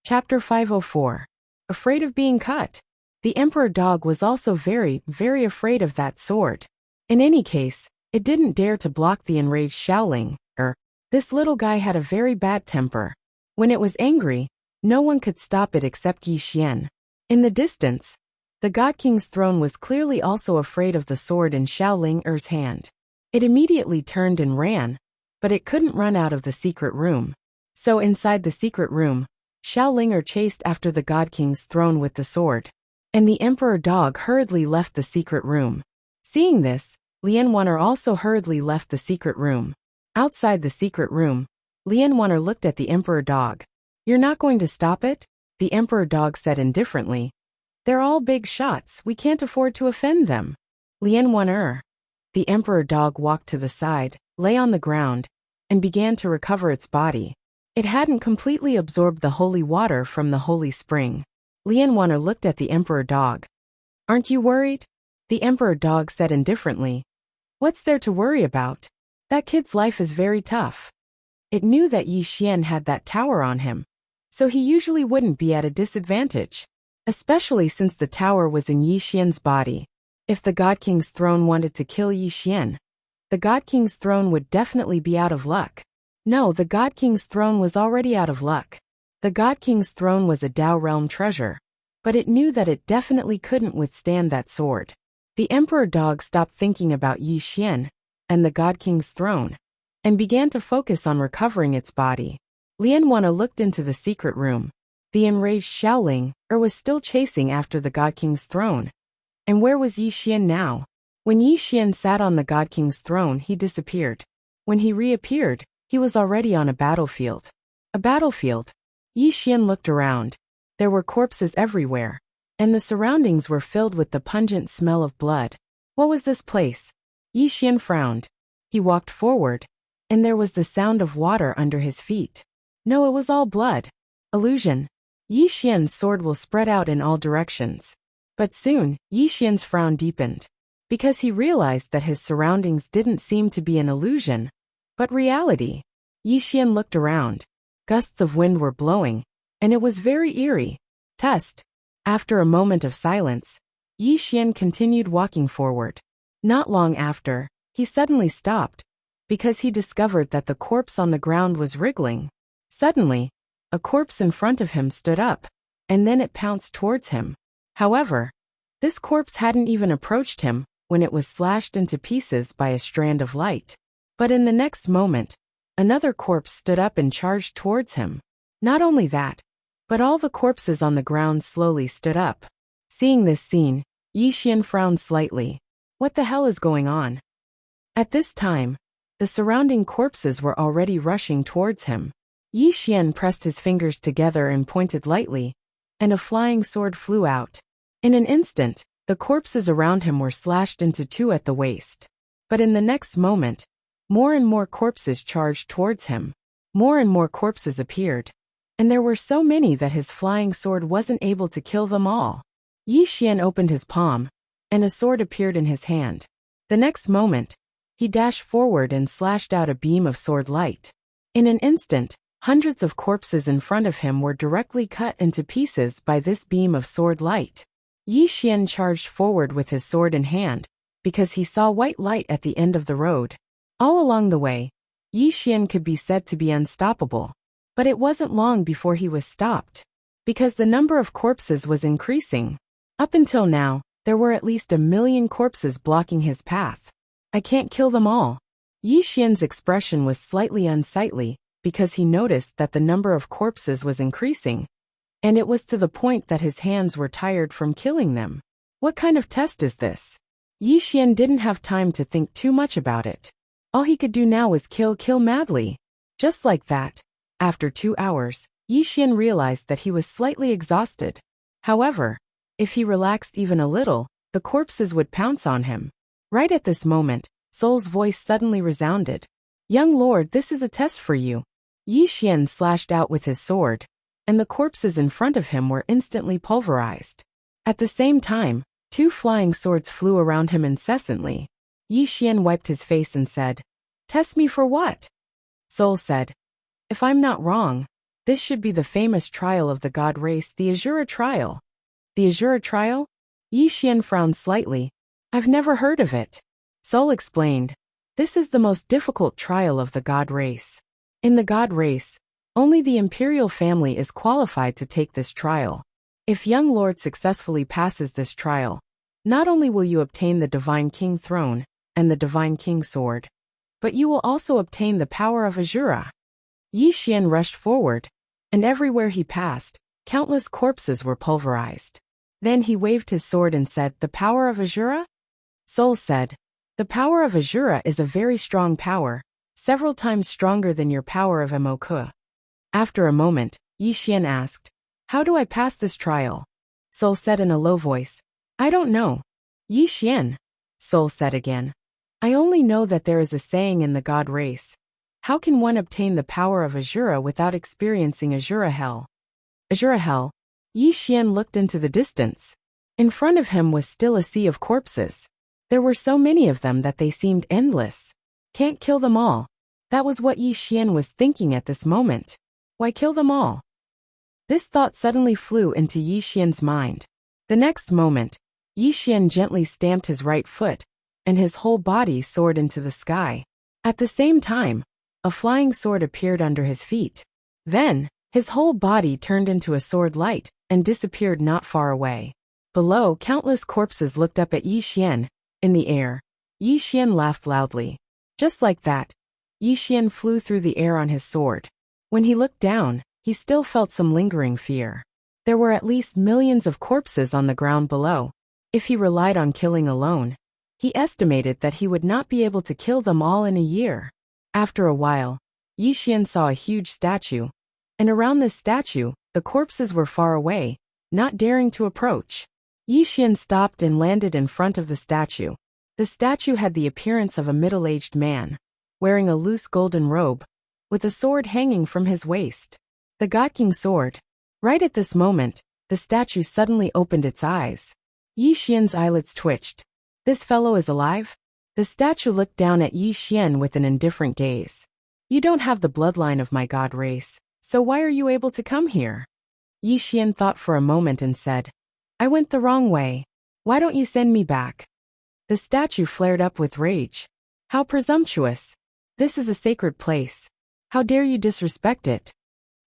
Chapter 504. Afraid of being cut. The emperor dog was also very, very afraid of that sword. In any case, it didn't dare to block the enraged Xiaoling. This little guy had a very bad temper. When it was angry, no one could stop it except Yi Xian. In the distance, the God King's throne was clearly also afraid of the sword in Xiaoling Er's hand. It immediately turned and ran, but it couldn't run out of the secret room. So inside the secret room, Xiaoling Er chased after the God King's throne with the sword, and the emperor dog hurriedly left the secret room. Seeing this, Lian Wan'er also hurriedly left the secret room. Outside the secret room, Lian Wan'er looked at the emperor dog. "You're not going to stop it?" the emperor dog said indifferently. "They're all big shots, we can't afford to offend them." Lian Wan'er. The emperor dog walked to the side, lay on the ground, and began to recover its body. It hadn't completely absorbed the holy water from the holy spring. Lian Wan'er looked at the emperor dog. "Aren't you worried?" the emperor dog said indifferently. "What's there to worry about? That kid's life is very tough." It knew that Yi Xian had that tower on him, so he usually wouldn't be at a disadvantage, especially since the tower was in Yi Xian's body. If the God King's throne wanted to kill Yi Xian, the God King's throne would definitely be out of luck. No, the God King's throne was already out of luck. The God King's throne was a Dao realm treasure, but it knew that it definitely couldn't withstand that sword. The emperor dog stopped thinking about Yi Xian and the God King's throne, and began to focus on recovering its body. Lian Wan'er looked into the secret room. The enraged Xiaoling was still chasing after the God King's throne. And where was Yi Xian now? When Yi Xian sat on the God King's throne, he disappeared. When he reappeared, he was already on a battlefield. A battlefield? Yi Xian looked around. There were corpses everywhere, and the surroundings were filled with the pungent smell of blood. What was this place? Yi Xian frowned. He walked forward, and there was the sound of water under his feet. No, it was all blood. Illusion. Yi Xian's sword will spread out in all directions. But soon, Yi Xian's frown deepened, because he realized that his surroundings didn't seem to be an illusion, but reality. Yi Xian looked around. Gusts of wind were blowing, and it was very eerie. Test. After a moment of silence, Yi Xian continued walking forward. Not long after, he suddenly stopped, because he discovered that the corpse on the ground was wriggling. Suddenly, a corpse in front of him stood up, and then it pounced towards him. However, this corpse hadn't even approached him when it was slashed into pieces by a strand of light. But in the next moment, another corpse stood up and charged towards him. Not only that, but all the corpses on the ground slowly stood up. Seeing this scene, Yi Xian frowned slightly. What the hell is going on? At this time, the surrounding corpses were already rushing towards him. Yi Xian pressed his fingers together and pointed lightly, and a flying sword flew out. In an instant, the corpses around him were slashed into two at the waist. But in the next moment, more and more corpses charged towards him. More and more corpses appeared, and there were so many that his flying sword wasn't able to kill them all. Yi Xian opened his palm, and a sword appeared in his hand. The next moment, he dashed forward and slashed out a beam of sword light. In an instant, hundreds of corpses in front of him were directly cut into pieces by this beam of sword light. Yi Xian charged forward with his sword in hand, because he saw white light at the end of the road. All along the way, Yi Xian could be said to be unstoppable. But it wasn't long before he was stopped, because the number of corpses was increasing. Up until now, there were at least 1,000,000 corpses blocking his path. I can't kill them all. Yi Xian's expression was slightly unsightly, because he noticed that the number of corpses was increasing, and it was to the point that his hands were tired from killing them. What kind of test is this? Yi Xian didn't have time to think too much about it. All he could do now was kill madly. Just like that, after 2 hours, Yi Xian realized that he was slightly exhausted. However, if he relaxed even a little, the corpses would pounce on him. Right at this moment, Soul's voice suddenly resounded. "Young lord, this is a test for you." Yi Xian slashed out with his sword, and the corpses in front of him were instantly pulverized. At the same time, 2 flying swords flew around him incessantly. Yi Xian wiped his face and said, "Test me for what?" Soul said, "If I'm not wrong, This should be the famous trial of the god race, the Azura trial. The Azura trial? Yi Xian frowned slightly. I've never heard of it. Sol explained. This is the most difficult trial of the god race. In the god race, only the imperial family is qualified to take this trial. If young lord successfully passes this trial, not only will you obtain the Divine King throne and the Divine King sword, but you will also obtain the power of Azura. Yi Xian rushed forward, and everywhere he passed, countless corpses were pulverized. Then he waved his sword and said, "The power of Azura?" Sol said, "The power of Azura is a very strong power, several times stronger than your power of Emoku." After a moment, Yi Xian asked, "How do I pass this trial?" Sol said in a low voice, "I don't know." "Yi Xian," Sol said again, "I only know that there is a saying in the god race. How can one obtain the power of Azura without experiencing Azura Hell?" Azura Hell? Yi Xian looked into the distance. In front of him was still a sea of corpses. There were so many of them that they seemed endless. Can't kill them all. That was what Yi Xian was thinking at this moment. Why kill them all? This thought suddenly flew into Yi Xian's mind. The next moment, Yi Xian gently stamped his right foot, and his whole body soared into the sky. At the same time, a flying sword appeared under his feet. Then, his whole body turned into a sword light and disappeared not far away. Below, countless corpses looked up at Yi Xian. In the air, Yi Xian laughed loudly. Just like that, Yi Xian flew through the air on his sword. When he looked down, he still felt some lingering fear. There were at least millions of corpses on the ground below. If he relied on killing alone, he estimated that he would not be able to kill them all in a year. After a while, Yi Xian saw a huge statue, and around this statue, the corpses were far away, not daring to approach. Yi Xian stopped and landed in front of the statue. The statue had the appearance of a middle-aged man, wearing a loose golden robe, with a sword hanging from his waist. The God King sword. Right at this moment, the statue suddenly opened its eyes. Yi Xian's eyelids twitched. This fellow is alive? The statue looked down at Yi Xian with an indifferent gaze. You don't have the bloodline of my god race, so why are you able to come here? Yi Xian thought for a moment and said, I went the wrong way. Why don't you send me back? The statue flared up with rage. How presumptuous. This is a sacred place. How dare you disrespect it?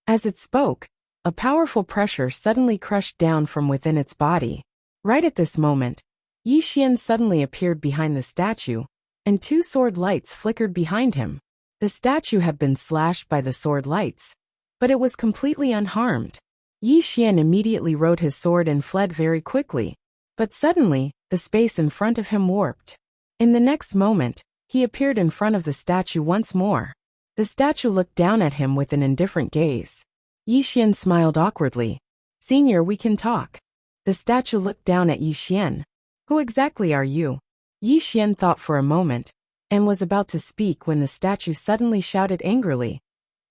As it spoke, a powerful pressure suddenly crushed down from within its body. Right at this moment, Yi Xian suddenly appeared behind the statue, and two sword lights flickered behind him. The statue had been slashed by the sword lights, but it was completely unharmed. Yi Xian immediately rode his sword and fled very quickly, but suddenly, the space in front of him warped. In the next moment, he appeared in front of the statue once more. The statue looked down at him with an indifferent gaze. Yi Xian smiled awkwardly. Senior, we can talk. The statue looked down at Yi Xian. Who exactly are you? Yi Xian thought for a moment, and was about to speak when the statue suddenly shouted angrily.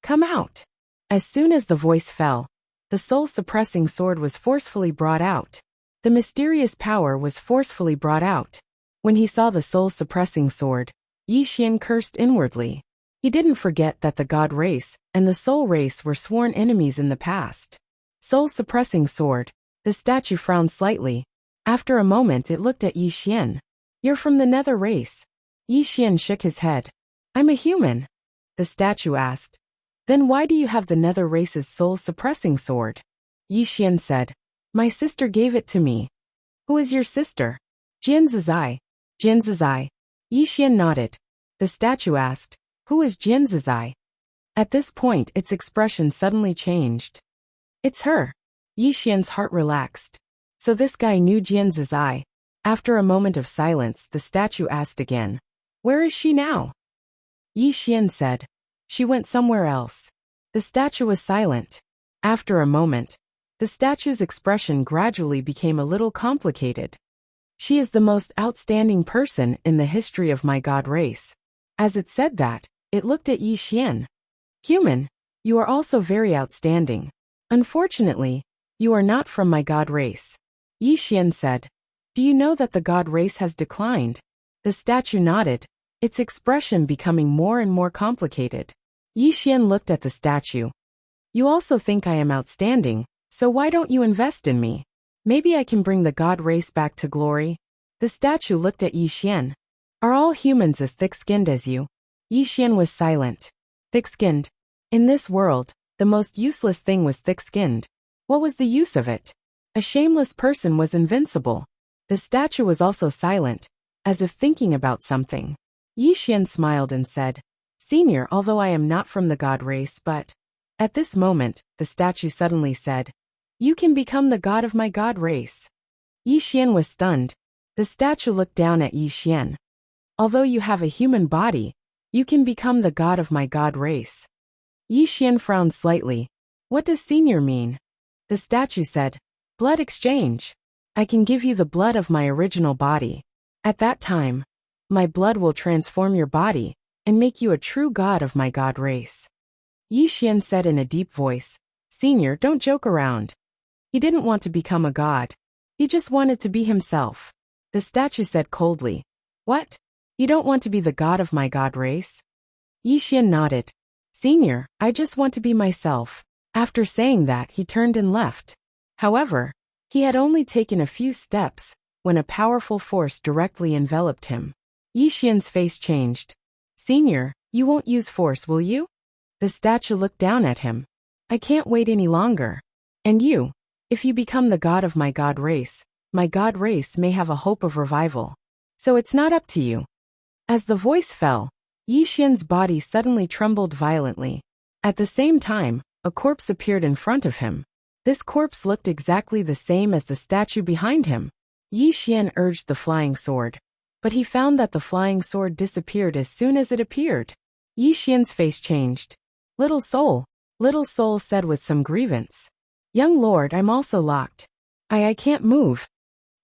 Come out! As soon as the voice fell, the soul-suppressing sword was forcefully brought out. The mysterious power was forcefully brought out. When he saw the soul-suppressing sword, Yi Xian cursed inwardly. He didn't forget that the god race and the soul race were sworn enemies in the past. Soul-suppressing sword. The statue frowned slightly. After a moment it looked at Yi Xian. You're from the nether race. Yi Xian shook his head. I'm a human. The statue asked. Then why do you have the nether race's soul-suppressing sword? Yi Xian said. My sister gave it to me. Who is your sister? Jin Zizai. Jin Zizai. Yi Xian nodded. The statue asked. Who is Jin Zizai? At this point its expression suddenly changed. It's her. Yi Xian's heart relaxed. So this guy knew Jin Zizai. After a moment of silence the statue asked again. Where is she now? Yi Xian said. She went somewhere else. The statue was silent. After a moment, the statue's expression gradually became a little complicated. She is the most outstanding person in the history of my god race. As it said that, it looked at Yi Xian. Human, you are also very outstanding. Unfortunately, you are not from my god race. Yi Xian said. Do you know that the god race has declined? The statue nodded, its expression becoming more and more complicated. Yi Xian looked at the statue. You also think I am outstanding, so why don't you invest in me? Maybe I can bring the god race back to glory? The statue looked at Yi Xian. Are all humans as thick-skinned as you? Yi Xian was silent. Thick-skinned. In this world, the most useless thing was thick-skinned. What was the use of it? A shameless person was invincible. The statue was also silent, as if thinking about something. Yi Xian smiled and said, Senior, although I am not from the god race, but... At this moment, the statue suddenly said, You can become the god of my god race. Yi Xian was stunned. The statue looked down at Yi Xian. Although you have a human body, you can become the god of my god race. Yi Xian frowned slightly. What does senior mean? The statue said, Blood exchange. I can give you the blood of my original body. At that time, my blood will transform your body and make you a true god of my god race. Yi Xian said in a deep voice, Senior, don't joke around. He didn't want to become a god. He just wanted to be himself. The statue said coldly, What? You don't want to be the god of my god race? Yi Xian nodded. Senior, I just want to be myself. After saying that, he turned and left. However, he had only taken a few steps when a powerful force directly enveloped him. Yi Xian's face changed. Senior, you won't use force, will you? The statue looked down at him. I can't wait any longer. And you, if you become the god of my god race may have a hope of revival. So it's not up to you. As the voice fell, Yi Xian's body suddenly trembled violently. At the same time, a corpse appeared in front of him. This corpse looked exactly the same as the statue behind him. Yi Xian urged the flying sword, but he found that the flying sword disappeared as soon as it appeared. Yi Xian's face changed. Little soul said with some grievance. Young lord, I'm also locked. I can't move.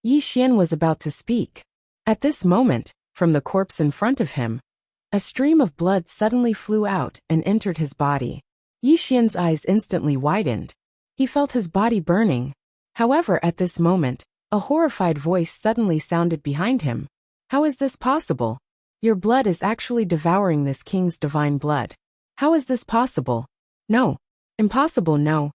Yi Xian was about to speak. At this moment, from the corpse in front of him, a stream of blood suddenly flew out and entered his body. Yi Xian's eyes instantly widened. He felt his body burning. However, at this moment, a horrified voice suddenly sounded behind him. How is this possible? Your blood is actually devouring this king's divine blood. How is this possible? No. Impossible, no.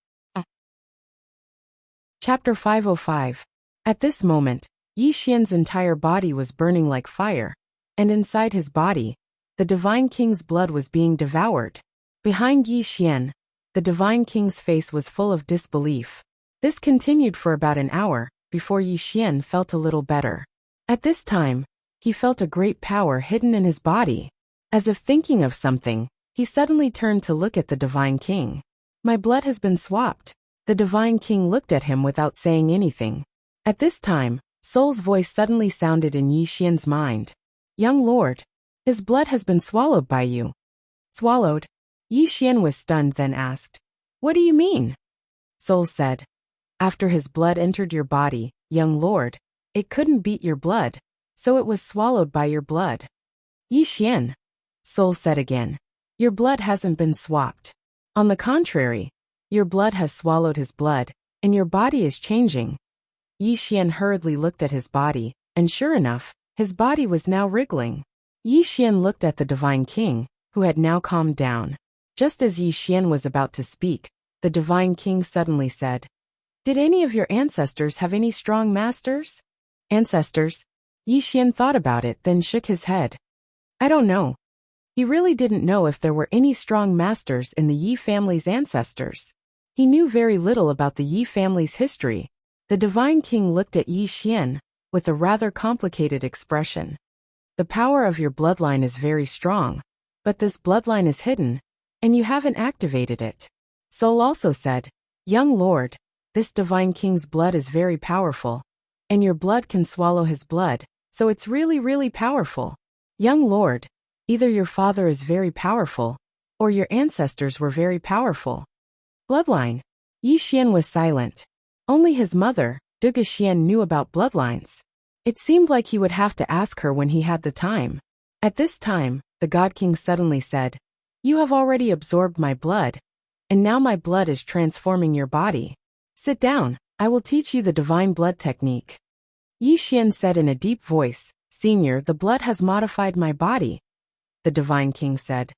Chapter 505. At this moment, Yi Xian's entire body was burning like fire, and inside his body, the divine king's blood was being devoured. Behind Yi Xian, the divine king's face was full of disbelief. This continued for about an hour, before Yi Xian felt a little better. At this time, he felt a great power hidden in his body. As if thinking of something, he suddenly turned to look at the divine king. My blood has been swapped. The divine king looked at him without saying anything. At this time, Soul's voice suddenly sounded in Yi Xian's mind. Young lord, his blood has been swallowed by you. Swallowed? Yi Xian was stunned, then asked, What do you mean? Soul said, After his blood entered your body, young lord, it couldn't beat your blood, so it was swallowed by your blood. Yi Xian, Soul said again, Your blood hasn't been swapped. On the contrary, your blood has swallowed his blood, and your body is changing. Yi Xian hurriedly looked at his body, and sure enough, his body was now wriggling. Yi Xian looked at the divine king, who had now calmed down. Just as Yi Xian was about to speak, the divine king suddenly said, Did any of your ancestors have any strong masters? Ancestors? Yi Xian thought about it, then shook his head. I don't know. He really didn't know if there were any strong masters in the Yi family's ancestors. He knew very little about the Yi family's history. The divine king looked at Yi Xian with a rather complicated expression. The power of your bloodline is very strong, but this bloodline is hidden, and you haven't activated it. Soul also said, Young lord, this divine king's blood is very powerful, and your blood can swallow his blood, so it's really, really powerful. Young lord, either your father is very powerful, or your ancestors were very powerful. Bloodline. Yi Xian was silent. Only his mother, Duge Xian, knew about bloodlines. It seemed like he would have to ask her when he had the time. At this time, the God King suddenly said, You have already absorbed my blood, and now my blood is transforming your body. Sit down, I will teach you the divine blood technique. Yi Xian said in a deep voice, Senior, the blood has modified my body. The divine king said,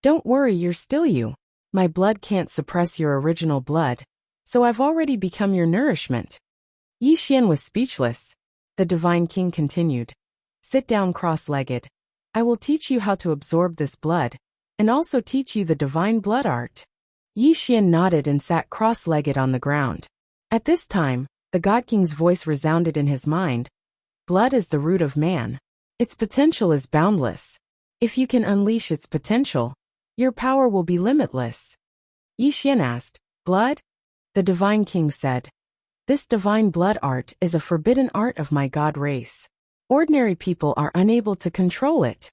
Don't worry, you're still you. My blood can't suppress your original blood, so I've already become your nourishment. Yi Xian was speechless. The Divine King continued. Sit down cross-legged. I will teach you how to absorb this blood, and also teach you the divine blood art. Yi Xian nodded and sat cross-legged on the ground. At this time, the God King's voice resounded in his mind. Blood is the root of man. Its potential is boundless. If you can unleash its potential, your power will be limitless. Yi Xian asked, Blood? The Divine King said, This divine blood art is a forbidden art of my god race. Ordinary people are unable to control it.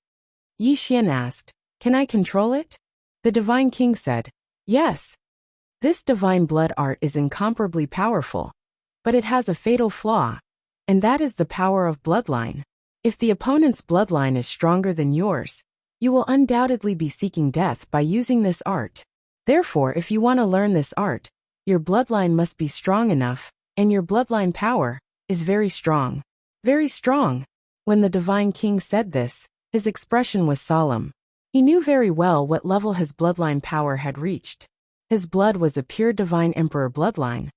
Yi Xian asked, Can I control it? The Divine King said, Yes. This divine blood art is incomparably powerful, but it has a fatal flaw, and that is the power of bloodline. If the opponent's bloodline is stronger than yours, you will undoubtedly be seeking death by using this art. Therefore, if you want to learn this art, your bloodline must be strong enough, and your bloodline power is very strong. Very strong. When the Divine King said this, his expression was solemn. He knew very well what level his bloodline power had reached. His blood was a pure divine emperor bloodline,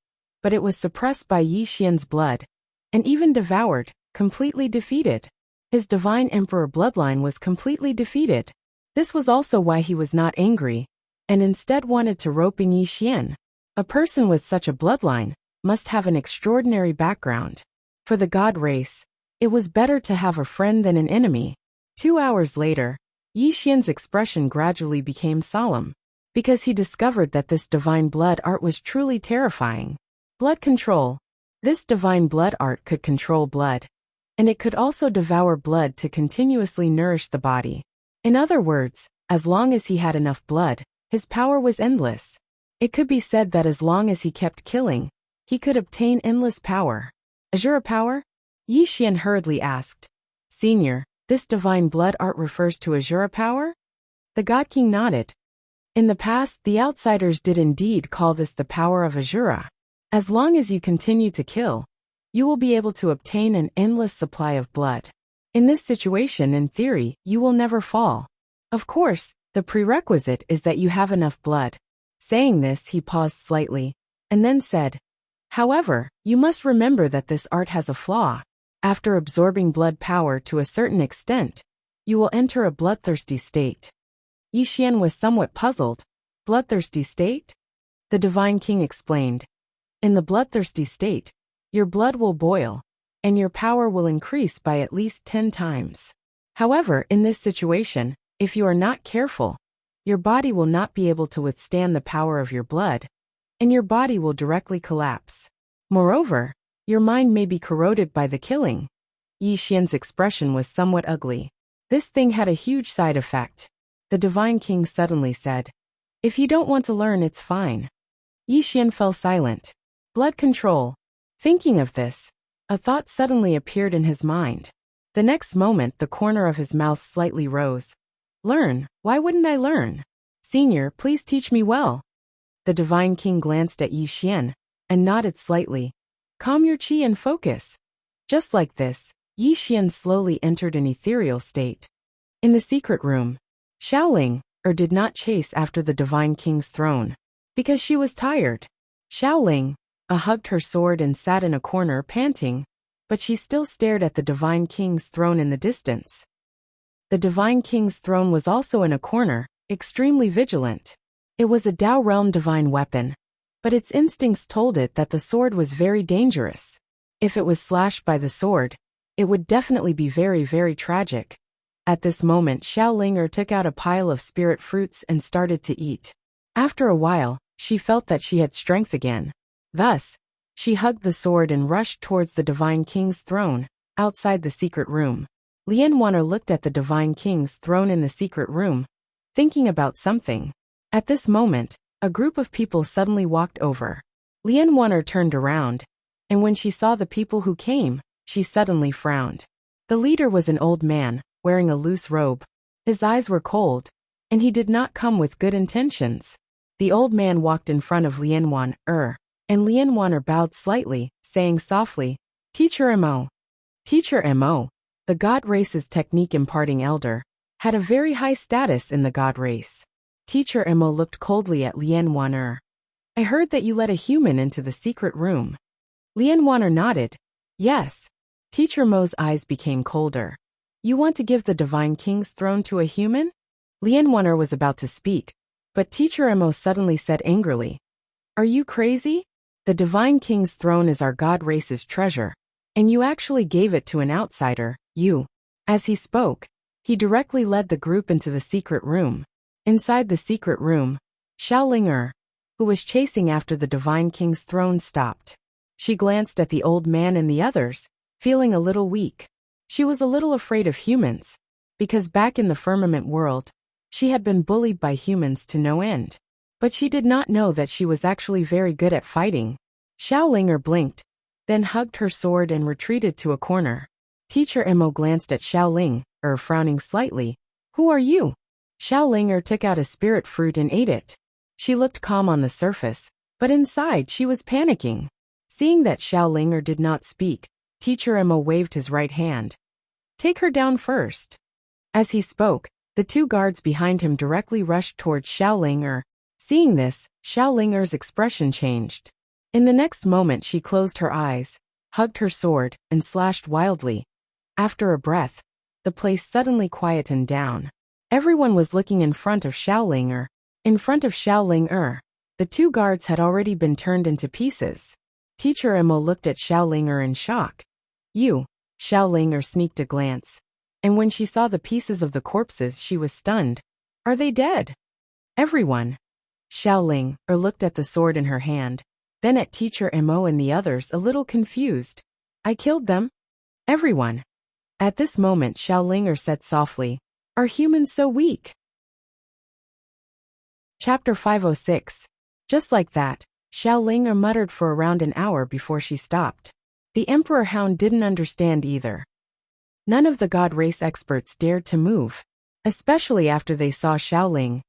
but it was suppressed by Yi Xian's blood, and even devoured, completely defeated. His divine emperor bloodline was completely defeated. This was also why he was not angry, and instead wanted to rope in Yi Xian. A person with such a bloodline must have an extraordinary background. For the god race, it was better to have a friend than an enemy. 2 hours later, Yi Xian's expression gradually became solemn, because he discovered that this divine blood art was truly terrifying. Blood control. This divine blood art could control blood, and it could also devour blood to continuously nourish the body. In other words, as long as he had enough blood, his power was endless. It could be said that as long as he kept killing, he could obtain endless power. Azura power? Yi Xian hurriedly asked. Senior, this divine blood art refers to Azura power? The God King nodded. In the past, the outsiders did indeed call this the power of Azura. As long as you continue to kill, you will be able to obtain an endless supply of blood. In this situation, in theory, you will never fall. Of course, the prerequisite is that you have enough blood. Saying this, he paused slightly, and then said, However, you must remember that this art has a flaw. After absorbing blood power to a certain extent, you will enter a bloodthirsty state. Yi Xian was somewhat puzzled. Bloodthirsty state? The Divine King explained. In the bloodthirsty state, your blood will boil, and your power will increase by at least 10 times. However, in this situation, if you are not careful, your body will not be able to withstand the power of your blood, and your body will directly collapse. Moreover, your mind may be corroded by the killing. Yi Xian's expression was somewhat ugly. This thing had a huge side effect. The Divine King suddenly said, If you don't want to learn, it's fine. Yi Xian fell silent. Blood control. Thinking of this, a thought suddenly appeared in his mind. The next moment, the corner of his mouth slightly rose. Learn? Why wouldn't I learn? Senior, please teach me well. The Divine King glanced at Yi Xian and nodded slightly. Calm your chi and focus. Just like this, Yi Xian slowly entered an ethereal state. In the secret room, Xiaoling did not chase after the Divine King's throne, because she was tired. Xiaoling hugged her sword and sat in a corner panting, but she still stared at the Divine King's throne in the distance. The Divine King's throne was also in a corner, extremely vigilant. It was a Dao realm divine weapon, but its instincts told it that the sword was very dangerous. If it was slashed by the sword, it would definitely be very, very tragic. At this moment, Xiaoling took out a pile of spirit fruits and started to eat. After a while, she felt that she had strength again. Thus, she hugged the sword and rushed towards the Divine King's throne, outside the secret room. Lian Wan'er looked at the Divine King's throne in the secret room, thinking about something. At this moment, a group of people suddenly walked over. Lian Wan'er turned around, and when she saw the people who came, she suddenly frowned. The leader was an old man, wearing a loose robe. His eyes were cold, and he did not come with good intentions. The old man walked in front of Lian Wan'er, and Lian Wan'er bowed slightly, saying softly, Teacher Mo. Teacher Mo, the god race's technique imparting elder, had a very high status in the god race. Teacher Emo looked coldly at Lien Waner. I heard that you let a human into the secret room. Lien Waner nodded. Yes. Teacher Mo's eyes became colder. You want to give the Divine King's throne to a human? Lien Waner was about to speak, but Teacher Emo suddenly said angrily. Are you crazy? The Divine King's throne is our god race's treasure, and you actually gave it to an outsider, you. As he spoke, he directly led the group into the secret room. Inside the secret room, Xiaoling, who was chasing after the Divine King's throne, stopped. She glanced at the old man and the others, feeling a little weak. She was a little afraid of humans, because back in the firmament world, she had been bullied by humans to no end. But she did not know that she was actually very good at fighting. Xiaoling blinked, then hugged her sword and retreated to a corner. Teacher Emo glanced at Xiaoling, frowning slightly. Who are you? Xiaoling took out a spirit fruit and ate it. She looked calm on the surface, but inside she was panicking. Seeing that Xiaoling did not speak, Teacher Emo waved his right hand. Take her down first. As he spoke, the two guards behind him directly rushed towards Xiaoling. Seeing this, Xiaoling's expression changed. In the next moment she closed her eyes, hugged her sword, and slashed wildly. After a breath, the place suddenly quietened down. Everyone was looking in front of Xiaoling. In front of Xiaoling, the two guards had already been turned into pieces. Teacher Emo looked at Xiaoling in shock. You. Xiaoling sneaked a glance. And when she saw the pieces of the corpses she was stunned. Are they dead? Everyone. Xiaoling looked at the sword in her hand, then at Teacher Emo and the others a little confused. I killed them? Everyone. At this moment Xiaoling said softly, are humans so weak? Chapter 506. Just like that, Xiaoling muttered for around an hour before she stopped. The Emperor Hound didn't understand either. None of the god race experts dared to move, especially after they saw Xiaoling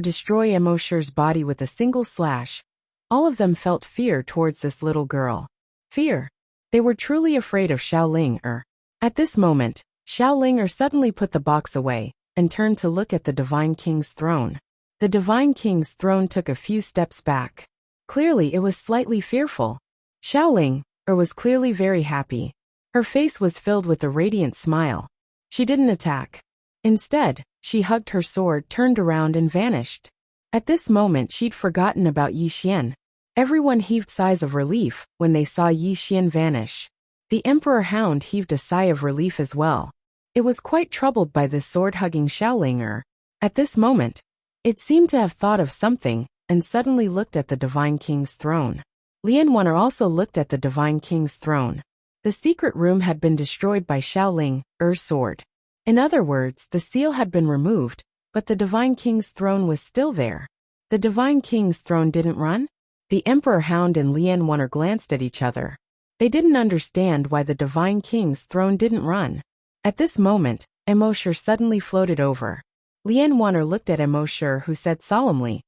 destroy Emosher's body with a single slash. All of them felt fear towards this little girl. Fear. They were truly afraid of Xiaoling. At this moment, Xiaoling suddenly put the box away and turned to look at the Divine King's throne. The Divine King's throne took a few steps back. Clearly it was slightly fearful. Xiaoling was clearly very happy. Her face was filled with a radiant smile. She didn't attack. Instead, she hugged her sword, turned around and vanished. At this moment she'd forgotten about Yi Xian. Everyone heaved sighs of relief when they saw Yi Xian vanish. The Emperor Hound heaved a sigh of relief as well. It was quite troubled by this sword-hugging Xiaoling. At this moment, it seemed to have thought of something and suddenly looked at the Divine King's throne. Lien Waner also looked at the Divine King's throne. The secret room had been destroyed by Xiaoling's sword. In other words, the seal had been removed, but the Divine King's throne was still there. The Divine King's throne didn't run? The Emperor Hound and Lien Waner glanced at each other. They didn't understand why the Divine King's throne didn't run. At this moment, Emosher suddenly floated over. Lien Waner looked at Emosher, who said solemnly,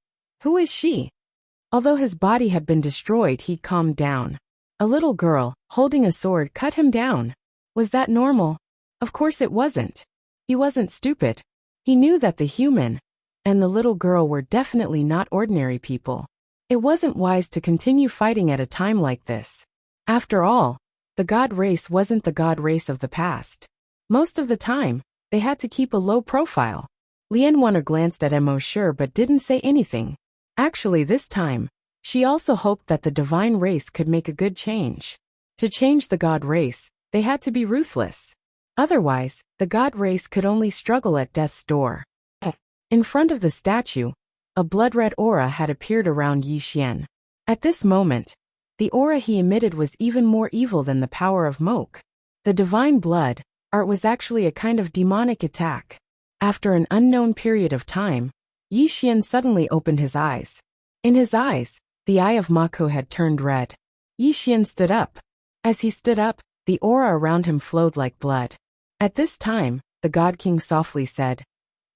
who is she? Although his body had been destroyed, he calmed down. A little girl, holding a sword, cut him down. Was that normal? Of course it wasn't. He wasn't stupid. He knew that the human and the little girl were definitely not ordinary people. It wasn't wise to continue fighting at a time like this. After all, the god race wasn't the god race of the past. Most of the time, they had to keep a low profile. Lien Waner glanced at Emosher but didn't say anything. Actually, this time, she also hoped that the divine race could make a good change. To change the god race, they had to be ruthless. Otherwise, the god race could only struggle at death's door. In front of the statue, a blood-red aura had appeared around Yi Xian. At this moment, the aura he emitted was even more evil than the power of Moke. The divine blood art was actually a kind of demonic attack. After an unknown period of time, Yi Xian suddenly opened his eyes. In his eyes, the eye of Mako had turned red. Yi Xian stood up. As he stood up, the aura around him flowed like blood. At this time, the God King softly said,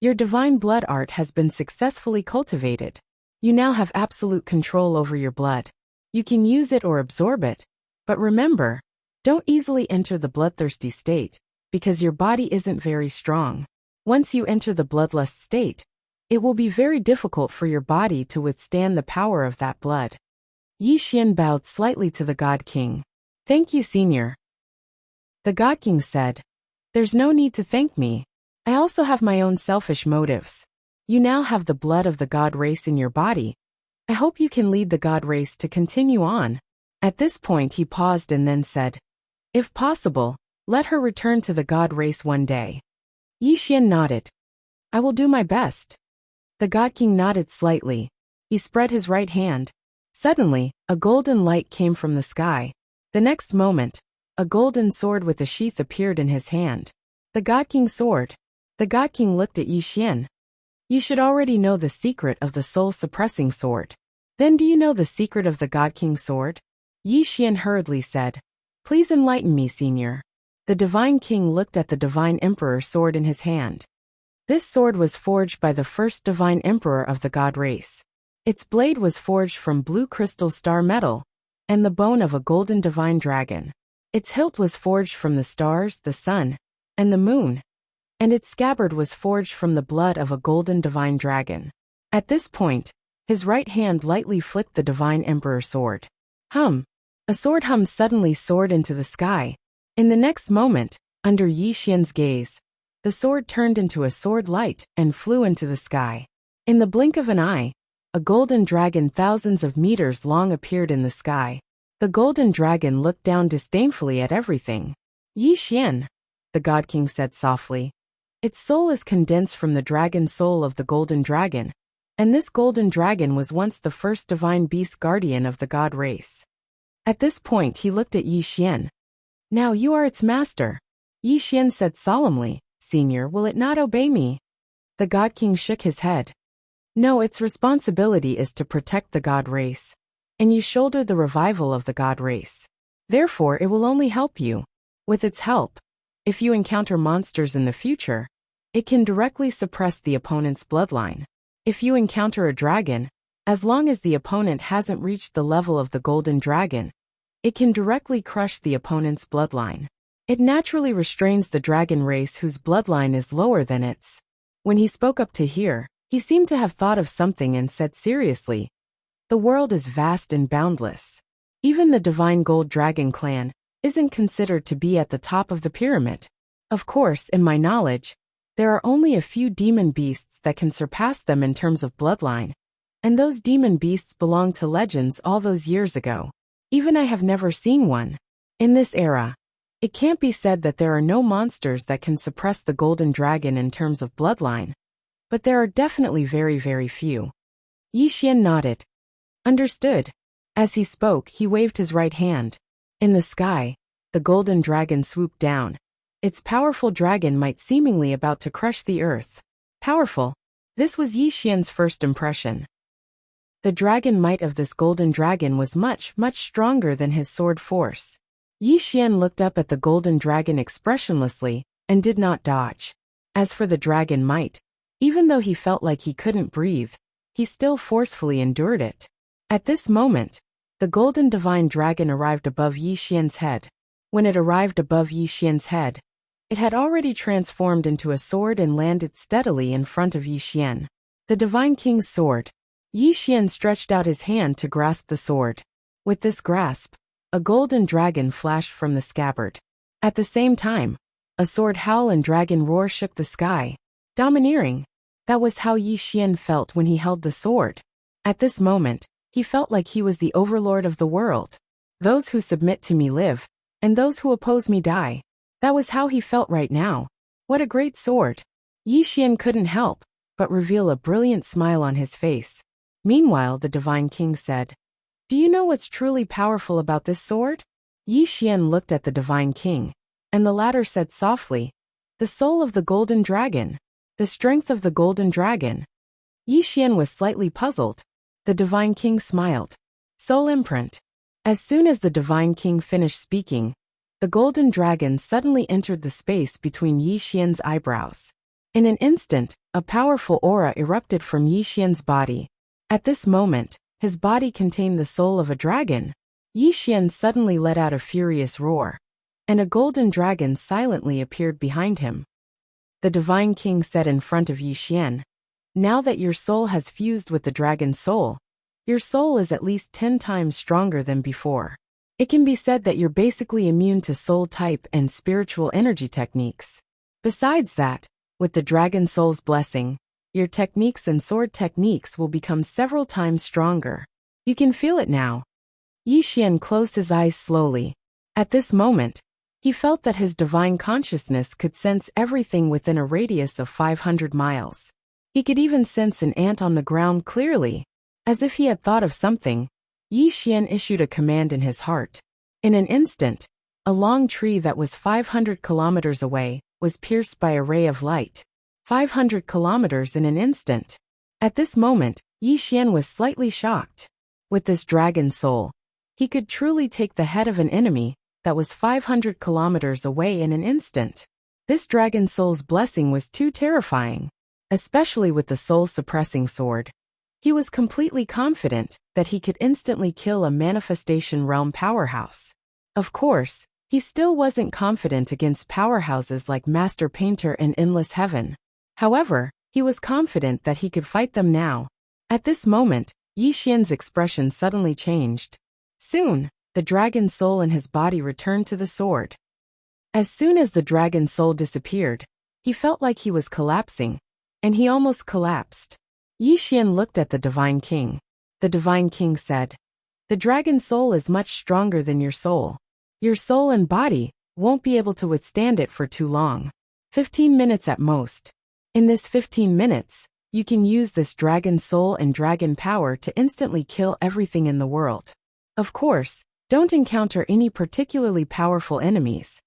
your divine blood art has been successfully cultivated. You now have absolute control over your blood. You can use it or absorb it. But remember, don't easily enter the bloodthirsty state, because your body isn't very strong. Once you enter the bloodlust state, It will be very difficult for your body to withstand the power of that blood. Yi Xian bowed slightly to the God King. Thank you, Senior. The God King said, There's no need to thank me. I also have my own selfish motives. You now have the blood of the God race in your body. I hope you can lead the God race to continue on. At this point he paused and then said, If possible, let her return to the God race one day. Yi Xian nodded. I will do my best. The God King nodded slightly. He spread his right hand. Suddenly, a golden light came from the sky. The next moment, a golden sword with a sheath appeared in his hand. The God King's sword. The God King looked at Yi Xian. You should already know the secret of the soul-suppressing sword. Then do you know the secret of the God King's sword? Yi Xian hurriedly said. Please enlighten me, Senior. The Divine King looked at the Divine Emperor's sword in his hand. This sword was forged by the first Divine Emperor of the God race. Its blade was forged from blue crystal star metal, and the bone of a golden divine dragon. Its hilt was forged from the stars, the sun, and the moon, and its scabbard was forged from the blood of a golden divine dragon. At this point, his right hand lightly flicked the Divine Emperor's sword. Hum! A sword hum suddenly soared into the sky. In the next moment, under Yi Xian's gaze, the sword turned into a sword light and flew into the sky. In the blink of an eye, a golden dragon thousands of meters long appeared in the sky. The golden dragon looked down disdainfully at everything. Yi Xian, the God King said softly. Its soul is condensed from the dragon soul of the golden dragon, and this golden dragon was once the first divine beast guardian of the God race. At this point he looked at Yi Xian. Now you are its master. Yi Xian said solemnly, Senior, will it not obey me? The God King shook his head. No, its responsibility is to protect the God race, and you shoulder the revival of the God race. Therefore it will only help you. With its help, if you encounter monsters in the future, it can directly suppress the opponent's bloodline. If you encounter a dragon, as long as the opponent hasn't reached the level of the golden dragon, it can directly crush the opponent's bloodline. It naturally restrains the dragon race whose bloodline is lower than its. When he spoke up to hear, he seemed to have thought of something and said seriously, The world is vast and boundless. Even the divine gold dragon clan isn't considered to be at the top of the pyramid. Of course, in my knowledge, there are only a few demon beasts that can surpass them in terms of bloodline, and those demon beasts belonged to legends all those years ago. Even I have never seen one. In this era, it can't be said that there are no monsters that can suppress the golden dragon in terms of bloodline, but there are definitely very, very few. Yi Xian nodded. Understood. As he spoke, he waved his right hand. In the sky, the golden dragon swooped down. Its powerful dragon might seemingly about to crush the earth. Powerful. This was Yi Xian's first impression. The dragon might of this golden dragon was much, much stronger than his sword force. Yi Xian looked up at the golden dragon expressionlessly, and did not dodge. As for the dragon might, even though he felt like he couldn't breathe, he still forcefully endured it. At this moment, the golden divine dragon arrived above Yi Xian's head. When it arrived above Yi Xian's head, it had already transformed into a sword and landed steadily in front of Yi Xian. The Divine King's sword. Yi Xian stretched out his hand to grasp the sword. With this grasp, a golden dragon flashed from the scabbard. At the same time, a sword howl and dragon roar shook the sky. Domineering. That was how Yi Xian felt when he held the sword. At this moment, he felt like he was the overlord of the world. Those who submit to me live, and those who oppose me die. That was how he felt right now. What a great sword. Yi Xian couldn't help but reveal a brilliant smile on his face. Meanwhile, the Divine King said, Do you know what's truly powerful about this sword? Yi Xian looked at the Divine King, and the latter said softly, The soul of the golden dragon. The strength of the golden dragon. Yi Xian was slightly puzzled. The Divine King smiled. Soul imprint. As soon as the Divine King finished speaking, the golden dragon suddenly entered the space between Yi Xian's eyebrows. In an instant, a powerful aura erupted from Yi Xian's body. At this moment, his body contained the soul of a dragon. Yi Xian suddenly let out a furious roar, and a golden dragon silently appeared behind him. The Divine King said in front of Yi Xian, Now that your soul has fused with the dragon's soul, your soul is at least 10 times stronger than before. It can be said that you're basically immune to soul type and spiritual energy techniques. Besides that, with the dragon soul's blessing, your techniques and sword techniques will become several times stronger. You can feel it now. Yi Xian closed his eyes slowly. At this moment, he felt that his divine consciousness could sense everything within a radius of 500 miles. He could even sense an ant on the ground clearly. As if he had thought of something, Yi Xian issued a command in his heart. In an instant, a long tree that was 500 kilometers away was pierced by a ray of light. 500 kilometers in an instant. At this moment, Yi Xian was slightly shocked. With this dragon soul, he could truly take the head of an enemy that was 500 kilometers away in an instant. This dragon soul's blessing was too terrifying, especially with the soul-suppressing sword. He was completely confident that he could instantly kill a manifestation realm powerhouse. Of course, he still wasn't confident against powerhouses like Master Painter and Endless Heaven. However, he was confident that he could fight them now. At this moment, Yi Xian's expression suddenly changed. Soon, the dragon soul in his body returned to the sword. As soon as the dragon soul disappeared, he felt like he was collapsing, and he almost collapsed. Yi Xian looked at the Divine King. The Divine King said, "The dragon soul is much stronger than your soul. Your soul and body won't be able to withstand it for too long. 15 minutes at most. In this 15 minutes, you can use this dragon soul and dragon power to instantly kill everything in the world. Of course, don't encounter any particularly powerful enemies."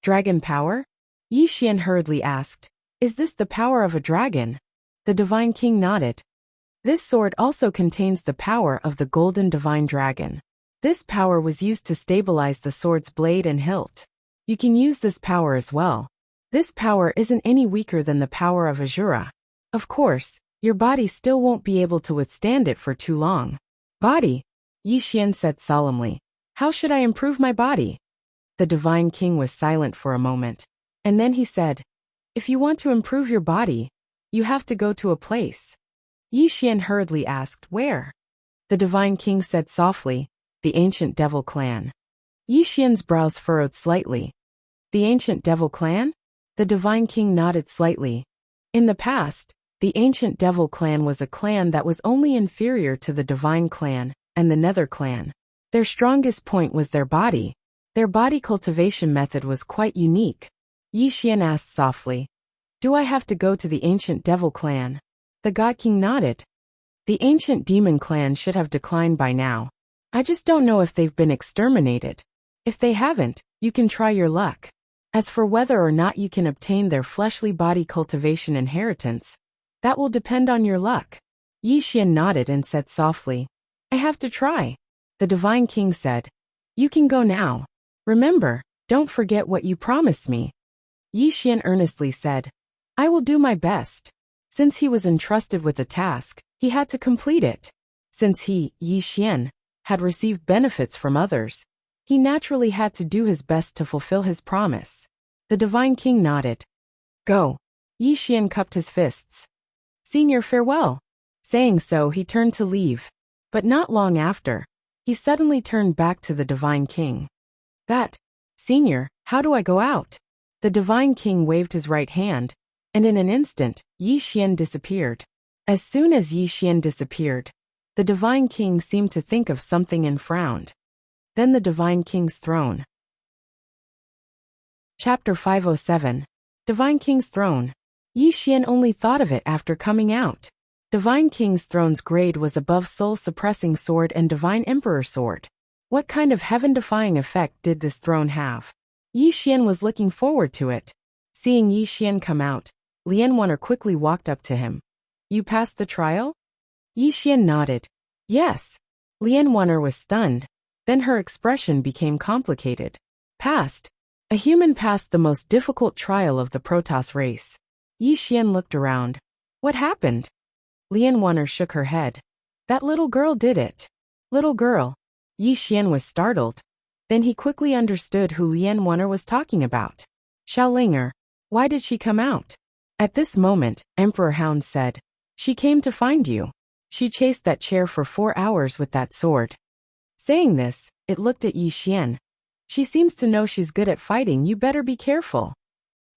Dragon power? Yi Xian hurriedly asked, "Is this the power of a dragon?" The Divine King nodded. This sword also contains the power of the golden divine dragon. This power was used to stabilize the sword's blade and hilt. You can use this power as well. This power isn't any weaker than the power of Azura. Of course, your body still won't be able to withstand it for too long. Body? Yi Xian said solemnly. How should I improve my body? The Divine King was silent for a moment. And then he said, "If you want to improve your body, you have to go to a place." Yi Xian hurriedly asked, "Where?" The Divine King said softly, "The Ancient Devil Clan." Yi Xian's brows furrowed slightly. The Ancient Devil Clan? The Divine King nodded slightly. In the past, the Ancient Devil Clan was a clan that was only inferior to the Divine Clan and the Nether Clan. Their strongest point was their body. Their body cultivation method was quite unique. Yi Xian asked softly, "Do I have to go to the Ancient Devil Clan?" The God King nodded. The Ancient Demon Clan should have declined by now. I just don't know if they've been exterminated. If they haven't, you can try your luck. As for whether or not you can obtain their fleshly body cultivation inheritance, that will depend on your luck. Yi Xian nodded and said softly, "I have to try." The Divine King said, "You can go now. Remember, don't forget what you promised me." Yi Xian earnestly said, "I will do my best." Since he was entrusted with a task, he had to complete it. Since he, Yi Xian, had received benefits from others, he naturally had to do his best to fulfill his promise. The Divine King nodded. "Go." Yi Xian cupped his fists. "Senior, farewell." Saying so, he turned to leave. But not long after, he suddenly turned back to the Divine King. Senior, how do I go out?" The Divine King waved his right hand, and in an instant, Yi Xian disappeared. As soon as Yi Xian disappeared, the Divine King seemed to think of something and frowned. Then the Divine King's throne. Chapter 507. Divine King's Throne. Yi Xian only thought of it after coming out. Divine King's Throne's grade was above Soul-Suppressing Sword and Divine Emperor Sword. What kind of heaven-defying effect did this throne have? Yi Xian was looking forward to it. Seeing Yi Xian come out, Lian Wanner quickly walked up to him. "You passed the trial?" Yi Xian nodded. "Yes." Lian Wanner was stunned. Then her expression became complicated. "Passed? A human passed the most difficult trial of the Protoss race." Yi Xian looked around. "What happened?" Lian Wanner shook her head. "That little girl did it." "Little girl?" Yi Xian was startled. Then he quickly understood who Lian Wanner was talking about. Xiaolinger. Why did she come out? At this moment, Emperor Hound said, She came to find you. She chased that chair for 4 hours with that sword. Saying this, it looked at Yi Xian. She seems to know she's good at fighting, you better be careful.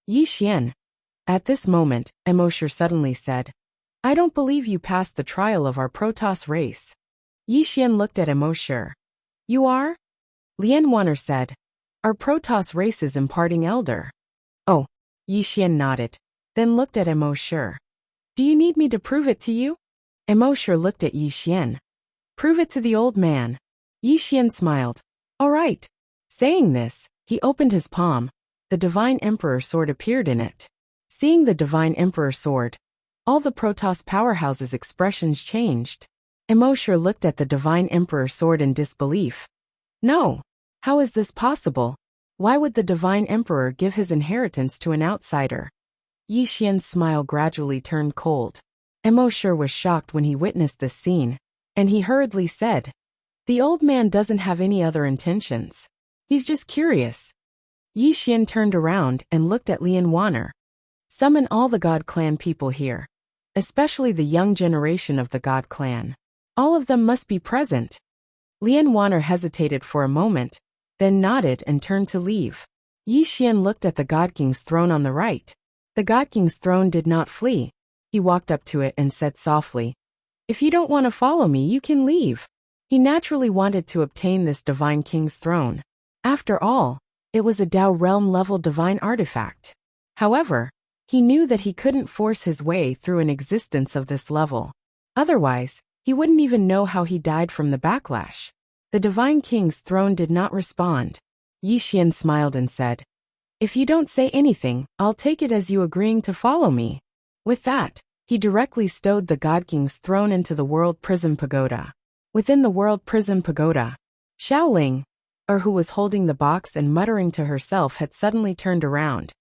Yi Xian. At this moment, Emosher suddenly said, I don't believe you passed the trial of our Protoss race. Yi Xian looked at Emosher. You are? Lian Wanner said. Our Protoss race is imparting elder. Oh. Yi Xian nodded, then looked at Emosher. Do you need me to prove it to you? Emosher looked at Yi Xian. Prove it to the old man. Yi Xian smiled. All right. Saying this, he opened his palm. The Divine Emperor sword appeared in it. Seeing the Divine Emperor sword, all the Protoss powerhouses' expressions changed. Emosher looked at the Divine Emperor sword in disbelief. No. How is this possible? Why would the Divine Emperor give his inheritance to an outsider? Yi Xian's smile gradually turned cold. Emosher was shocked when he witnessed this scene, and he hurriedly said, The old man doesn't have any other intentions. He's just curious. Yi Xian turned around and looked at Lian Wanner. Summon all the God Clan people here. Especially the young generation of the God Clan. All of them must be present. Lian Wanner hesitated for a moment, then nodded and turned to leave. Yi Xian looked at the God King's throne on the right. The God King's throne did not flee. He walked up to it and said softly, If you don't want to follow me, you can leave. He naturally wanted to obtain this Divine King's throne. After all, it was a Dao realm-level divine artifact. However, he knew that he couldn't force his way through an existence of this level. Otherwise, he wouldn't even know how he died from the backlash. The Divine King's throne did not respond. Yi Xian smiled and said, If you don't say anything, I'll take it as you agreeing to follow me. With that, he directly stowed the God King's throne into the World Prison Pagoda. Within the World Prison Pagoda, Xiaoling, who was holding the box and muttering to herself, had suddenly turned around,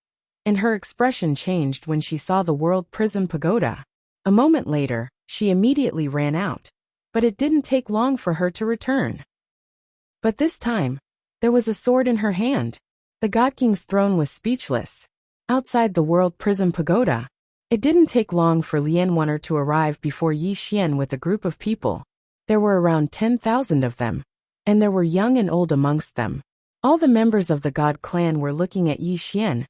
and her expression changed when she saw the World Prison Pagoda. A moment later, she immediately ran out, but it didn't take long for her to return. But this time, there was a sword in her hand. The God King's throne was speechless. Outside the World Prison Pagoda, it didn't take long for Lian Wanner to arrive before Yi Xian with a group of people. There were around 10,000 of them, and there were young and old amongst them. All the members of the God Clan were looking at Yi Xian,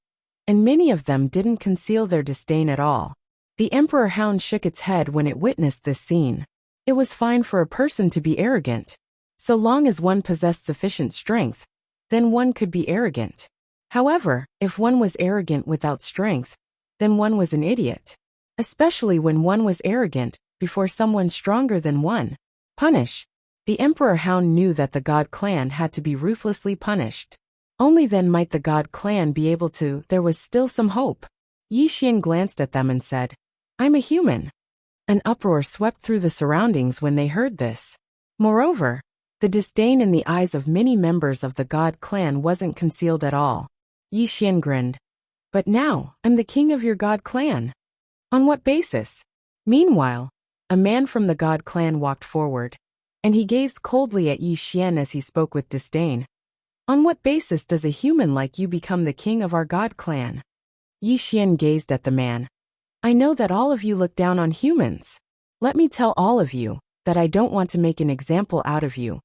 and many of them didn't conceal their disdain at all. The Emperor Hound shook its head when it witnessed this scene. It was fine for a person to be arrogant. So long as one possessed sufficient strength, then one could be arrogant. However, if one was arrogant without strength, then one was an idiot. Especially when one was arrogant before someone stronger than one. Punish. The Emperor Hound knew that the God Clan had to be ruthlessly punished. Only then might the God Clan be able to. There was still some hope. Yi Xian glanced at them and said, I'm a human. An uproar swept through the surroundings when they heard this. Moreover, the disdain in the eyes of many members of the God Clan wasn't concealed at all. Yi Xian grinned. But now, I'm the king of your God Clan. On what basis? Meanwhile, a man from the God Clan walked forward, and he gazed coldly at Yi Xian as he spoke with disdain. On what basis does a human like you become the king of our God Clan? Yi Xian gazed at the man. I know that all of you look down on humans. Let me tell all of you that I don't want to make an example out of you,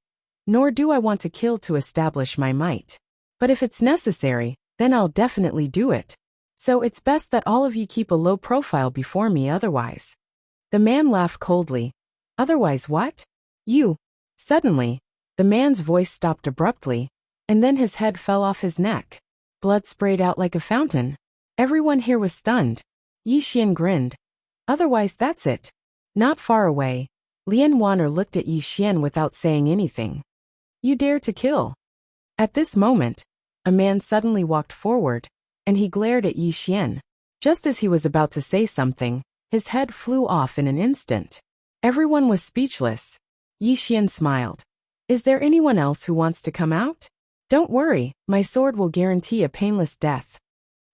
nor do I want to kill to establish my might. But if it's necessary, then I'll definitely do it. So it's best that all of you keep a low profile before me otherwise. The man laughed coldly. Otherwise what? You. Suddenly, the man's voice stopped abruptly, and then his head fell off his neck. Blood sprayed out like a fountain. Everyone here was stunned. Yi Xian grinned. Otherwise that's it. Not far away, Lian Wanner looked at Yi Xian without saying anything. You dare to kill? At this moment, a man suddenly walked forward, and he glared at Yi Xian. Just as he was about to say something, his head flew off in an instant. Everyone was speechless. Yi Xian smiled. Is there anyone else who wants to come out? Don't worry, my sword will guarantee a painless death.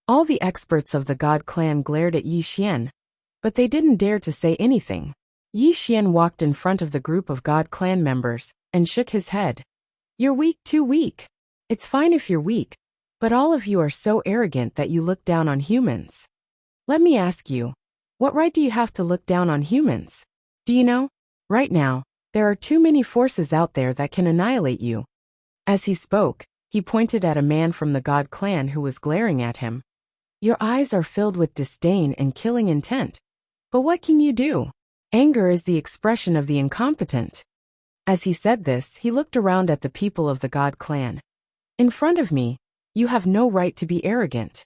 All the experts of the God Clan glared at Yi Xian, but they didn't dare to say anything. Yi Xian walked in front of the group of God Clan members, and shook his head. You're weak, too weak. It's fine if you're weak, but all of you are so arrogant that you look down on humans. Let me ask you, What right do you have to look down on humans? Do you know? Right now, there are too many forces out there that can annihilate you. As he spoke, he pointed at a man from the God clan who was glaring at him. Your eyes are filled with disdain and killing intent. But what can you do? Anger is the expression of the incompetent. As he said this, he looked around at the people of the God clan. In front of me, you have no right to be arrogant.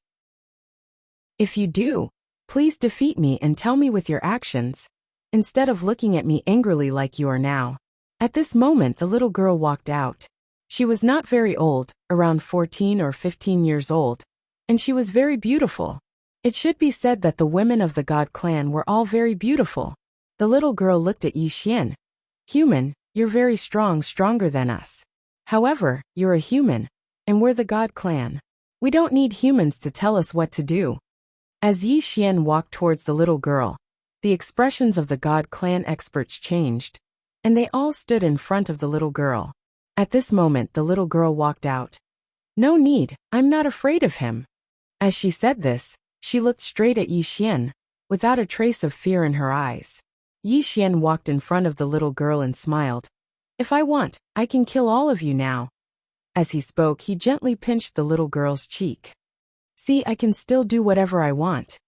If you do, please defeat me and tell me with your actions, instead of looking at me angrily like you are now. At this moment, the little girl walked out. She was not very old, around 14 or 15 years old, and she was very beautiful. It should be said that the women of the God clan were all very beautiful. The little girl looked at Yi Xian. Human, you're very strong, stronger than us. However, you're a human, and we're the God clan. We don't need humans to tell us what to do. As Yi Xian walked towards the little girl, the expressions of the God clan experts changed, and they all stood in front of the little girl. At this moment, the little girl walked out. No need, I'm not afraid of him. As she said this, she looked straight at Yi Xian, without a trace of fear in her eyes. Yi Xian walked in front of the little girl and smiled. If I want, I can kill all of you now. As he spoke, he gently pinched the little girl's cheek. See, I can still do whatever I want.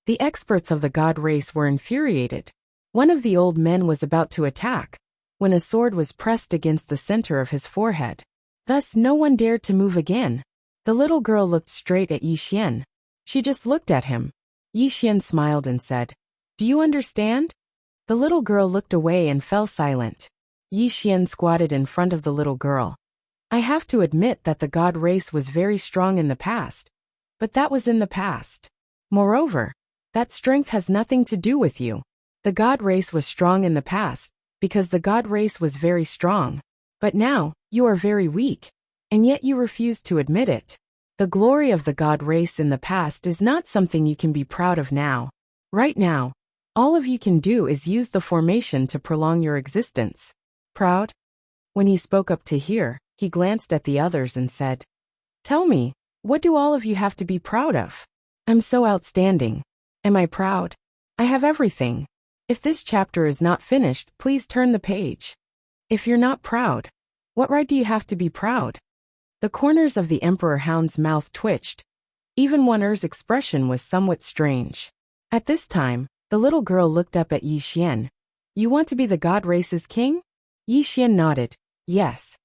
The experts of the God race were infuriated. One of the old men was about to attack, when a sword was pressed against the center of his forehead. Thus no one dared to move again. The little girl looked straight at Yi Xian. She just looked at him. Yi Xian smiled and said, Do you understand? The little girl looked away and fell silent. Yi Xian squatted in front of the little girl. I have to admit that the God race was very strong in the past. But that was in the past. Moreover, that strength has nothing to do with you. The God race was strong in the past, because the God race was very strong. But now, you are very weak, and yet you refuse to admit it. The glory of the God race in the past is not something you can be proud of now. Right now, all of you can do is use the formation to prolong your existence. Proud? When he spoke up to here, he glanced at the others and said, Tell me, what do all of you have to be proud of? I'm so outstanding. Am I proud? I have everything. If this chapter is not finished, please turn the page. If you're not proud, what right do you have to be proud? The corners of the Emperor Hound's mouth twitched. Even One Er's expression was somewhat strange. At this time, the little girl looked up at Yi Xian. You want to be the God race's king? Yi Xian nodded. Yes.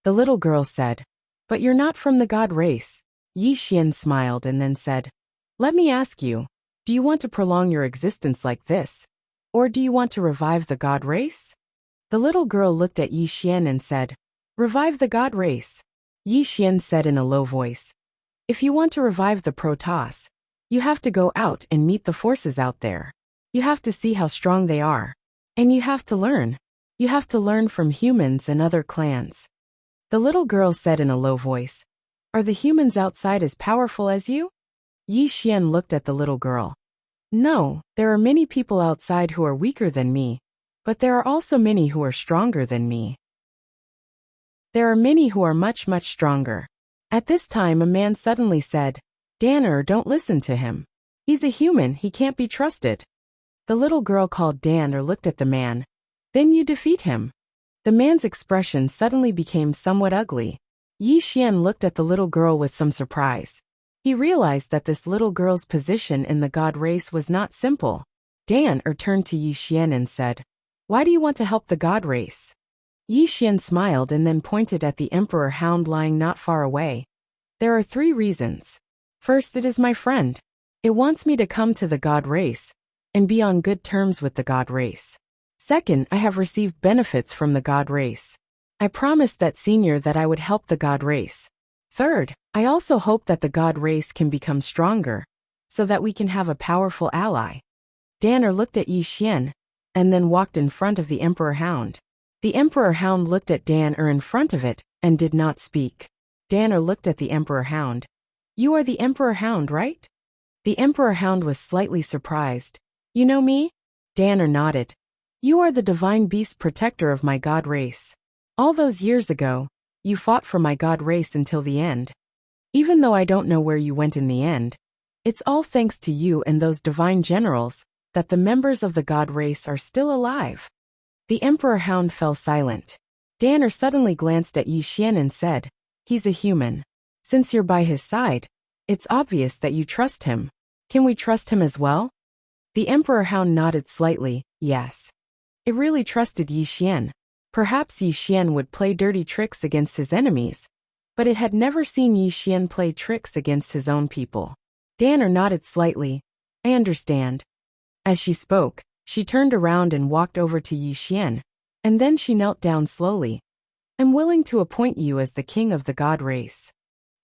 The little girl said, But you're not from the God race. Yi Xian smiled and then said, Let me ask you, do you want to prolong your existence like this? Or do you want to revive the God race? The little girl looked at Yi Xian and said, Revive the God race. Yi Xian said in a low voice, If you want to revive the Protoss, you have to go out and meet the forces out there. You have to see how strong they are. And you have to learn. You have to learn from humans and other clans. The little girl said in a low voice, Are the humans outside as powerful as you? Yi Xian looked at the little girl. No, there are many people outside who are weaker than me, but there are also many who are stronger than me. There are many who are much, much stronger. At this time a man suddenly said, Danner, don't listen to him. He's a human, he can't be trusted. The little girl called Danner looked at the man. Then you defeat him. The man's expression suddenly became somewhat ugly. Yi Xian looked at the little girl with some surprise. He realized that this little girl's position in the God race was not simple. Danner turned to Yi Xian and said, Why do you want to help the God race? Yi Xian smiled and then pointed at the Emperor Hound lying not far away. There are 3 reasons. First, it is my friend. It wants me to come to the God race and be on good terms with the God race. Second, I have received benefits from the God race. I promised that senior that I would help the God race. Third, I also hope that the God race can become stronger, so that we can have a powerful ally. Danner looked at Yi Xian, and then walked in front of the Emperor Hound. The Emperor Hound looked at Danner in front of it, and did not speak. Danner looked at the Emperor Hound. You are the Emperor Hound, right? The Emperor Hound was slightly surprised. You know me? Danner nodded. You are the divine beast protector of my God race. All those years ago, you fought for my God race until the end. Even though I don't know where you went in the end, it's all thanks to you and those divine generals that the members of the god race are still alive. The Emperor Hound fell silent. Danner suddenly glanced at Yi Xian and said, "He's a human. Since you're by his side, it's obvious that you trust him. Can we trust him as well?" The Emperor Hound nodded slightly, yes. It really trusted Yi Xian. Perhaps Yi Xian would play dirty tricks against his enemies, but it had never seen Yi Xian play tricks against his own people. Danner nodded slightly. "I understand." As she spoke, she turned around and walked over to Yi Xian, and then she knelt down slowly. "I'm willing to appoint you as the king of the god race."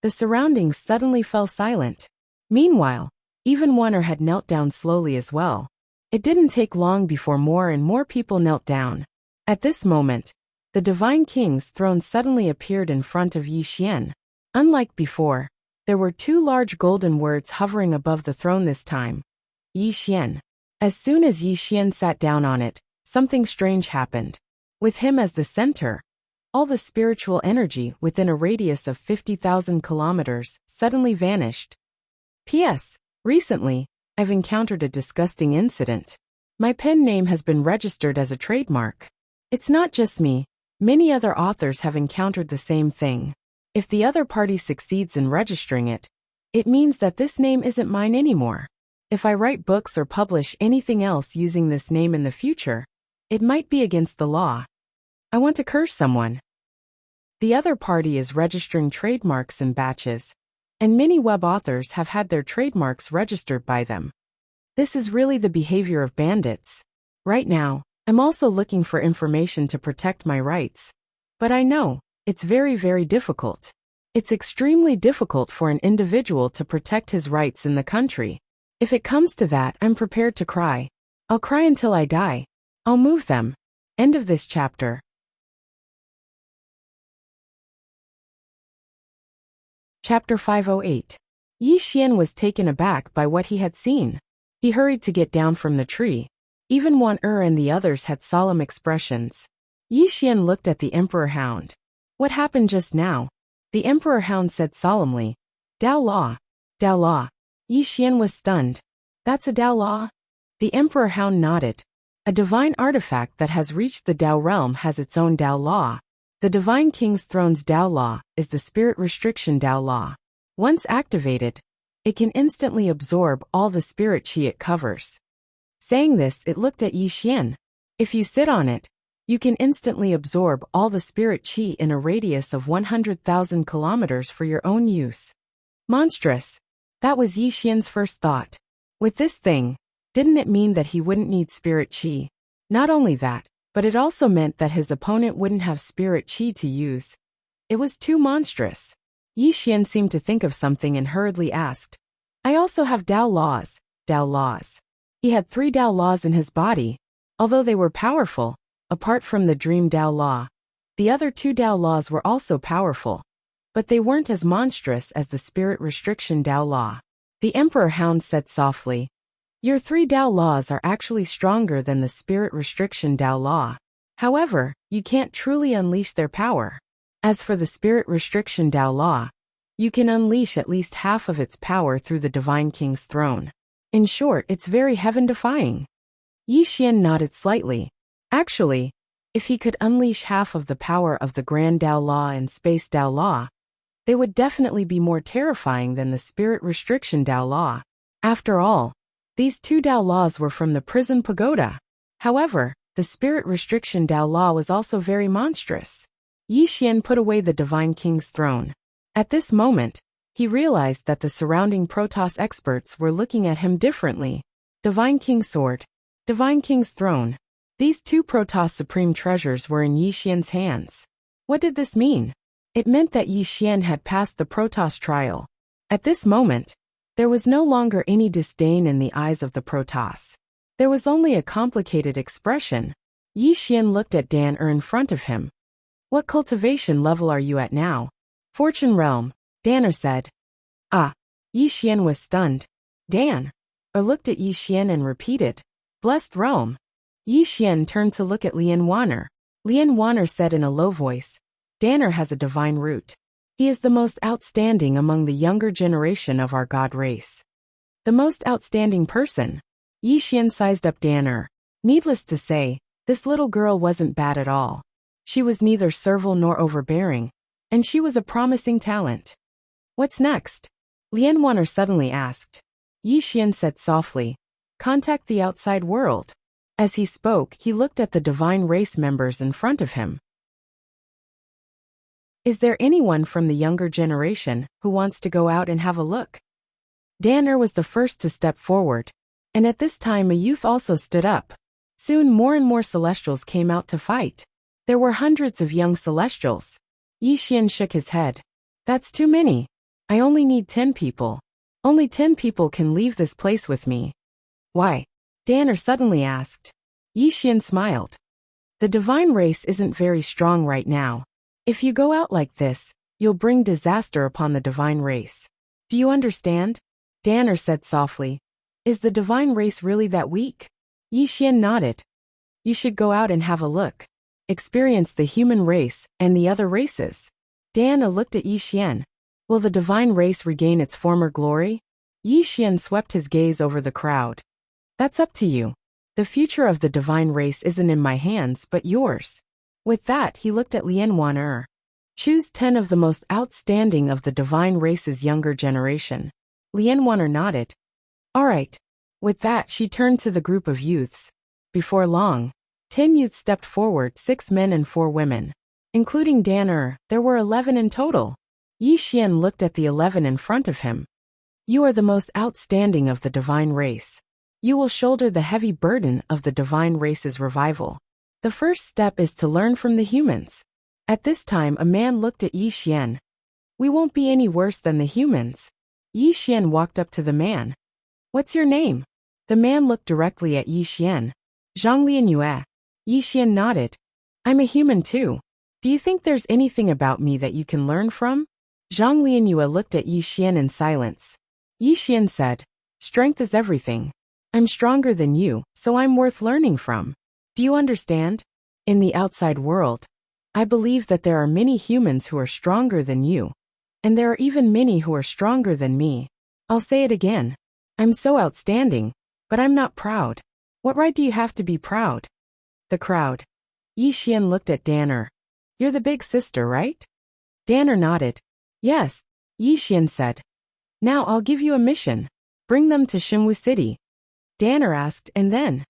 The surroundings suddenly fell silent. Meanwhile, even Warner had knelt down slowly as well. It didn't take long before more and more people knelt down. At this moment, the Divine King's throne suddenly appeared in front of Yi Xian. Unlike before, there were two large golden words hovering above the throne this time. Yi Xian. As soon as Yi Xian sat down on it, something strange happened. With him as the center, all the spiritual energy within a radius of 50,000 kilometers suddenly vanished. P.S. Recently, I've encountered a disgusting incident. My pen name has been registered as a trademark. It's not just me. Many other authors have encountered the same thing. If the other party succeeds in registering it, it means that this name isn't mine anymore. If I write books or publish anything else using this name in the future, it might be against the law. I want to curse someone. The other party is registering trademarks in batches, and many web authors have had their trademarks registered by them. This is really the behavior of bandits. Right now, I'm also looking for information to protect my rights. But I know, it's very, very difficult. It's extremely difficult for an individual to protect his rights in the country. If it comes to that, I'm prepared to cry. I'll cry until I die. I'll move them. End of this chapter. Chapter 508. Yi Xian was taken aback by what he had seen. He hurried to get down from the tree. Even Wan and the others had solemn expressions. Yi Xian looked at the Emperor Hound. "What happened just now?" The Emperor Hound said solemnly, "Dao Law. Dao Law." Yi Xian was stunned. "That's a Dao Law?" The Emperor Hound nodded. "A divine artifact that has reached the Dao realm has its own Dao Law. The Divine King's Throne's Dao Law is the Spirit Restriction Dao Law. Once activated, it can instantly absorb all the spirit chi it covers." Saying this, it looked at Yi Xian. "If you sit on it, you can instantly absorb all the spirit chi in a radius of 100,000 kilometers for your own use." Monstrous. That was Yi Xian's first thought. With this thing, didn't it mean that he wouldn't need spirit chi? Not only that, but it also meant that his opponent wouldn't have spirit chi to use. It was too monstrous. Yi Xian seemed to think of something and hurriedly asked, "I also have Dao Laws." Dao Laws. He had 3 Dao Laws in his body. Although they were powerful, apart from the Dream Dao Law, the other 2 Dao Laws were also powerful, but they weren't as monstrous as the Spirit Restriction Dao Law. The Emperor Hound said softly, "Your 3 Dao Laws are actually stronger than the Spirit Restriction Dao Law. However, you can't truly unleash their power. As for the Spirit Restriction Dao Law, you can unleash at least half of its power through the Divine King's throne. In short, it's very heaven-defying." Yi Xian nodded slightly. Actually, if he could unleash half of the power of the Grand Dao Law and Space Dao Law, they would definitely be more terrifying than the Spirit Restriction Dao Law. After all, these 2 Dao Laws were from the Prison Pagoda. However, the Spirit Restriction Dao Law was also very monstrous. Yi Xian put away the Divine King's throne. At this moment, he realized that the surrounding Protoss experts were looking at him differently. Divine King's sword. Divine King's throne. These 2 Protoss supreme treasures were in Yi Xian's hands. What did this mean? It meant that Yi Xian had passed the Protoss trial. At this moment, there was no longer any disdain in the eyes of the Protoss. There was only a complicated expression. Yi Xian looked at Dan in front of him. "What cultivation level are you at now?" "Fortune Realm," Dan said. "Ah." Yi Xian was stunned. Dan looked at Yi Xian and repeated, "Blessed Realm." Yi Xian turned to look at Lian Wanner. Lian Wanner said in a low voice, "Danner has a divine root. He is the most outstanding among the younger generation of our god race." The most outstanding person? Yi Xian sized up Dan. Needless to say, this little girl wasn't bad at all. She was neither servile nor overbearing, and she was a promising talent. What's next? Lian Wan'er suddenly asked. Yi Xian said softly, contact the outside world. As he spoke, he looked at the divine race members in front of him. Is there anyone from the younger generation who wants to go out and have a look? Dan was the first to step forward, and at this time a youth also stood up. Soon more and more celestials came out to fight. There were hundreds of young celestials. Yi Xian shook his head. That's too many. I only need 10 people. Only 10 people can leave this place with me. Why? Dan suddenly asked. Yi Xian smiled. The divine race isn't very strong right now. If you go out like this, you'll bring disaster upon the divine race. Do you understand? Dan said softly. Is the divine race really that weak? Yi Xian nodded. You should go out and have a look. Experience the human race and the other races. Dan looked at Yi Xian. Will the divine race regain its former glory? Yi Xian swept his gaze over the crowd. That's up to you. The future of the divine race isn't in my hands but yours. With that, he looked at Lian Wan'er. Choose 10 of the most outstanding of the divine race's younger generation. Lian Wan'er nodded. All right. With that, she turned to the group of youths. Before long, 10 youths stepped forward, 6 men and 4 women. Including Dan, there were 11 in total. Yi Xian looked at the 11 in front of him. You are the most outstanding of the divine race. You will shoulder the heavy burden of the divine race's revival. The first step is to learn from the humans. At this time, a man looked at Yi Xian. We won't be any worse than the humans. Yi Xian walked up to the man. What's your name? The man looked directly at Yi Xian. Zhang Lianyue. Yi Xian nodded. I'm a human too. Do you think there's anything about me that you can learn from? Zhang Lianyue looked at Yi Xian in silence. Yi Xian said, strength is everything. I'm stronger than you, so I'm worth learning from. Do you understand? In the outside world, I believe that there are many humans who are stronger than you. And there are even many who are stronger than me. I'll say it again. I'm so outstanding, but I'm not proud. What right do you have to be proud? The crowd. Yi Xian looked at Dan. You're the big sister, right? Dan nodded. Yes, Yi Xian said. Now I'll give you a mission. Bring them to Shinwu City. Dan asked, and then?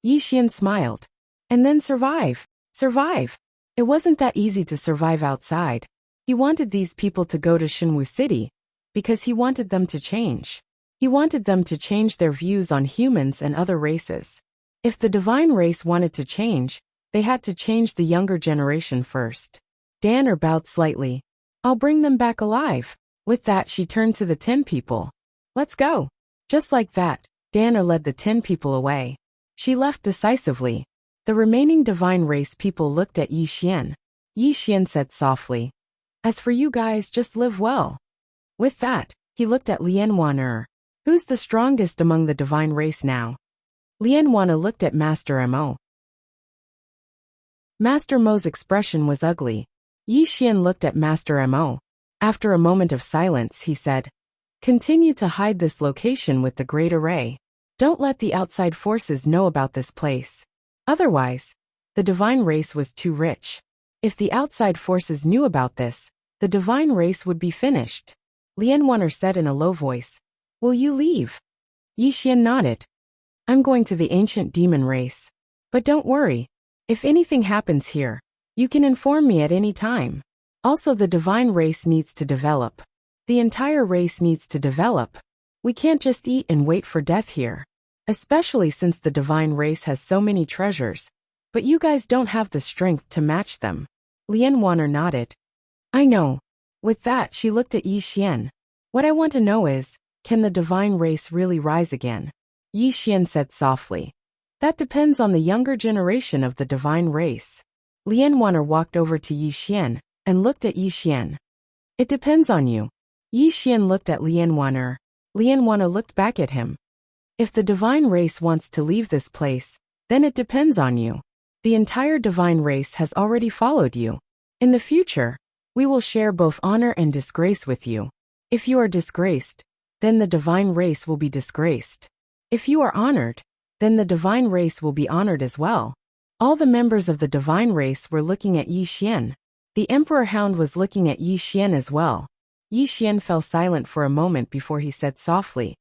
Yi Xian smiled. And then survive. Survive. It wasn't that easy to survive outside. He wanted these people to go to Shinwu City because he wanted them to change. He wanted them to change their views on humans and other races. If the divine race wanted to change, they had to change the younger generation first. Dan bowed slightly. I'll bring them back alive. With that, she turned to the 10 people. Let's go. Just like that, Dan led the 10 people away. She left decisively. The remaining divine race people looked at Yi Xian. Yi Xian said softly, as for you guys, just live well. With that, he looked at Lian Wan'er. Who's the strongest among the divine race now? Lian Wan'er looked at Master Mo. Master Mo's expression was ugly. Yi Xian looked at Master Mo. After a moment of silence, he said, continue to hide this location with the Great Array. Don't let the outside forces know about this place. Otherwise, the divine race was too rich. If the outside forces knew about this, the divine race would be finished. Lian Wan'er said in a low voice, will you leave? Yi Xian nodded. I'm going to the ancient demon race. But don't worry. If anything happens here, you can inform me at any time. Also, the divine race needs to develop. The entire race needs to develop. We can't just eat and wait for death here. Especially since the divine race has so many treasures. But you guys don't have the strength to match them. Lian Wan'er nodded. I know. With that, she looked at Yi Xian. What I want to know is, can the divine race really rise again? Yi Xian said softly. That depends on the younger generation of the divine race. Lian Wan'er walked over to Yi Xian and looked at Yi Xian. It depends on you. Yi Xian looked at Lian Wan'er. Lian Wan'er looked back at him. If the divine race wants to leave this place, then it depends on you. The entire divine race has already followed you. In the future, we will share both honor and disgrace with you. If you are disgraced, then the divine race will be disgraced. If you are honored, then the divine race will be honored as well. All the members of the divine race were looking at Yi Xian. The Emperor Hound was looking at Yi Xian as well. Yi Xian fell silent for a moment before he said softly,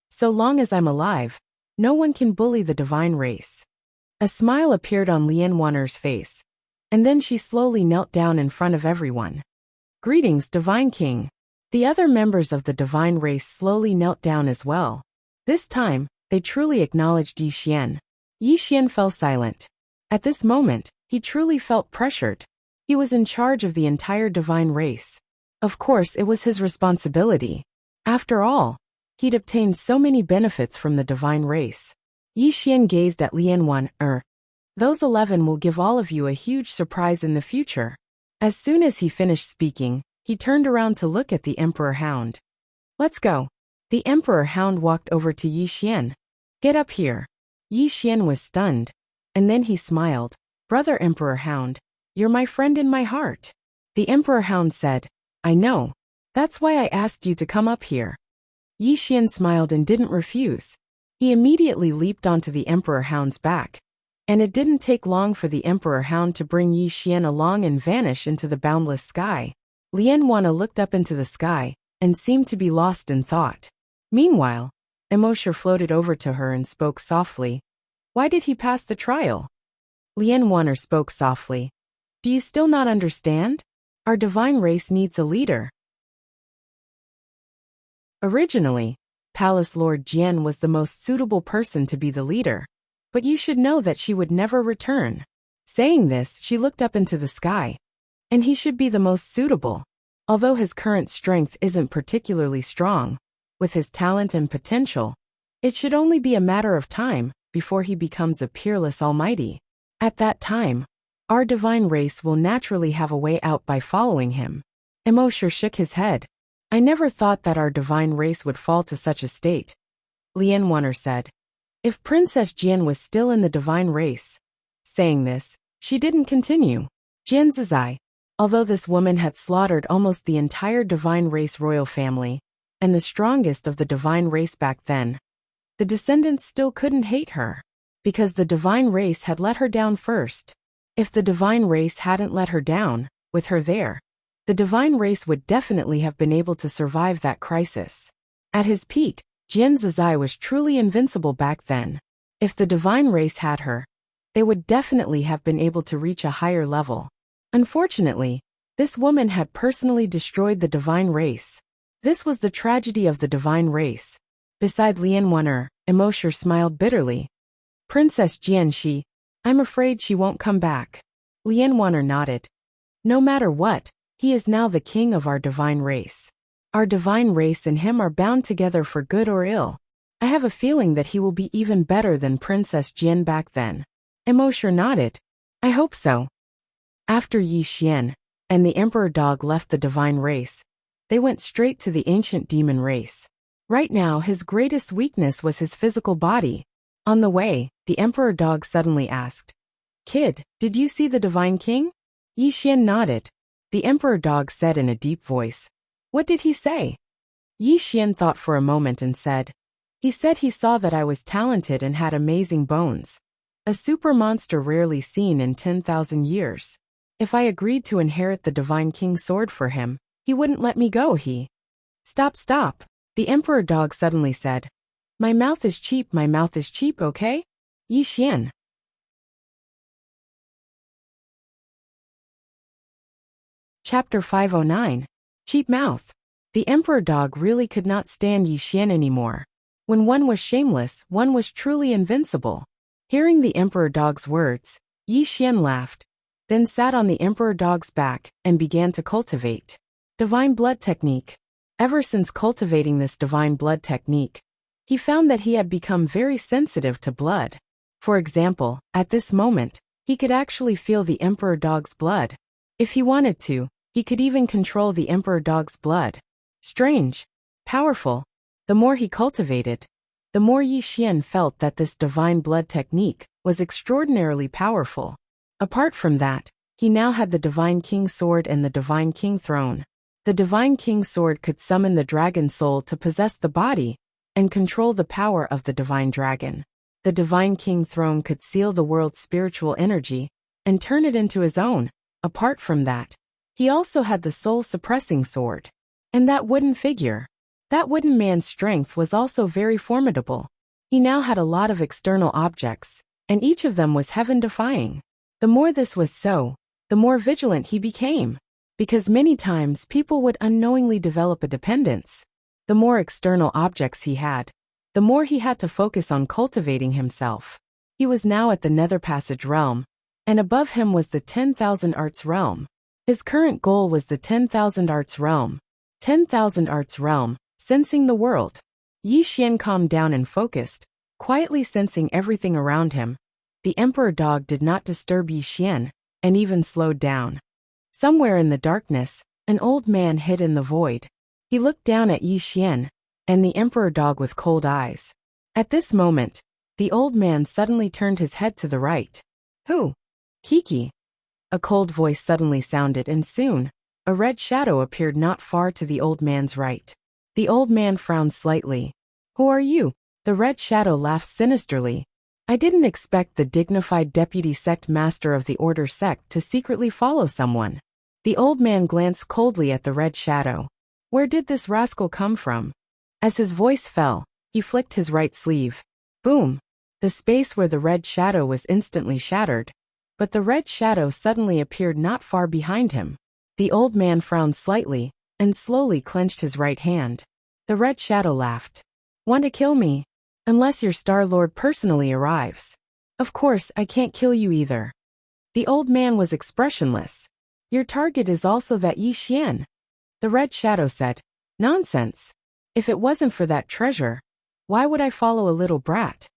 "So long as I'm alive, no one can bully the divine race." A smile appeared on Lian Waner's face, and then she slowly knelt down in front of everyone. "Greetings, Divine King." The other members of the divine race slowly knelt down as well. This time, they truly acknowledged Yi Xian. Yi Xian fell silent. At this moment, he truly felt pressured. He was in charge of the entire divine race. Of course, it was his responsibility. After all, he'd obtained so many benefits from the divine race. Yi Xian gazed at Lian Wan. Those 11 will give all of you a huge surprise in the future." As soon as he finished speaking, he turned around to look at the Emperor Hound. "Let's go." The Emperor Hound walked over to Yi Xian. "Get up here." Yi Xian was stunned, and then he smiled. "Brother Emperor Hound, you're my friend in my heart." The Emperor Hound said, "I know. That's why I asked you to come up here." Yi Xian smiled and didn't refuse. He immediately leaped onto the Emperor Hound's back. And it didn't take long for the Emperor Hound to bring Yi Xian along and vanish into the boundless sky. Lian Wana looked up into the sky and seemed to be lost in thought. Meanwhile, Emosher floated over to her and spoke softly. "Why did he pass the trial?" Lian Waner spoke softly. "Do you still not understand? Our divine race needs a leader." Originally, Palace Lord Jian was the most suitable person to be the leader. But you should know that she would never return. Saying this, she looked up into the sky. And he should be the most suitable. Although his current strength isn't particularly strong, with his talent and potential, it should only be a matter of time before he becomes a peerless almighty. At that time, our divine race will naturally have a way out by following him. Emosher shook his head. "I never thought that our divine race would fall to such a state," Lian Waner said. "If Princess Jian was still in the divine race." Saying this, she didn't continue. Jian Zizai. Although this woman had slaughtered almost the entire divine race royal family, and the strongest of the divine race back then, the descendants still couldn't hate her, because the divine race had let her down first. If the divine race hadn't let her down, with her there, the divine race would definitely have been able to survive that crisis. At his peak, Jian Zizai was truly invincible back then. If the divine race had her, they would definitely have been able to reach a higher level. Unfortunately, this woman had personally destroyed the divine race. This was the tragedy of the divine race. Beside Lian Waner, Emosher smiled bitterly. "Princess Jian, I'm afraid she won't come back." Lian Waner nodded. "No matter what, he is now the king of our divine race. Our divine race and him are bound together for good or ill. I have a feeling that he will be even better than Princess Jian back then." Emosher nodded. "I hope so." After Yi Xian and the Emperor Dog left the divine race, they went straight to the ancient demon race. Right now, his greatest weakness was his physical body. On the way, the Emperor Dog suddenly asked, "Kid, did you see the divine king?" Yi Xian nodded. The Emperor Dog said in a deep voice, "What did he say?" Yi Xian thought for a moment and said, "He said he saw that I was talented and had amazing bones. A super monster rarely seen in 10,000 years. If I agreed to inherit the Divine King's sword for him, he wouldn't let me go, he." Stop. The Emperor Dog suddenly said, my mouth is cheap, okay? Yi Xian. Chapter 509. Cheap Mouth. The Emperor Dog really could not stand Yi Xian anymore. When one was shameless, one was truly invincible. Hearing the Emperor Dog's words, Yi Xian laughed, then sat on the Emperor Dog's back and began to cultivate Divine Blood Technique. Ever since cultivating this Divine Blood Technique, he found that he had become very sensitive to blood. For example, at this moment, he could actually feel the Emperor Dog's blood. If he wanted to, he could even control the Emperor Dog's blood. Strange. Powerful. The more he cultivated, the more Yi Xian felt that this Divine Blood Technique was extraordinarily powerful. Apart from that, he now had the Divine King Sword and the Divine King Throne. The Divine King Sword could summon the Dragon Soul to possess the body, and control the power of the divine dragon. The divine king throne could seal the world's spiritual energy and turn it into his own. Apart from that, he also had the soul-suppressing sword. And that wooden figure. That wooden man's strength was also very formidable. He now had a lot of external objects, and each of them was heaven-defying. The more this was so, the more vigilant he became, because many times people would unknowingly develop a dependence. The more external objects he had, the more he had to focus on cultivating himself. He was now at the Nether Passage realm, and above him was the 10,000 Arts realm. His current goal was the 10,000 Arts realm. 10,000 Arts realm, sensing the world. Yi Xian calmed down and focused, quietly sensing everything around him. The emperor dog did not disturb Yi Xian, and even slowed down. Somewhere in the darkness, an old man hid in the void. He looked down at Yi Xian, and the emperor dog with cold eyes. At this moment, the old man suddenly turned his head to the right. Who? Kiki. A cold voice suddenly sounded, and soon, a red shadow appeared not far to the old man's right. The old man frowned slightly. Who are you? The red shadow laughed sinisterly. I didn't expect the dignified deputy sect master of the order sect to secretly follow someone. The old man glanced coldly at the red shadow. Where did this rascal come from? As his voice fell, he flicked his right sleeve. Boom! The space where the red shadow was instantly shattered, but the red shadow suddenly appeared not far behind him. The old man frowned slightly, and slowly clenched his right hand. The red shadow laughed. Want to kill me? Unless your Star Lord personally arrives. Of course, I can't kill you either. The old man was expressionless. Your target is also that Yi Xian. The red shadow said. Nonsense. If it wasn't for that treasure, why would I follow a little brat?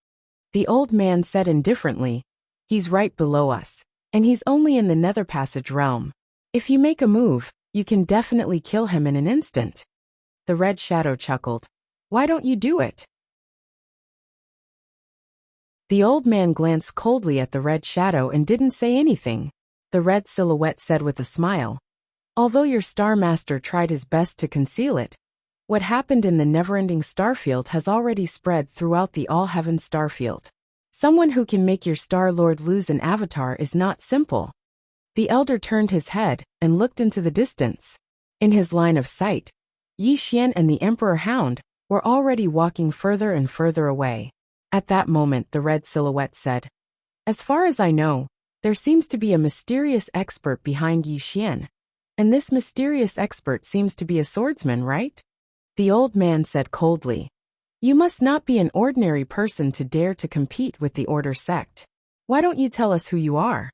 The old man said indifferently. He's right below us, and he's only in the Nether Passage realm. If you make a move, you can definitely kill him in an instant. The red shadow chuckled. Why don't you do it? The old man glanced coldly at the red shadow and didn't say anything. The red silhouette said with a smile. Although your Star Master tried his best to conceal it, what happened in the never-ending starfield has already spread throughout the all-heaven starfield. Someone who can make your Star Lord lose an avatar is not simple. The elder turned his head and looked into the distance. In his line of sight, Yi Xian and the Emperor Hound were already walking further and further away. At that moment, the red silhouette said, As far as I know, there seems to be a mysterious expert behind Yi Xian. And this mysterious expert seems to be a swordsman, right? The old man said coldly. You must not be an ordinary person to dare to compete with the Order sect. Why don't you tell us who you are?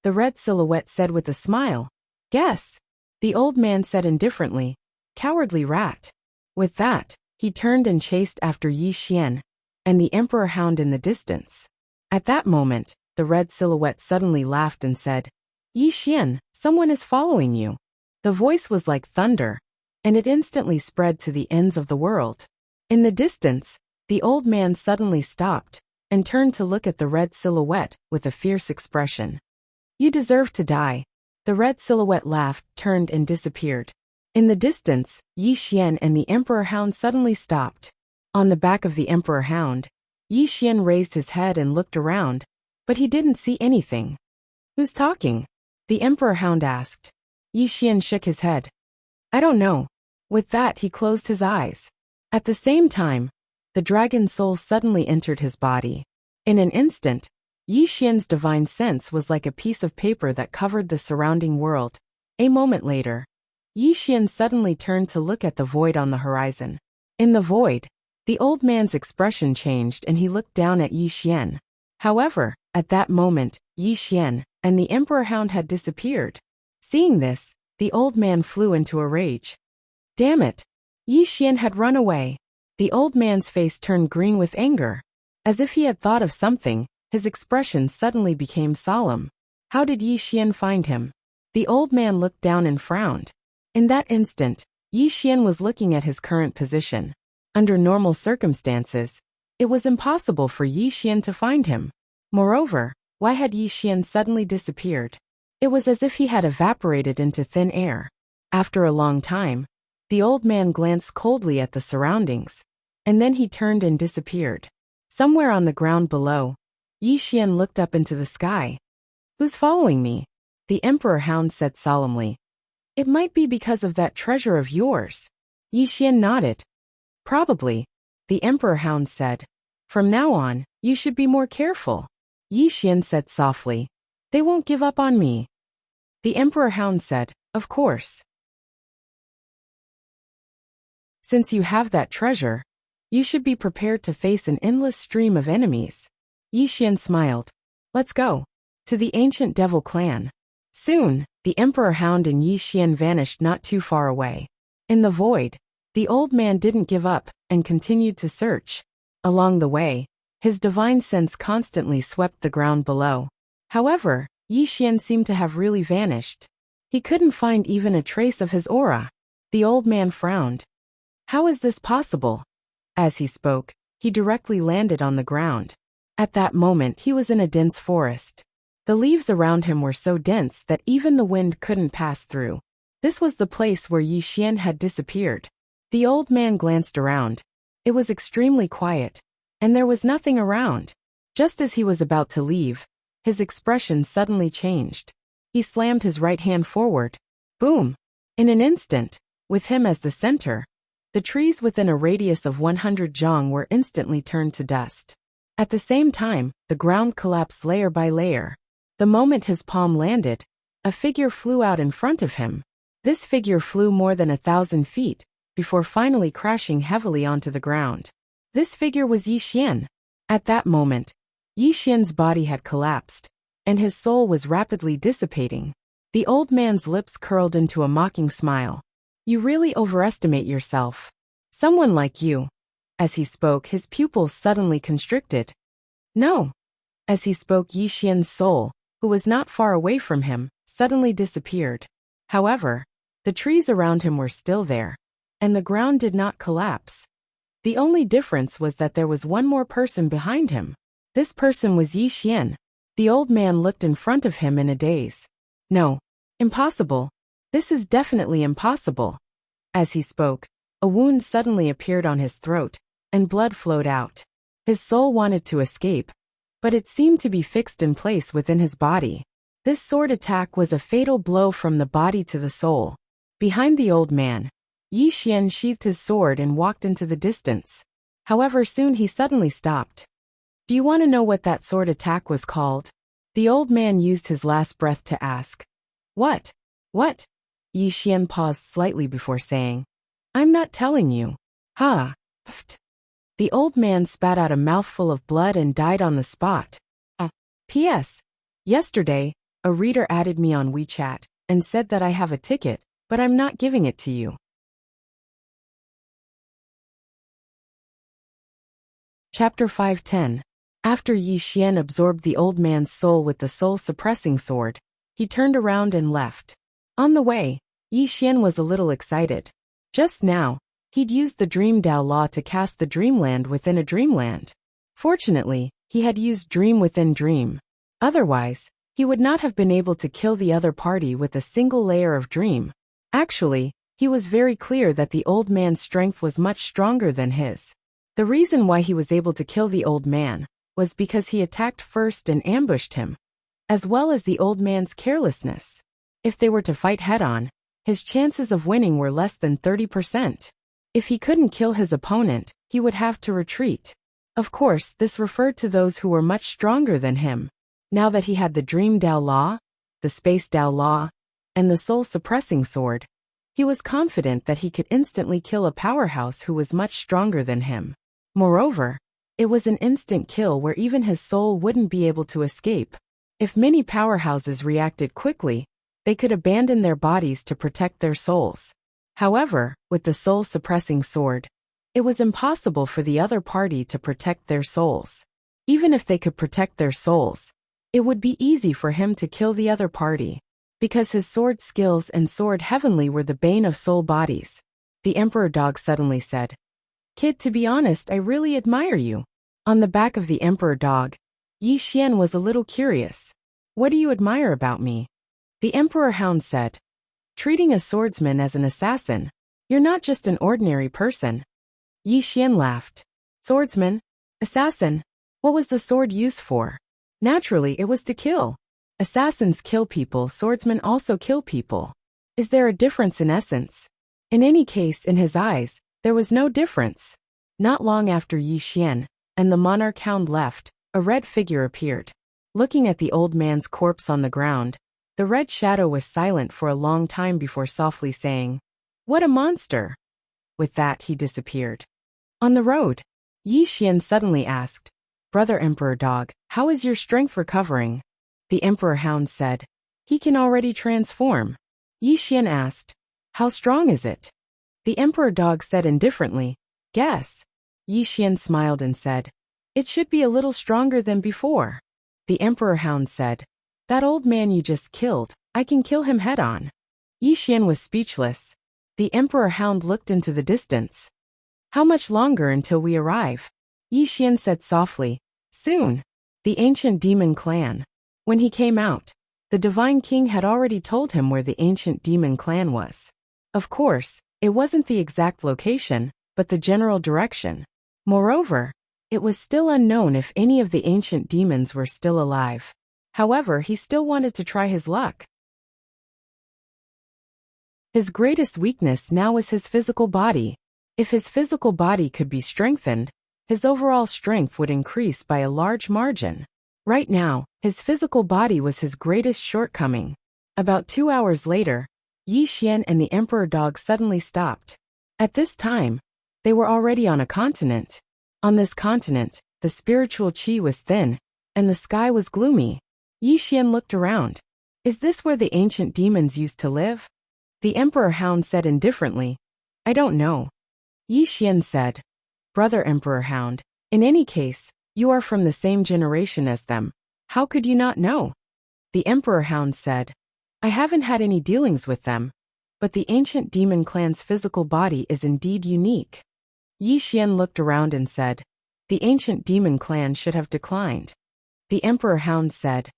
The red silhouette said with a smile. Guess. The old man said indifferently. Cowardly rat. With that, he turned and chased after Yi Xian and the Emperor Hound in the distance. At that moment, the red silhouette suddenly laughed and said, Yi Xian, someone is following you. The voice was like thunder, and it instantly spread to the ends of the world. In the distance, the old man suddenly stopped and turned to look at the red silhouette with a fierce expression. You deserve to die. The red silhouette laughed, turned and disappeared. In the distance, Yi Xian and the Emperor Hound suddenly stopped. On the back of the Emperor Hound, Yi Xian raised his head and looked around, but he didn't see anything. Who's talking? The Emperor Hound asked. Yi Xian shook his head. I don't know. With that, he closed his eyes. At the same time, the dragon soul suddenly entered his body. In an instant, Yi Xian's divine sense was like a piece of paper that covered the surrounding world. A moment later, Yi Xian suddenly turned to look at the void on the horizon. In the void, the old man's expression changed and he looked down at Yi Xian. However, at that moment, Yi Xian and the Emperor Hound had disappeared. Seeing this, the old man flew into a rage. Damn it! Yi Xian had run away. The old man's face turned green with anger. As if he had thought of something, his expression suddenly became solemn. How did Yi Xian find him? The old man looked down and frowned. In that instant, Yi Xian was looking at his current position. Under normal circumstances, it was impossible for Yi Xian to find him. Moreover, why had Yi Xian suddenly disappeared? It was as if he had evaporated into thin air. After a long time, the old man glanced coldly at the surroundings. and then he turned and disappeared. Somewhere on the ground below, Yi Xian looked up into the sky. "Who's following me?" the Emperor Hound said solemnly. "It might be because of that treasure of yours." Yi Xian nodded. "Probably," the Emperor Hound said. "From now on, you should be more careful." Yi Xian said softly. "They won't give up on me." The Emperor Hound said, "Of course. Since you have that treasure, you should be prepared to face an endless stream of enemies." Yi Xian smiled. "Let's go. To the ancient devil clan." Soon, the Emperor Hound and Yi Xian vanished not too far away. In the void, the old man didn't give up and continued to search. Along the way, his divine sense constantly swept the ground below. However, Yi Xian seemed to have really vanished. He couldn't find even a trace of his aura. The old man frowned. "How is this possible?" As he spoke, he directly landed on the ground. At that moment he was in a dense forest. The leaves around him were so dense that even the wind couldn't pass through. This was the place where Yi Xian had disappeared. The old man glanced around. It was extremely quiet, and there was nothing around. Just as he was about to leave, his expression suddenly changed. He slammed his right hand forward. Boom! In an instant, with him as the center, the trees within a radius of 100 zhang were instantly turned to dust. At the same time, the ground collapsed layer by layer. The moment his palm landed, a figure flew out in front of him. This figure flew more than 1,000 feet, before finally crashing heavily onto the ground. This figure was Yi Xian. At that moment, Yi Xian's body had collapsed, and his soul was rapidly dissipating. The old man's lips curled into a mocking smile. "You really overestimate yourself. Someone like you." As he spoke, his pupils suddenly constricted. "No." As he spoke, Yi Xian's soul, who was not far away from him, suddenly disappeared. However, the trees around him were still there, and the ground did not collapse. The only difference was that there was one more person behind him. This person was Yi Xian. The old man looked in front of him in a daze. "No. Impossible. This is definitely impossible." As he spoke, a wound suddenly appeared on his throat, and blood flowed out. His soul wanted to escape, but it seemed to be fixed in place within his body. This sword attack was a fatal blow from the body to the soul. Behind the old man, Yi Xian sheathed his sword and walked into the distance. However, soon he suddenly stopped. "Do you want to know what that sword attack was called?" The old man used his last breath to ask. What? What?" Yi Xian paused slightly before saying. "I'm not telling you." "Ha! Pft." The old man spat out a mouthful of blood and died on the spot. P.S. Yesterday, a reader added me on WeChat and said that I have a ticket, but I'm not giving it to you. Chapter 510. After Yi Xian absorbed the old man's soul with the soul-suppressing sword, he turned around and left. On the way, Yi Xian was a little excited. Just now, he'd used the Dream Dao Law to cast the Dreamland within a Dreamland. Fortunately, he had used Dream within Dream. Otherwise, he would not have been able to kill the other party with a single layer of Dream. Actually, he was very clear that the old man's strength was much stronger than his. The reason why he was able to kill the old man was because he attacked first and ambushed him, as well as the old man's carelessness. If they were to fight head-on, his chances of winning were less than 30%. If he couldn't kill his opponent, he would have to retreat. Of course, this referred to those who were much stronger than him. Now that he had the Dream Dao Law, the Space Dao Law, and the soul-suppressing sword, he was confident that he could instantly kill a powerhouse who was much stronger than him. Moreover, it was an instant kill where even his soul wouldn't be able to escape. If many powerhouses reacted quickly, they could abandon their bodies to protect their souls. However, with the soul-suppressing sword, it was impossible for the other party to protect their souls. Even if they could protect their souls, it would be easy for him to kill the other party, because his sword skills and sword heavenly were the bane of soul bodies. The Emperor Dog suddenly said, "Kid, to be honest, I really admire you." On the back of the Emperor Dog, Yi Xian was a little curious. "What do you admire about me?" The Emperor Hound said, "Treating a swordsman as an assassin. You're not just an ordinary person. Yi Xian laughed. Swordsman? Assassin? What was the sword used for? Naturally, it was to kill. Assassins kill people, swordsmen also kill people. Is there a difference in essence? In any case, in his eyes, there was no difference. Not long after Yi Xian and the monarch hound left, a red figure appeared. Looking at the old man's corpse on the ground, the red shadow was silent for a long time before softly saying, "What a monster!" With that, he disappeared. On the road, Yi Xian suddenly asked, "Brother Emperor Dog, how is your strength recovering?" The Emperor Hound said, "He can already transform." Yi Xian asked, "How strong is it?" The Emperor Dog said indifferently, "Guess." Yi Xian smiled and said, "It should be a little stronger than before." The Emperor Hound said, "That old man you just killed, I can kill him head-on." Yi Xian was speechless. The Emperor Hound looked into the distance. "How much longer until we arrive?" Yi Xian said softly, "Soon." The ancient demon clan. When he came out, the Divine King had already told him where the ancient demon clan was. Of course, it wasn't the exact location, but the general direction. Moreover, it was still unknown if any of the ancient demons were still alive. However, he still wanted to try his luck. His greatest weakness now was his physical body. If his physical body could be strengthened, his overall strength would increase by a large margin. Right now, his physical body was his greatest shortcoming. About 2 hours later, Yi Xian and the Emperor Dog suddenly stopped. At this time, they were already on a continent. On this continent, the spiritual qi was thin, and the sky was gloomy. Yi Xian looked around. "Is this where the ancient demons used to live?" The Emperor Hound said indifferently, "I don't know." Yi Xian said, "Brother Emperor Hound, in any case, you are from the same generation as them. How could you not know?" The Emperor Hound said, "I haven't had any dealings with them, but the ancient demon clan's physical body is indeed unique." Yi Xian looked around and said, "The ancient demon clan should have declined." The Emperor Hound said,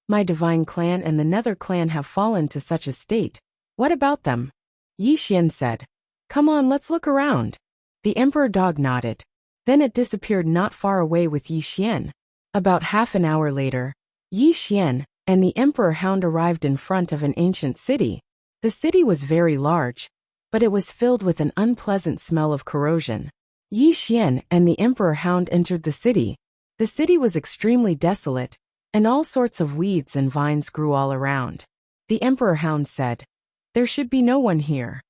"My divine clan and the Nether clan have fallen to such a state. What about them?" Yi Xian said, "Come on, let's look around." The Emperor Dog nodded. Then it disappeared not far away with Yi Xian. About half an hour later, Yi Xian and the Emperor Hound arrived in front of an ancient city. The city was very large, but it was filled with an unpleasant smell of corrosion. Yi Xian and the Emperor Hound entered the city. The city was extremely desolate, and all sorts of weeds and vines grew all around. The Emperor Hound said, "There should be no one here."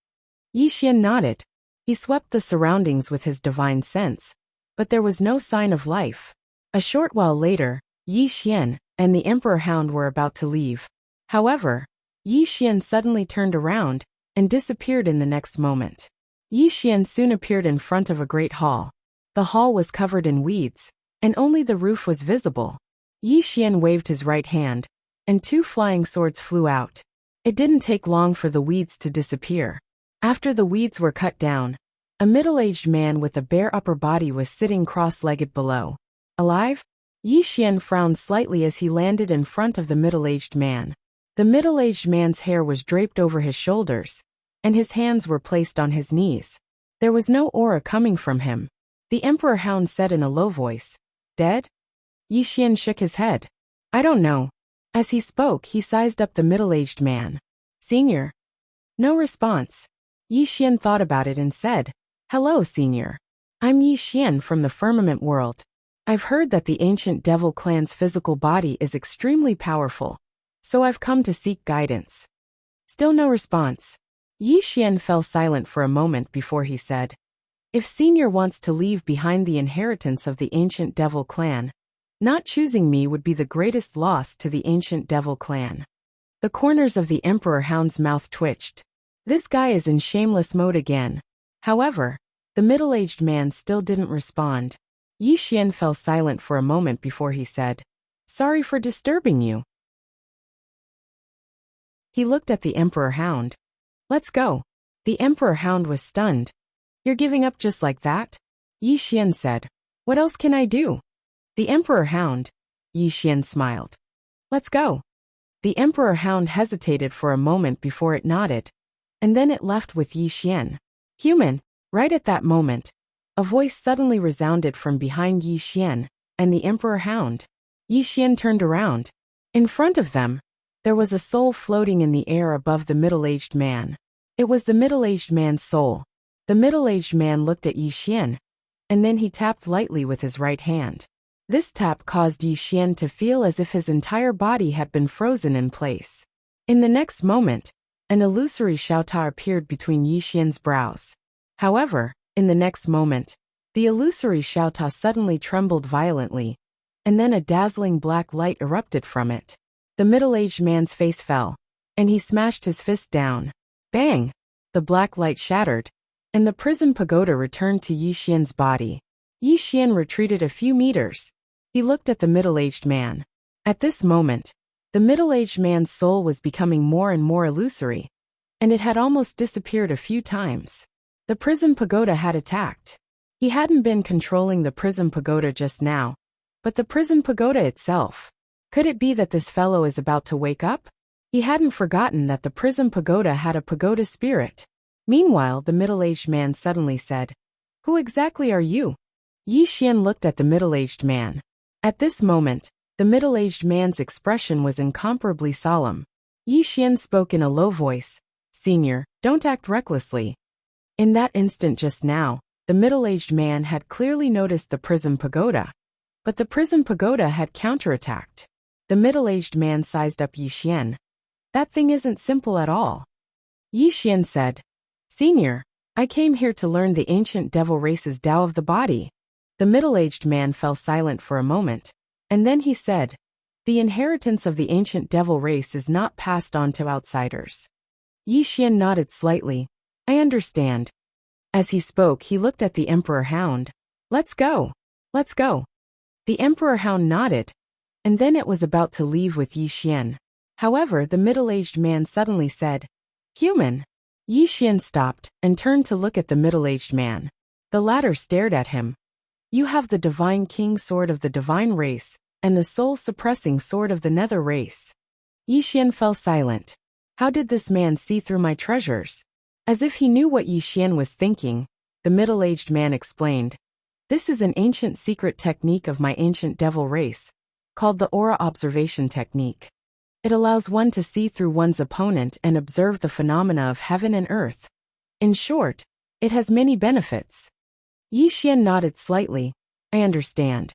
Yi Xian nodded. He swept the surroundings with his divine sense, but there was no sign of life. A short while later, Yi Xian and the Emperor Hound were about to leave. However, Yi Xian suddenly turned around and disappeared in the next moment. Yi Xian soon appeared in front of a great hall. The hall was covered in weeds, and only the roof was visible. Yi Xian waved his right hand, and 2 flying swords flew out. It didn't take long for the weeds to disappear. After the weeds were cut down, a middle-aged man with a bare upper body was sitting cross-legged below. "Alive?" Yi Xian frowned slightly as he landed in front of the middle-aged man. The middle-aged man's hair was draped over his shoulders, and his hands were placed on his knees. There was no aura coming from him. The Emperor Hound said in a low voice, "Dead?" Yi Xian shook his head. "I don't know." As he spoke, he sized up the middle-aged man. "Senior?" No response. Yi Xian thought about it and said, "Hello, Senior. I'm Yi Xian from the Firmament World. I've heard that the ancient devil clan's physical body is extremely powerful, so I've come to seek guidance." Still no response. Yi Xian fell silent for a moment before he said, "If Senior wants to leave behind the inheritance of the ancient devil clan, not choosing me would be the greatest loss to the ancient devil clan." The corners of the Emperor Hound's mouth twitched. This guy is in shameless mode again. However, the middle-aged man still didn't respond. Yi Xian fell silent for a moment before he said, "Sorry for disturbing you." He looked at the Emperor Hound. "Let's go." The Emperor Hound was stunned. "You're giving up just like that?" Yi Xian said, "What else can I do?" The Emperor Hound. Yi Xian smiled. "Let's go." The Emperor Hound hesitated for a moment before it nodded, and then it left with Yi Xian. Human. Right at that moment, A voice suddenly resounded from behind Yi Xian and the Emperor Hound. Yi Xian turned around. In front of them, there was a soul floating in the air above the middle-aged man. It was the middle-aged man's soul. The middle-aged man looked at Yi Xian, and then he tapped lightly with his right hand. This tap caused Yi Xian to feel as if his entire body had been frozen in place. In the next moment, an illusory Xiaota appeared between Yi Xian's brows. However, in the next moment, the illusory Xiaota suddenly trembled violently, and then a dazzling black light erupted from it. The middle-aged man's face fell, and he smashed his fist down. Bang! The black light shattered, and the prison pagoda returned to Yi Xian's body. Yi Xian retreated a few meters. He looked at the middle-aged man. At this moment, the middle-aged man's soul was becoming more and more illusory, and it had almost disappeared a few times. The prison pagoda had attacked. He hadn't been controlling the prison pagoda just now, but the prison pagoda itself. Could it be that this fellow is about to wake up? He hadn't forgotten that the prison pagoda had a pagoda spirit. Meanwhile, the middle-aged man suddenly said, "Who exactly are you?" Yi Xian looked at the middle-aged man. At this moment, the middle-aged man's expression was incomparably solemn. Yi Xian spoke in a low voice, "Senior, don't act recklessly." In that instant just now, the middle-aged man had clearly noticed the prison pagoda, but the prison pagoda had counterattacked. The middle-aged man sized up Yi Xian. "That thing isn't simple at all." Yi Xian said, "Senior, I came here to learn the ancient devil race's Tao of the body." The middle-aged man fell silent for a moment, and then he said, "The inheritance of the ancient devil race is not passed on to outsiders." Yi Xian nodded slightly. "I understand." As he spoke, he looked at the Emperor Hound. "Let's go. Let's go." The Emperor Hound nodded, and then it was about to leave with Yi Xian. However, the middle-aged man suddenly said, "Human." Yi Xian stopped and turned to look at the middle-aged man. The latter stared at him. "You have the Divine King sword of the divine race, and the soul-suppressing sword of the nether race." Yi Xian fell silent. How did this man see through my treasures? As if he knew what Yi Xian was thinking, the middle-aged man explained, "This is an ancient secret technique of my ancient devil race, called the aura observation technique. It allows one to see through one's opponent and observe the phenomena of heaven and earth. In short, it has many benefits." Yi Xian nodded slightly. "I understand."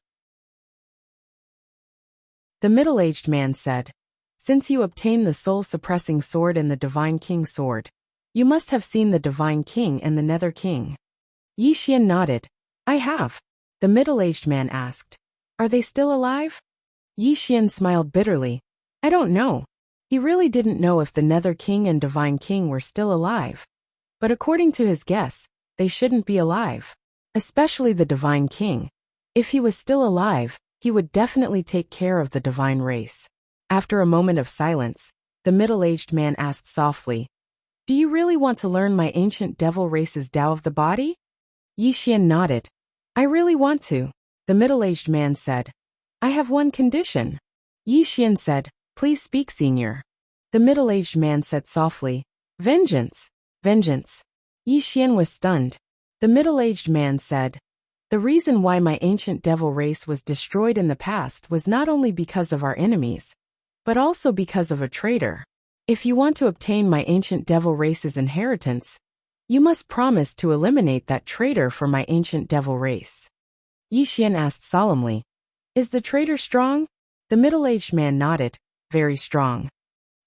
The middle-aged man said, "Since you obtained the soul-suppressing sword and the Divine King sword, you must have seen the Divine King and the Nether King." Yi Xian nodded. "I have." The middle-aged man asked, "Are they still alive?" Yi Xian smiled bitterly. "I don't know." He really didn't know if the Nether King and Divine King were still alive. But according to his guess, they shouldn't be alive. Especially the Divine King. If he was still alive, he would definitely take care of the divine race. After a moment of silence, the middle-aged man asked softly, "Do you really want to learn my ancient devil race's Tao of the body?" Yi Xian nodded. "I really want to." The middle-aged man said, "I have one condition." Yi Xian said, "Please speak, senior." The middle-aged man said softly, "Vengeance, vengeance." Yi Xian was stunned. The middle-aged man said, "The reason why my ancient devil race was destroyed in the past was not only because of our enemies, but also because of a traitor. If you want to obtain my ancient devil race's inheritance, you must promise to eliminate that traitor for my ancient devil race." Yi Xian asked solemnly, "Is the traitor strong?" The middle-aged man nodded, "Very strong."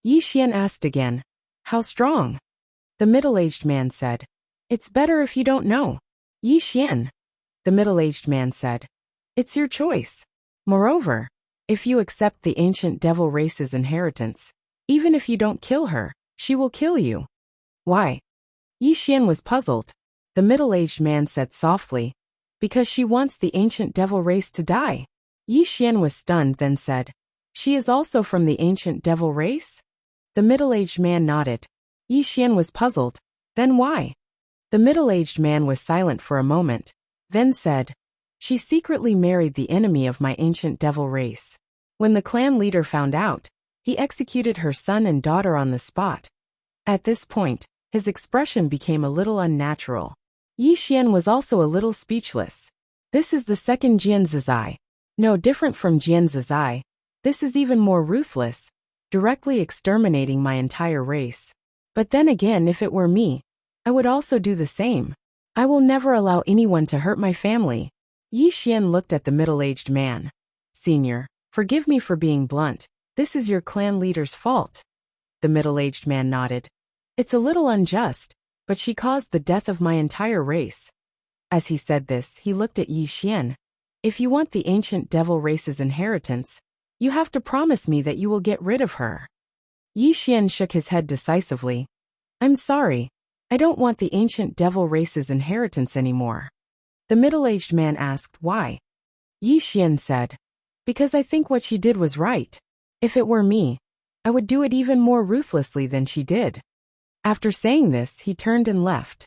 Yi Xian asked again, "How strong?" The middle-aged man said, "It's better if you don't know." Yi Xian. The middle-aged man said, "It's your choice. Moreover, if you accept the ancient devil race's inheritance, even if you don't kill her, she will kill you." "Why?" Yi Xian was puzzled. The middle-aged man said softly, "Because she wants the ancient devil race to die." Yi Xian was stunned, then said, "She is also from the ancient devil race?" The middle-aged man nodded. Yi Xian was puzzled. "Then why?" The middle-aged man was silent for a moment, then said, "She secretly married the enemy of my ancient devil race. When the clan leader found out, he executed her son and daughter on the spot." At this point, his expression became a little unnatural. Yi Xian was also a little speechless. This is the second Jianzhizai. No different from Jianzhizai. This is even more ruthless, directly exterminating my entire race. But then again, if it were me, I would also do the same. I will never allow anyone to hurt my family. Yi Xian looked at the middle-aged man. Senior, forgive me for being blunt. This is your clan leader's fault. The middle-aged man nodded. It's a little unjust, but she caused the death of my entire race. As he said this, he looked at Yi Xian. If you want the ancient devil race's inheritance, you have to promise me that you will get rid of her. Yi Xian shook his head decisively. I'm sorry. I don't want the ancient devil race's inheritance anymore. The middle-aged man asked why. Yi Xian said, because I think what she did was right. If it were me, I would do it even more ruthlessly than she did. After saying this, he turned and left.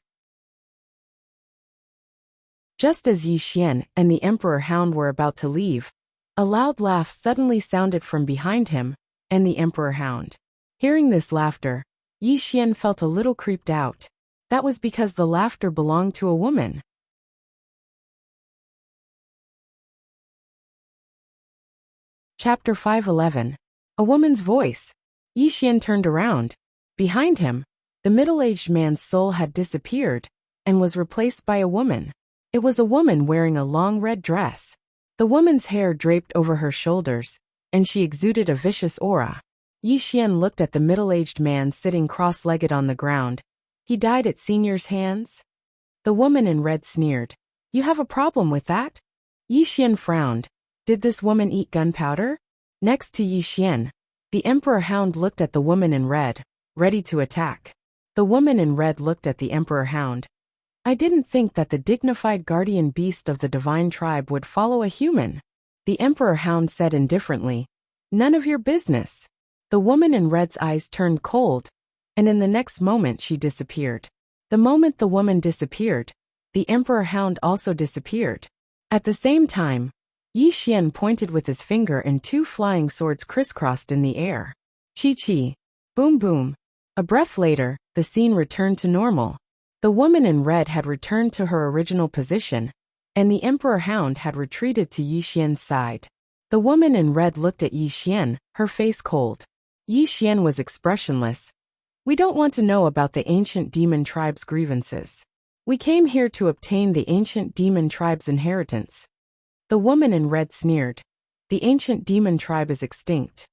Just as Yi Xian and the Emperor Hound were about to leave, a loud laugh suddenly sounded from behind him and the Emperor Hound. Hearing this laughter, Yi Xian felt a little creeped out. That was because the laughter belonged to a woman. Chapter 511. A woman's voice. Yi Xian turned around. Behind him, the middle-aged man's soul had disappeared and was replaced by a woman. It was a woman wearing a long red dress. The woman's hair draped over her shoulders, and she exuded a vicious aura. Yi Xian looked at the middle-aged man sitting cross-legged on the ground. He died at Senior's hands? The woman in red sneered. You have a problem with that? Yi Xian frowned. Did this woman eat gunpowder? Next to Yi Xian, the Emperor Hound looked at the woman in red, ready to attack. The woman in red looked at the Emperor Hound. I didn't think that the dignified guardian beast of the divine tribe would follow a human. The Emperor Hound said indifferently. None of your business. The woman in red's eyes turned cold, and in the next moment she disappeared. The moment the woman disappeared, the Emperor Hound also disappeared. At the same time, Yi Xian pointed with his finger and two flying swords crisscrossed in the air. Chi-chi. Boom boom. A breath later, the scene returned to normal. The woman in red had returned to her original position, and the Emperor Hound had retreated to Yi Xian's side. The woman in red looked at Yi Xian, her face cold. Yi Xian was expressionless. We don't want to know about the ancient demon tribe's grievances. We came here to obtain the ancient demon tribe's inheritance. The woman in red sneered. The ancient demon tribe is extinct.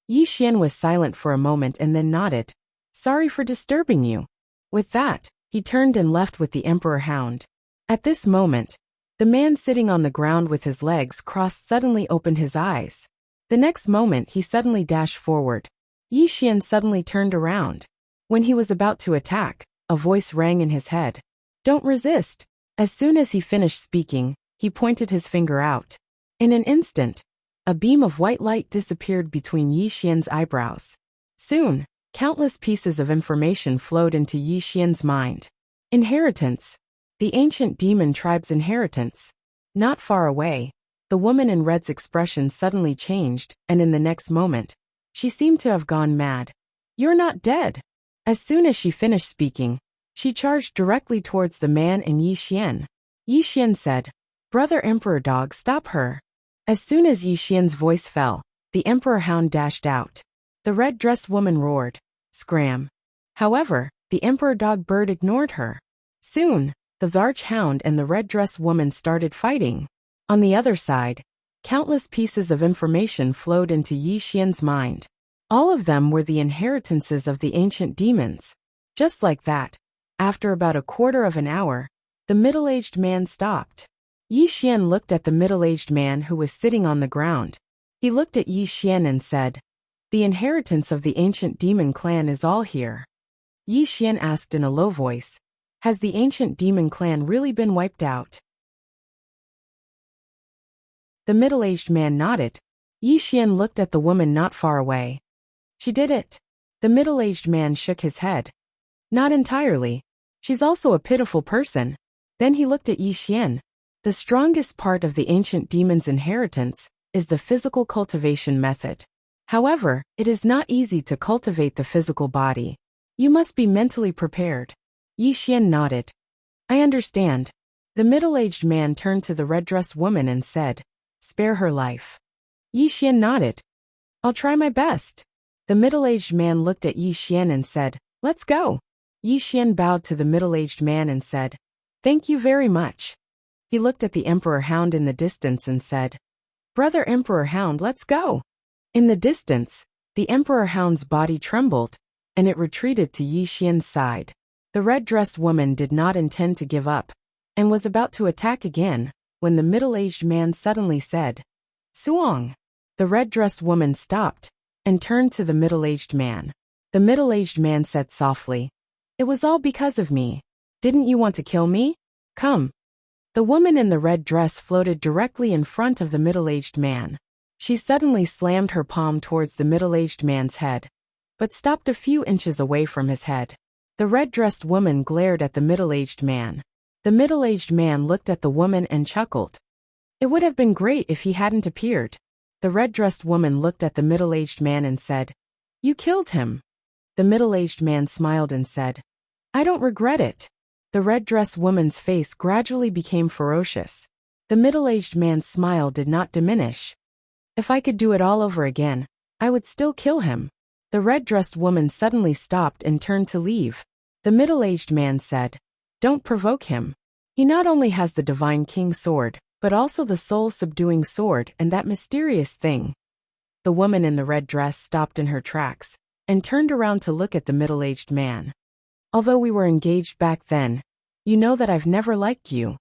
Yi Xian was silent for a moment and then nodded. Sorry for disturbing you. With that, he turned and left with the Emperor Hound. At this moment, the man sitting on the ground with his legs crossed suddenly opened his eyes. The next moment he suddenly dashed forward. Yi Xian suddenly turned around. When he was about to attack, a voice rang in his head. Don't resist. As soon as he finished speaking, he pointed his finger out. In an instant, a beam of white light disappeared between Yi Xian's eyebrows. Soon, countless pieces of information flowed into Yi Xian's mind. Inheritance. The ancient demon tribe's inheritance. Not far away, the woman in red's expression suddenly changed, and in the next moment, she seemed to have gone mad. You're not dead. As soon as she finished speaking, she charged directly towards the man and Yi Xian. Yi Xian said, Brother Emperor Dog, stop her. As soon as Yi Xian's voice fell, the Emperor Hound dashed out. The red-dressed woman roared. Scram. However, the Emperor Dog Bird ignored her. Soon, the large hound and the red-dressed woman started fighting. On the other side, countless pieces of information flowed into Yi Xian's mind. All of them were the inheritances of the ancient demons. Just like that, after about a quarter of an hour, the middle-aged man stopped. Yi Xian looked at the middle-aged man who was sitting on the ground. He looked at Yi Xian and said, The inheritance of the ancient demon clan is all here. Yi Xian asked in a low voice, Has the ancient demon clan really been wiped out? The middle-aged man nodded. Yi Xian looked at the woman not far away. She did it. The middle-aged man shook his head. Not entirely. She's also a pitiful person. Then he looked at Yi Xian. The strongest part of the ancient demon's inheritance is the physical cultivation method. However, it is not easy to cultivate the physical body. You must be mentally prepared. Yi Xian nodded. I understand. The middle-aged man turned to the red-dressed woman and said, "Spare her life." Yi Xian nodded. "I'll try my best." The middle-aged man looked at Yi Xian and said, "Let's go." Yi Xian bowed to the middle-aged man and said, "Thank you very much." He looked at the Emperor Hound in the distance and said, "Brother Emperor Hound, let's go." In the distance, the Emperor Hound's body trembled, and it retreated to Yi Xian's side. The red-dressed woman did not intend to give up, and was about to attack again, when the middle-aged man suddenly said, "Suong." The red-dressed woman stopped, and turned to the middle-aged man. The middle-aged man said softly, "It was all because of me. Didn't you want to kill me? Come." The woman in the red dress floated directly in front of the middle-aged man. She suddenly slammed her palm towards the middle-aged man's head, but stopped a few inches away from his head. The red-dressed woman glared at the middle-aged man. The middle-aged man looked at the woman and chuckled. It would have been great if he hadn't appeared. The red-dressed woman looked at the middle-aged man and said, "You killed him." The middle-aged man smiled and said, "I don't regret it." The red-dressed woman's face gradually became ferocious. The middle-aged man's smile did not diminish. "If I could do it all over again, I would still kill him." The red-dressed woman suddenly stopped and turned to leave. The middle-aged man said, "Don't provoke him. He not only has the Divine King sword, but also the soul-subduing sword and that mysterious thing." The woman in the red dress stopped in her tracks, and turned around to look at the middle-aged man. "Although we were engaged back then, you know that I've never liked you."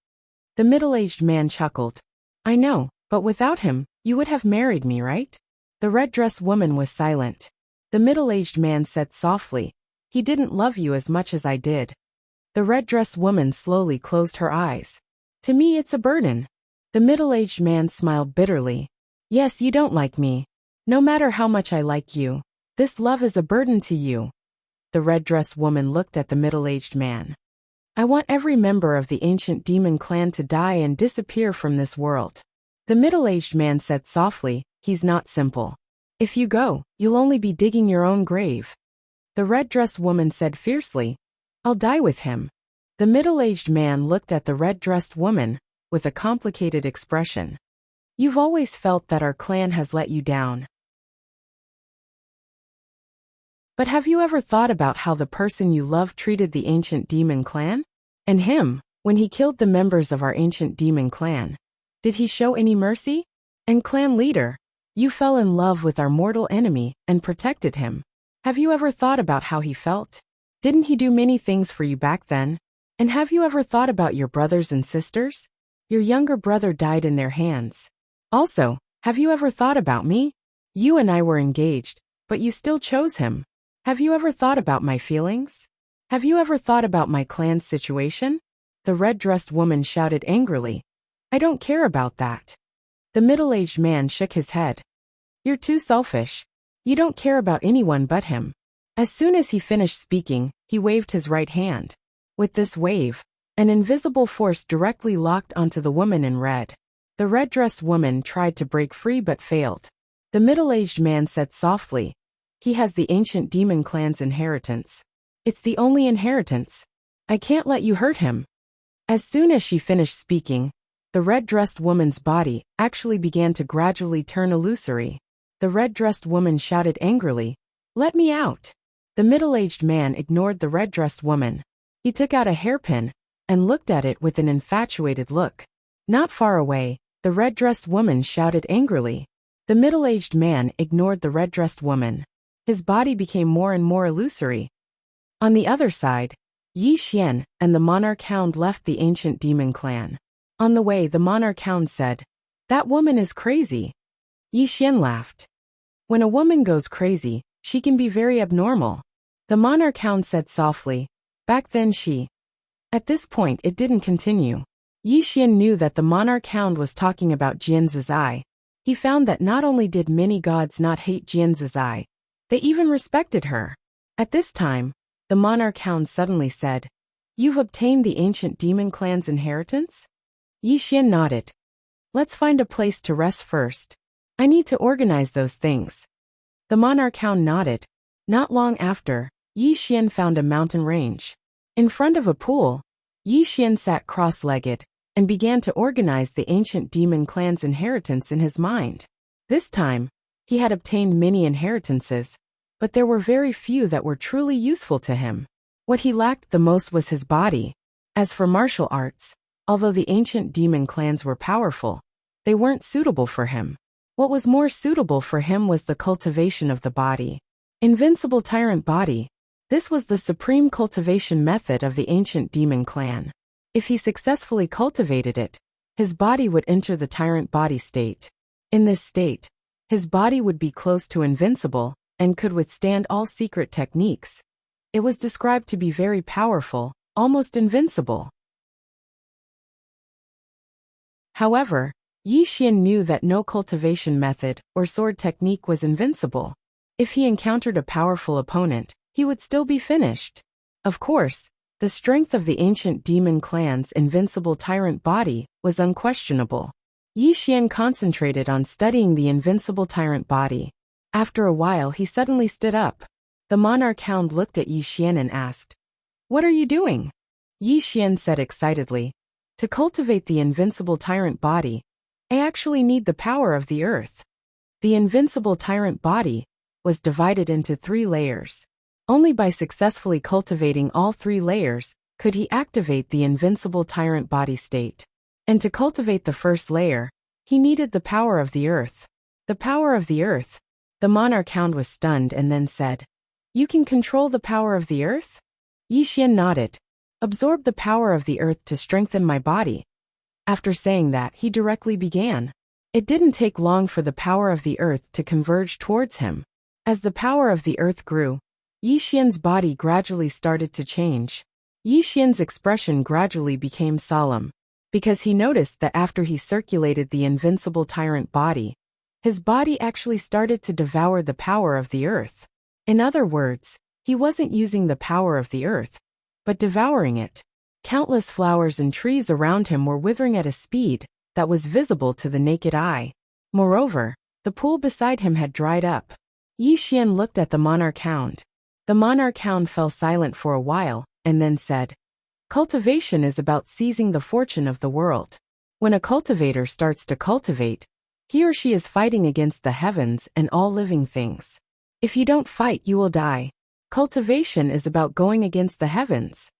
The middle-aged man chuckled. "I know, but without him, you would have married me, right?" The red-dressed woman was silent. The middle-aged man said softly, "He didn't love you as much as I did." The red-dressed woman slowly closed her eyes. "To me it's a burden." The middle-aged man smiled bitterly. "Yes, you don't like me. No matter how much I like you, this love is a burden to you." The red-dressed woman looked at the middle-aged man. "I want every member of the ancient demon clan to die and disappear from this world." The middle-aged man said softly, "He's not simple. If you go, you'll only be digging your own grave." The red-dressed woman said fiercely, "I'll die with him." The middle-aged man looked at the red-dressed woman, with a complicated expression. "You've always felt that our clan has let you down. But have you ever thought about how the person you love treated the ancient demon clan? And him, when he killed the members of our ancient demon clan, did he show any mercy? And clan leader, you fell in love with our mortal enemy and protected him. Have you ever thought about how he felt? Didn't he do many things for you back then? And have you ever thought about your brothers and sisters? Your younger brother died in their hands. Also, have you ever thought about me? You and I were engaged, but you still chose him. Have you ever thought about my feelings? Have you ever thought about my clan's situation?" The red-dressed woman shouted angrily, "I don't care about that." The middle-aged man shook his head. "You're too selfish. You don't care about anyone but him." As soon as he finished speaking, he waved his right hand. With this wave, an invisible force directly locked onto the woman in red. The red-dressed woman tried to break free but failed. The middle-aged man said softly, "He has the ancient demon clan's inheritance. It's the only inheritance. I can't let you hurt him." As soon as she finished speaking, the red-dressed woman's body actually began to gradually turn illusory. The red-dressed woman shouted angrily, "Let me out." The middle-aged man ignored the red-dressed woman. He took out a hairpin and looked at it with an infatuated look. Not far away, the red-dressed woman shouted angrily. The middle-aged man ignored the red-dressed woman. His body became more and more illusory. On the other side, Yi Xian and the monarch hound left the ancient demon clan. On the way, the monarch hound said, "That woman is crazy." Yi Xian laughed. "When a woman goes crazy, she can be very abnormal." The monarch hound said softly, "Back then she..." At this point it didn't continue. Yi Xian knew that the monarch hound was talking about Jian Zizai. He found that not only did many gods not hate Jian Zizai, they even respected her. At this time, the monarch hound suddenly said, "You've obtained the ancient demon clan's inheritance?" Yi Xian nodded. "Let's find a place to rest first. I need to organize those things." The monarch hound nodded. Not long after, Yi Xian found a mountain range. In front of a pool, Yi Xian sat cross-legged and began to organize the ancient demon clan's inheritance in his mind. This time, he had obtained many inheritances, but there were very few that were truly useful to him. What he lacked the most was his body. As for martial arts, although the ancient demon clans were powerful, they weren't suitable for him. What was more suitable for him was the cultivation of the body. Invincible Tyrant Body. This was the supreme cultivation method of the ancient demon clan. If he successfully cultivated it, his body would enter the tyrant body state. In this state, his body would be close to invincible and could withstand all secret techniques. It was described to be very powerful, almost invincible. However, Yi Xian knew that no cultivation method or sword technique was invincible. If he encountered a powerful opponent, he would still be finished. Of course, the strength of the ancient demon clan's invincible tyrant body was unquestionable. Yi Xian concentrated on studying the invincible tyrant body. After a while he suddenly stood up. The monarch hound looked at Yi Xian and asked, "What are you doing?" Yi Xian said excitedly, "To cultivate the invincible tyrant body, I actually need the power of the earth." The invincible tyrant body was divided into 3 layers. Only by successfully cultivating all 3 layers could he activate the invincible tyrant body state. And to cultivate the first layer, he needed the power of the earth. The power of the earth. The monarch hound was stunned and then said, "You can control the power of the earth?" Yi Xian nodded. "Absorb the power of the earth to strengthen my body." After saying that, he directly began. It didn't take long for the power of the earth to converge towards him. As the power of the earth grew, Yi Xian's body gradually started to change. Yi Xian's expression gradually became solemn, because he noticed that after he circulated the invincible tyrant body, his body actually started to devour the power of the earth. In other words, he wasn't using the power of the earth, but devouring it. Countless flowers and trees around him were withering at a speed that was visible to the naked eye. Moreover, the pool beside him had dried up. Yi Xian looked at the monarch hound. The monarch hound fell silent for a while, and then said, "Cultivation is about seizing the fortune of the world. When a cultivator starts to cultivate, he or she is fighting against the heavens and all living things. If you don't fight, you will die. Cultivation is about going against the heavens."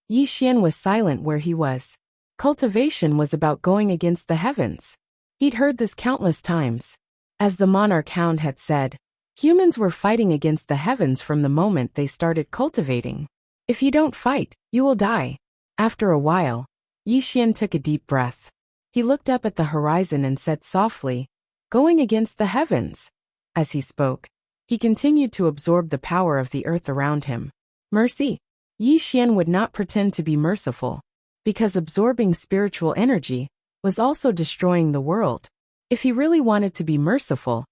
Yi Xian was silent where he was. Cultivation was about going against the heavens. He'd heard this countless times. As the monarch hound had said, humans were fighting against the heavens from the moment they started cultivating. If you don't fight, you will die. After a while, Yi Xian took a deep breath. He looked up at the horizon and said softly, "Going against the heavens." As he spoke, he continued to absorb the power of the earth around him. Mercy. Yi Xian would not pretend to be merciful, because absorbing spiritual energy was also destroying the world. If he really wanted to be merciful,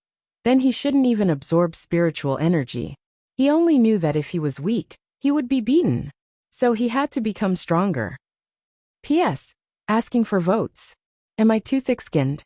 then he shouldn't even absorb spiritual energy. He only knew that if he was weak, he would be beaten. So he had to become stronger. P.S. Asking for votes. Am I too thick-skinned?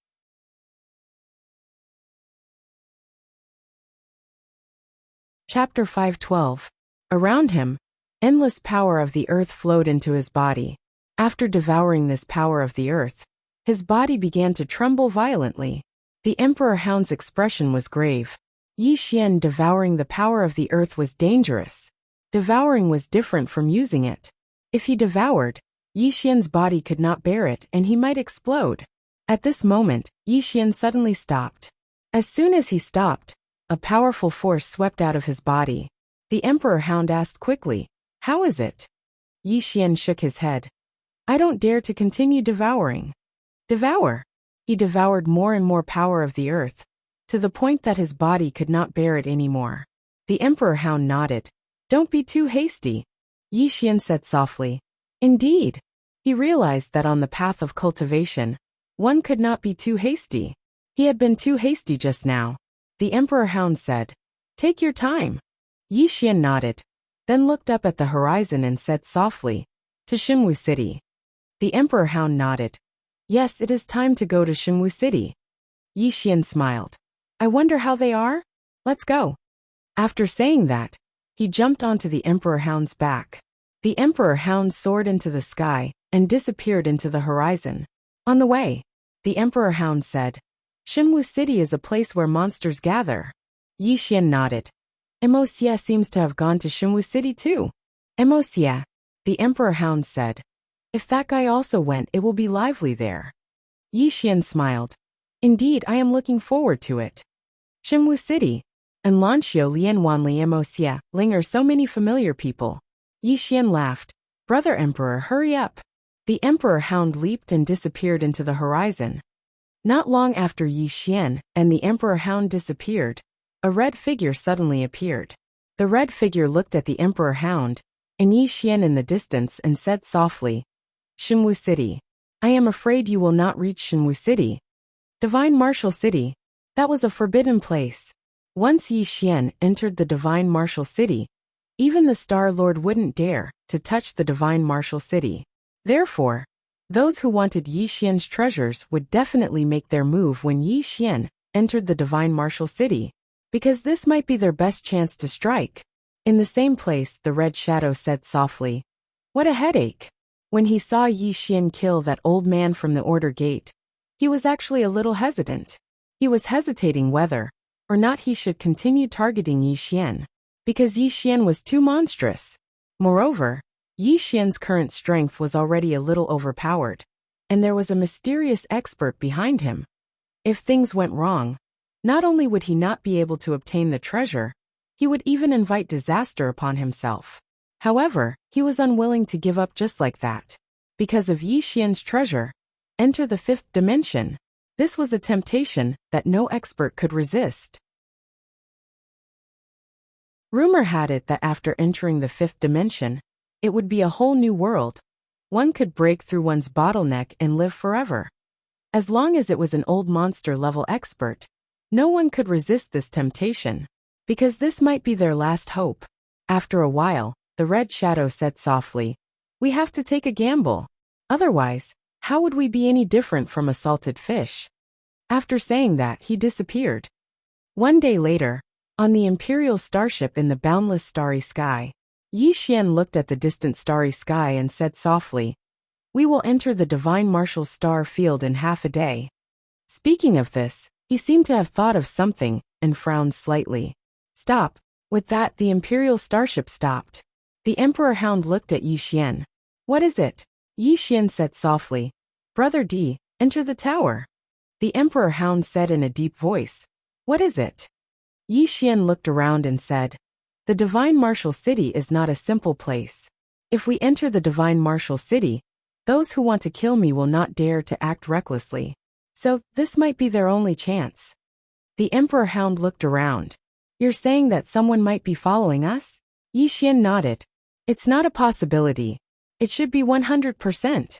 Chapter 5:12. Around him, endless power of the earth flowed into his body. After devouring this power of the earth, his body began to tremble violently. The Emperor Hound's expression was grave. Yi Xian devouring the power of the earth was dangerous. Devouring was different from using it. If he devoured, Yi Xian's body could not bear it and he might explode. At this moment, Yi Xian suddenly stopped. As soon as he stopped, a powerful force swept out of his body. The Emperor Hound asked quickly, "How is it?" Yi Xian shook his head. "I don't dare to continue devouring." Devour. He devoured more and more power of the earth, to the point that his body could not bear it anymore. The Emperor Hound nodded. "Don't be too hasty," Yi Xian said softly. Indeed, he realized that on the path of cultivation, one could not be too hasty. He had been too hasty just now. The Emperor Hound said, "Take your time." Yi Xian nodded, then looked up at the horizon and said softly, "To Xinwu City." The Emperor Hound nodded. "Yes, it is time to go to Xinwu City." Yi Xian smiled. "I wonder how they are? Let's go." After saying that, he jumped onto the Emperor Hound's back. The Emperor Hound soared into the sky and disappeared into the horizon. On the way, the Emperor Hound said, "Shinwu City is a place where monsters gather." Yi Xian nodded. Emosia seems to have gone to Shinwu City too. Emosia, the Emperor Hound said. If that guy also went, it will be lively there. Yi Xian smiled. Indeed, I am looking forward to it. Shinwu City and Lanxiu Lianwanli Emosia linger so many familiar people. Yi Xian laughed. Brother Emperor, hurry up. The Emperor Hound leaped and disappeared into the horizon. Not long after Yi Xian and the Emperor Hound disappeared, a red figure suddenly appeared. The red figure looked at the Emperor Hound and Yi Xian in the distance and said softly, Shinwu City. I am afraid you will not reach Shinwu City. Divine Martial City. That was a forbidden place. Once Yi Xian entered the Divine Martial City, even the Star Lord wouldn't dare to touch the Divine Martial City. Therefore, those who wanted Yi Xian's treasures would definitely make their move when Yi Xian entered the Divine Martial City, because this might be their best chance to strike. In the same place, the Red Shadow said softly, What a headache! When he saw Yi Xian kill that old man from the Order Gate, he was actually a little hesitant. He was hesitating whether or not he should continue targeting Yi Xian, because Yi Xian was too monstrous. Moreover, Yi Xian's current strength was already a little overpowered, and there was a mysterious expert behind him. If things went wrong, not only would he not be able to obtain the treasure, he would even invite disaster upon himself. However, he was unwilling to give up just like that. Because of Yi Xian's treasure, enter the fifth dimension. This was a temptation that no expert could resist. Rumor had it that after entering the fifth dimension, it would be a whole new world. One could break through one's bottleneck and live forever. As long as it was an old monster-level expert, no one could resist this temptation, because this might be their last hope. After a while, the Red Shadow said softly, We have to take a gamble. Otherwise, how would we be any different from a salted fish? After saying that, he disappeared. One day later, on the Imperial starship in the boundless starry sky, Yi Xian looked at the distant starry sky and said softly, We will enter the Divine Martial Star field in half a day. Speaking of this, he seemed to have thought of something and frowned slightly. Stop. With that, the Imperial starship stopped. The Emperor Hound looked at Yi Xian. What is it? Yi Xian said softly, Brother D, enter the tower. The Emperor Hound said in a deep voice, What is it? Yi Xian looked around and said, The Divine Martial City is not a simple place. If we enter the Divine Martial City, those who want to kill me will not dare to act recklessly. So, this might be their only chance. The Emperor Hound looked around. You're saying that someone might be following us? Yi Xian nodded. It's not a possibility. It should be 100%.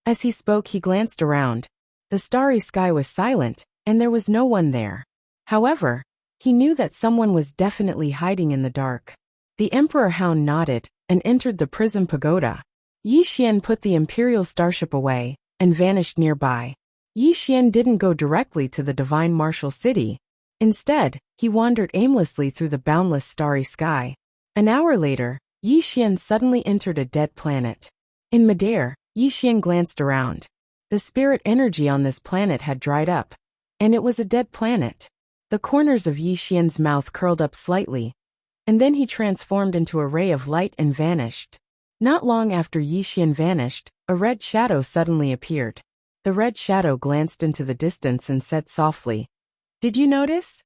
As he spoke, he glanced around. The starry sky was silent, and there was no one there. However, he knew that someone was definitely hiding in the dark. The Emperor Hound nodded and entered the Prism Pagoda. Yi Xian put the Imperial starship away and vanished nearby. Yi Xian didn't go directly to the Divine Martial City. Instead, he wandered aimlessly through the boundless starry sky. An hour later, Yi Xian suddenly entered a dead planet. In midair, Yi Xian glanced around. The spirit energy on this planet had dried up, and it was a dead planet. The corners of Yi Xian's mouth curled up slightly, and then he transformed into a ray of light and vanished. Not long after Yi Xian vanished, a red shadow suddenly appeared. The red shadow glanced into the distance and said softly, Did you notice?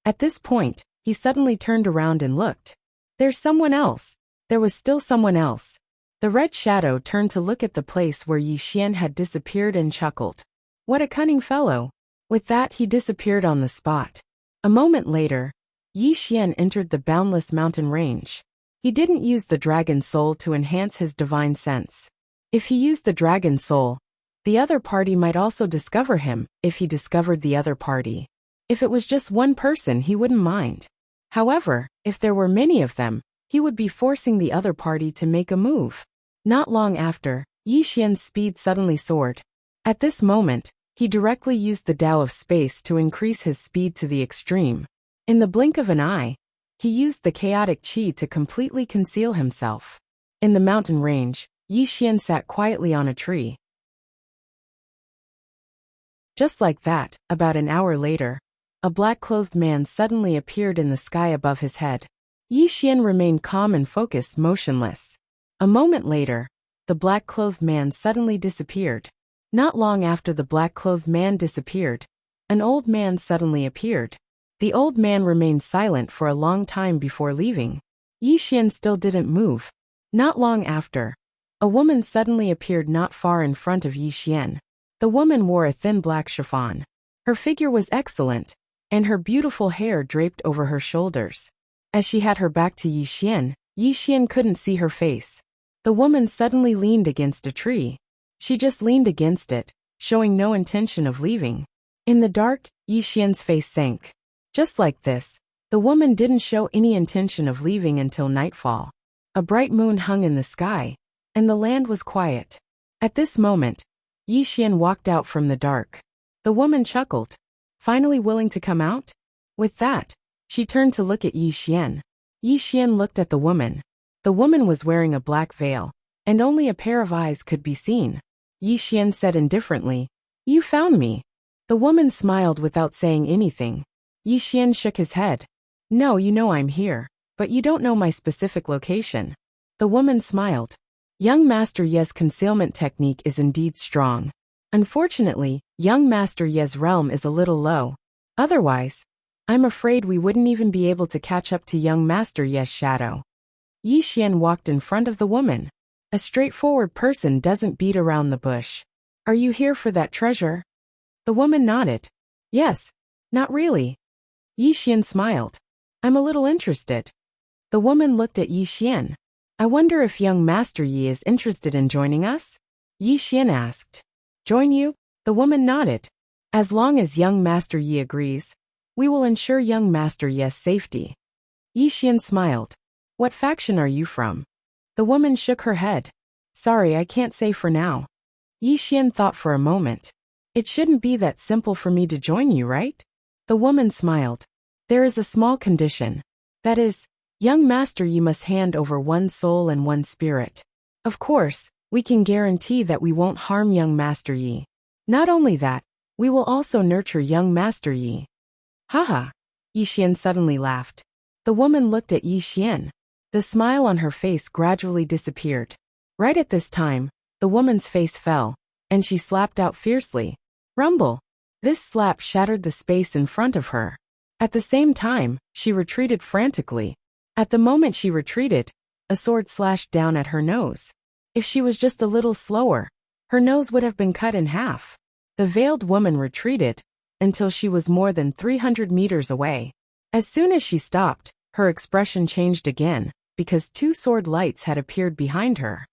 At this point, he suddenly turned around and looked. There's someone else. There was still someone else. The red shadow turned to look at the place where Yi Xian had disappeared and chuckled. What a cunning fellow. With that, he disappeared on the spot. A moment later, Yi Xian entered the boundless mountain range. He didn't use the dragon soul to enhance his divine sense. If he used the dragon soul, the other party might also discover him if he discovered the other party. If it was just one person, he wouldn't mind. However, if there were many of them, he would be forcing the other party to make a move. Not long after, Yi Xian's speed suddenly soared. At this moment, he directly used the Tao of Space to increase his speed to the extreme. In the blink of an eye, he used the chaotic qi to completely conceal himself. In the mountain range, Yi Xian sat quietly on a tree. Just like that, about an hour later, a black-clothed man suddenly appeared in the sky above his head. Yi Xian remained calm and focused, motionless. A moment later, the black-clothed man suddenly disappeared. Not long after the black-clothed man disappeared, an old man suddenly appeared. The old man remained silent for a long time before leaving. Yi Xian still didn't move. Not long after, a woman suddenly appeared not far in front of Yi Xian. The woman wore a thin black chiffon. Her figure was excellent, and her beautiful hair draped over her shoulders. As she had her back to Yi Xian couldn't see her face. The woman suddenly leaned against a tree. She just leaned against it, showing no intention of leaving. In the dark, Yi Xian's face sank. Just like this, the woman didn't show any intention of leaving until nightfall. A bright moon hung in the sky, and the land was quiet. At this moment, Yi Xian walked out from the dark. The woman chuckled. Finally willing to come out? With that, she turned to look at Yi Xian. Yi Xian looked at the woman. The woman was wearing a black veil, and only a pair of eyes could be seen. Yi Xian said indifferently, "You found me." The woman smiled without saying anything. Yi Xian shook his head. "No, you know I'm here, but you don't know my specific location." The woman smiled. Young Master Ye's concealment technique is indeed strong. Unfortunately, young Master Ye's realm is a little low. Otherwise, I'm afraid we wouldn't even be able to catch up to young Master Ye's shadow. Yi Xian walked in front of the woman. A straightforward person doesn't beat around the bush. "Are you here for that treasure?" The woman nodded. "Yes. Not really." Yi Xian smiled. "I'm a little interested." The woman looked at Yi Xian. "I wonder if young Master Yi is interested in joining us?" Yi Xian asked. "Join you?" The woman nodded. "As long as young Master Yi agrees, we will ensure young Master Yi's safety." Yi Xian smiled. "What faction are you from?" The woman shook her head. "Sorry, I can't say for now." Yi Xian thought for a moment. "It shouldn't be that simple for me to join you, right?" The woman smiled. "There is a small condition. That is, young Master Yi must hand over one soul and one spirit. Of course, we can guarantee that we won't harm young Master Yi. Not only that, we will also nurture young Master Yi." "Haha." Yi Xian suddenly laughed. The woman looked at Yi Xian. The smile on her face gradually disappeared. Right at this time, the woman's face fell, and she slapped out fiercely. Rumble! This slap shattered the space in front of her. At the same time, she retreated frantically. At the moment she retreated, a sword slashed down at her nose. If she was just a little slower, her nose would have been cut in half. The veiled woman retreated until she was more than 300 meters away. As soon as she stopped, her expression changed again, because two sword lights had appeared behind her.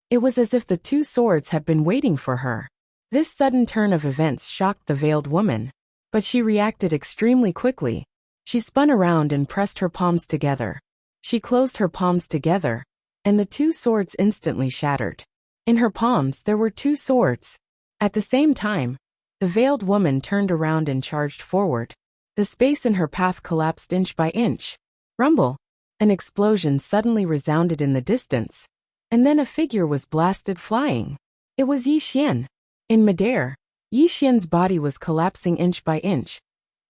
It was as if the two swords had been waiting for her. This sudden turn of events shocked the veiled woman, but she reacted extremely quickly. She spun around and pressed her palms together. She closed her palms together, and the two swords instantly shattered. In her palms there were two swords. At the same time, the veiled woman turned around and charged forward. The space in her path collapsed inch by inch. Rumble! An explosion suddenly resounded in the distance, and then a figure was blasted flying. It was Yi Xian. In midair, Yi Xian's body was collapsing inch by inch.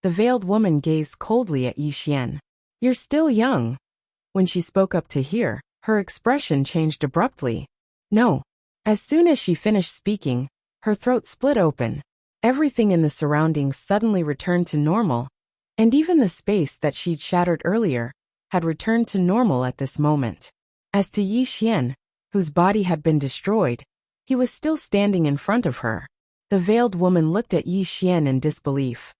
The veiled woman gazed coldly at Yi Xian. "You're still young." When she spoke up to hear, her expression changed abruptly. "No." As soon as she finished speaking, her throat split open. Everything in the surroundings suddenly returned to normal, and even the space that she'd shattered earlier had returned to normal at this moment. As to Yi Xian, whose body had been destroyed, he was still standing in front of her. The veiled woman looked at Yi Xian in disbelief.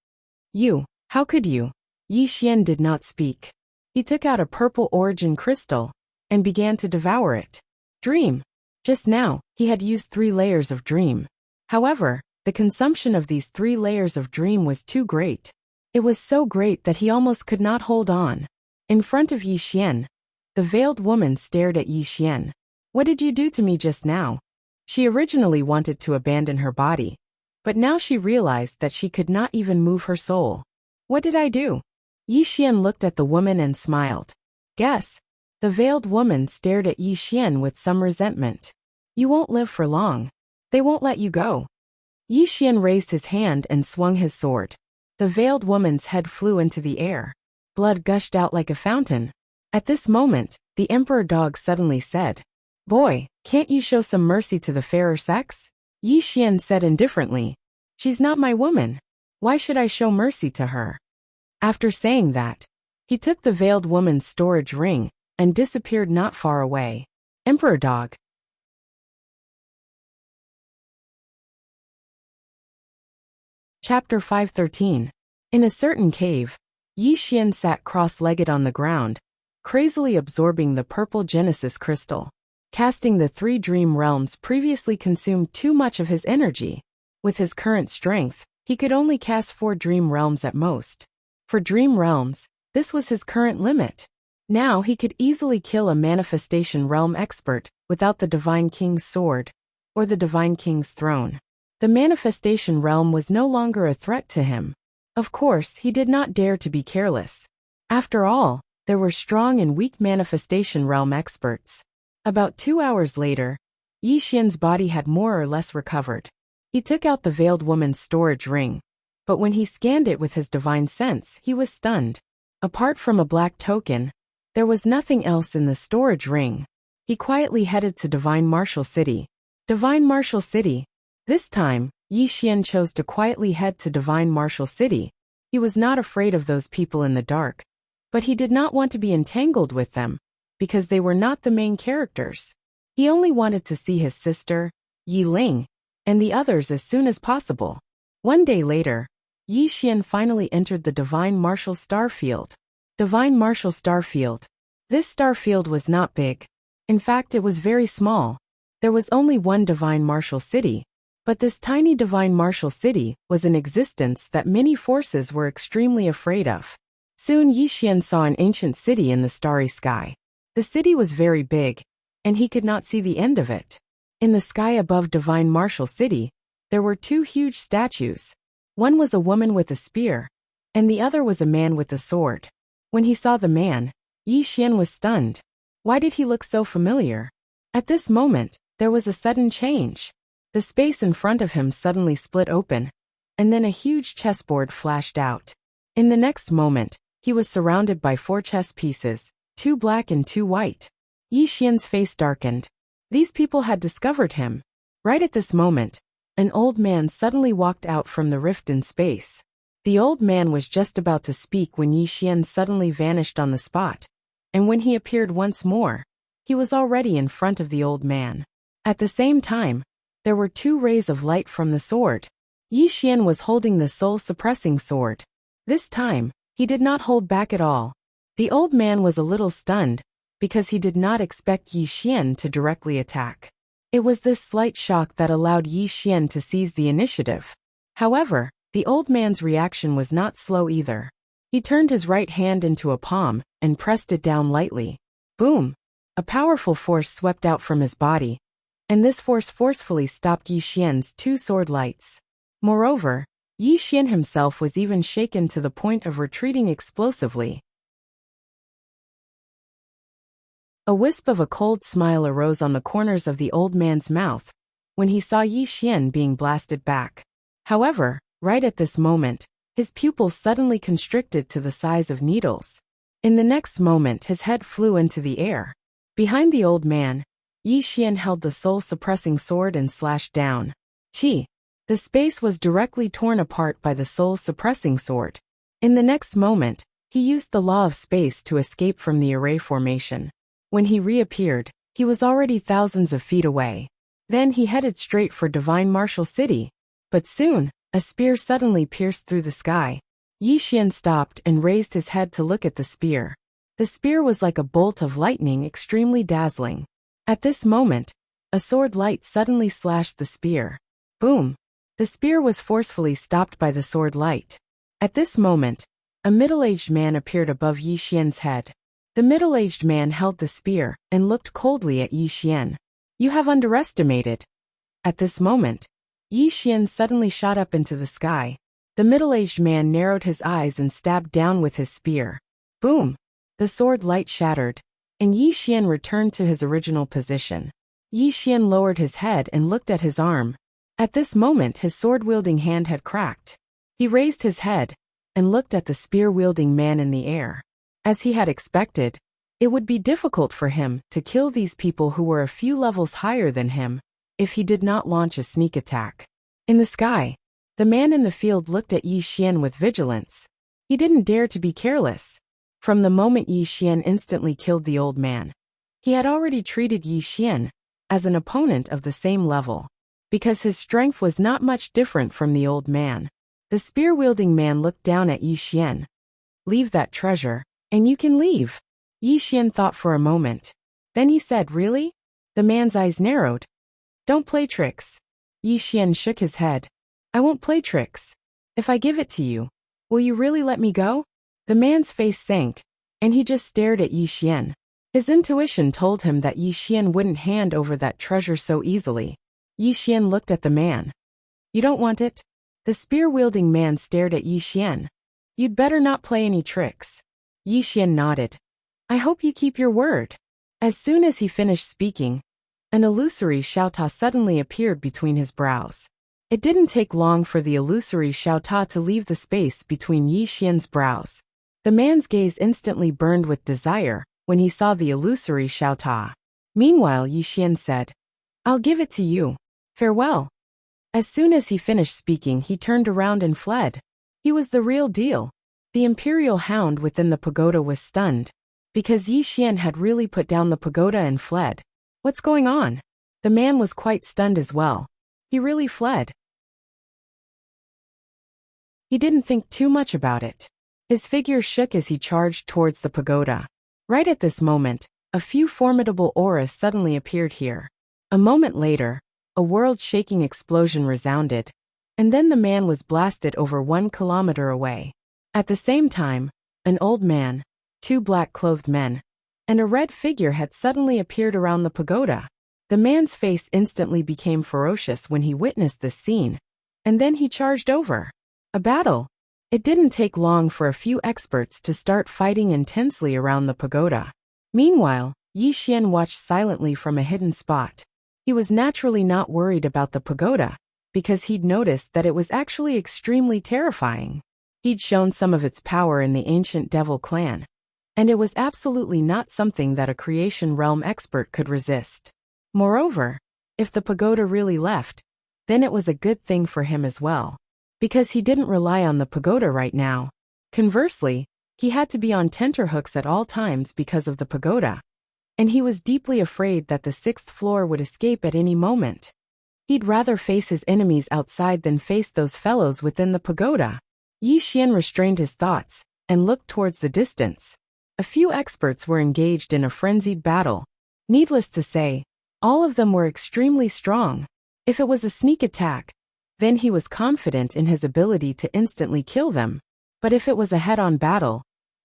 "You, how could you?" Yi Xian did not speak. He took out a purple origin crystal and began to devour it. Dream. Just now, he had used 3 layers of dream. However, the consumption of these 3 layers of dream was too great. It was so great that he almost could not hold on. In front of Yi Xian, the veiled woman stared at Yi Xian. "What did you do to me just now?" She originally wanted to abandon her body, but now she realized that she could not even move her soul. "What did I do?" Yi Xian looked at the woman and smiled. Guess. The veiled woman stared at Yi Xian with some resentment. You won't live for long. They won't let you go. Yi Xian raised his hand and swung his sword. The veiled woman's head flew into the air. Blood gushed out like a fountain. At this moment, the emperor dog suddenly said, Boy, can't you show some mercy to the fairer sex? Yi Xian said indifferently, She's not my woman. Why should I show mercy to her? After saying that, he took the veiled woman's storage ring and disappeared not far away. Emperor Dog. Chapter 513. In a certain cave, Yi Xian sat cross-legged on the ground, crazily absorbing the purple Genesis crystal. Casting the 3 dream realms previously consumed too much of his energy. With his current strength, he could only cast 4 dream realms at most. For dream realms, this was his current limit. Now he could easily kill a manifestation realm expert without the Divine King's sword or the Divine King's throne. The manifestation realm was no longer a threat to him. Of course, he did not dare to be careless. After all, there were strong and weak manifestation realm experts. About 2 hours later, Yi Xian's body had more or less recovered. He took out the veiled woman's storage ring, but when he scanned it with his divine sense, he was stunned. Apart from a black token, there was nothing else in the storage ring. He quietly headed to Divine Martial City. Divine Martial City. This time, Yi Xian chose to quietly head to Divine Martial City. He was not afraid of those people in the dark, but he did not want to be entangled with them, because they were not the main characters. He only wanted to see his sister, Yi Ling, and the others as soon as possible. One day later, Yi Xian finally entered the Divine Martial Starfield. Divine Martial Starfield. This starfield was not big. In fact, it was very small. There was only one Divine Martial City. But this tiny Divine Martial City was an existence that many forces were extremely afraid of. Soon Yi Xian saw an ancient city in the starry sky. The city was very big, and he could not see the end of it. In the sky above Divine Martial City, there were 2 huge statues. One was a woman with a spear, and the other was a man with a sword. When he saw the man, Yi Xian was stunned. Why did he look so familiar? At this moment, there was a sudden change. The space in front of him suddenly split open, and then a huge chessboard flashed out. In the next moment, he was surrounded by 4 chess pieces, 2 black and 2 white. Yi Xian's face darkened. These people had discovered him. Right at this moment, an old man suddenly walked out from the rift in space. The old man was just about to speak when Yi Xian suddenly vanished on the spot, and when he appeared once more, he was already in front of the old man. At the same time, there were 2 rays of light from the sword. Yi Xian was holding the soul-suppressing sword. This time, he did not hold back at all. The old man was a little stunned, because he did not expect Yi Xian to directly attack. It was this slight shock that allowed Yi Xian to seize the initiative. However, the old man's reaction was not slow either. He turned his right hand into a palm and pressed it down lightly. Boom! A powerful force swept out from his body, and this force forcefully stopped Yi Xian's 2 sword lights. Moreover, Yi Xian himself was even shaken to the point of retreating explosively. A wisp of a cold smile arose on the corners of the old man's mouth when he saw Yi Xian being blasted back. However, right at this moment, his pupils suddenly constricted to the size of needles. In the next moment, his head flew into the air. Behind the old man, Yi Xian held the soul-suppressing sword and slashed down. Chi! The space was directly torn apart by the soul-suppressing sword. In the next moment, he used the law of space to escape from the array formation. When he reappeared, he was already thousands of feet away. Then he headed straight for Divine Martial City. But soon, a spear suddenly pierced through the sky. Yi Xian stopped and raised his head to look at the spear. The spear was like a bolt of lightning, extremely dazzling. At this moment, a sword light suddenly slashed the spear. Boom! The spear was forcefully stopped by the sword light. At this moment, a middle-aged man appeared above Yi Xian's head. The middle-aged man held the spear and looked coldly at Yi Xian. You have underestimated. At this moment, Yi Xian suddenly shot up into the sky. The middle-aged man narrowed his eyes and stabbed down with his spear. Boom! The sword light shattered, and Yi Xian returned to his original position. Yi Xian lowered his head and looked at his arm. At this moment his sword-wielding hand had cracked. He raised his head and looked at the spear-wielding man in the air. As he had expected, it would be difficult for him to kill these people who were a few levels higher than him if he did not launch a sneak attack. In the sky, the man in the field looked at Yi Xian with vigilance. He didn't dare to be careless. From the moment Yi Xian instantly killed the old man, he had already treated Yi Xian as an opponent of the same level, because his strength was not much different from the old man. The spear-wielding man looked down at Yi Xian. "Leave that treasure, and you can leave." Yi Xian thought for a moment. Then he said, "Really?" The man's eyes narrowed. "Don't play tricks." Yi Xian shook his head. "I won't play tricks. If I give it to you, will you really let me go?" The man's face sank, and he just stared at Yi Xian. His intuition told him that Yi Xian wouldn't hand over that treasure so easily. Yi Xian looked at the man. "You don't want it?" The spear-wielding man stared at Yi Xian. "You'd better not play any tricks." Yi Xian nodded. "I hope you keep your word." As soon as he finished speaking, an illusory Xiaota suddenly appeared between his brows. It didn't take long for the illusory Xiaota to leave the space between Yi Xian's brows. The man's gaze instantly burned with desire when he saw the illusory Xiaota. Meanwhile, Yi Xian said, "I'll give it to you. Farewell." As soon as he finished speaking, he turned around and fled. He was the real deal. The imperial hound within the pagoda was stunned, because Yi Xian had really put down the pagoda and fled. What's going on? The man was quite stunned as well. He really fled. He didn't think too much about it. His figure shook as he charged towards the pagoda. Right at this moment, a few formidable auras suddenly appeared here. A moment later, a world-shaking explosion resounded, and then the man was blasted over 1 kilometer away. At the same time, an old man, 2 black-clothed men, and a red figure had suddenly appeared around the pagoda. The man's face instantly became ferocious when he witnessed this scene, and then he charged over. A battle. It didn't take long for a few experts to start fighting intensely around the pagoda. Meanwhile, Yi Xian watched silently from a hidden spot. He was naturally not worried about the pagoda, because he'd noticed that it was actually extremely terrifying. He'd shown some of its power in the ancient devil clan, and it was absolutely not something that a creation realm expert could resist. Moreover, if the pagoda really left, then it was a good thing for him as well, because he didn't rely on the pagoda right now. Conversely, he had to be on tenterhooks at all times because of the pagoda, and he was deeply afraid that the 6th floor would escape at any moment. He'd rather face his enemies outside than face those fellows within the pagoda. Yi Xian restrained his thoughts and looked towards the distance. A few experts were engaged in a frenzied battle. Needless to say, all of them were extremely strong. If it was a sneak attack, then he was confident in his ability to instantly kill them. But if it was a head-on battle,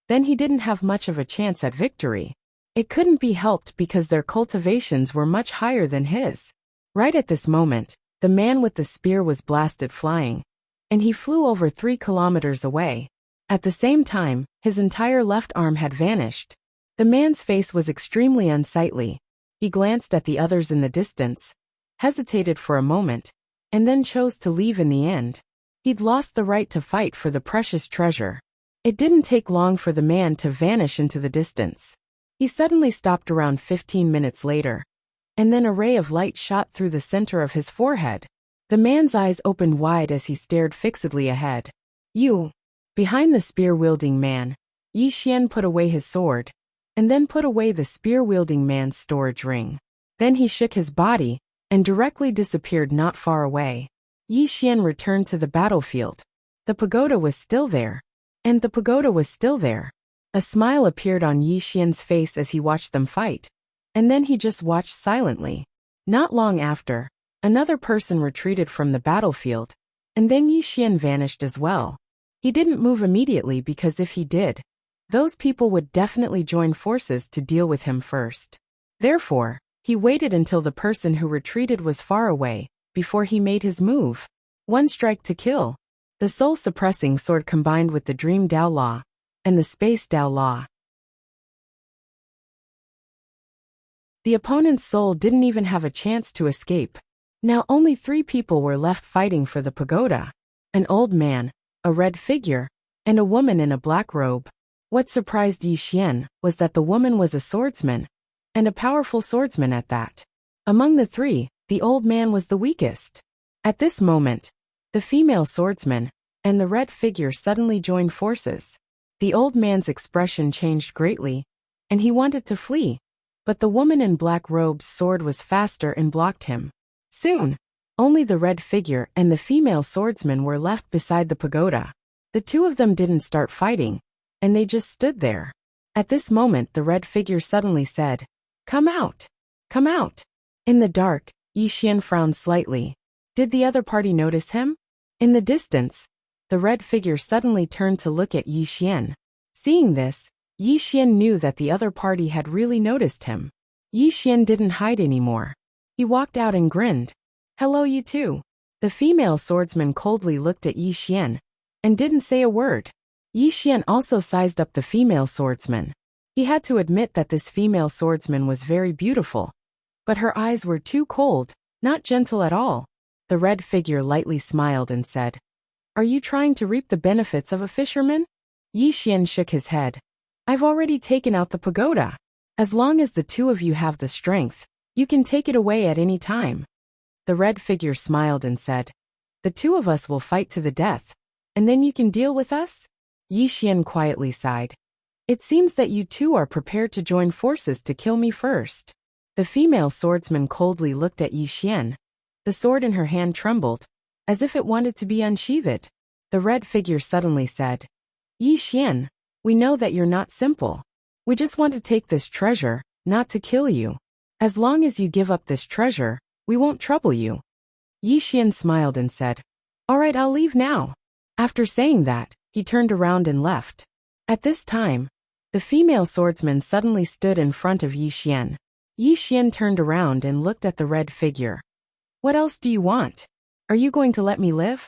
then he didn't have much of a chance at victory. It couldn't be helped because their cultivations were much higher than his. Right at this moment, the man with the spear was blasted flying, and he flew over 3 kilometers away. At the same time, his entire left arm had vanished. The man's face was extremely unsightly. He glanced at the others in the distance, hesitated for a moment, and then chose to leave in the end. He'd lost the right to fight for the precious treasure. It didn't take long for the man to vanish into the distance. He suddenly stopped around 15 minutes later, and then a ray of light shot through the center of his forehead. The man's eyes opened wide as he stared fixedly ahead. "You." Behind the spear-wielding man, Yi Xian put away his sword, and then put away the spear-wielding man's storage ring. Then he shook his body, and directly disappeared not far away. Yi Xian returned to the battlefield. The pagoda was still there, and the pagoda was still there. A smile appeared on Yi Xian's face as he watched them fight, and then he just watched silently. Not long after, another person retreated from the battlefield, and then Yi Xian vanished as well. He didn't move immediately because if he did, those people would definitely join forces to deal with him first. Therefore, he waited until the person who retreated was far away, before he made his move. 1 strike to kill. The soul-suppressing sword combined with the Dream Dao Law and the Space Dao Law. The opponent's soul didn't even have a chance to escape. Now only 3 people were left fighting for the pagoda. An old man, a red figure, and a woman in a black robe. What surprised Yi Xian was that the woman was a swordsman, and a powerful swordsman at that. Among the 3, the old man was the weakest. At this moment, the female swordsman and the red figure suddenly joined forces. The old man's expression changed greatly, and he wanted to flee, but the woman in black robe's sword was faster and blocked him. Soon, only the red figure and the female swordsman were left beside the pagoda. The 2 of them didn't start fighting, and they just stood there. At this moment the red figure suddenly said, "Come out! Come out!" In the dark, Yi Xian frowned slightly. Did the other party notice him? In the distance, the red figure suddenly turned to look at Yi Xian. Seeing this, Yi Xian knew that the other party had really noticed him. Yi Xian didn't hide anymore. He walked out and grinned. "Hello, you two." The female swordsman coldly looked at Yi Xian and didn't say a word. Yi Xian also sized up the female swordsman. He had to admit that this female swordsman was very beautiful, but her eyes were too cold, not gentle at all. The red figure lightly smiled and said, "Are you trying to reap the benefits of a fisherman?" Yi Xian shook his head. "I've already taken out the pagoda. As long as the 2 of you have the strength, you can take it away at any time." The red figure smiled and said, "The 2 of us will fight to the death, and then you can deal with us?" Yi Xian quietly sighed. "It seems that you 2 are prepared to join forces to kill me first." The female swordsman coldly looked at Yi Xian. The sword in her hand trembled, as if it wanted to be unsheathed. The red figure suddenly said, "Yi Xian, we know that you're not simple. We just want to take this treasure, not to kill you. As long as you give up this treasure, we won't trouble you." Yi Xian smiled and said, "All right, I'll leave now." After saying that, he turned around and left. At this time, the female swordsman suddenly stood in front of Yi Xian. Yi Xian turned around and looked at the red figure. "What else do you want? Are you going to let me live?"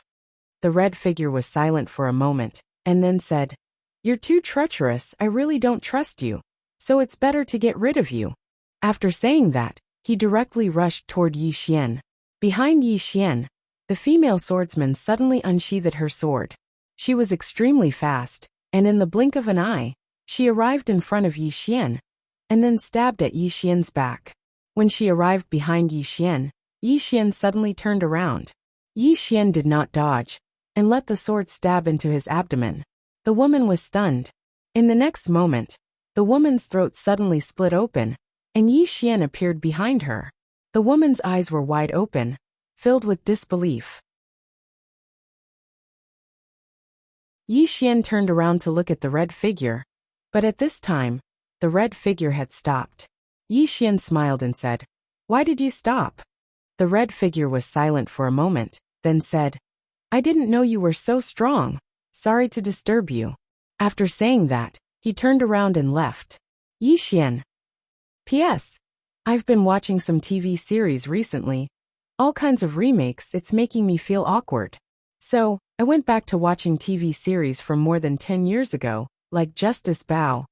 The red figure was silent for a moment, and then said, "You're too treacherous. I really don't trust you, so it's better to get rid of you." After saying that, he directly rushed toward Yi Xian. Behind Yi Xian, the female swordsman suddenly unsheathed her sword. She was extremely fast, and in the blink of an eye, she arrived in front of Yi Xian, and then stabbed at Yi Xian's back. When she arrived behind Yi Xian suddenly turned around. Yi Xian did not dodge, and let the sword stab into his abdomen. The woman was stunned. In the next moment, the woman's throat suddenly split open, and Yi Xian appeared behind her. The woman's eyes were wide open, filled with disbelief. Yi Xian turned around to look at the red figure, but at this time, the red figure had stopped. Yi Xian smiled and said, "Why did you stop?" The red figure was silent for a moment, then said, "I didn't know you were so strong. Sorry to disturb you." After saying that, he turned around and left. Yi Xian. P.S. I've been watching some TV series recently. All kinds of remakes. It's making me feel awkward. So, I went back to watching TV series from more than 10 years ago, like Justice Bao.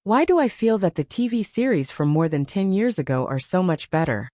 Why do I feel that the TV series from more than 10 years ago are so much better?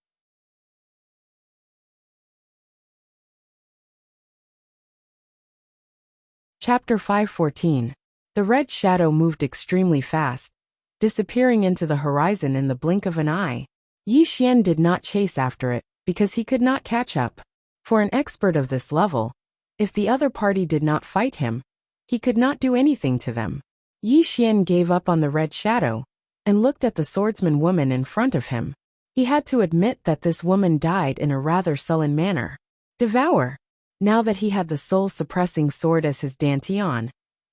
Chapter 514. The red shadow moved extremely fast, disappearing into the horizon in the blink of an eye. Yi Xian did not chase after it, because he could not catch up. For an expert of this level, if the other party did not fight him, he could not do anything to them. Yi Xian gave up on the red shadow, and looked at the swordsman woman in front of him. He had to admit that this woman died in a rather sullen manner. Devour. Now that he had the soul-suppressing sword as his dantian,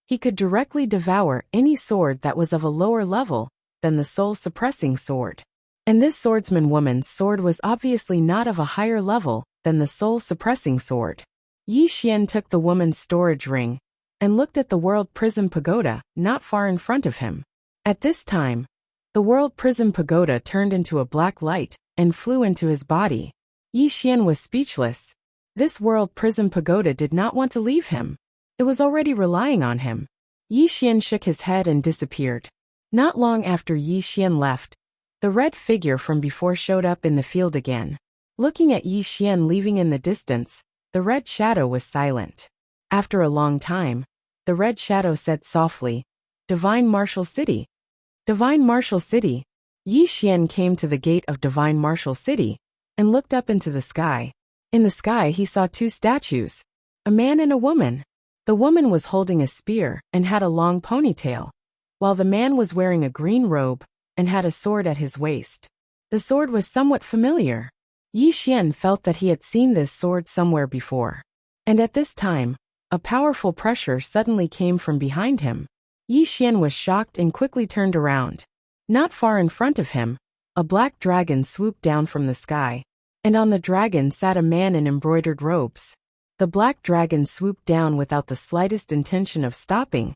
he could directly devour any sword that was of a lower level than the soul-suppressing sword. And this swordsman woman's sword was obviously not of a higher level than the soul-suppressing sword. Yi Xian took the woman's storage ring and looked at the World Prism Pagoda not far in front of him. At this time, the World Prism Pagoda turned into a black light and flew into his body. Yi Xian was speechless. This World Prism Pagoda did not want to leave him. It was already relying on him. Yi Xian shook his head and disappeared. Not long after Yi Xian left, The red figure from before showed up in the field again. Looking at Yi Xian leaving in the distance, the red shadow was silent. After a long time, the red shadow said softly, "Divine Martial City." Divine Martial City. Yi Xian came to the gate of Divine Martial City and looked up into the sky. In the sky he saw two statues, a man and a woman. The woman was holding a spear and had a long ponytail, while the man was wearing a green robe and had a sword at his waist. The sword was somewhat familiar. Yi Xian felt that he had seen this sword somewhere before. And at this time, a powerful pressure suddenly came from behind him. Yi Xian was shocked and quickly turned around. Not far in front of him, a black dragon swooped down from the sky, and on the dragon sat a man in embroidered robes. The black dragon swooped down without the slightest intention of stopping,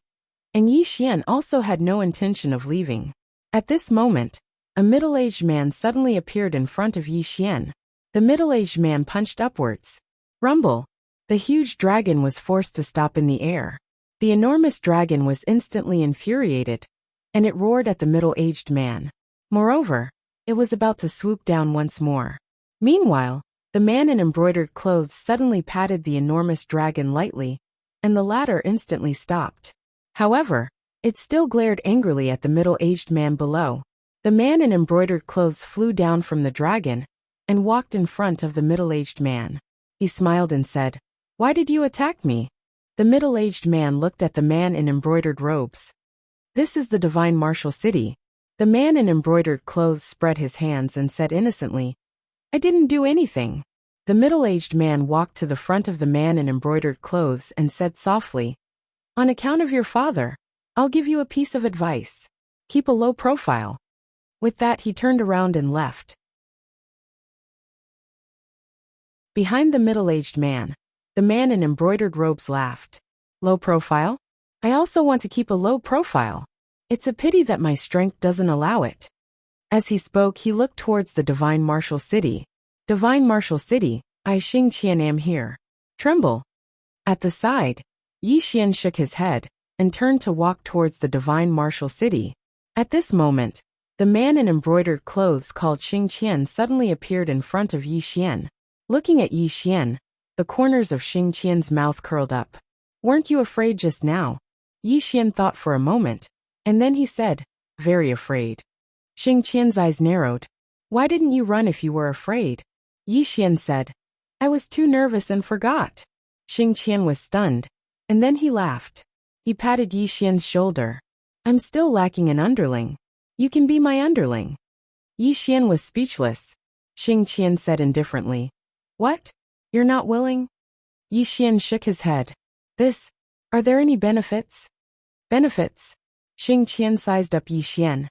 and Yi Xian also had no intention of leaving. At this moment, a middle-aged man suddenly appeared in front of Yi Xian. The middle-aged man punched upwards. Rumble! The huge dragon was forced to stop in the air. The enormous dragon was instantly infuriated, and it roared at the middle-aged man. Moreover, it was about to swoop down once more. Meanwhile, the man in embroidered clothes suddenly patted the enormous dragon lightly, and the latter instantly stopped. However, it still glared angrily at the middle-aged man below. The man in embroidered clothes flew down from the dragon and walked in front of the middle-aged man. He smiled and said, "Why did you attack me?" The middle-aged man looked at the man in embroidered robes. "This is the Divine Martial City." The man in embroidered clothes spread his hands and said innocently, "I didn't do anything." The middle-aged man walked to the front of the man in embroidered clothes and said softly, "On account of your father, I'll give you a piece of advice. Keep a low profile." With that he turned around and left. Behind the middle-aged man, the man in embroidered robes laughed. "Low profile? I also want to keep a low profile. It's a pity that my strength doesn't allow it." As he spoke he looked towards the Divine Martial City. "Divine Martial City, I Xing Qian am here. Tremble." At the side, Yi Xian shook his head and turned to walk towards the Divine Martial City. At this moment, the man in embroidered clothes called Xing Qian suddenly appeared in front of Yi Xian. Looking at Yi Xian, the corners of Xing Qian's mouth curled up. "Weren't you afraid just now?" Yi Xian thought for a moment, and then he said, "Very afraid." Xing Qian's eyes narrowed. "Why didn't you run if you were afraid?" Yi Xian said, "I was too nervous and forgot." Xing Qian was stunned, and then he laughed. He patted Yi Xian's shoulder. "I'm still lacking an underling. You can be my underling." Yi Xian was speechless. Xing Qian said indifferently, "What? You're not willing?" Yi Xian shook his head. Are there any benefits?" "Benefits?" Xing Qian sized up Yi Xian.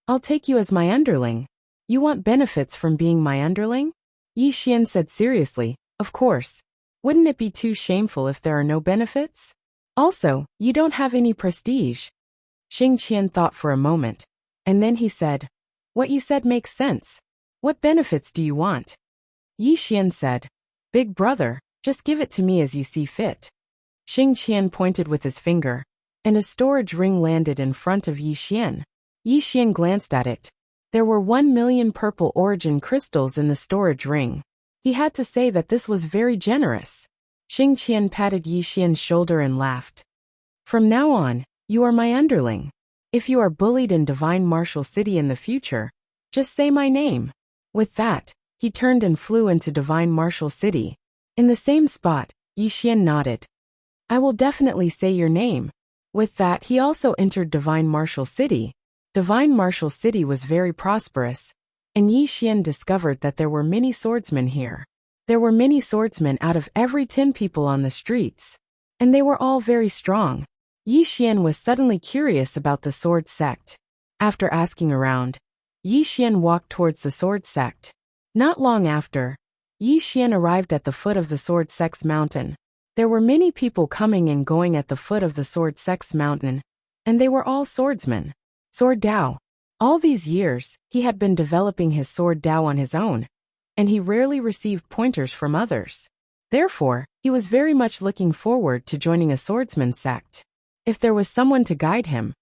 "I'll take you as my underling." "You want benefits from being my underling?" Yi Xian said seriously, "Of course. Wouldn't it be too shameful if there are no benefits? Also, you don't have any prestige." Xing Qian thought for a moment, and then he said, "What you said makes sense. What benefits do you want?" Yi Xian said, "Big brother, just give it to me as you see fit." Xing Qian pointed with his finger, and a storage ring landed in front of Yi Xian. Yi Xian glanced at it. There were 1,000,000 purple origin crystals in the storage ring. He had to say that this was very generous. Xing Qian patted Yi Xian's shoulder and laughed. "From now on, you are my underling. If you are bullied in Divine Martial City in the future, just say my name." With that, he turned and flew into Divine Martial City. In the same spot, Yi Xian nodded. "I will definitely say your name." With that he also entered Divine Martial City. Divine Martial City was very prosperous, and Yi Xian discovered that there were many swordsmen here. There were many swordsmen out of every 10 people on the streets, and they were all very strong. Yi Xian was suddenly curious about the sword sect. After asking around, Yi Xian walked towards the sword sect. Not long after, Yi Xian arrived at the foot of the sword sect's mountain. There were many people coming and going at the foot of the sword sect's mountain, and they were all swordsmen. Sword Dao. All these years, he had been developing his sword Dao on his own, and he rarely received pointers from others. Therefore, he was very much looking forward to joining a swordsman sect. If there was someone to guide him,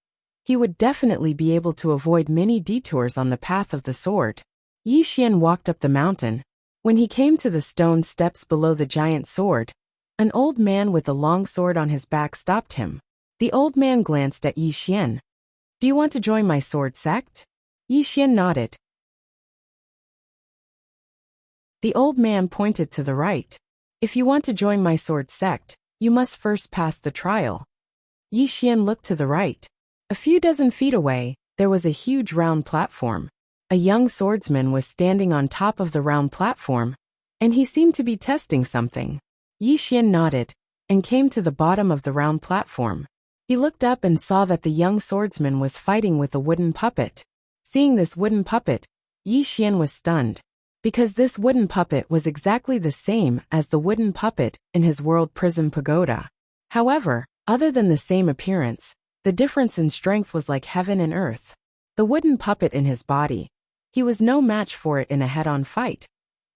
he would definitely be able to avoid many detours on the path of the sword. Yi Xian walked up the mountain. When he came to the stone steps below the giant sword, an old man with a long sword on his back stopped him. The old man glanced at Yi Xian. "Do you want to join my sword sect?" Yi Xian nodded. The old man pointed to the right. "If you want to join my sword sect, you must first pass the trial." Yi Xian looked to the right. A few dozen feet away, there was a huge round platform. A young swordsman was standing on top of the round platform, and he seemed to be testing something. Yi Xian nodded, and came to the bottom of the round platform. He looked up and saw that the young swordsman was fighting with a wooden puppet. Seeing this wooden puppet, Yi Xian was stunned, because this wooden puppet was exactly the same as the wooden puppet in his world prison pagoda. However, other than the same appearance, the difference in strength was like heaven and earth. The wooden puppet in his body, he was no match for it in a head-on fight.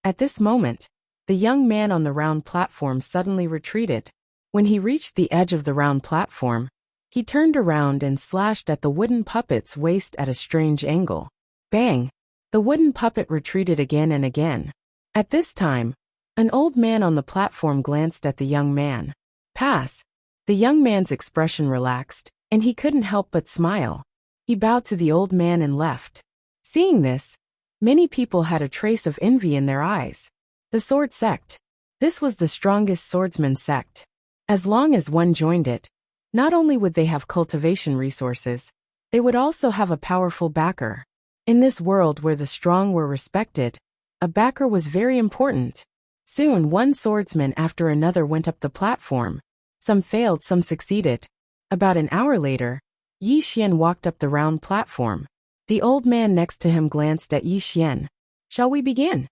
At this moment, the young man on the round platform suddenly retreated. When he reached the edge of the round platform, he turned around and slashed at the wooden puppet's waist at a strange angle. Bang! The wooden puppet retreated again and again. At this time, an old man on the platform glanced at the young man. "Pass." The young man's expression relaxed, and he couldn't help but smile. He bowed to the old man and left. Seeing this, many people had a trace of envy in their eyes. The sword sect. This was the strongest swordsman sect. As long as one joined it, not only would they have cultivation resources, they would also have a powerful backer. In this world where the strong were respected, a backer was very important. Soon one swordsman after another went up the platform. Some failed, some succeeded. About an hour later, Yi Xian walked up the round platform. The old man next to him glanced at Yi Xian. "Shall we begin?"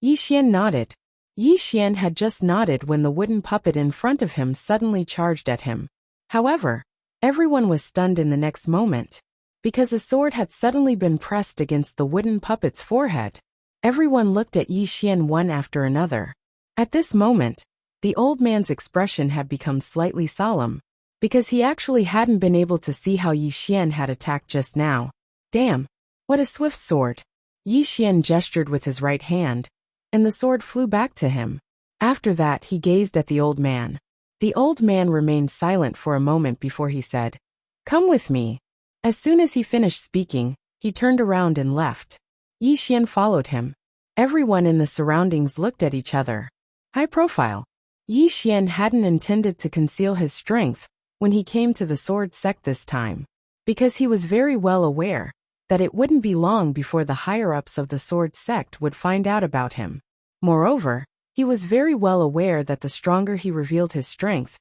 Yi Xian nodded. Yi Xian had just nodded when the wooden puppet in front of him suddenly charged at him. However, everyone was stunned in the next moment, because a sword had suddenly been pressed against the wooden puppet's forehead. Everyone looked at Yi Xian one after another. At this moment, the old man's expression had become slightly solemn, because he actually hadn't been able to see how Yi Xian had attacked just now. "Damn! What a swift sword!" Yi Xian gestured with his right hand, and the sword flew back to him. After that he gazed at the old man. The old man remained silent for a moment before he said, "Come with me." As soon as he finished speaking, he turned around and left. Yi Xian followed him. Everyone in the surroundings looked at each other. High profile. Yi Xian hadn't intended to conceal his strength when he came to the sword sect this time, because he was very well aware that it wouldn't be long before the higher-ups of the sword sect would find out about him. Moreover, he was very well aware that the stronger he revealed his strength,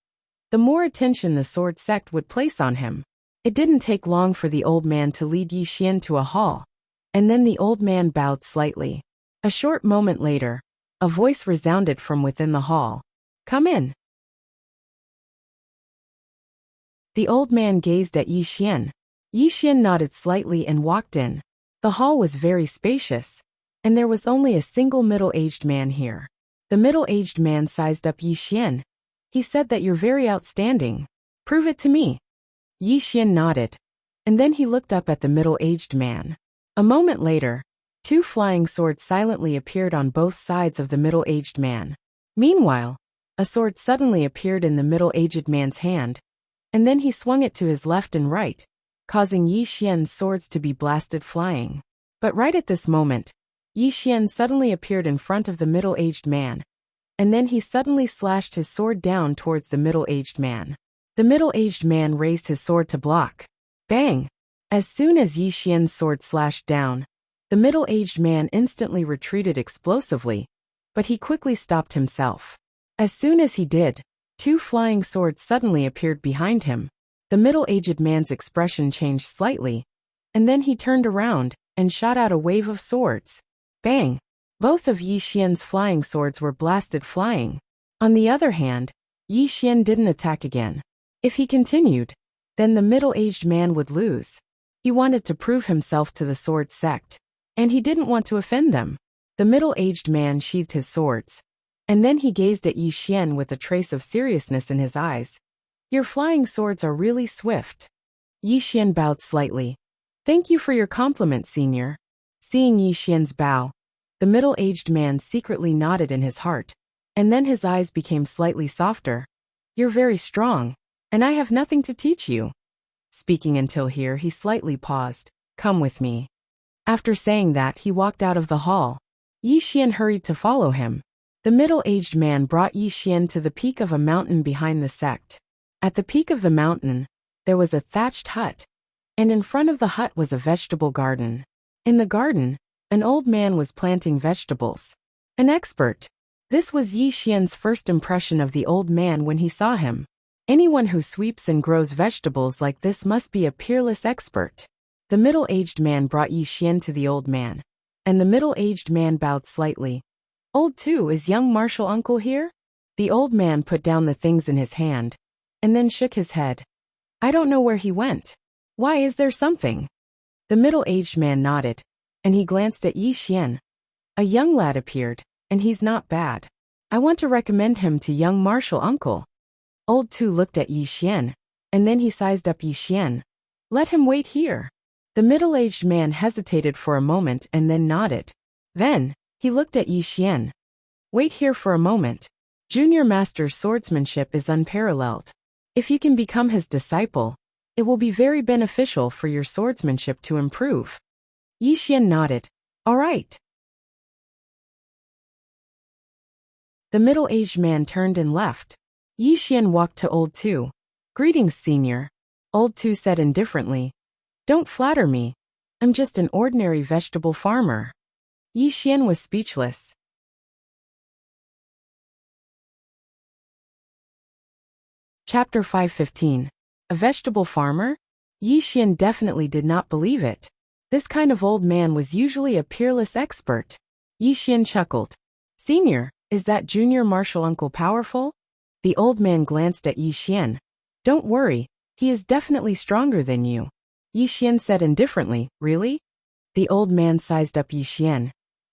the more attention the sword sect would place on him. It didn't take long for the old man to lead Yi Xian to a hall, and then the old man bowed slightly. A short moment later, a voice resounded from within the hall. "Come in." The old man gazed at Yi Xian. Yi Xian nodded slightly and walked in. The hall was very spacious, and there was only a single middle-aged man here. The middle-aged man sized up Yi Xian. He said that you're very outstanding. Prove it to me. Yi Xian nodded, and then he looked up at the middle-aged man. A moment later, two flying swords silently appeared on both sides of the middle-aged man. Meanwhile, a sword suddenly appeared in the middle-aged man's hand, and then he swung it to his left and right, causing Yi Xian's swords to be blasted flying. But right at this moment, Yi Xian suddenly appeared in front of the middle-aged man, and then he suddenly slashed his sword down towards the middle-aged man. The middle-aged man raised his sword to block. Bang! As soon as Yi Xian's sword slashed down, the middle-aged man instantly retreated explosively, but he quickly stopped himself. As soon as he did, two flying swords suddenly appeared behind him. The middle-aged man's expression changed slightly, and then he turned around and shot out a wave of swords. Bang! Both of Yi Xian's flying swords were blasted flying. On the other hand, Yi Xian didn't attack again. If he continued, then the middle-aged man would lose. He wanted to prove himself to the sword sect, and he didn't want to offend them. The middle-aged man sheathed his swords, and then he gazed at Yi Xian with a trace of seriousness in his eyes. "Your flying swords are really swift." Yi Xian bowed slightly. Thank you for your compliment, senior. Seeing Yi Xian's bow, the middle-aged man secretly nodded in his heart, and then his eyes became slightly softer. You're very strong, and I have nothing to teach you. Speaking until here, he slightly paused. Come with me. After saying that, he walked out of the hall. Yi Xian hurried to follow him. The middle-aged man brought Yi Xian to the peak of a mountain behind the sect. At the peak of the mountain, there was a thatched hut, and in front of the hut was a vegetable garden. In the garden, an old man was planting vegetables. An expert. This was Yi Xian's first impression of the old man when he saw him. Anyone who sweeps and grows vegetables like this must be a peerless expert. The middle-aged man brought Yi Xian to the old man, and the middle-aged man bowed slightly. Old Two, is young martial uncle here? The old man put down the things in his hand, and then shook his head. I don't know where he went. Why, is there something? The middle-aged man nodded, and he glanced at Yi Xian. A young lad appeared, and he's not bad. I want to recommend him to young martial uncle. Old Two looked at Yi Xian, and then he sized up Yi Xian. Let him wait here. The middle-aged man hesitated for a moment and then nodded. Then, he looked at Yi Xian. Wait here for a moment. Junior Master's swordsmanship is unparalleled. If you can become his disciple, it will be very beneficial for your swordsmanship to improve. Yi Xian nodded. All right. The middle-aged man turned and left. Yi Xian walked to Old Two. Greetings, senior. Old Two said indifferently. Don't flatter me. I'm just an ordinary vegetable farmer. Yi Xian was speechless. Chapter 515. A vegetable farmer? Yi Xian definitely did not believe it. This kind of old man was usually a peerless expert. Yi Xian chuckled. Senior, is that junior martial uncle powerful? The old man glanced at Yi Xian. Don't worry, he is definitely stronger than you. Yi Xian said indifferently, really? The old man sized up Yi Xian.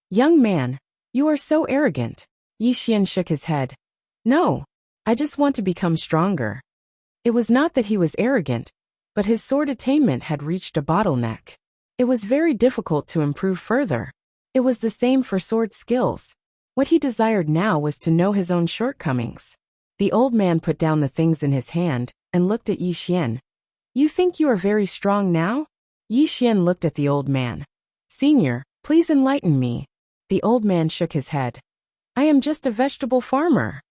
Young man, you are so arrogant. Yi Xian shook his head. No, I just want to become stronger. It was not that he was arrogant, but his sword attainment had reached a bottleneck. It was very difficult to improve further. It was the same for sword skills. What he desired now was to know his own shortcomings. The old man put down the things in his hand and looked at Yi Xian. You think you are very strong now? Yi Xian looked at the old man. Senior, please enlighten me. The old man shook his head. I am just a vegetable farmer.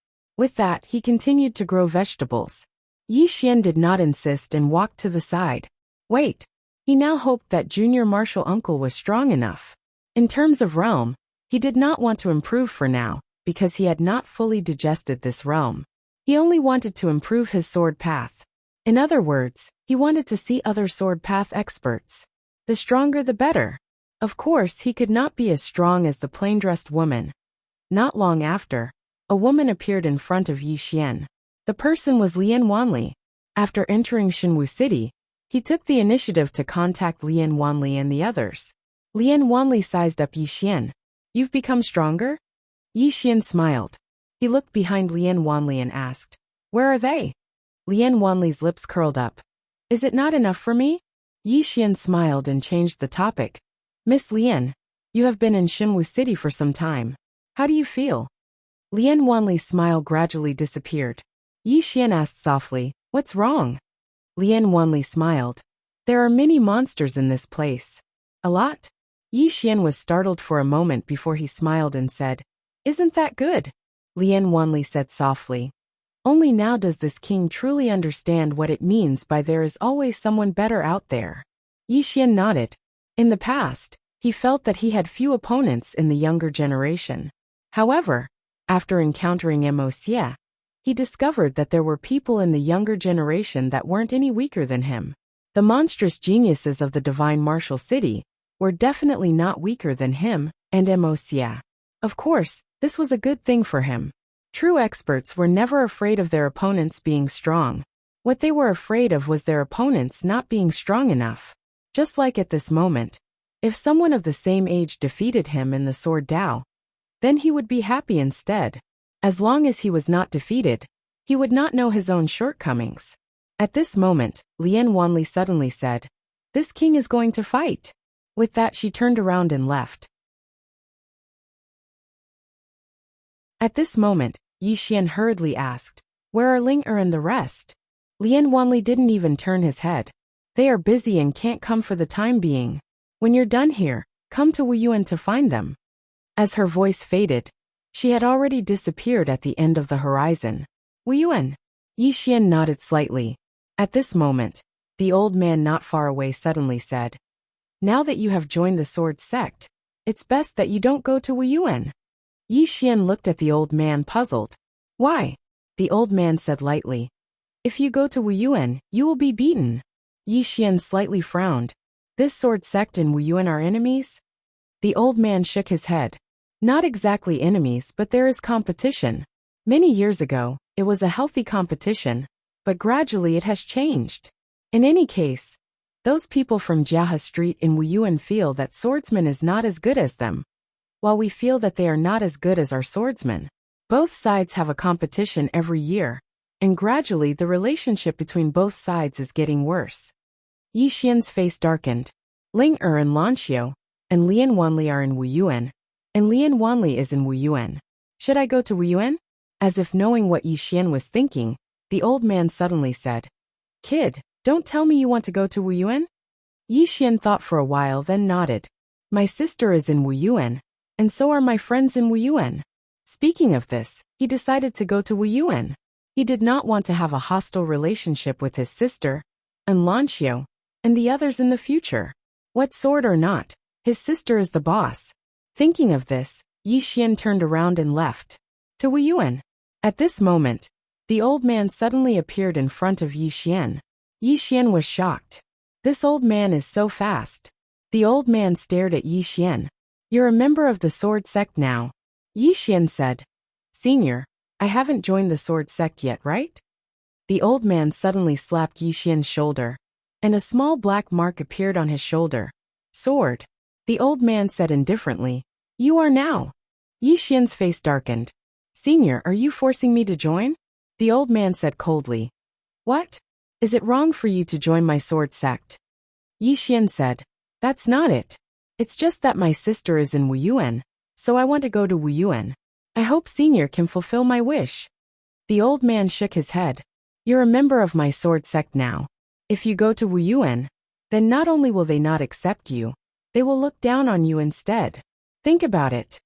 With that, he continued to grow vegetables. Yi Xian did not insist and walked to the side. Wait. He now hoped that junior martial uncle was strong enough. In terms of realm, he did not want to improve for now, because he had not fully digested this realm. He only wanted to improve his sword path. In other words, he wanted to see other sword path experts. The stronger the better. Of course, he could not be as strong as the plain-dressed woman. Not long after, a woman appeared in front of Yi Xian. The person was Lian Wanli. After entering Xinwu City, he took the initiative to contact Lian Wanli and the others. Lian Wanli sized up Yi Xian. You've become stronger? Yi Xian smiled. He looked behind Lian Wanli and asked, Where are they? Lian Wanli's lips curled up. Is it not enough for me? Yi Xian smiled and changed the topic. Miss Lian, you have been in Xinwu City for some time. How do you feel? Lian Wanli's smile gradually disappeared. Yi Xian asked softly, What's wrong? Lian Wanli smiled. There are many monsters in this place. A lot? Yi Xian was startled for a moment before he smiled and said, Isn't that good? Lian Wanli said softly. Only now does this king truly understand what it means by there is always someone better out there. Yi Xian nodded. In the past, he felt that he had few opponents in the younger generation. However, after encountering Mo Xie, he discovered that there were people in the younger generation that weren't any weaker than him. The monstrous geniuses of the divine martial city were definitely not weaker than him and Mo Xie. Of course, this was a good thing for him. True experts were never afraid of their opponents being strong. What they were afraid of was their opponents not being strong enough. Just like at this moment, if someone of the same age defeated him in the sword Dao, then he would be happy instead. As long as he was not defeated, he would not know his own shortcomings. At this moment, Lian Wanli suddenly said, "This king is going to fight." With that she turned around and left. At this moment, Yi Xian hurriedly asked, "Where are Ling and the rest?" Lian Wanli didn't even turn his head. "They are busy and can't come for the time being. When you're done here, come to Wu Yuan to find them." As her voice faded, she had already disappeared at the end of the horizon. "Wu Yuan?" Yi Xian nodded slightly. At this moment, the old man not far away suddenly said, "Now that you have joined the sword sect, it's best that you don't go to Wu Yuan." Yi Xian looked at the old man puzzled. "Why?" The old man said lightly, "If you go to Wu Yuan, you will be beaten." Yi Xian slightly frowned. "This sword sect and Wu Yuan are enemies?" The old man shook his head. "Not exactly enemies, but there is competition. Many years ago, it was a healthy competition, but gradually it has changed. In any case, those people from Jiahe Street in Wu Yuan feel that Swordsman is not as good as them, while we feel that they are not as good as our swordsman. Both sides have a competition every year, and gradually the relationship between both sides is getting worse." Yi Xian's face darkened. "Ling and Lanxiu and Lian Wanli are in Wu Yuan, and Lian Wanli is in Wu Yuan. Should I go to Wu Yuan?" As if knowing what Yi Xian was thinking, the old man suddenly said, "Kid, don't tell me you want to go to Wu Yuan?" Yi Xian thought for a while then nodded. "My sister is in Wu Yuan, and so are my friends in Wu Yuan." Speaking of this, he decided to go to Wu Yuan. He did not want to have a hostile relationship with his sister, and Lanxiu, and the others in the future. What sword or not, his sister is the boss. Thinking of this, Yi Xian turned around and left. To Wu Yuan. At this moment, the old man suddenly appeared in front of Yi Xian. Yi Xian was shocked. This old man is so fast. The old man stared at Yi Xian. "You're a member of the sword sect now." Yi Xian said, "Senior, I haven't joined the sword sect yet, right?" The old man suddenly slapped Yi Xian's shoulder, and a small black mark appeared on his shoulder. "Sword." The old man said indifferently, "You are now." Yi Xian's face darkened. "Senior, are you forcing me to join?" The old man said coldly. "What? Is it wrong for you to join my sword sect?" Yi Xian said, "That's not it. It's just that my sister is in Wu Yuan, so I want to go to Wu Yuan. I hope Senior can fulfill my wish." The old man shook his head. "You're a member of my sword sect now. If you go to Wu Yuan, then not only will they not accept you, they will look down on you instead. Think about it."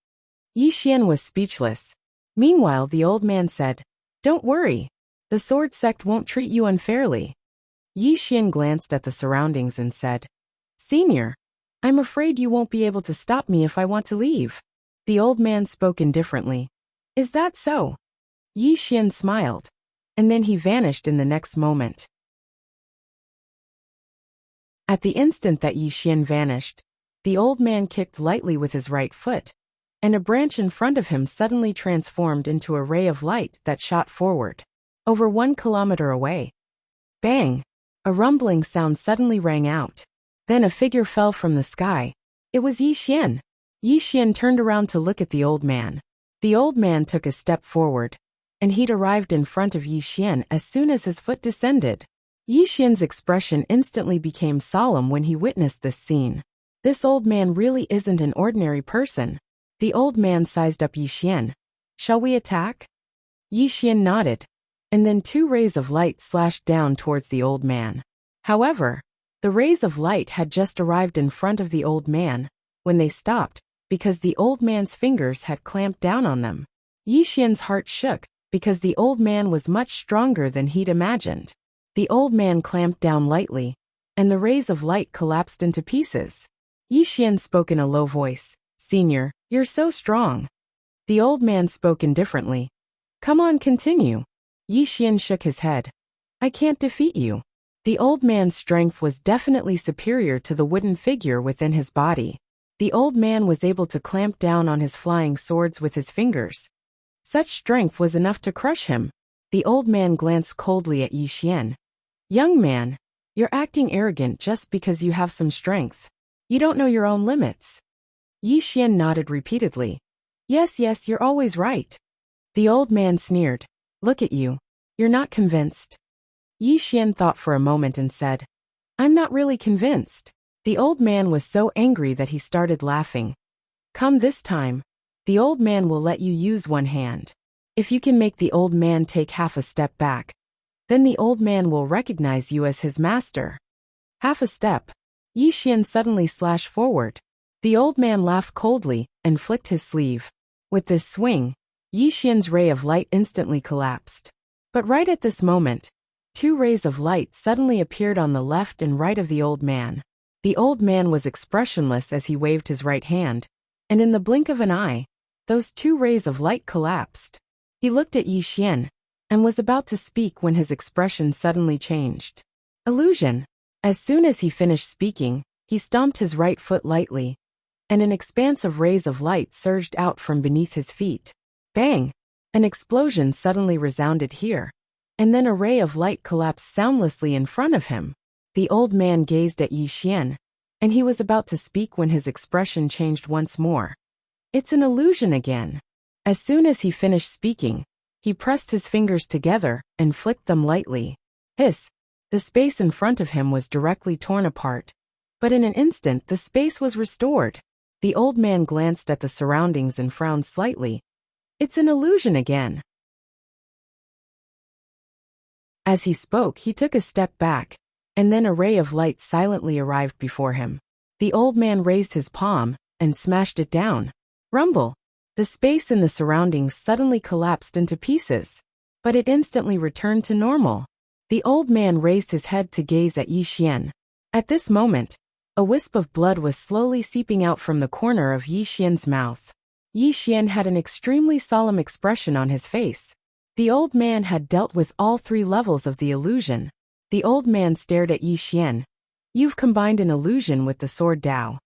Yi Xian was speechless. Meanwhile, the old man said, "Don't worry. The sword sect won't treat you unfairly." Yi Xian glanced at the surroundings and said, "Senior, I'm afraid you won't be able to stop me if I want to leave." The old man spoke indifferently. "Is that so?" Yi Xian smiled, and then he vanished in the next moment. At the instant that Yi Xian vanished, the old man kicked lightly with his right foot, and a branch in front of him suddenly transformed into a ray of light that shot forward. Over 1 kilometer away. Bang! A rumbling sound suddenly rang out. Then a figure fell from the sky. It was Yi Xian. Yi Xian turned around to look at the old man. The old man took a step forward, and he'd arrived in front of Yi Xian as soon as his foot descended. Yi Xian's expression instantly became solemn when he witnessed this scene. This old man really isn't an ordinary person. The old man sized up Yi Xian. "Shall we attack?" Yi Xian nodded, and then 2 rays of light slashed down towards the old man. However, the rays of light had just arrived in front of the old man when they stopped because the old man's fingers had clamped down on them. Yi Xian's heart shook because the old man was much stronger than he'd imagined. The old man clamped down lightly, and the rays of light collapsed into pieces. Yi Xian spoke in a low voice, "Senior, you're so strong." The old man spoke indifferently. "Come on, continue." Yi Xian shook his head. "I can't defeat you." The old man's strength was definitely superior to the wooden figure within his body. The old man was able to clamp down on his flying swords with his fingers. Such strength was enough to crush him. The old man glanced coldly at Yi Xian. "Young man, you're acting arrogant just because you have some strength. You don't know your own limits." Yi Xian nodded repeatedly. Yes, you're always right." The old man sneered. "Look at you. You're not convinced." Yi Xian thought for a moment and said, I'm not really convinced. The old man was so angry that he started laughing. Come this time. The old man will let you use one hand. If you can make the old man take half a step back, then the old man will recognize you as his master. Half a step. Yi Xian suddenly slashed forward. The old man laughed coldly and flicked his sleeve. With this swing, Yi Xian's ray of light instantly collapsed. But right at this moment, two rays of light suddenly appeared on the left and right of the old man. The old man was expressionless as he waved his right hand, and in the blink of an eye, those two rays of light collapsed. He looked at Yi Xian and was about to speak when his expression suddenly changed. Illusion. As soon as he finished speaking, he stomped his right foot lightly, and an expanse of rays of light surged out from beneath his feet. Bang! An explosion suddenly resounded here, and then a ray of light collapsed soundlessly in front of him. The old man gazed at Yi Xian, and he was about to speak when his expression changed once more. It's an illusion again. As soon as he finished speaking, he pressed his fingers together and flicked them lightly. Hiss! The space in front of him was directly torn apart, but in an instant the space was restored. The old man glanced at the surroundings and frowned slightly. It's an illusion again. As he spoke, he took a step back, and then a ray of light silently arrived before him. The old man raised his palm and smashed it down. Rumble! The space in the surroundings suddenly collapsed into pieces, but it instantly returned to normal. The old man raised his head to gaze at Yi Xian. At this moment, a wisp of blood was slowly seeping out from the corner of Yi Xian's mouth. Yi Xian had an extremely solemn expression on his face. The old man had dealt with all three levels of the illusion. The old man stared at Yi Xian. You've combined an illusion with the sword Dao.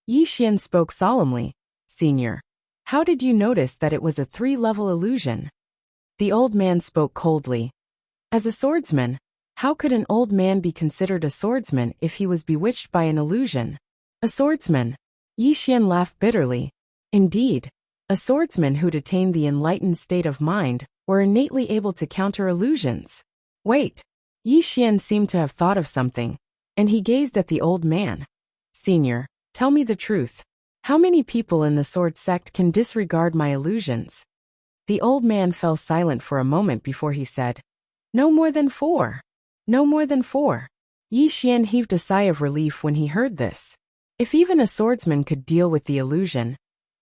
Yi Xian spoke solemnly. Senior, how did you notice that it was a three-level illusion? The old man spoke coldly. As a swordsman, how could an old man be considered a swordsman if he was bewitched by an illusion? A swordsman. Yi Xian laughed bitterly. Indeed, a swordsman who'd attained the enlightened state of mind were innately able to counter illusions. Wait. Yi Xian seemed to have thought of something, and he gazed at the old man. Senior, tell me the truth. How many people in the sword sect can disregard my illusions? The old man fell silent for a moment before he said, No more than 4. No more than 4. Yi Xian heaved a sigh of relief when he heard this. If even a swordsman could deal with the illusion,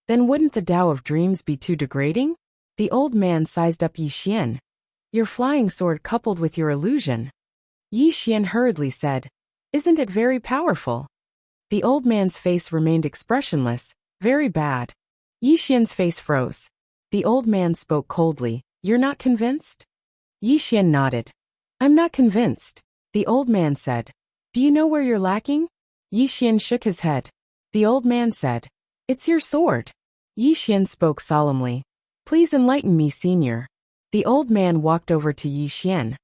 then wouldn't the Tao of dreams be too degrading? The old man sized up Yi Xian. Your flying sword coupled with your illusion. Yi Xian hurriedly said, Isn't it very powerful? The old man's face remained expressionless. Very bad. Yi Xian's face froze. The old man spoke coldly. You're not convinced? Yi Xian nodded. I'm not convinced. The old man said. Do you know where you're lacking? Yi Xian shook his head. The old man said. It's your sword. Yi Xian spoke solemnly. Please enlighten me, senior. The old man walked over to Yi Xian.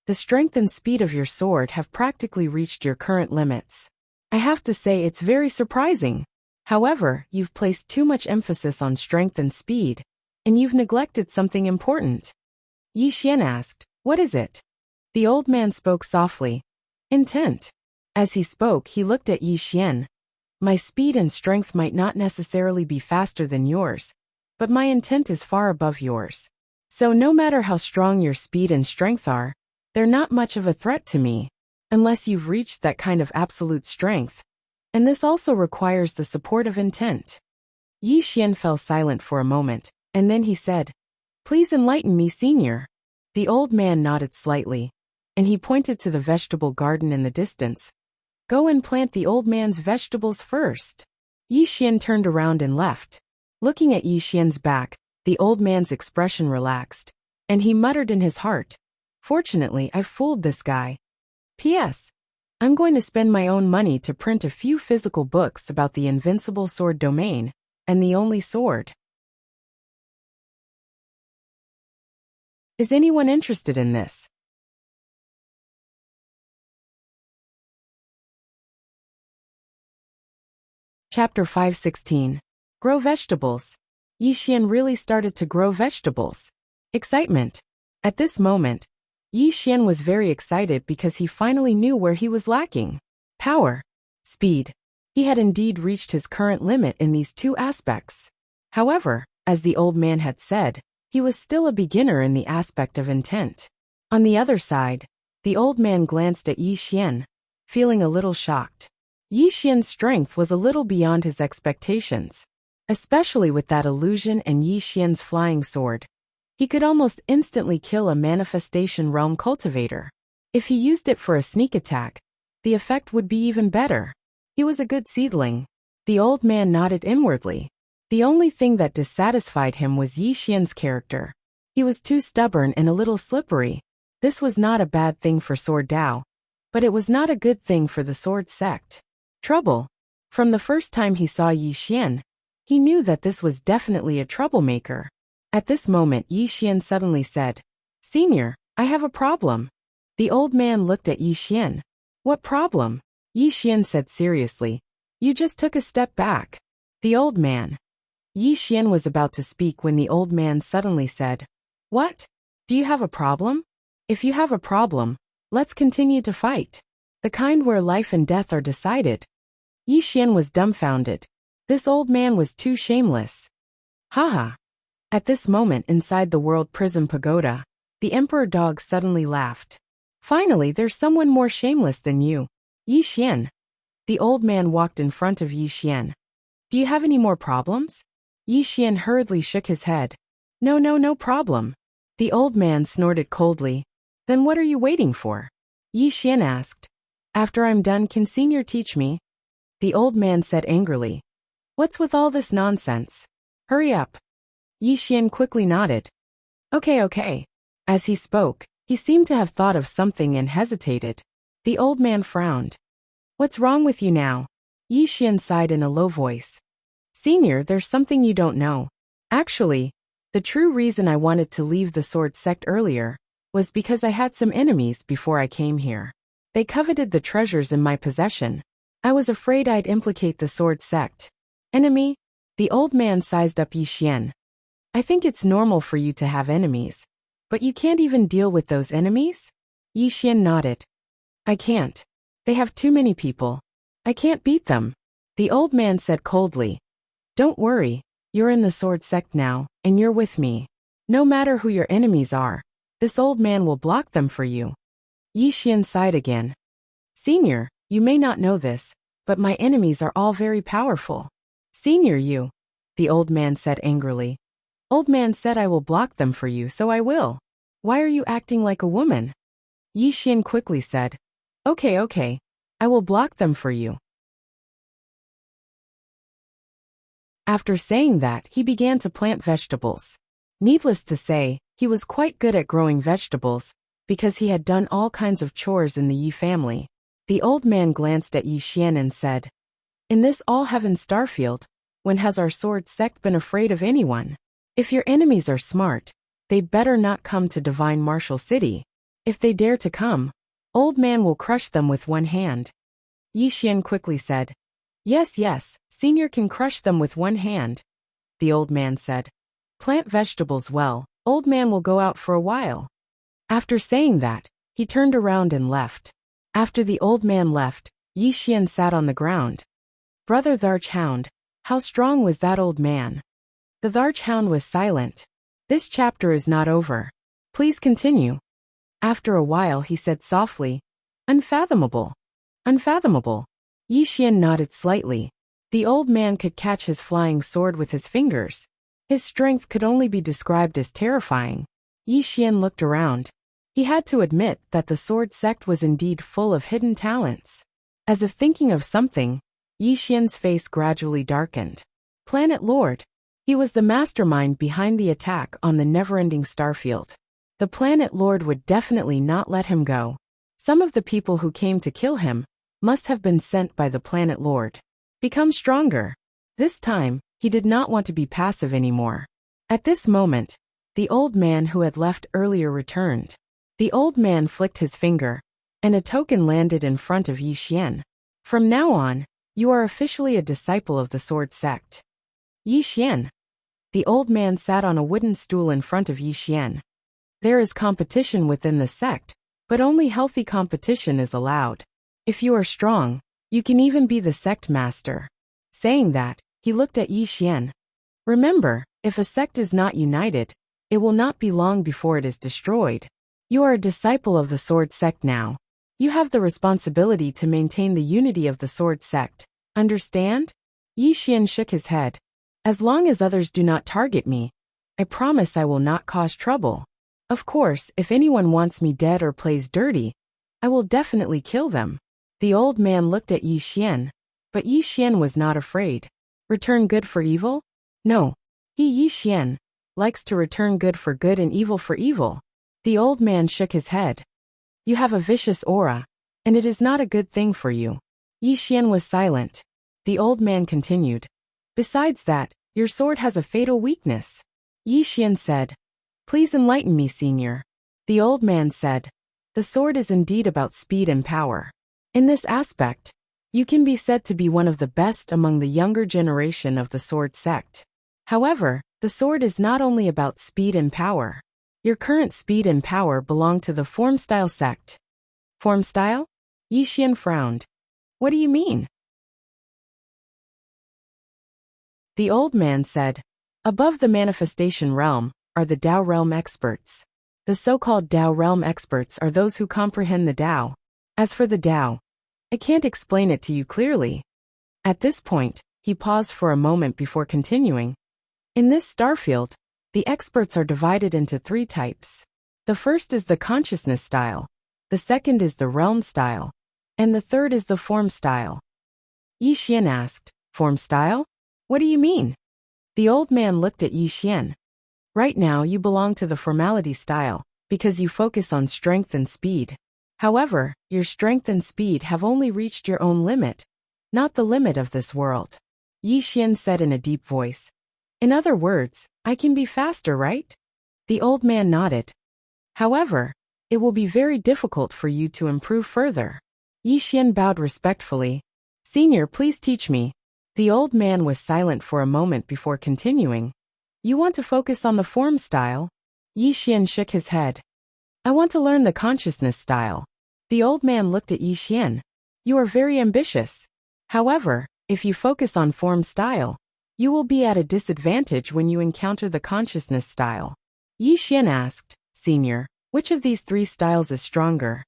The strength and speed of your sword have practically reached your current limits. I have to say it's very surprising. However, you've placed too much emphasis on strength and speed, and you've neglected something important. Yi Xian asked, What is it? The old man spoke softly. Intent. As he spoke, he looked at Yi Xian. My speed and strength might not necessarily be faster than yours, but my intent is far above yours. So no matter how strong your speed and strength are, they're not much of a threat to me, unless you've reached that kind of absolute strength. And this also requires the support of intent. Yi Xian fell silent for a moment, and then he said, Please enlighten me, senior. The old man nodded slightly, and he pointed to the vegetable garden in the distance. Go and plant the old man's vegetables first. Yi Xian turned around and left. Looking at Yi Xian's back, the old man's expression relaxed, and he muttered in his heart, Fortunately, I fooled this guy. P.S. I'm going to spend my own money to print a few physical books about the invincible sword domain, and the only sword. Is anyone interested in this? Chapter 516. Grow vegetables. Yi Xian really started to grow vegetables. Excitement. At this moment, Yi Xian was very excited because he finally knew where he was lacking. Power. Speed. He had indeed reached his current limit in these two aspects. However, as the old man had said, he was still a beginner in the aspect of intent. On the other side, the old man glanced at Yi Xian, feeling a little shocked. Yi Xian's strength was a little beyond his expectations, especially with that illusion and Yi Xian's flying sword. He could almost instantly kill a manifestation realm cultivator. If he used it for a sneak attack, the effect would be even better. He was a good seedling. The old man nodded inwardly. The only thing that dissatisfied him was Yi Xian's character. He was too stubborn and a little slippery. This was not a bad thing for Sword Dao, but it was not a good thing for the Sword Sect. Trouble. From the first time he saw Yi Xian, he knew that this was definitely a troublemaker. At this moment Yi Xian suddenly said, "Senior, I have a problem." The old man looked at Yi Xian. "What problem?" Yi Xian said seriously. "You just took a step back." The old man. Yi Xian was about to speak when the old man suddenly said, "What? Do you have a problem? If you have a problem, let's continue to fight. The kind where life and death are decided." Yi Xian was dumbfounded. This old man was too shameless. Haha. At this moment inside the World Prism Pagoda, the Emperor Dog suddenly laughed. "Finally, there's someone more shameless than you. Yi Xian." The old man walked in front of Yi Xian. "Do you have any more problems?" Yi Xian hurriedly shook his head. No problem." The old man snorted coldly. "Then what are you waiting for?" Yi Xian asked. "After I'm done, can Senior teach me?" The old man said angrily. "What's with all this nonsense? Hurry up." Yi Xian quickly nodded. Okay. As he spoke, he seemed to have thought of something and hesitated. The old man frowned. "What's wrong with you now?" Yi Xian sighed in a low voice. "Senior, there's something you don't know. Actually, the true reason I wanted to leave the Sword Sect earlier was because I had some enemies before I came here. They coveted the treasures in my possession. I was afraid I'd implicate the Sword Sect." "Enemy?" The old man sized up Yi Xian. "I think it's normal for you to have enemies. But you can't even deal with those enemies?" Yi Xian nodded. "I can't. They have too many people. I can't beat them." The old man said coldly. "Don't worry, you're in the Sword Sect now, and you're with me. No matter who your enemies are, this old man will block them for you." Yi Xian sighed again. "Senior, you may not know this, but my enemies are all very powerful." "Senior, you," the old man said angrily. "Old man said I will block them for you, so I will. Why are you acting like a woman?" Yi Xian quickly said, Okay, I will block them for you." After saying that, he began to plant vegetables. Needless to say, he was quite good at growing vegetables, because he had done all kinds of chores in the Yi family. The old man glanced at Yi Xian and said, "In this all-heaven starfield, when has our Sword Sect been afraid of anyone? If your enemies are smart, they'd better not come to Divine Martial City. If they dare to come, old man will crush them with one hand." Yi Xian quickly said, Yes, Senior can crush them with one hand." The old man said, "Plant vegetables well, old man will go out for a while." After saying that, he turned around and left. After the old man left, Yi Xian sat on the ground. "Brother Tharch Hound, how strong was that old man?" The Tharch Hound was silent. "This chapter is not over. Please continue." After a while he said softly, "Unfathomable. Unfathomable." Yi Xian nodded slightly. The old man could catch his flying sword with his fingers. His strength could only be described as terrifying. Yi Xian looked around. He had to admit that the Sword Sect was indeed full of hidden talents. As if thinking of something, Yi Xian's face gradually darkened. Planet Lord. He was the mastermind behind the attack on the never-ending starfield. The Planet Lord would definitely not let him go. Some of the people who came to kill him must have been sent by the Planet Lord. Become stronger. This time, he did not want to be passive anymore. At this moment, the old man who had left earlier returned. The old man flicked his finger, and a token landed in front of Yi Xian. "From now on, you are officially a disciple of the Sword Sect." Yi Xian. The old man sat on a wooden stool in front of Yi Xian. There is competition within the sect, but only healthy competition is allowed. If you are strong, you can even be the sect master. Saying that, he looked at Yi Xian. Remember, if a sect is not united, it will not be long before it is destroyed. You are a disciple of the sword sect now. You have the responsibility to maintain the unity of the sword sect. Understand? Yi Xian shook his head. As long as others do not target me, I promise I will not cause trouble. Of course, if anyone wants me dead or plays dirty, I will definitely kill them. The old man looked at Yi Xian, but Yi Xian was not afraid. Return good for evil? No. He, Yi Xian, likes to return good for good and evil for evil. The old man shook his head. You have a vicious aura, and it is not a good thing for you. Yi Xian was silent. The old man continued. Besides that, your sword has a fatal weakness. Yi Xian said. Please enlighten me, senior. The old man said. The sword is indeed about speed and power. In this aspect, you can be said to be one of the best among the younger generation of the sword sect. However, the sword is not only about speed and power. Your current speed and power belong to the form style sect. Form style? Yi Xian frowned. What do you mean? The old man said. Above the manifestation realm are the Tao realm experts. The so-called Tao realm experts are those who comprehend the Tao. As for the Tao, I can't explain it to you clearly. At this point, he paused for a moment before continuing. In this starfield, the experts are divided into 3 types. The first is the consciousness style, the second is the realm style, and the third is the form style. Yi Xian asked, Form style? What do you mean? The old man looked at Yi Xian. Right now you belong to the formality style, because you focus on strength and speed. However, your strength and speed have only reached your own limit, not the limit of this world. Yi Xian said in a deep voice. In other words, I can be faster, right? The old man nodded. However, it will be very difficult for you to improve further. Yi Xian bowed respectfully. Senior, please teach me. The old man was silent for a moment before continuing. You want to focus on the form style? Yi Xian shook his head. I want to learn the consciousness style. The old man looked at Yi Xian. You are very ambitious. However, if you focus on form style, you will be at a disadvantage when you encounter the consciousness style. Yi Xian asked, Senior, which of these 3 styles is stronger?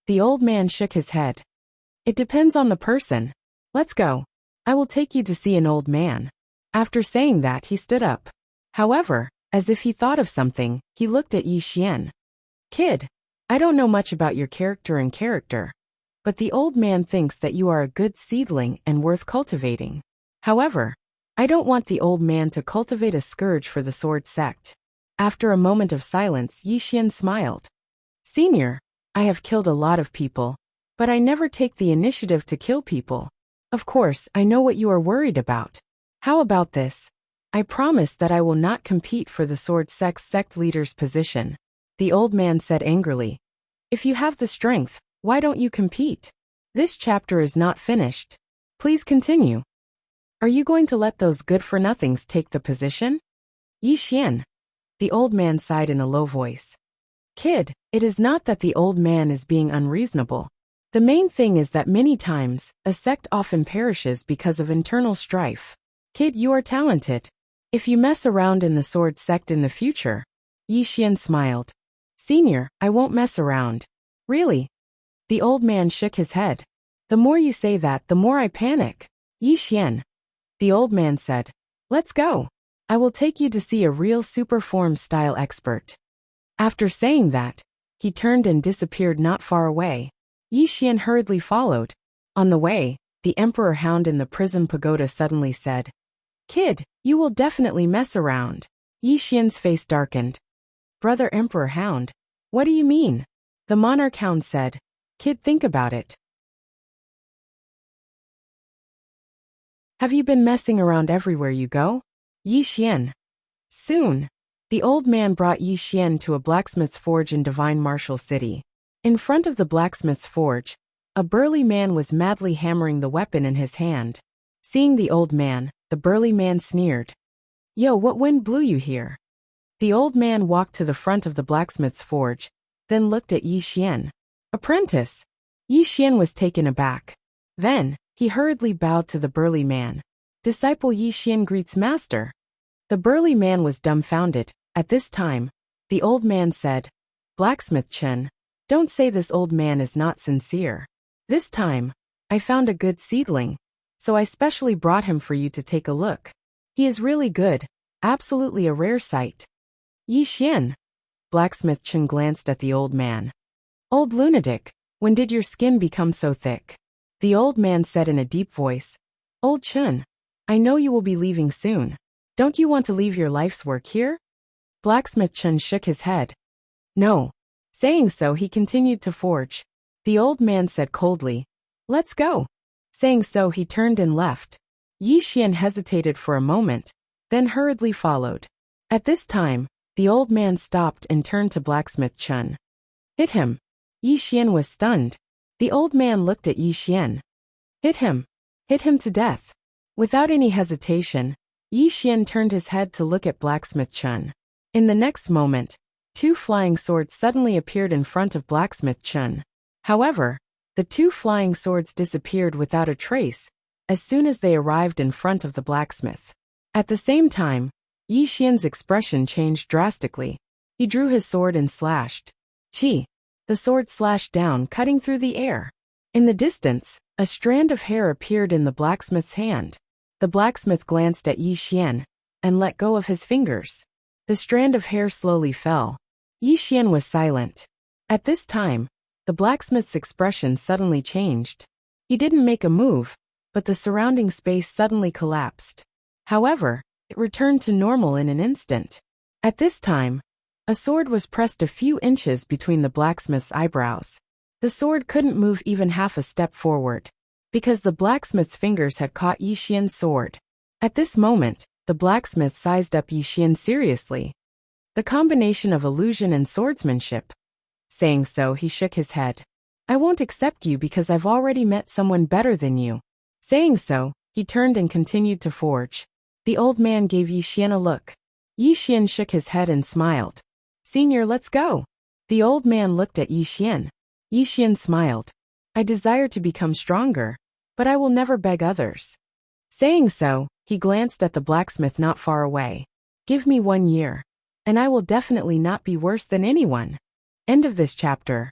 The old man shook his head. It depends on the person. Let's go. I will take you to see an old man. After saying that, he stood up. However, as if he thought of something, he looked at Yi Xian. Kid, I don't know much about your character, but the old man thinks that you are a good seedling and worth cultivating. However, I don't want the old man to cultivate a scourge for the sword sect. After a moment of silence, Yi Xian smiled. Senior, I have killed a lot of people, but I never take the initiative to kill people. Of course, I know what you are worried about. How about this? I promise that I will not compete for the sword sect's sect leader's position. The old man said angrily. If you have the strength, why don't you compete? This chapter is not finished. Please continue. Are you going to let those good-for-nothings take the position? Yi Xian. The old man sighed in a low voice. Kid, it is not that the old man is being unreasonable. The main thing is that many times, a sect often perishes because of internal strife. Kid, you are talented. If you mess around in the sword sect in the future. Yi Xian smiled. Senior, I won't mess around. Really? The old man shook his head. The more you say that, the more I panic. Yi Xian. The old man said. Let's go. I will take you to see a real super form style expert. After saying that, he turned and disappeared not far away. Yi Xian hurriedly followed. On the way, the Emperor Hound in the prison pagoda suddenly said, Kid, you will definitely mess around. Yi Xian's face darkened. Brother Emperor Hound, what do you mean? The Monarch Hound said, Kid, think about it. Have you been messing around everywhere you go? Yi Xian. Soon. The old man brought Yi Xian to a blacksmith's forge in Divine Martial City. In front of the blacksmith's forge, a burly man was madly hammering the weapon in his hand. Seeing the old man, the burly man sneered. Yo, what wind blew you here? The old man walked to the front of the blacksmith's forge, then looked at Yi Xian. Apprentice. Yi Xian was taken aback. Then, he hurriedly bowed to the burly man. Disciple Yi Xian greets master. The burly man was dumbfounded. At this time, the old man said, Blacksmith Chen, don't say this old man is not sincere. This time, I found a good seedling, so I specially brought him for you to take a look. He is really good, absolutely a rare sight. Yi Xian. Blacksmith Chen glanced at the old man. Old lunatic, when did your skin become so thick? The old man said in a deep voice. Old Chen, I know you will be leaving soon. Don't you want to leave your life's work here? Blacksmith Chen shook his head. No. Saying so, he continued to forge. The old man said coldly, Let's go. Saying so, he turned and left. Yi Xian hesitated for a moment, then hurriedly followed. At this time, the old man stopped and turned to Blacksmith Chen. Hit him. Yi Xian was stunned. The old man looked at Yi Xian. Hit him. Hit him to death. Without any hesitation, Yi Xian turned his head to look at Blacksmith Chen. In the next moment, 2 flying swords suddenly appeared in front of Blacksmith Chen. However, the 2 flying swords disappeared without a trace as soon as they arrived in front of the blacksmith. At the same time, Yi Xian's expression changed drastically. He drew his sword and slashed. Chi! The sword slashed down, cutting through the air. In the distance, a strand of hair appeared in the blacksmith's hand. The blacksmith glanced at Yi Xian and let go of his fingers. The strand of hair slowly fell. Yi Xian was silent. At this time, the blacksmith's expression suddenly changed. He didn't make a move, but the surrounding space suddenly collapsed. However, it returned to normal in an instant. At this time, a sword was pressed a few inches between the blacksmith's eyebrows. The sword couldn't move even half a step forward, because the blacksmith's fingers had caught Yi Xian's sword. At this moment, the blacksmith sized up Yi Xian seriously. The combination of illusion and swordsmanship. Saying so, he shook his head. I won't accept you because I've already met someone better than you. Saying so, he turned and continued to forge. The old man gave Yi Xian a look. Yi Xian shook his head and smiled. Senior, let's go. The old man looked at Yi Xian. Yi Xian smiled. I desire to become stronger, but I will never beg others. Saying so, he glanced at the blacksmith not far away. Give me 1 year, and I will definitely not be worse than anyone. End of this chapter.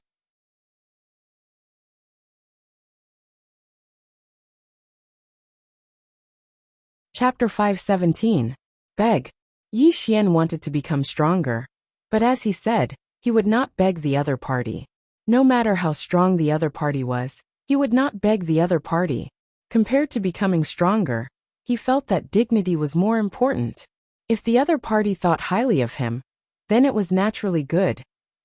Chapter 517. Beg. Yi Xian wanted to become stronger, but as he said, he would not beg the other party. No matter how strong the other party was, he would not beg the other party. Compared to becoming stronger, he felt that dignity was more important. If the other party thought highly of him, then it was naturally good,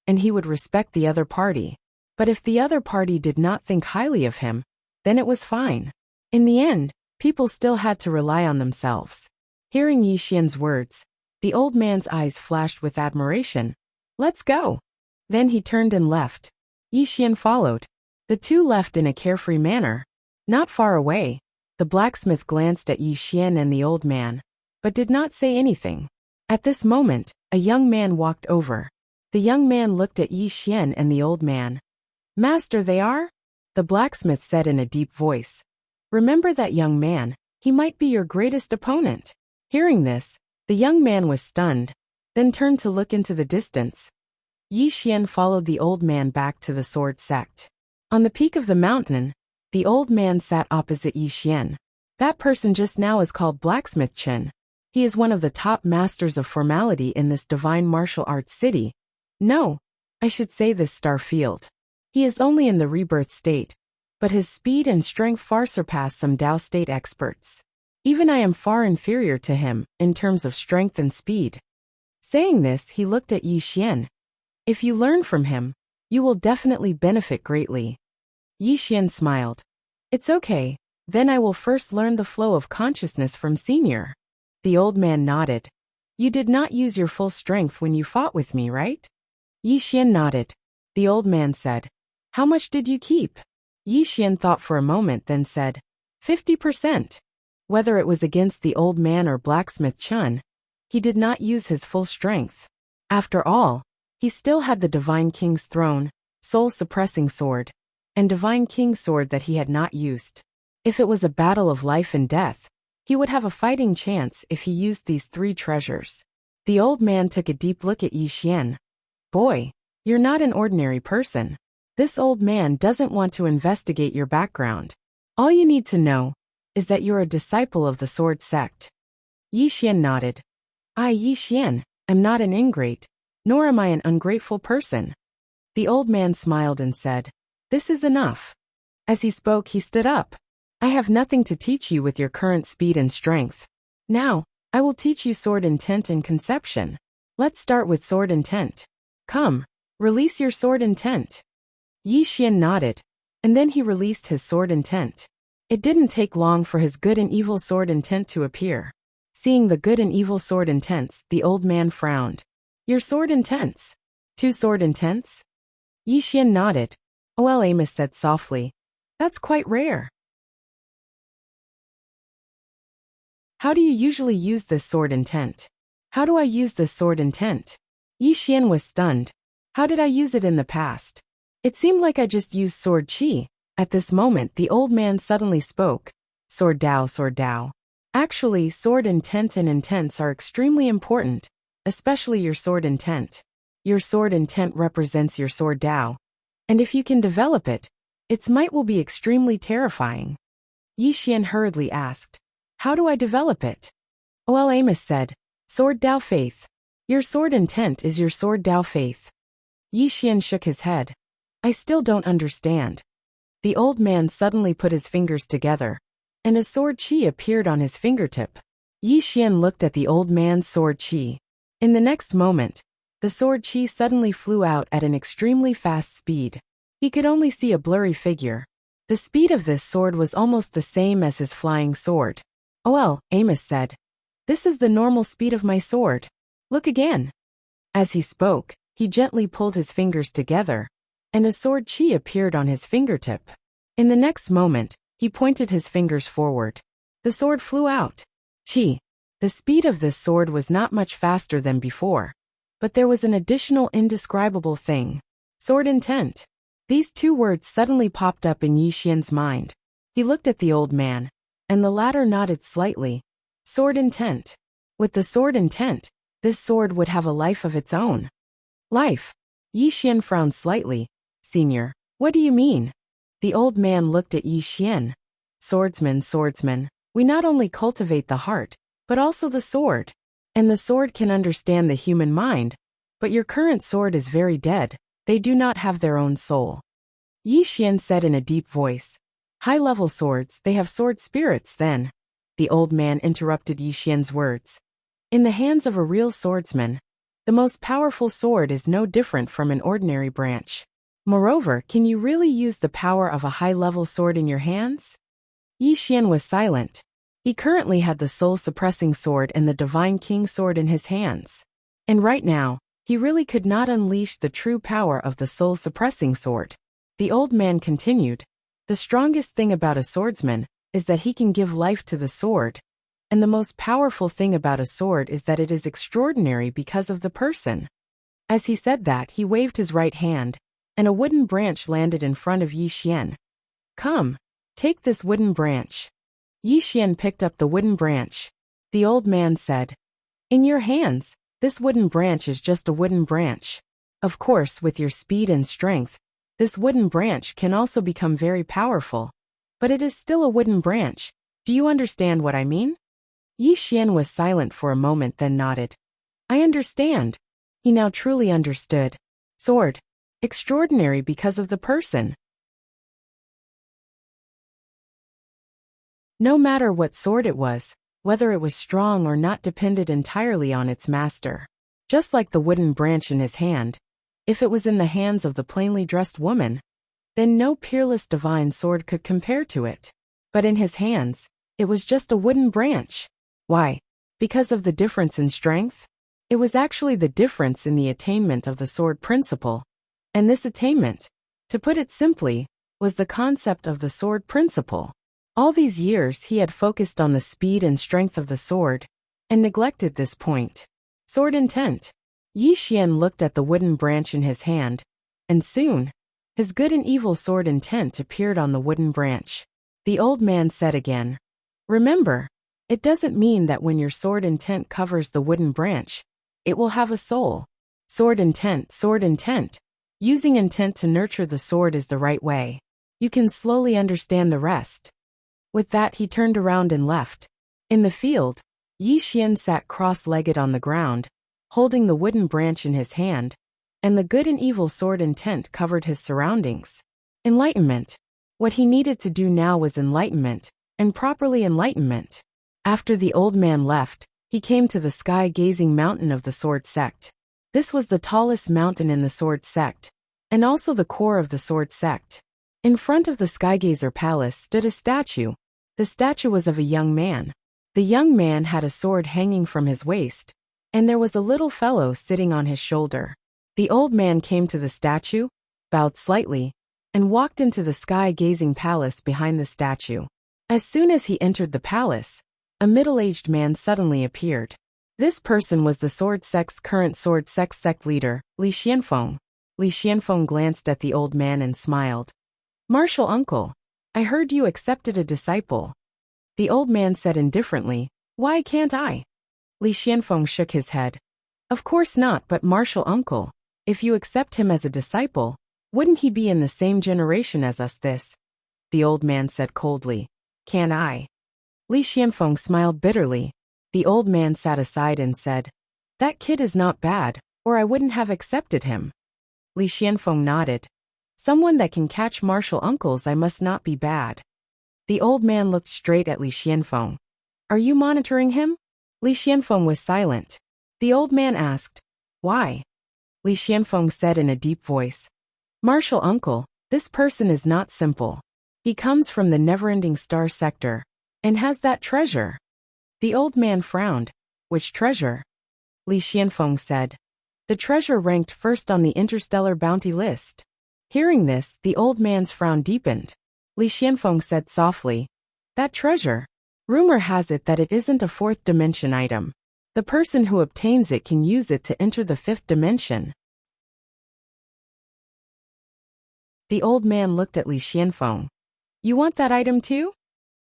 and he would respect the other party. But if the other party did not think highly of him, then it was fine. In the end, people still had to rely on themselves. Hearing Yi Xian's words, the old man's eyes flashed with admiration. Let's go. Then he turned and left. Yi Xian followed. The two left in a carefree manner. Not far away, the blacksmith glanced at Yi Xian and the old man, but did not say anything. At this moment, a young man walked over. The young man looked at Yi Xian and the old man. Master, they are? The blacksmith said in a deep voice. Remember that young man, he might be your greatest opponent. Hearing this, the young man was stunned, then turned to look into the distance. Yi Xian followed the old man back to the sword sect. On the peak of the mountain, the old man sat opposite Yi Xian. That person just now is called Blacksmith Chen. He is one of the top masters of formality in this divine martial arts city. No, I should say this star field. He is only in the rebirth state, but his speed and strength far surpass some Dao state experts. Even I am far inferior to him in terms of strength and speed. Saying this, he looked at Yi Xian. If you learn from him, you will definitely benefit greatly. Yi Xian smiled. It's okay, then I will first learn the flow of consciousness from Senior. The old man nodded. You did not use your full strength when you fought with me, right? Yi Xian nodded. The old man said, How much did you keep? Yi Xian thought for a moment, then said, 50%. Whether it was against the old man or Blacksmith Chen, he did not use his full strength. After all, he still had the Divine King's throne, soul-suppressing sword, and Divine King's sword that he had not used. If it was a battle of life and death, he would have a fighting chance if he used these three treasures. The old man took a deep look at Yi Xian. Boy, you're not an ordinary person. This old man doesn't want to investigate your background. All you need to know is that you're a disciple of the sword sect. Yi Xian nodded. I, Yi Xian, am not an ingrate, nor am I an ungrateful person. The old man smiled and said, This is enough. As he spoke, he stood up. I have nothing to teach you with your current speed and strength. Now, I will teach you sword intent and conception. Let's start with sword intent. Come, release your sword intent. Yi Xian nodded, and then he released his sword intent. It didn't take long for his good and evil sword intent to appear. Seeing the good and evil sword intents, the old man frowned. Your sword intents? 2 sword intents? Yi Xian nodded. Well, Amos said softly. That's quite rare. How do you usually use this sword intent? How do I use this sword intent? Yi Xian was stunned. How did I use it in the past? It seemed like I just used sword qi. At this moment, the old man suddenly spoke. Sword Dao, sword Dao. Actually, sword intent and intents are extremely important, especially your sword intent. Your sword intent represents your sword Dao. And if you can develop it, its might will be extremely terrifying. Yi Xian hurriedly asked. How do I develop it? Well, Amos said. Sword Dao faith. Your sword intent is your sword Dao faith. Yi Xian shook his head. I still don't understand. The old man suddenly put his fingers together, and a sword qi appeared on his fingertip. Yi Xian looked at the old man's sword qi. In the next moment, the sword qi suddenly flew out at an extremely fast speed. He could only see a blurry figure. The speed of this sword was almost the same as his flying sword. Oh well, Amos said. This is the normal speed of my sword. Look again. As he spoke, he gently pulled his fingers together, and a sword qi appeared on his fingertip. In the next moment, he pointed his fingers forward. The sword flew out. Qi. The speed of this sword was not much faster than before. But there was an additional indescribable thing. Sword intent. These 2 words suddenly popped up in Yi Xian's mind. He looked at the old man, and the latter nodded slightly. Sword intent. With the sword intent, this sword would have a life of its own. Life. Yi Xian frowned slightly. Senior, what do you mean? The old man looked at Yi Xian. Swordsman, swordsman, we not only cultivate the heart, but also the sword. And the sword can understand the human mind, but your current sword is very dead. They do not have their own soul. Yi Xian said in a deep voice. High-level swords, they have sword spirits then. The old man interrupted Yi Xian's words. In the hands of a real swordsman, the most powerful sword is no different from an ordinary branch. Moreover, can you really use the power of a high-level sword in your hands? Yi Xian was silent. He currently had the soul-suppressing sword and the Divine King sword in his hands. And right now, he really could not unleash the true power of the soul-suppressing sword. The old man continued. The strongest thing about a swordsman is that he can give life to the sword. And the most powerful thing about a sword is that it is extraordinary because of the person. As he said that, he waved his right hand, and a wooden branch landed in front of Yi Xian. Come, take this wooden branch. Yi Xian picked up the wooden branch. The old man said, In your hands, this wooden branch is just a wooden branch. Of course, with your speed and strength, this wooden branch can also become very powerful. But it is still a wooden branch. Do you understand what I mean? Yi Xian was silent for a moment, then nodded. I understand. He now truly understood. Sword. Extraordinary because of the person. No matter what sword it was, whether it was strong or not depended entirely on its master. Just like the wooden branch in his hand, if it was in the hands of the plainly dressed woman, then no peerless divine sword could compare to it. But in his hands, it was just a wooden branch. Why? Because of the difference in strength? It was actually the difference in the attainment of the sword principle. And this attainment, to put it simply, was the concept of the sword principle. All these years he had focused on the speed and strength of the sword, and neglected this point. Sword intent. Yi Xian looked at the wooden branch in his hand, and soon, his good and evil sword intent appeared on the wooden branch. The old man said again, "Remember, it doesn't mean that when your sword intent covers the wooden branch, it will have a soul. Sword intent, sword intent. Using intent to nurture the sword is the right way. You can slowly understand the rest." With that, he turned around and left. In the field, Yi Xian sat cross-legged on the ground, holding the wooden branch in his hand, and the good and evil sword intent covered his surroundings. Enlightenment. What he needed to do now was enlightenment, and properly enlightenment. After the old man left, he came to the sky-gazing mountain of the Sword Sect. This was the tallest mountain in the Sword Sect, and also the core of the Sword Sect. In front of the Skygazer Palace stood a statue. The statue was of a young man. The young man had a sword hanging from his waist, and there was a little fellow sitting on his shoulder. The old man came to the statue, bowed slightly, and walked into the sky-gazing palace behind the statue. As soon as he entered the palace, a middle-aged man suddenly appeared. This person was the Sword Sect's current Sword Sect leader, Li Xianfeng. Li Xianfeng glanced at the old man and smiled. "Martial uncle, I heard you accepted a disciple." The old man said indifferently, "Why can't I?" Li Xianfeng shook his head. "Of course not, but martial uncle, if you accept him as a disciple, wouldn't he be in the same generation as us this?" The old man said coldly. "Can I?" Li Xianfeng smiled bitterly. The old man sat aside and said, "That kid is not bad, or I wouldn't have accepted him." Li Xianfeng nodded. "Someone that can catch martial uncles, I must not be bad." The old man looked straight at Li Xianfeng. "Are you monitoring him?" Li Xianfeng was silent. The old man asked, "Why?" Li Xianfeng said in a deep voice, "Martial uncle, this person is not simple. He comes from the never-ending star sector, and has that treasure." The old man frowned. "Which treasure?" Li Xianfeng said, "The treasure ranked first on the interstellar bounty list." Hearing this, the old man's frown deepened. Li Xianfeng said softly, "That treasure? Rumor has it that it isn't a fourth dimension item. The person who obtains it can use it to enter the fifth dimension." The old man looked at Li Xianfeng. "You want that item too?"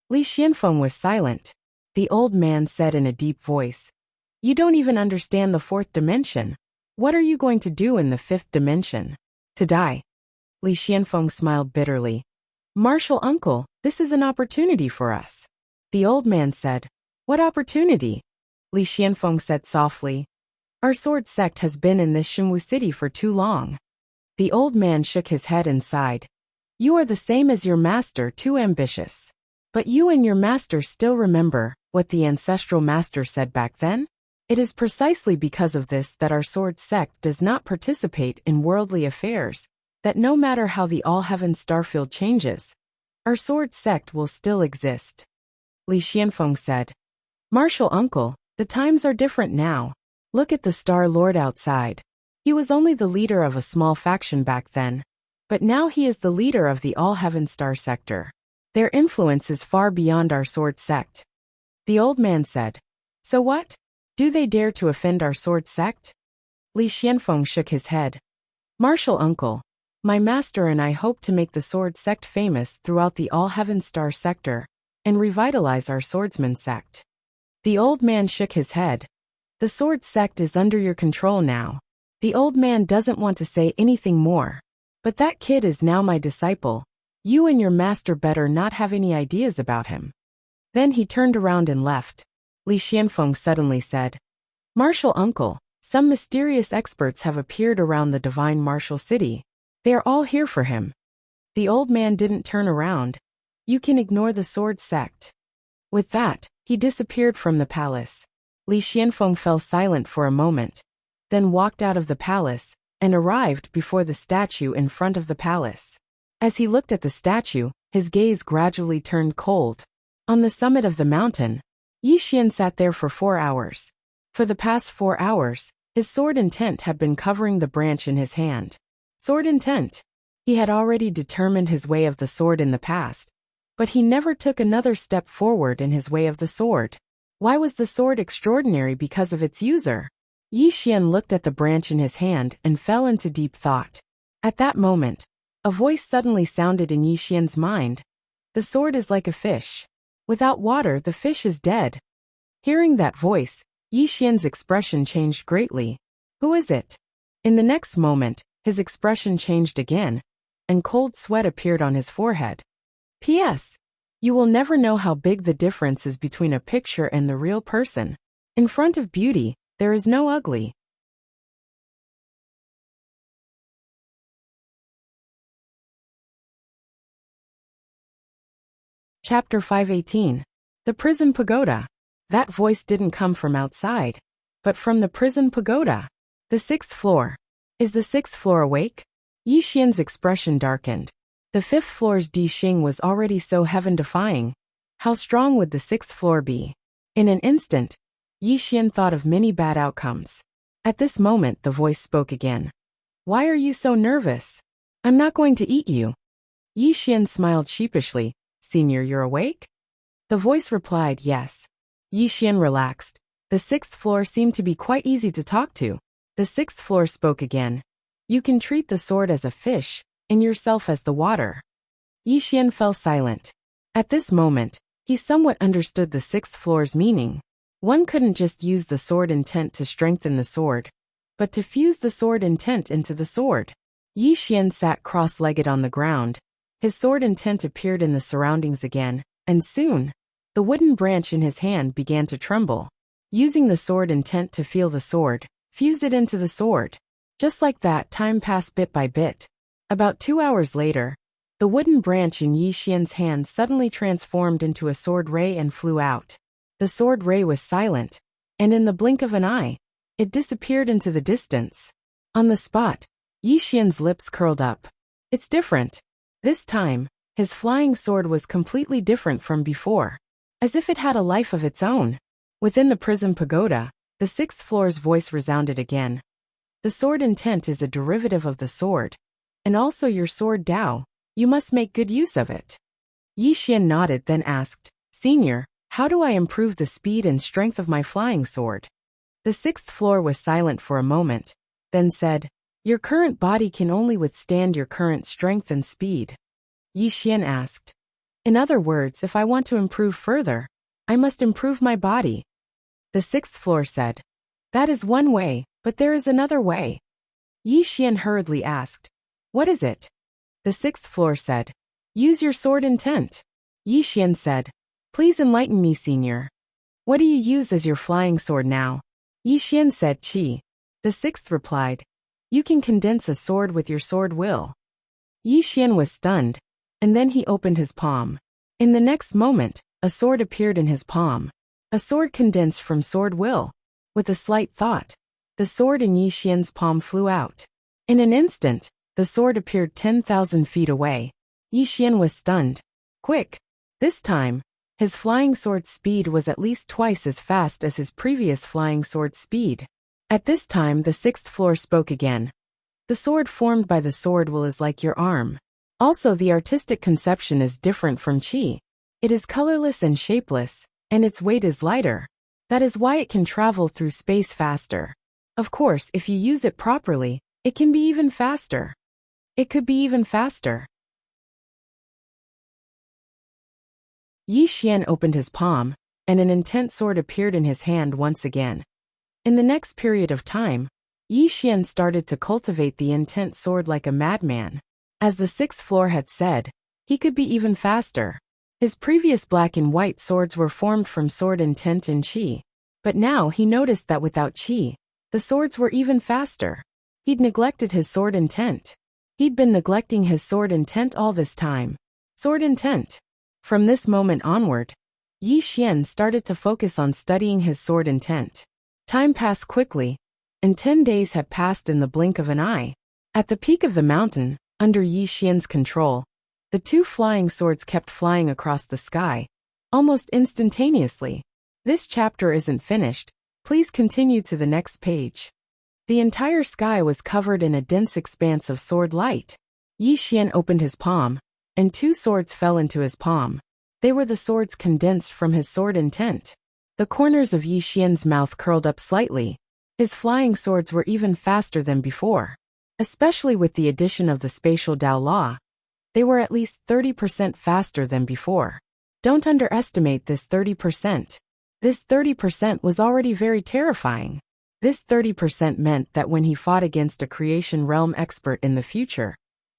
Li Xianfeng was silent. The old man said in a deep voice, "You don't even understand the fourth dimension. What are you going to do in the fifth dimension?" "To die." Li Xianfeng smiled bitterly. "Martial uncle, this is an opportunity for us." The old man said, "What opportunity?" Li Xianfeng said softly, "Our sword sect has been in this Shenwu city for too long." The old man shook his head and sighed. "You are the same as your master, too ambitious. But you and your master still remember what the ancestral master said back then? It is precisely because of this that our sword sect does not participate in worldly affairs, that no matter how the all-heaven starfield changes, our sword sect will still exist." Li Xianfeng said, "Martial uncle, the times are different now. Look at the Star Lord outside. He was only the leader of a small faction back then, but now he is the leader of the all-heaven star sector. Their influence is far beyond our sword sect." The old man said, "So what? Do they dare to offend our sword sect?" Li Xianfeng shook his head. "Martial uncle, my master and I hope to make the sword sect famous throughout the all-heaven star sector, and revitalize our swordsman sect." The old man shook his head. "The sword sect is under your control now." The old man doesn't want to say anything more. "But that kid is now my disciple. You and your master better not have any ideas about him." Then he turned around and left. Li Xianfeng suddenly said, "Martial uncle, some mysterious experts have appeared around the divine martial city. They are all here for him." The old man didn't turn around. "You can ignore the sword sect." With that, he disappeared from the palace. Li Xianfeng fell silent for a moment, then walked out of the palace, and arrived before the statue in front of the palace. As he looked at the statue, his gaze gradually turned cold. On the summit of the mountain, Yi Xian sat there for 4 hours. For the past 4 hours, his sword intent had been covering the branch in his hand. Sword intent. He had already determined his way of the sword in the past, but he never took another step forward in his way of the sword. Why was the sword extraordinary? Because of its user. Yi Xian looked at the branch in his hand and fell into deep thought. At that moment, a voice suddenly sounded in Yi Xian's mind. The sword is like a fish. Without water, the fish is dead. Hearing that voice, Yi Xian's expression changed greatly. Who is it? In the next moment, his expression changed again, and cold sweat appeared on his forehead. P.S. You will never know how big the difference is between a picture and the real person. In front of beauty, there is no ugly. Chapter 518. The Prison Pagoda. That voice didn't come from outside, but from the prison pagoda. The 6th floor. Is the 6th floor awake? Yi Xian's expression darkened. The 5th floor's Di Xing was already so heaven-defying. How strong would the 6th floor be? In an instant, Yi Xian thought of many bad outcomes. At this moment, the voice spoke again. Why are you so nervous? I'm not going to eat you. Yi Xian smiled sheepishly. Senior, you're awake? The voice replied, yes. Yi Xian relaxed. The 6th floor seemed to be quite easy to talk to. The 6th floor spoke again. You can treat the sword as a fish, and yourself as the water. Yi Xian fell silent. At this moment, he somewhat understood the 6th floor's meaning. One couldn't just use the sword intent to strengthen the sword, but to fuse the sword intent into the sword. Yi Xian sat cross-legged on the ground. His sword intent appeared in the surroundings again, and soon, the wooden branch in his hand began to tremble. Using the sword intent to feel the sword, fuse it into the sword. Just like that, time passed bit by bit. About 2 hours later, the wooden branch in Yi Xian's hand suddenly transformed into a sword ray and flew out. The sword ray was silent, and in the blink of an eye, it disappeared into the distance. On the spot, Yi Xian's lips curled up. It's different. This time, his flying sword was completely different from before, as if it had a life of its own. Within the prison pagoda, the 6th floor's voice resounded again. The sword intent is a derivative of the sword, and also your sword Dao. You must make good use of it. Yi Xian nodded, then asked, Senior, how do I improve the speed and strength of my flying sword? The 6th floor was silent for a moment, then said, Your current body can only withstand your current strength and speed. Yi Xian asked, In other words, if I want to improve further, I must improve my body. The 6th floor said, That is one way, but there is another way. Yi Xian hurriedly asked, What is it? The 6th floor said, Use your sword intent. Yi Xian said, Please enlighten me, Senior. What do you use as your flying sword now? Yi Xian said, Qi. The 6th replied, You can condense a sword with your sword will. Yi Xian was stunned, and then he opened his palm. In the next moment, a sword appeared in his palm. A sword condensed from sword will. With a slight thought, the sword in Yi Xian's palm flew out. In an instant, the sword appeared 10,000 feet away. Yi Xian was stunned. Quick! This time, his flying sword speed was at least twice as fast as his previous flying sword speed. At this time, the 6th floor spoke again. The sword formed by the sword will is like your arm. Also, the artistic conception is different from Qi. It is colorless and shapeless, and its weight is lighter. That is why it can travel through space faster. Of course, if you use it properly, it can be even faster. It could be even faster. Yi Xian opened his palm, and an intent sword appeared in his hand once again. In the next period of time, Yi Xian started to cultivate the intent sword like a madman. As the 6th floor had said, he could be even faster. His previous black and white swords were formed from sword intent and Qi. But now he noticed that without Qi, the swords were even faster. He'd neglected his sword intent. He'd been neglecting his sword intent all this time. Sword intent. From this moment onward, Yi Xian started to focus on studying his sword intent. Time passed quickly, and 10 days had passed in the blink of an eye. At the peak of the mountain, under Yi Xian's control, the 2 flying swords kept flying across the sky, almost instantaneously. This chapter isn't finished. Please continue to the next page. The entire sky was covered in a dense expanse of sword light. Yi Xian opened his palm, and 2 swords fell into his palm. They were the swords condensed from his sword intent. The corners of Yi Xian's mouth curled up slightly. His flying swords were even faster than before. Especially with the addition of the spatial Dao law, they were at least 30% faster than before. Don't underestimate this 30%. This 30% was already very terrifying. This 30% meant that when he fought against a creation realm expert in the future,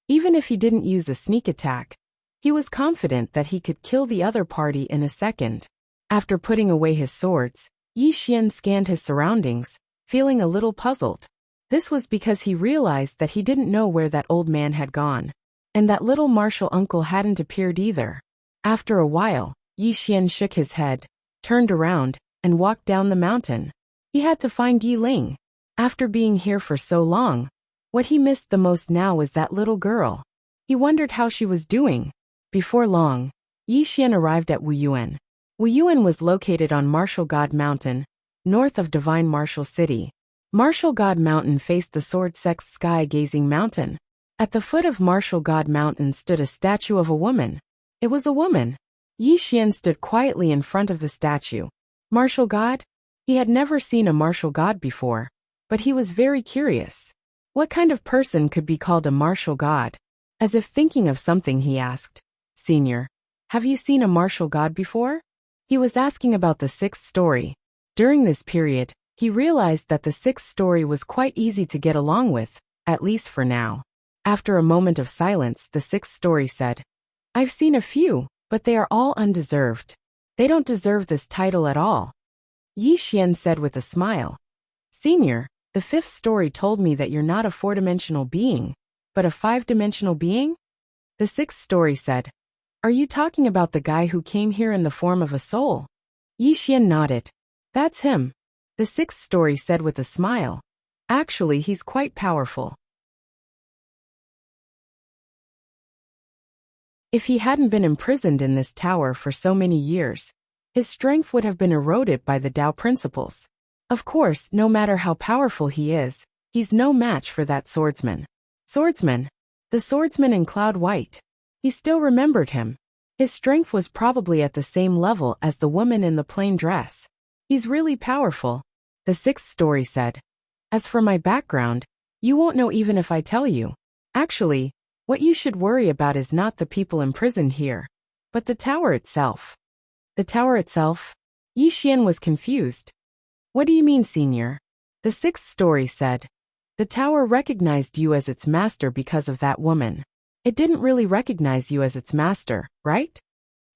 even if he didn't use a sneak attack, he was confident that he could kill the other party in a second. After putting away his swords, Yi Xian scanned his surroundings, feeling a little puzzled. This was because he realized that he didn't know where that old man had gone, and that little martial uncle hadn't appeared either. After a while, Yi Xian shook his head, turned around, and walked down the mountain. He had to find Yi Ling. After being here for so long, what he missed the most now was that little girl. He wondered how she was doing. Before long, Yi Xian arrived at Wuyuan. Wuyuan was located on Martial God Mountain, north of Divine Martial City. Martial God Mountain faced the sword-sexed sky-gazing mountain. At the foot of Martial God Mountain stood a statue of a woman. It was a woman. Yi Xian stood quietly in front of the statue. Martial God? He had never seen a martial god before, but he was very curious. What kind of person could be called a martial god? As if thinking of something, he asked, "Senior, have you seen a martial god before?" He was asking about the sixth story. During this period, he realized that the sixth story was quite easy to get along with, at least for now. After a moment of silence, the sixth story said, "I've seen a few, but they are all undeserved. They don't deserve this title at all." Yi Xian said with a smile, "Senior, the fifth story told me that you're not a four-dimensional being, but a five-dimensional being?" The sixth story said, "Are you talking about the guy who came here in the form of a soul?" Yi Xian nodded. "That's him." The sixth story said with a smile, "Actually, he's quite powerful. If he hadn't been imprisoned in this tower for so many years, his strength would have been eroded by the Tao principles. Of course, no matter how powerful he is, he's no match for that swordsman." Swordsman? The swordsman in cloud white. He still remembered him. His strength was probably at the same level as the woman in the plain dress. "He's really powerful," the sixth story said. "As for my background, you won't know even if I tell you. Actually, what you should worry about is not the people imprisoned here, but the tower itself." The tower itself? Yi Xian was confused. "What do you mean, senior?" The sixth story said. "The tower recognized you as its master because of that woman. It didn't really recognize you as its master, right?"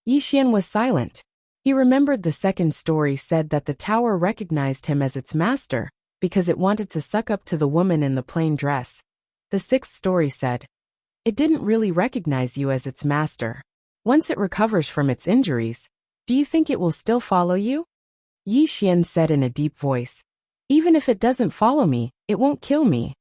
Yi Xian was silent. He remembered the second story said that the tower recognized him as its master because it wanted to suck up to the woman in the plain dress. The sixth story said, "It didn't really recognize you as its master. Once it recovers from its injuries, do you think it will still follow you?" Yi Xian said in a deep voice, "Even if it doesn't follow me, it won't kill me."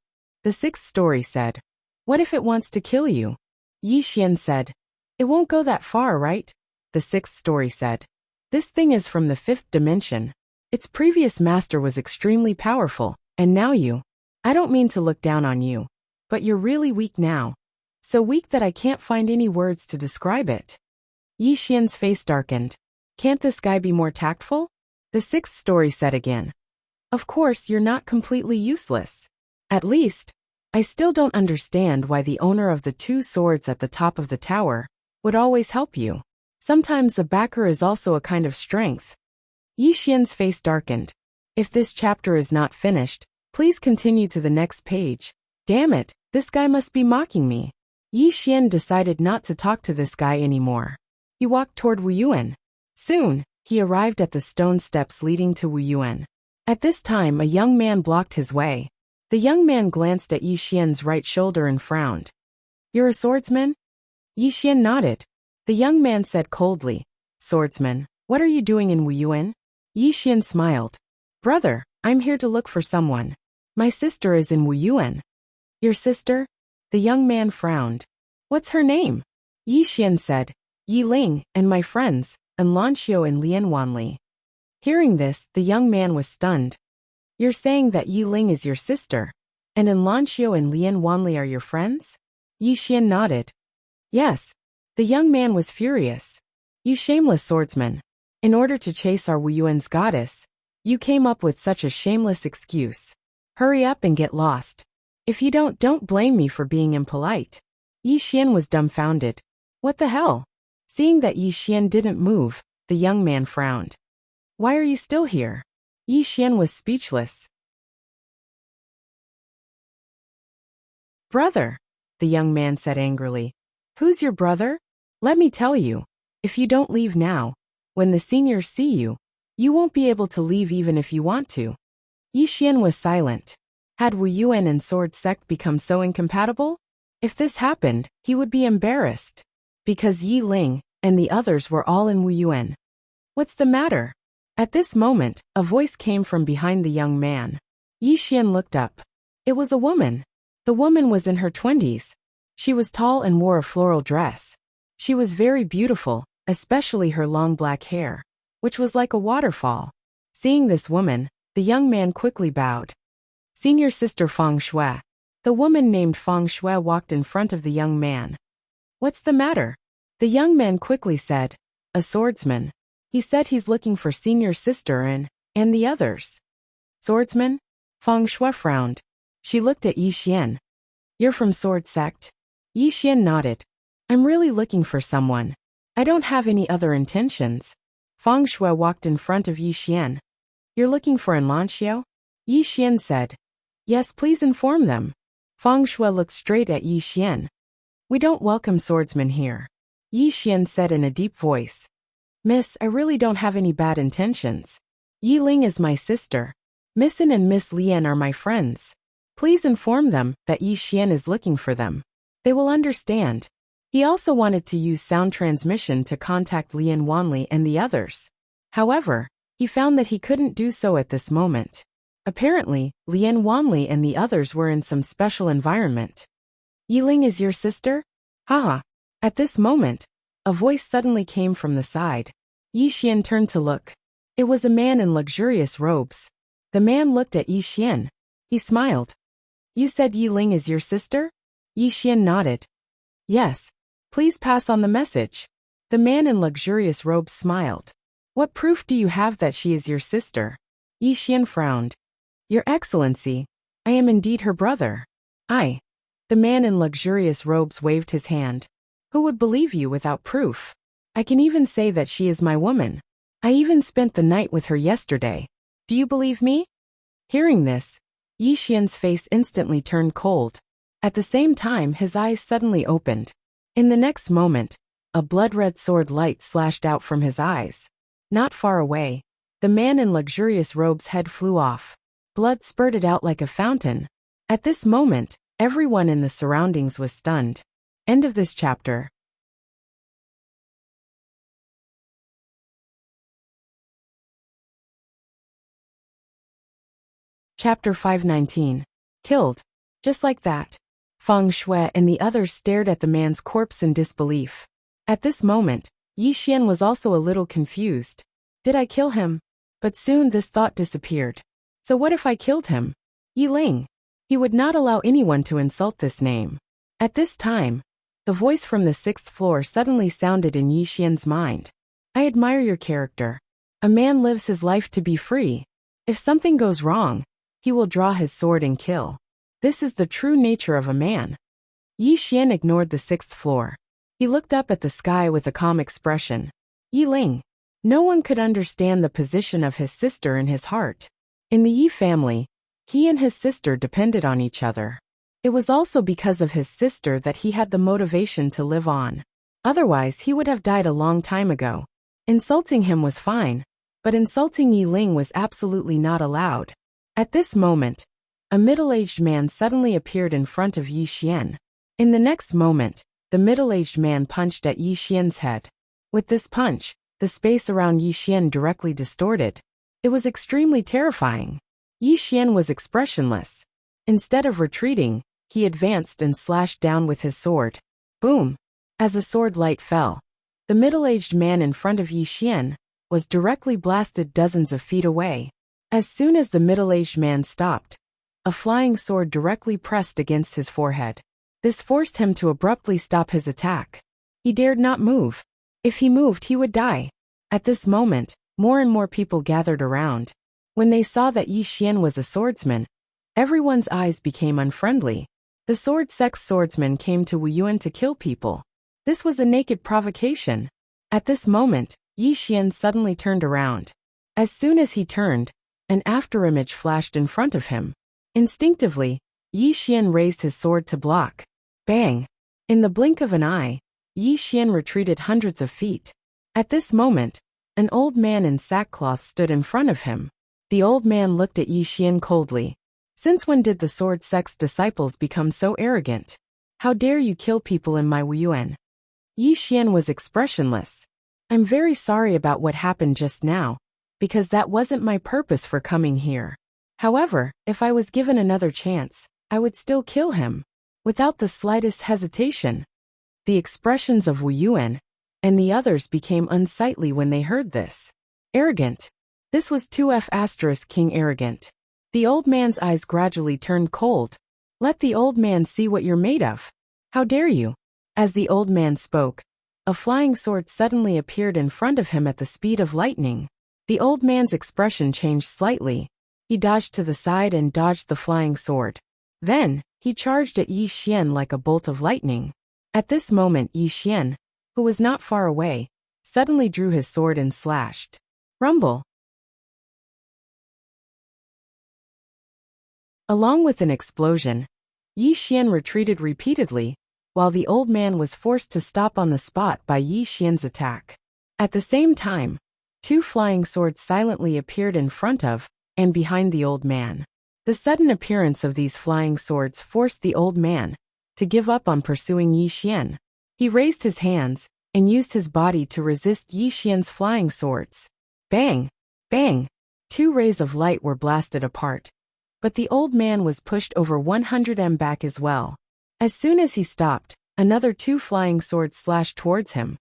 The sixth story said, "What if it wants to kill you?" Yi Xian said, "It won't go that far, right?" The sixth story said, "This thing is from the fifth dimension. Its previous master was extremely powerful, and now I don't mean to look down on you, but you're really weak now. So weak that I can't find any words to describe it." Yi Xian's face darkened. "Can't this guy be more tactful?" The sixth story said again, "Of course you're not completely useless. At least, I still don't understand why the owner of the two swords at the top of the tower would always help you. Sometimes a backer is also a kind of strength." Yi Xian's face darkened. "If this chapter is not finished, please continue to the next page. Damn it, this guy must be mocking me." Yi Xian decided not to talk to this guy anymore. He walked toward Wuyuan. Soon, he arrived at the stone steps leading to Wuyuan. At this time, a young man blocked his way. The young man glanced at Yi Xian's right shoulder and frowned. "You're a swordsman?" Yi Xian nodded. The young man said coldly, "Swordsman, what are you doing in Wuyuan?" Yi Xian smiled. "Brother, I'm here to look for someone. My sister is in Wuyuan." "Your sister?" The young man frowned. "What's her name?" Yi Xian said, "Yi Ling, and my friends, Enlanxio and Lian Wanli." Hearing this, the young man was stunned. "You're saying that Yi Ling is your sister, and Enlanxio and Lian Wanli are your friends?" Yi Xian nodded. "Yes." The young man was furious. "You shameless swordsman. In order to chase our Wuyuan's goddess, You came up with such a shameless excuse. Hurry up and get lost. If you don't blame me for being impolite. Yi Xian was dumbfounded. What the hell? Seeing that Yi Xian didn't move, the young man frowned. Why are you still here? Yi Xian was speechless. Brother, the young man said angrily. Who's your brother? Let me tell you, if you don't leave now, when the seniors see you, you won't be able to leave even if you want to. Yi Xian was silent. Had Wu Yuan and Sword Sect become so incompatible? If this happened, he would be embarrassed. Because Yi Ling and the others were all in Wu Yuan. What's the matter? At this moment, a voice came from behind the young man. Yi Xian looked up. It was a woman. The woman was in her 20s. She was tall and wore a floral dress. She was very beautiful, especially her long black hair, which was like a waterfall. Seeing this woman, the young man quickly bowed. Senior sister Feng Shui. The woman named Feng Shui walked in front of the young man. What's the matter? The young man quickly said, a swordsman. He said he's looking for senior sister and the others. Swordsman? Feng Shui frowned. She looked at Yi Xian. You're from Sword Sect? Yi Xian nodded. I'm really looking for someone. I don't have any other intentions. Feng Shui walked in front of Yi Xian. You're looking for an Lanxiao? Yi Xian said. Yes, please inform them. Feng Shui looked straight at Yi Xian. We don't welcome swordsmen here. Yi Xian said in a deep voice. Miss, I really don't have any bad intentions. Yi Ling is my sister. Miss An and Miss Lian are my friends. Please inform them that Yi Xian is looking for them. They will understand. He also wanted to use sound transmission to contact Lian Wanli and the others. However, he found that he couldn't do so at this moment. Apparently, Lian Wanli and the others were in some special environment. Yi Ling is your sister? Haha. At this moment, a voice suddenly came from the side. Yi Xian turned to look. It was a man in luxurious robes. The man looked at Yi Xian. He smiled. You said Yi Ling is your sister? Yi Xian nodded. Yes. Please pass on the message. The man in luxurious robes smiled. What proof do you have that she is your sister? Yi Xian frowned. Your Excellency, I am indeed her brother. I. The man in luxurious robes waved his hand. Who would believe you without proof? I can even say that she is my woman. I even spent the night with her yesterday. Do you believe me? Hearing this, Yi Xian's face instantly turned cold. At the same time, his eyes suddenly opened. In the next moment, a blood-red sword light slashed out from his eyes. Not far away, the man in luxurious robes' head flew off. Blood spurted out like a fountain. At this moment, everyone in the surroundings was stunned. End of this chapter. Chapter 519. Killed. Just like that. Feng Shui and the others stared at the man's corpse in disbelief. At this moment, Yi Xian was also a little confused. Did I kill him? But soon this thought disappeared. So what if I killed him? Yi Ling. He would not allow anyone to insult this name. At this time, the voice from the 6th floor suddenly sounded in Yi Xian's mind. I admire your character. A man lives his life to be free. If something goes wrong, he will draw his sword and kill. This is the true nature of a man. Yi Xian ignored the 6th floor. He looked up at the sky with a calm expression. Yi Ling. No one could understand the position of his sister in his heart. In the Yi family, he and his sister depended on each other. It was also because of his sister that he had the motivation to live on. Otherwise, he would have died a long time ago. Insulting him was fine, but insulting Yi Ling was absolutely not allowed. At this moment, a middle-aged man suddenly appeared in front of Yi Xian. In the next moment, the middle-aged man punched at Yi Xian's head. With this punch, the space around Yi Xian directly distorted. It was extremely terrifying. Yi Xian was expressionless. Instead of retreating, he advanced and slashed down with his sword. Boom! As the sword light fell, the middle-aged man in front of Yi Xian was directly blasted dozens of feet away. As soon as the middle-aged man stopped, a flying sword directly pressed against his forehead. This forced him to abruptly stop his attack. He dared not move. If he moved, he would die. At this moment, more and more people gathered around. When they saw that Yi Xian was a swordsman, everyone's eyes became unfriendly. The sword-sex swordsman came to Wu Yuan to kill people. This was a naked provocation. At this moment, Yi Xian suddenly turned around. As soon as he turned, an afterimage flashed in front of him. Instinctively, Yi Xian raised his sword to block. Bang! In the blink of an eye, Yi Xian retreated hundreds of feet. At this moment, an old man in sackcloth stood in front of him. The old man looked at Yi Xian coldly. Since when did the sword-sex disciples become so arrogant? How dare you kill people in my Wu Yuan? Yi Xian was expressionless. I'm very sorry about what happened just now, because that wasn't my purpose for coming here. However, if I was given another chance, I would still kill him. Without the slightest hesitation. The expressions of Wu Yuan and the others became unsightly when they heard this. Arrogant. This was 2F** King arrogant. The old man's eyes gradually turned cold. Let the old man see what you're made of. How dare you? As the old man spoke, a flying sword suddenly appeared in front of him at the speed of lightning. The old man's expression changed slightly. He dodged to the side and dodged the flying sword. Then, he charged at Yi Xian like a bolt of lightning. At this moment Yi Xian, who was not far away, suddenly drew his sword and slashed. Rumble! Along with an explosion, Yi Xian retreated repeatedly, while the old man was forced to stop on the spot by Yi Xian's attack. At the same time, two flying swords silently appeared in front of and behind the old man. The sudden appearance of these flying swords forced the old man to give up on pursuing Yi Xian. He raised his hands and used his body to resist Yi Xian's flying swords. Bang! Bang! Two rays of light were blasted apart. But the old man was pushed over 100 m back as well. As soon as he stopped, another two flying swords slashed towards him.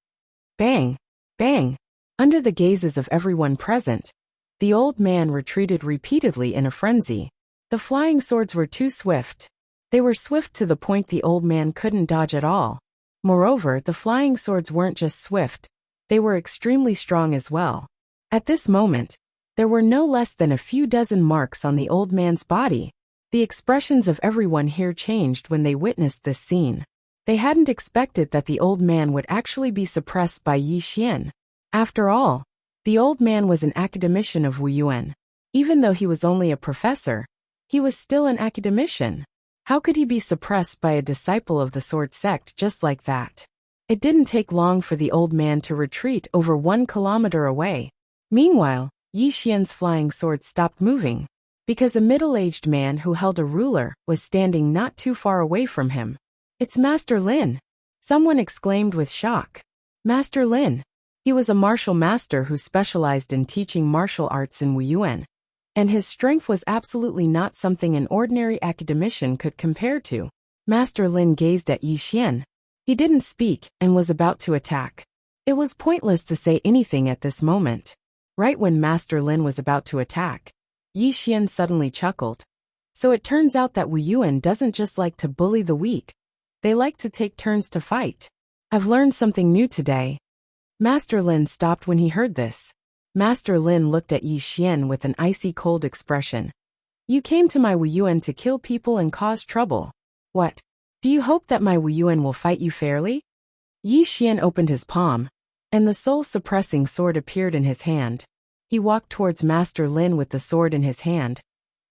Bang! Bang! Under the gazes of everyone present, the old man retreated repeatedly in a frenzy. The flying swords were too swift. They were swift to the point the old man couldn't dodge at all. Moreover, the flying swords weren't just swift, they were extremely strong as well. At this moment, there were no less than a few dozen marks on the old man's body. The expressions of everyone here changed when they witnessed this scene. They hadn't expected that the old man would actually be suppressed by Yi Xian. After all, the old man was an academician of Wu Yuan. Even though he was only a professor, he was still an academician. How could he be suppressed by a disciple of the sword sect just like that? It didn't take long for the old man to retreat over 1 kilometer away. Meanwhile, Yi Xian's flying sword stopped moving, because a middle-aged man who held a ruler was standing not too far away from him. It's Master Lin! Someone exclaimed with shock. Master Lin! He was a martial master who specialized in teaching martial arts in Wu Yuan, and his strength was absolutely not something an ordinary academician could compare to. Master Lin gazed at Yi Xian. He didn't speak and was about to attack. It was pointless to say anything at this moment. Right when Master Lin was about to attack, Yi Xian suddenly chuckled. So it turns out that Wu Yuan doesn't just like to bully the weak, they like to take turns to fight. I've learned something new today. Master Lin stopped when he heard this. Master Lin looked at Yi Xian with an icy cold expression. You came to my Wu Yuan to kill people and cause trouble. What? Do you hope that my Wu Yuan will fight you fairly? Yi Xian opened his palm, and the soul-suppressing sword appeared in his hand. He walked towards Master Lin with the sword in his hand.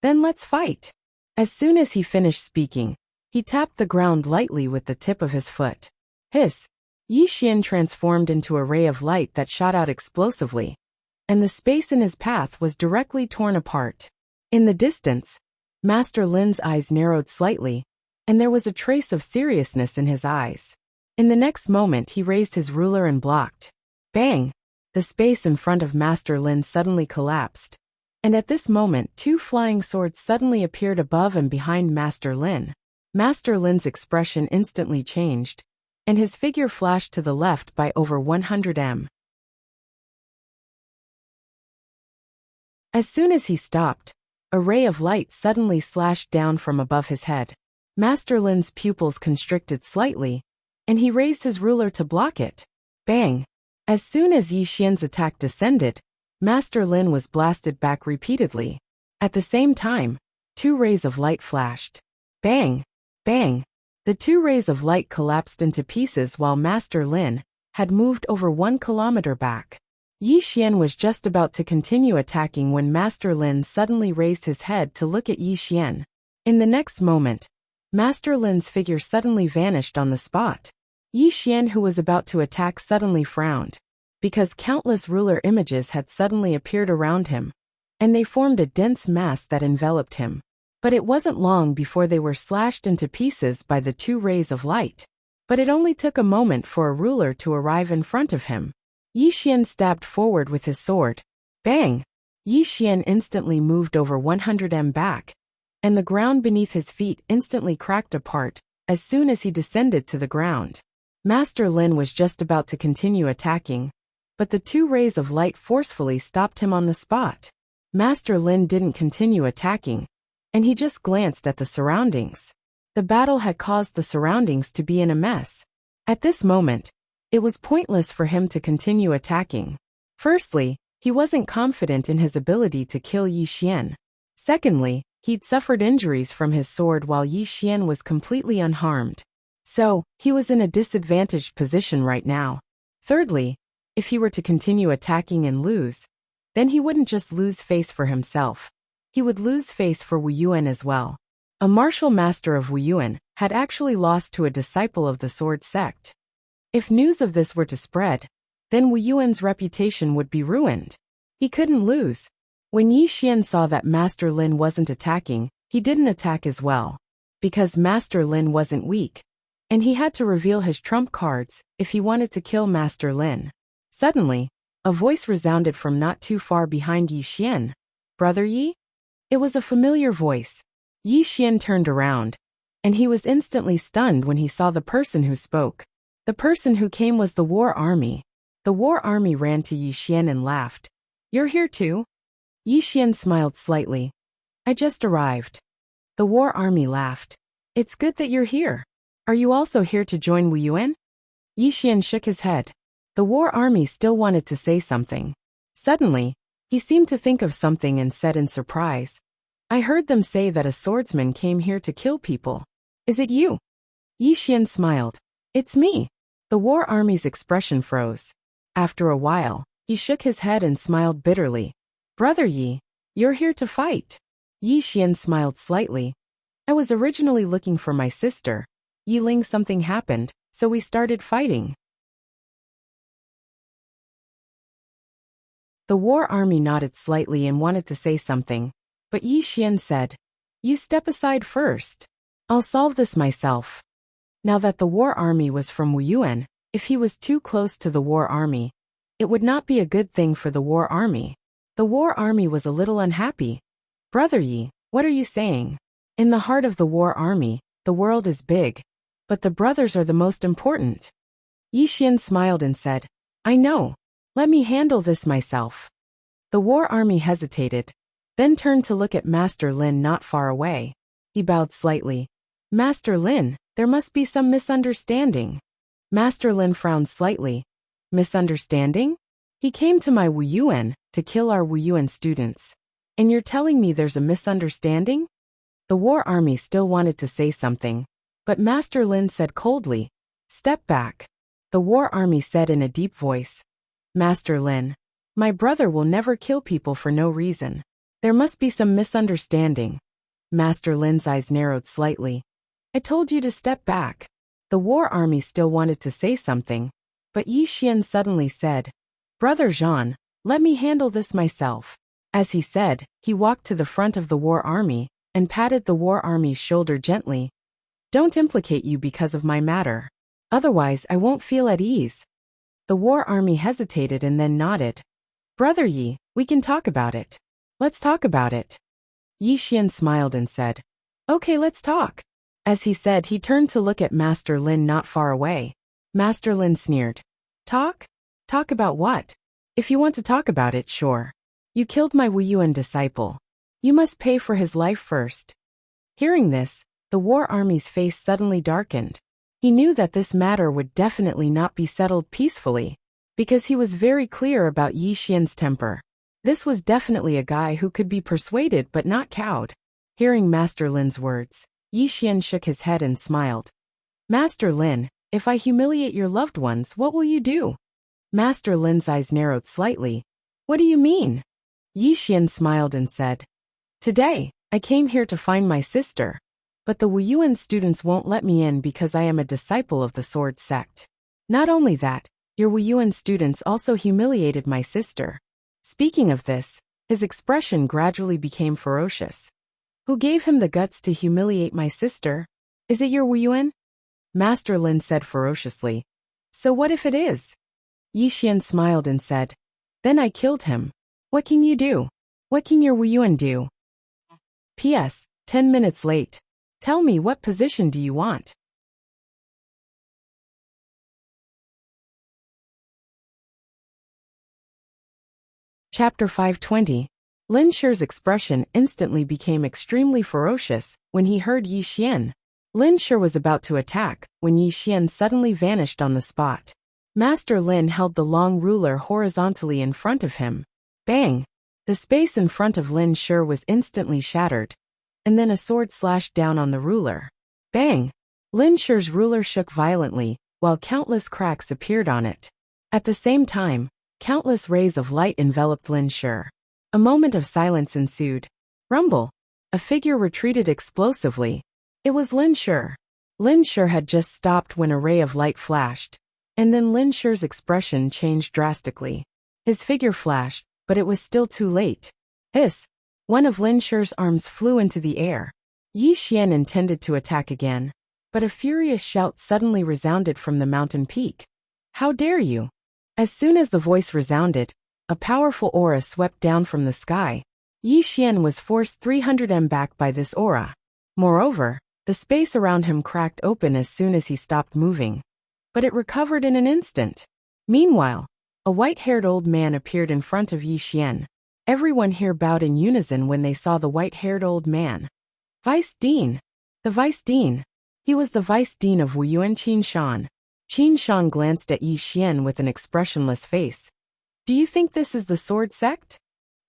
Then let's fight. As soon as he finished speaking, he tapped the ground lightly with the tip of his foot. Hiss! Yi Xian transformed into a ray of light that shot out explosively, and the space in his path was directly torn apart. In the distance, Master Lin's eyes narrowed slightly, and there was a trace of seriousness in his eyes. In the next moment he raised his ruler and blocked. Bang! The space in front of Master Lin suddenly collapsed, and at this moment two flying swords suddenly appeared above and behind Master Lin. Master Lin's expression instantly changed, and his figure flashed to the left by over 100 m. As soon as he stopped, a ray of light suddenly slashed down from above his head. Master Lin's pupils constricted slightly, and he raised his ruler to block it. Bang! As soon as Yi Xian's attack descended, Master Lin was blasted back repeatedly. At the same time, 2 rays of light flashed. Bang! Bang! The 2 rays of light collapsed into pieces while Master Lin had moved over 1 kilometer back. Yi Xian was just about to continue attacking when Master Lin suddenly raised his head to look at Yi Xian. In the next moment, Master Lin's figure suddenly vanished on the spot. Yi Xian, who was about to attack, suddenly frowned, because countless ruler images had suddenly appeared around him, and they formed a dense mass that enveloped him. But it wasn't long before they were slashed into pieces by the 2 rays of light. But it only took a moment for a ruler to arrive in front of him. Yi Xian stabbed forward with his sword. Bang! Yi Xian instantly moved over 100 m back, and the ground beneath his feet instantly cracked apart as soon as he descended to the ground. Master Lin was just about to continue attacking, but the 2 rays of light forcefully stopped him on the spot. Master Lin didn't continue attacking, and he just glanced at the surroundings. The battle had caused the surroundings to be in a mess. At this moment, it was pointless for him to continue attacking. Firstly, he wasn't confident in his ability to kill Yi Xian. Secondly, he'd suffered injuries from his sword while Yi Xian was completely unharmed. So, he was in a disadvantaged position right now. Thirdly, if he were to continue attacking and lose, then he wouldn't just lose face for himself. He would lose face for Wu Yuan as well. A martial master of Wu Yuan had actually lost to a disciple of the sword sect. If news of this were to spread, then Wu Yuan's reputation would be ruined. He couldn't lose. When Yi Xian saw that Master Lin wasn't attacking, he didn't attack as well. Because Master Lin wasn't weak, and he had to reveal his trump cards if he wanted to kill Master Lin. Suddenly, a voice resounded from not too far behind Yi Xian. Brother Yi? It was a familiar voice. Yi Xian turned around, and he was instantly stunned when he saw the person who spoke. The person who came was the war army. The war army ran to Yi Xian and laughed. You're here too? Yi Xian smiled slightly. I just arrived. The war army laughed. It's good that you're here. Are you also here to join Wu Yuan? Yi Xian shook his head. The war army still wanted to say something. Suddenly, he seemed to think of something and said in surprise, I heard them say that a swordsman came here to kill people. Is it you? Yi Xian smiled. It's me. The war army's expression froze. After a while, he shook his head and smiled bitterly. Brother Yi, you're here to fight. Yi Xian smiled slightly. I was originally looking for my sister. Yi Ling, something happened, so we started fighting. The war army nodded slightly and wanted to say something, but Yi Xian said, You step aside first. I'll solve this myself. Now that the war army was from Wu Yuan, if he was too close to the war army, it would not be a good thing for the war army. The war army was a little unhappy. Brother Yi, what are you saying? In the heart of the war army, the world is big, but the brothers are the most important. Yi Xian smiled and said, I know. Let me handle this myself. The war army hesitated, then turned to look at Master Lin not far away. He bowed slightly. Master Lin, there must be some misunderstanding. Master Lin frowned slightly. Misunderstanding? He came to my Wu Yuan to kill our Wu Yuan students. And you're telling me there's a misunderstanding? The war army still wanted to say something, but Master Lin said coldly, Step back. The war army said in a deep voice, Master Lin, my brother will never kill people for no reason. There must be some misunderstanding. Master Lin's eyes narrowed slightly. I told you to step back. The war army still wanted to say something, but Yi Xian suddenly said, Brother Jean, let me handle this myself. As he said, he walked to the front of the war army and patted the war army's shoulder gently. Don't implicate you because of my matter. Otherwise I won't feel at ease. The war army hesitated and then nodded. Brother Yi, we can talk about it. Let's talk about it. Yi Xian smiled and said, Okay, let's talk. As he said, he turned to look at Master Lin not far away. Master Lin sneered. Talk? Talk about what? If you want to talk about it, sure. You killed my Wu Yuan disciple. You must pay for his life first. Hearing this, the war army's face suddenly darkened. He knew that this matter would definitely not be settled peacefully, because he was very clear about Yi Xian's temper. This was definitely a guy who could be persuaded but not cowed. Hearing Master Lin's words, Yi Xian shook his head and smiled. Master Lin, if I humiliate your loved ones, what will you do? Master Lin's eyes narrowed slightly. What do you mean? Yi Xian smiled and said, Today, I came here to find my sister. But the Wuyuan students won't let me in because I am a disciple of the sword sect. Not only that, your Wuyuan students also humiliated my sister. Speaking of this, his expression gradually became ferocious. Who gave him the guts to humiliate my sister? Is it your Wuyuan? Master Lin said ferociously. So what if it is? Yi Xian smiled and said, Then I killed him. What can you do? What can your Wuyuan do? P.S. 10 minutes late. Tell me, what position do you want? Chapter 520. Lin Shi's expression instantly became extremely ferocious when he heard Yi Xian. Lin Shi was about to attack when Yi Xian suddenly vanished on the spot. Master Lin held the long ruler horizontally in front of him. Bang! The space in front of Lin Shi was instantly shattered. And then a sword slashed down on the ruler. Bang! Lin Shi's ruler shook violently, while countless cracks appeared on it. At the same time, countless rays of light enveloped Lin Shi. A moment of silence ensued. Rumble! A figure retreated explosively. It was Lin Shi. Lin Shi had just stopped when a ray of light flashed. And then Lin Shi's expression changed drastically. His figure flashed, but it was still too late. Hiss! One of Lin Shi's arms flew into the air. Yi Xian intended to attack again, but a furious shout suddenly resounded from the mountain peak. How dare you! As soon as the voice resounded, a powerful aura swept down from the sky. Yi Xian was forced 300 m back by this aura. Moreover, the space around him cracked open as soon as he stopped moving. But it recovered in an instant. Meanwhile, a white-haired old man appeared in front of Yi Xian. Everyone here bowed in unison when they saw the white-haired old man. Vice Dean. The Vice Dean. He was the Vice Dean of Wuyuan Qin Shan. Qin Shan glanced at Yi Xian with an expressionless face. Do you think this is the sword sect?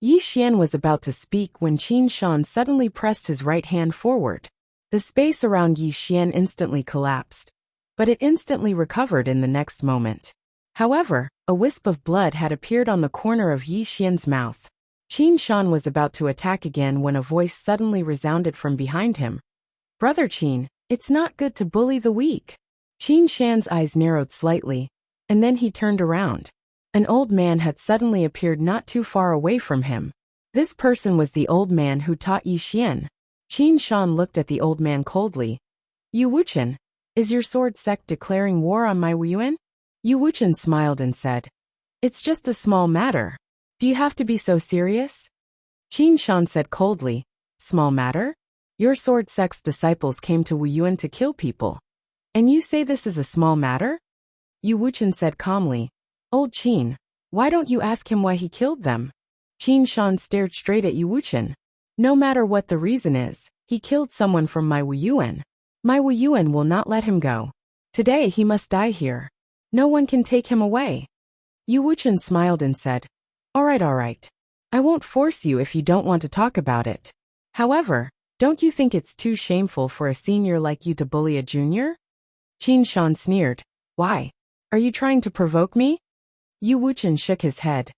Yi Xian was about to speak when Qin Shan suddenly pressed his right hand forward. The space around Yi Xian instantly collapsed. But it instantly recovered in the next moment. However, a wisp of blood had appeared on the corner of Yi Xian's mouth. Qin Shan was about to attack again when a voice suddenly resounded from behind him. Brother Qin, it's not good to bully the weak. Qin Shan's eyes narrowed slightly, and then he turned around. An old man had suddenly appeared not too far away from him. This person was the old man who taught Yi Xian. Qin Shan looked at the old man coldly. Yu Wuchen, is your sword sect declaring war on my Wuyuan? Yu Wuchen smiled and said, It's just a small matter. Do you have to be so serious? Qin Shan said coldly, Small matter? Your sword sect's disciples came to Wuyuan to kill people. And you say this is a small matter? Yu Wuchen said calmly, Old Qin, why don't you ask him why he killed them? Qin Shan stared straight at Yu Wuchen. No matter what the reason is, he killed someone from my Wuyuan. My Wuyuan will not let him go. Today he must die here. No one can take him away. Yu Wuchen smiled and said, All right. I won't force you if you don't want to talk about it. However, don't you think it's too shameful for a senior like you to bully a junior? Qin Shan sneered. Why? Are you trying to provoke me? Yu Wuchen shook his head.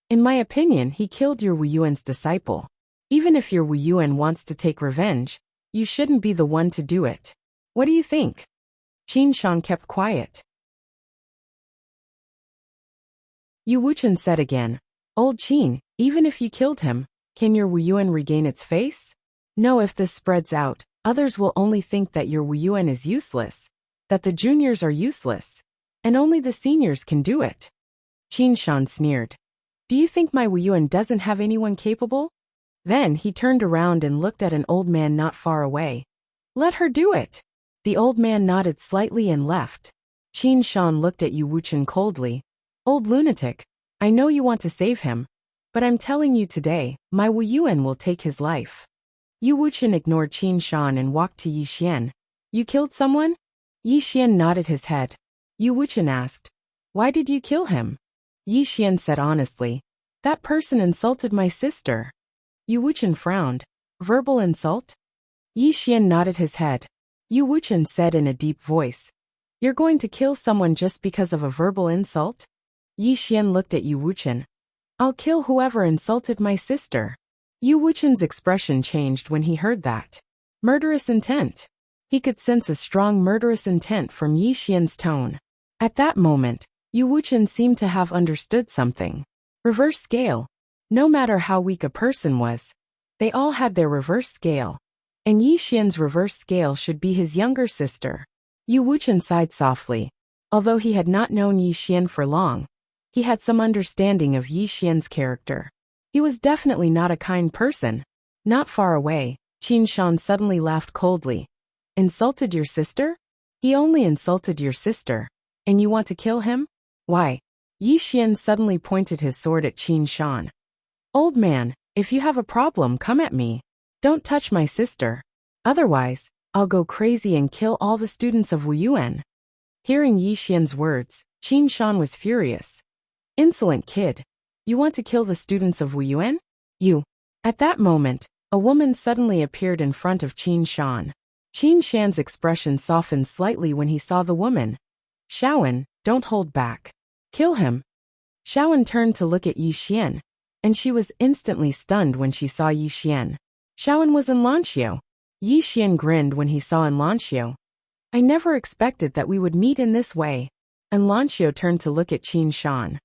In my opinion, he killed your Wuyuan's disciple. Even if your Wuyuan wants to take revenge, you shouldn't be the one to do it. What do you think? Qin Shan kept quiet. Yu Wuchen said again, Old Qin, even if you killed him, can your Wuyuan regain its face? No, if this spreads out, others will only think that your Wuyuan is useless, that the juniors are useless, and only the seniors can do it. Qin Shan sneered. Do you think my Wuyuan doesn't have anyone capable? Then he turned around and looked at an old man not far away. Let her do it. The old man nodded slightly and left. Qin Shan looked at Yu Wuchen coldly. Old lunatic, I know you want to save him, but I'm telling you today, my Wuyuan will take his life. Yu Wuchen ignored Qin Shan and walked to Yi Xian. You killed someone? Yi Xian nodded his head. Yu Wuchen asked, Why did you kill him? Yi Xian said honestly, That person insulted my sister. Yu Wuchen frowned. Verbal insult? Yi Xian nodded his head. Yu Wuchen said in a deep voice. You're going to kill someone just because of a verbal insult? Yi Xian looked at Yu Wuchen. I'll kill whoever insulted my sister. Yu Wuchen's expression changed when he heard that. Murderous intent. He could sense a strong murderous intent from Yi Xian's tone. At that moment, Yu Wuchen seemed to have understood something. Reverse scale. No matter how weak a person was, they all had their reverse scale. And Yi Xian's reverse scale should be his younger sister. Yu Wuchen sighed softly. Although he had not known Yi Xian for long, he had some understanding of Yi Xian's character. He was definitely not a kind person. Not far away, Qin Shan suddenly laughed coldly. Insulted your sister? He only insulted your sister. And you want to kill him? Why? Yi Xian suddenly pointed his sword at Qin Shan. Old man, if you have a problem, come at me. Don't touch my sister. Otherwise, I'll go crazy and kill all the students of Wu Yuan. Hearing Yi Xian's words, Qin Shan was furious. Insolent kid. You want to kill the students of Wu Yuan? You. At that moment, a woman suddenly appeared in front of Qin Shan. Qin Shan's expression softened slightly when he saw the woman. Shaowen, don't hold back. Kill him. Shaowen turned to look at Yi Xian, and she was instantly stunned when she saw Yi Xian. Shaowen was in Lanxiu. Yi Xian grinned when he saw in Lanxiu. I never expected that we would meet in this way. And Lanxiu turned to look at Qin Shan.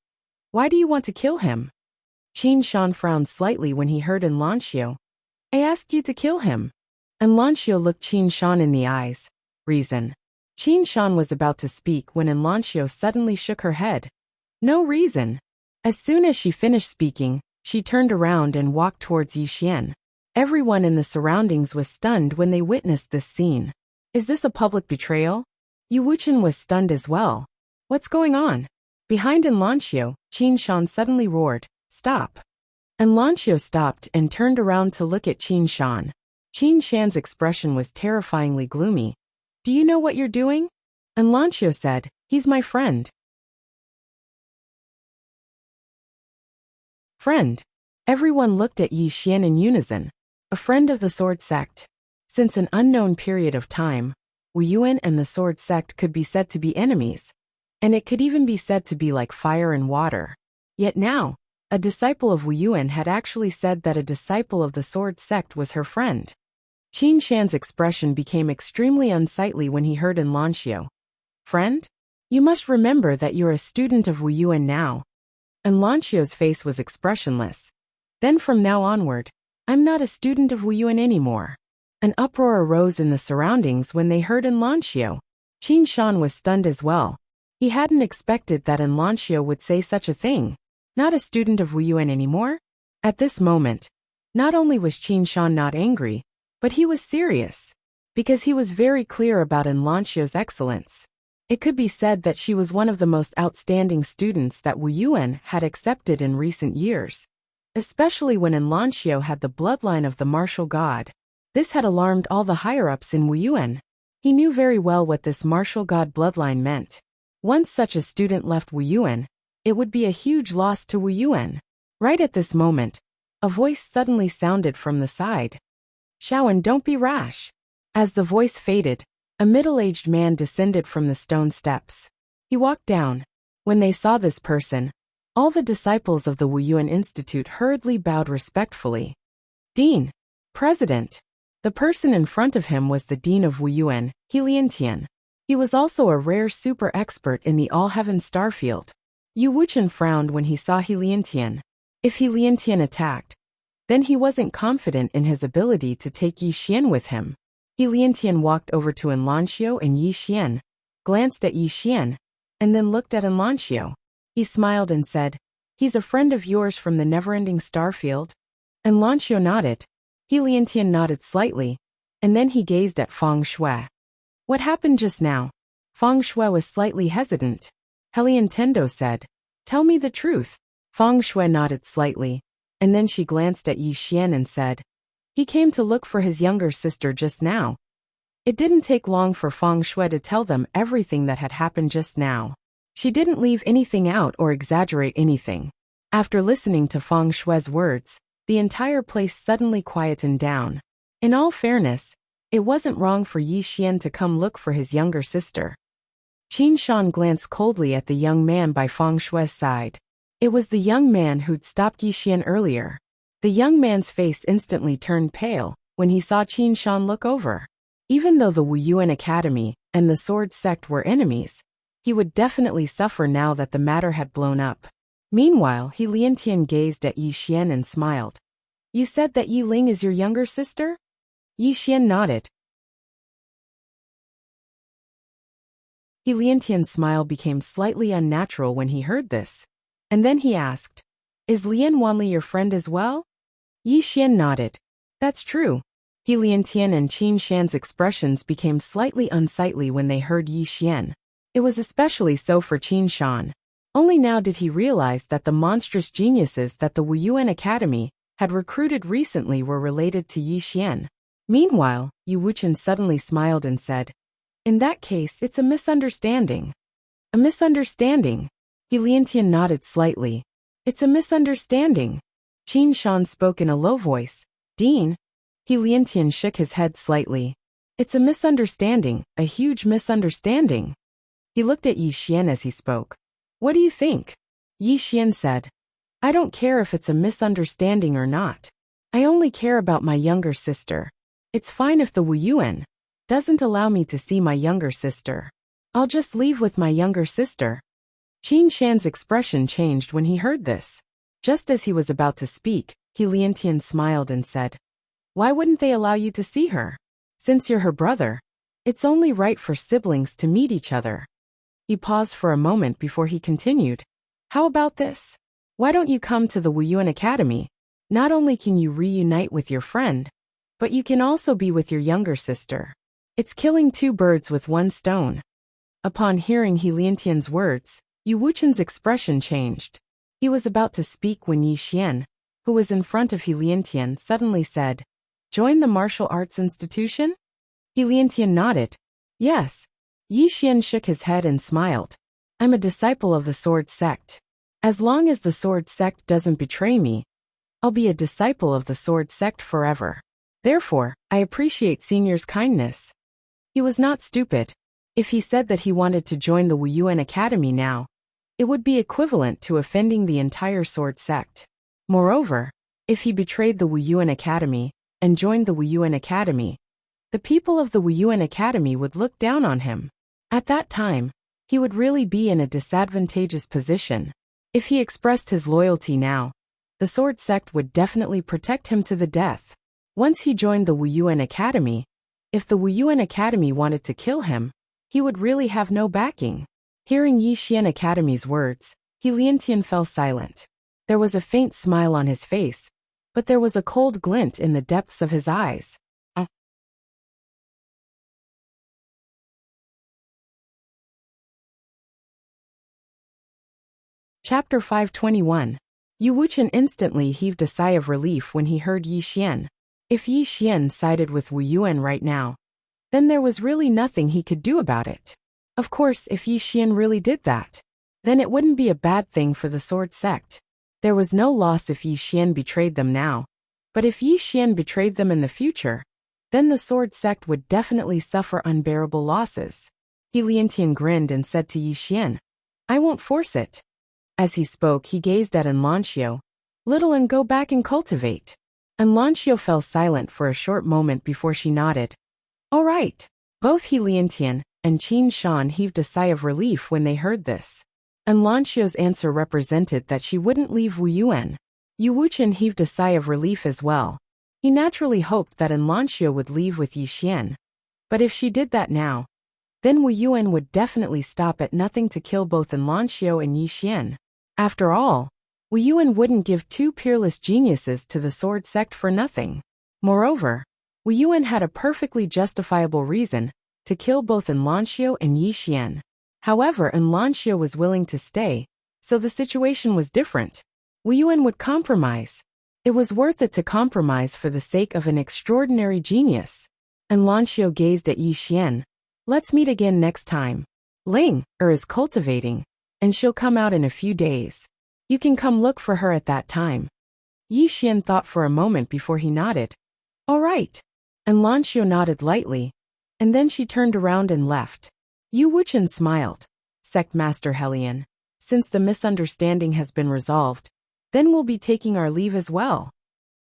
Why do you want to kill him? Qin Shan frowned slightly when he heard in Lanxiu. I asked you to kill him. And Lanxiu looked Qin Shan in the eyes. Reason. Qin Shan was about to speak when in Lanxiu suddenly shook her head. No reason. As soon as she finished speaking, she turned around and walked towards Yi Xian. Everyone in the surroundings was stunned when they witnessed this scene. Is this a public betrayal? Yu Wuchen was stunned as well. What's going on? Behind in Lanxiu, Qin Shan suddenly roared, Stop. And Lanxiu stopped and turned around to look at Qin Shan. Qin Shan's expression was terrifyingly gloomy. Do you know what you're doing? And Lanxiu said, He's my friend. Friend. Everyone looked at Yi Xian in unison. A friend of the sword sect. Since an unknown period of time, Wu Yuan and the sword sect could be said to be enemies. And it could even be said to be like fire and water. Yet now, a disciple of Wu Yuan had actually said that a disciple of the sword sect was her friend. Qin Shan's expression became extremely unsightly when he heard in Lanxiu. Friend? You must remember that you're a student of Wu Yuan now. And Lanxiu's face was expressionless. Then from now onward, I'm not a student of Wu Yuan anymore. An uproar arose in the surroundings when they heard in Lanxiu. Qin Shan was stunned as well. He hadn't expected that in Lanxiu would say such a thing. Not a student of Wu Yuan anymore? At this moment, not only was Qin Shan not angry, but he was serious. Because he was very clear about in Lanxiu's excellence. It could be said that she was one of the most outstanding students that Wu Yuan had accepted in recent years. Especially when in Lanxiu had the bloodline of the martial god. This had alarmed all the higher-ups in Wu Yuan. He knew very well what this martial god bloodline meant. Once such a student left Wu Yuan, it would be a huge loss to Wu Yuan. Right at this moment, a voice suddenly sounded from the side. Shaowen, don't be rash. As the voice faded, a middle-aged man descended from the stone steps. He walked down. When they saw this person, all the disciples of the Wu Yuan Institute hurriedly bowed respectfully. Dean. President. The person in front of him was the Dean of Wu Yuan, He Liantian. He was also a rare super expert in the All-Heaven Starfield. Yu Wuchen frowned when he saw He Liantian. If He Liantian attacked, then he wasn't confident in his ability to take Yi Xian with him. He Liantian walked over to In Lanxiu and Yi Xian, glanced at Yi Xian, and then looked at In Lanxiu. He smiled and said, He's a friend of yours from the never-ending Starfield? And Lanxiu nodded. He Liantian nodded slightly, and then he gazed at Feng Shui. What happened just now? Feng Shui was slightly hesitant. Heliantendo said, Tell me the truth. Feng Shui nodded slightly, and then she glanced at Yi Xian and said, He came to look for his younger sister just now. It didn't take long for Feng Shui to tell them everything that had happened just now. She didn't leave anything out or exaggerate anything. After listening to Feng Shui's words, the entire place suddenly quietened down. In all fairness, it wasn't wrong for Yi Xian to come look for his younger sister. Qin Shan glanced coldly at the young man by Feng Shui's side. It was the young man who'd stopped Yi Xian earlier. The young man's face instantly turned pale when he saw Qin Shan look over. Even though the Wuyuan Academy and the sword sect were enemies, he would definitely suffer now that the matter had blown up. Meanwhile, He Liantian gazed at Yi Xian and smiled. You said that Yi Ling is your younger sister? Yi Xian nodded. He Liantian's smile became slightly unnatural when he heard this. And then he asked, Is Lian Wanli your friend as well? Yi Xian nodded. That's true. He Liantian and Qin Shan's expressions became slightly unsightly when they heard Yi Xian. It was especially so for Qin Shan. Only now did he realize that the monstrous geniuses that the Wuyuan Academy had recruited recently were related to Yi Xian. Meanwhile, Yu Wuchen suddenly smiled and said, In that case, it's a misunderstanding. A misunderstanding? He Liantian nodded slightly. It's a misunderstanding. Qin Shan spoke in a low voice. Dean? He Liantian shook his head slightly. It's a misunderstanding, a huge misunderstanding. He looked at Yi Xian as he spoke. What do you think? Yi Xian said. I don't care if it's a misunderstanding or not. I only care about my younger sister. It's fine if the Wuyuan doesn't allow me to see my younger sister. I'll just leave with my younger sister. Qin Shan's expression changed when he heard this. Just as he was about to speak, He Liantian smiled and said, Why wouldn't they allow you to see her? Since you're her brother, it's only right for siblings to meet each other. He paused for a moment before he continued. How about this? Why don't you come to the Wuyuan Academy? Not only can you reunite with your friend, but you can also be with your younger sister. It's killing two birds with one stone. Upon hearing He Liantian's words, Yu Wuchen's expression changed. He was about to speak when Yi Xian, who was in front of He Liantian, suddenly said, Join the martial arts institution? He Liantian nodded. Yes. Yi Xian shook his head and smiled. I'm a disciple of the sword sect. As long as the sword sect doesn't betray me, I'll be a disciple of the sword sect forever. Therefore, I appreciate Senior's kindness. He was not stupid. If he said that he wanted to join the Wuyuan Academy now, it would be equivalent to offending the entire sword sect. Moreover, if he betrayed the Wuyuan Academy and joined the Wuyuan Academy, the people of the Wuyuan Academy would look down on him. At that time, he would really be in a disadvantageous position. If he expressed his loyalty now, the sword sect would definitely protect him to the death. Once he joined the Wuyuan Academy, if the Wuyuan Academy wanted to kill him, he would really have no backing. Hearing Yi Xian Academy's words, He Liantian fell silent. There was a faint smile on his face, but there was a cold glint in the depths of his eyes. Chapter 521. Yu Wuchen instantly heaved a sigh of relief when he heard Yi Xian. If Yi Xian sided with Wu Yuan right now, then there was really nothing he could do about it. Of course, if Yi Xian really did that, then it wouldn't be a bad thing for the sword sect. There was no loss if Yi Xian betrayed them now. But if Yi Xian betrayed them in the future, then the sword sect would definitely suffer unbearable losses. He Liantian grinned and said to Yi Xian, I won't force it. As he spoke, he gazed at Enlancio. Little and go back and cultivate. Enlancio fell silent for a short moment before she nodded. All right. Both He Liantian and Qin Shan heaved a sigh of relief when they heard this. Enlancio's answer represented that she wouldn't leave Wu Yuan. Yu Wuchen heaved a sigh of relief as well. He naturally hoped that Enlancio would leave with Yi Xian. But if she did that now, then Wu Yuan would definitely stop at nothing to kill both Enlancio and Yi Xian. After all, Wu Yuan wouldn't give two peerless geniuses to the sword sect for nothing. Moreover, Wu Yuan had a perfectly justifiable reason to kill both Enlancio and Yi Xian. However, Enlancio was willing to stay, so the situation was different. Wu Yuan would compromise. It was worth it to compromise for the sake of an extraordinary genius. Enlancio gazed at Yi Xian. Let's meet again next time. Ling is cultivating, and she'll come out in a few days. You can come look for her at that time. Yi Xian thought for a moment before he nodded. All right. And Lan Xiu nodded lightly, and then she turned around and left. Yu Wuchen smiled. Sect Master Helion, since the misunderstanding has been resolved, then we'll be taking our leave as well.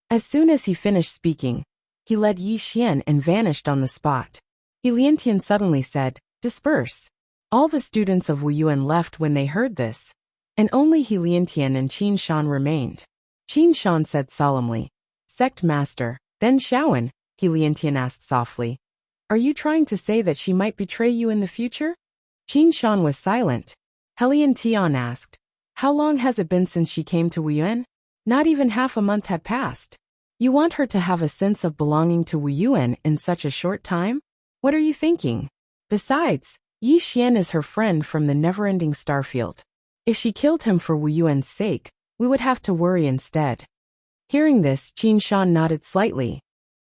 As soon as he finished speaking, he led Yi Xian and vanished on the spot. He Liantian suddenly said, disperse. All the students of Wuyuan left when they heard this, and only He Liantian and Qin Shan remained. Qin Shan said solemnly, Sect Master, then Shaoan, He Liantian asked softly. Are you trying to say that she might betray you in the future? Qin Shan was silent. Helian Tian asked, how long has it been since she came to Wuyuan? Not even half a month had passed. You want her to have a sense of belonging to Wuyuan in such a short time? What are you thinking? Besides, Yi Xian is her friend from the never-ending starfield. If she killed him for Wuyuan's sake, we would have to worry instead. Hearing this, Qin Shan nodded slightly.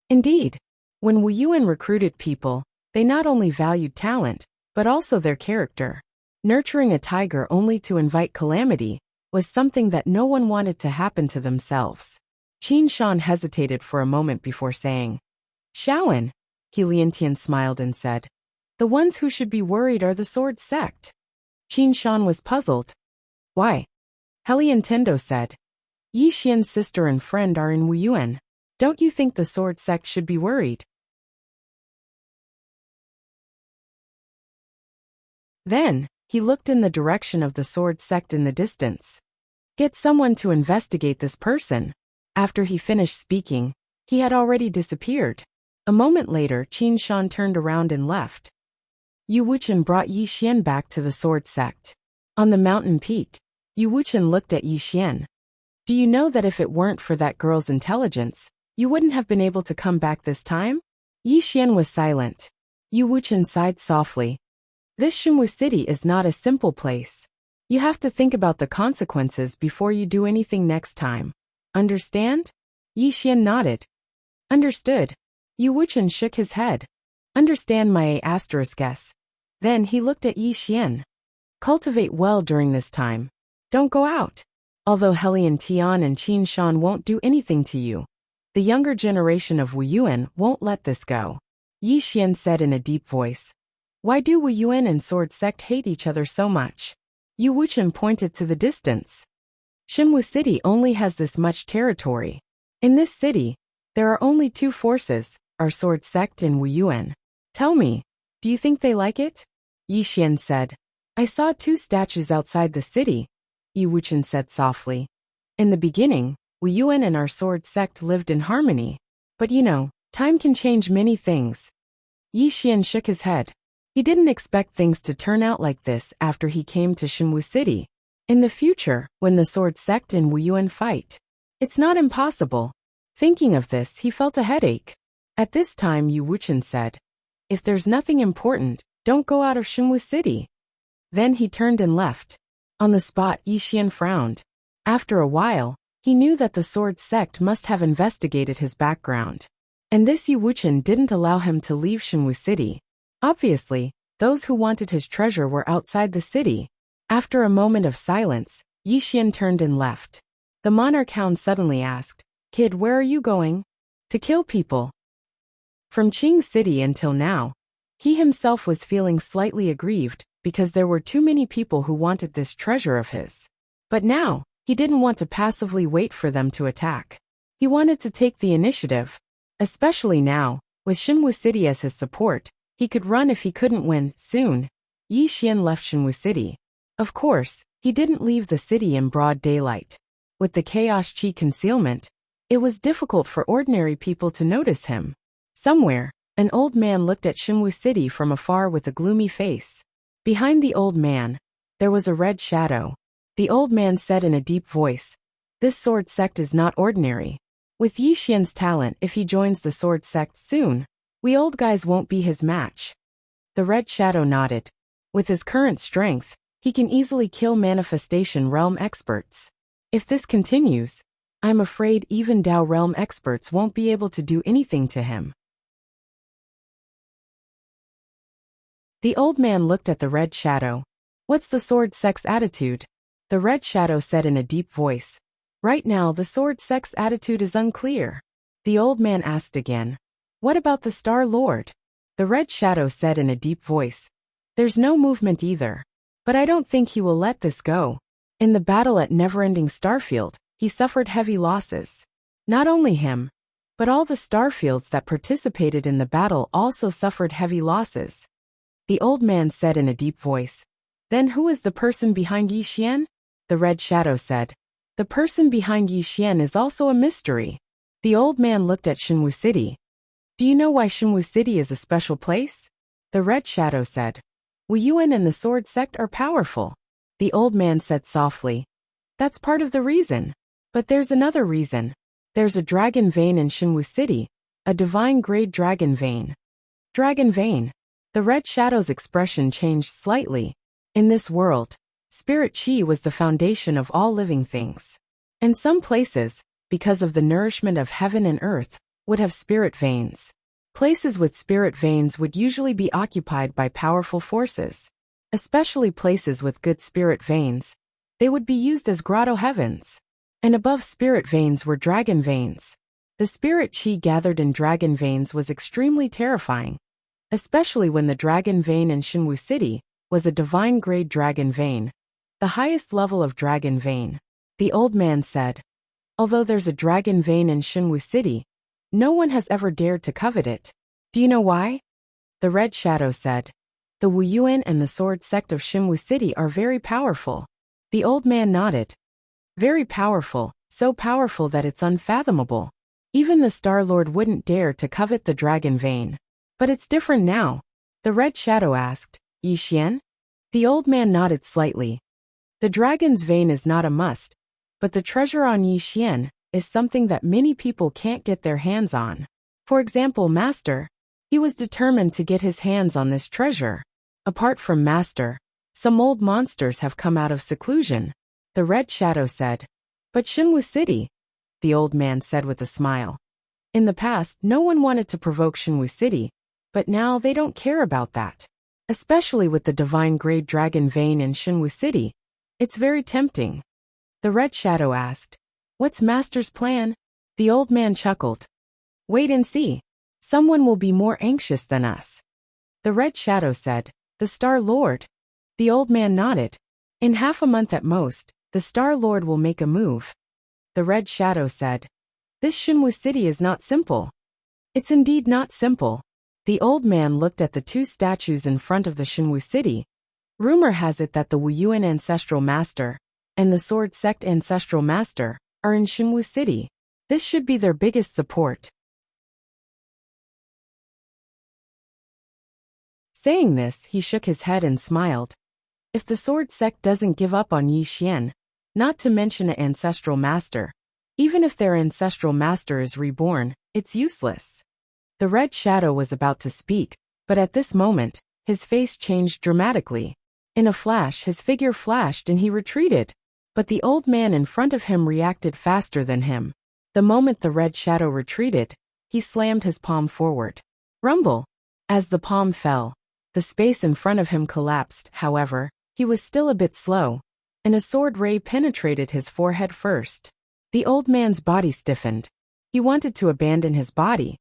Indeed, when Wuyuan recruited people, they not only valued talent, but also their character. Nurturing a tiger only to invite calamity was something that no one wanted to happen to themselves. Qin Shan hesitated for a moment before saying, Shaoan. He Liantian smiled and said, the ones who should be worried are the Sword Sect. Qin Shan was puzzled. Why? Helian Tendo said, Yi Xian's sister and friend are in Wuyuan. Don't you think the Sword Sect should be worried? Then, he looked in the direction of the Sword Sect in the distance. Get someone to investigate this person. After he finished speaking, he had already disappeared. A moment later, Qin Shan turned around and left. Yu Wuchen brought Yi Xian back to the Sword Sect. On the mountain peak, Yu Wuchen looked at Yi Xian. Do you know that if it weren't for that girl's intelligence, you wouldn't have been able to come back this time? Yi Xian was silent. Yu Wuchen sighed softly. This Shenwu city is not a simple place. You have to think about the consequences before you do anything next time. Understand? Yi Xian nodded. Understood. Yu Wuchen shook his head. Understand my **s. Then he looked at Yi Xian. Cultivate well during this time. Don't go out. Although Helian Tian and Qin Shan won't do anything to you, the younger generation of Wuyuan won't let this go. Yi Xian said in a deep voice. Why do Wuyuan and Sword Sect hate each other so much? Yu Wuchen pointed to the distance. Shenwu City only has this much territory. In this city, there are only two forces, our Sword Sect and Wuyuan. Tell me, do you think they like it? Yi Xian said. I saw two statues outside the city, Yu Wuchen said softly. In the beginning, Wuyuan and our Sword Sect lived in harmony. But you know, time can change many things. Yi Xian shook his head. He didn't expect things to turn out like this after he came to Shenwu City. In the future, when the Sword Sect and Wuyuan fight, it's not impossible. Thinking of this, he felt a headache. At this time, Yu Wuchen said, if there's nothing important, don't go out of Shenwu City. Then he turned and left. On the spot, Yi Xian frowned. After a while, he knew that the Sword Sect must have investigated his background. And this Yu Wuchen didn't allow him to leave Shenwu City. Obviously, those who wanted his treasure were outside the city. After a moment of silence, Yi Xian turned and left. The monarch hound suddenly asked, Kid, where are you going? To kill people. From Qing City until now, he himself was feeling slightly aggrieved because there were too many people who wanted this treasure of his. But now, he didn't want to passively wait for them to attack. He wanted to take the initiative. Especially now, with Shenwu City as his support, he could run if he couldn't win. Soon, Yi Xian left Shenwu City. Of course, he didn't leave the city in broad daylight. With the Chaos Chi concealment, it was difficult for ordinary people to notice him. Somewhere, an old man looked at Shenwu City from afar with a gloomy face. Behind the old man, there was a red shadow. The old man said in a deep voice, This Sword Sect is not ordinary. With Yi Xian's talent, if he joins the Sword Sect soon, we old guys won't be his match. The red shadow nodded. With his current strength, he can easily kill Manifestation Realm experts. If this continues, I'm afraid even Dao Realm experts won't be able to do anything to him. The old man looked at the red shadow. What's the Sword Sect's attitude? The red shadow said in a deep voice. Right now the sword sect's attitude is unclear. The old man asked again. What about the Star Lord? The red shadow said in a deep voice. There's no movement either. But I don't think he will let this go. In the battle at Neverending Starfield, he suffered heavy losses. Not only him, but all the starfields that participated in the battle also suffered heavy losses. The old man said in a deep voice. Then who is the person behind Yi Xian? The red shadow said. The person behind Yi Xian is also a mystery. The old man looked at Shenwu City. Do you know why Shenwu City is a special place? The red shadow said. Wu Yuan and the sword sect are powerful. The old man said softly. That's part of the reason. But there's another reason. There's a dragon vein in Shenwu City, a divine grade dragon vein. Dragon vein. The red shadow's expression changed slightly. In this world, spirit chi was the foundation of all living things. And some places, because of the nourishment of heaven and earth, would have spirit veins. Places with spirit veins would usually be occupied by powerful forces. Especially places with good spirit veins. They would be used as grotto heavens. And above spirit veins were dragon veins. The spirit chi gathered in dragon veins was extremely terrifying. Especially when the dragon vein in Shenwu City was a divine grade dragon vein. The highest level of dragon vein. The old man said. Although there's a dragon vein in Shenwu City, no one has ever dared to covet it. Do you know why? The red shadow said. The Wu Yuan and the sword sect of Shenwu City are very powerful. The old man nodded. Very powerful, so powerful that it's unfathomable. Even the Star Lord wouldn't dare to covet the dragon vein. But it's different now. The red shadow asked, Yi Xian? The old man nodded slightly. The dragon's vein is not a must, but the treasure on Yi Xian is something that many people can't get their hands on. For example, Master. He was determined to get his hands on this treasure. Apart from Master, some old monsters have come out of seclusion. The red shadow said. But Shenwu City, the old man said with a smile. In the past, no one wanted to provoke Shenwu City, but now they don't care about that. Especially with the divine grade dragon vein in Shenwu City. It's very tempting. The red shadow asked. What's Master's plan? The old man chuckled. Wait and see. Someone will be more anxious than us. The red shadow said. The Star Lord. The old man nodded. In half a month at most, the Star Lord will make a move. The red shadow said. This Shenwu City is not simple. It's indeed not simple. The old man looked at the two statues in front of the Shenwu City. Rumor has it that the Wu Yuan Ancestral Master and the Sword Sect Ancestral Master are in Shenwu City. This should be their biggest support. Saying this, he shook his head and smiled. If the Sword Sect doesn't give up on Yi Xian, not to mention an Ancestral Master, even if their Ancestral Master is reborn, it's useless. The red shadow was about to speak, but at this moment, his face changed dramatically. In a flash, his figure flashed and he retreated. But the old man in front of him reacted faster than him. The moment the red shadow retreated, he slammed his palm forward. Rumble! As the palm fell, the space in front of him collapsed. However, he was still a bit slow, and a sword ray penetrated his forehead first. The old man's body stiffened. He wanted to abandon his body,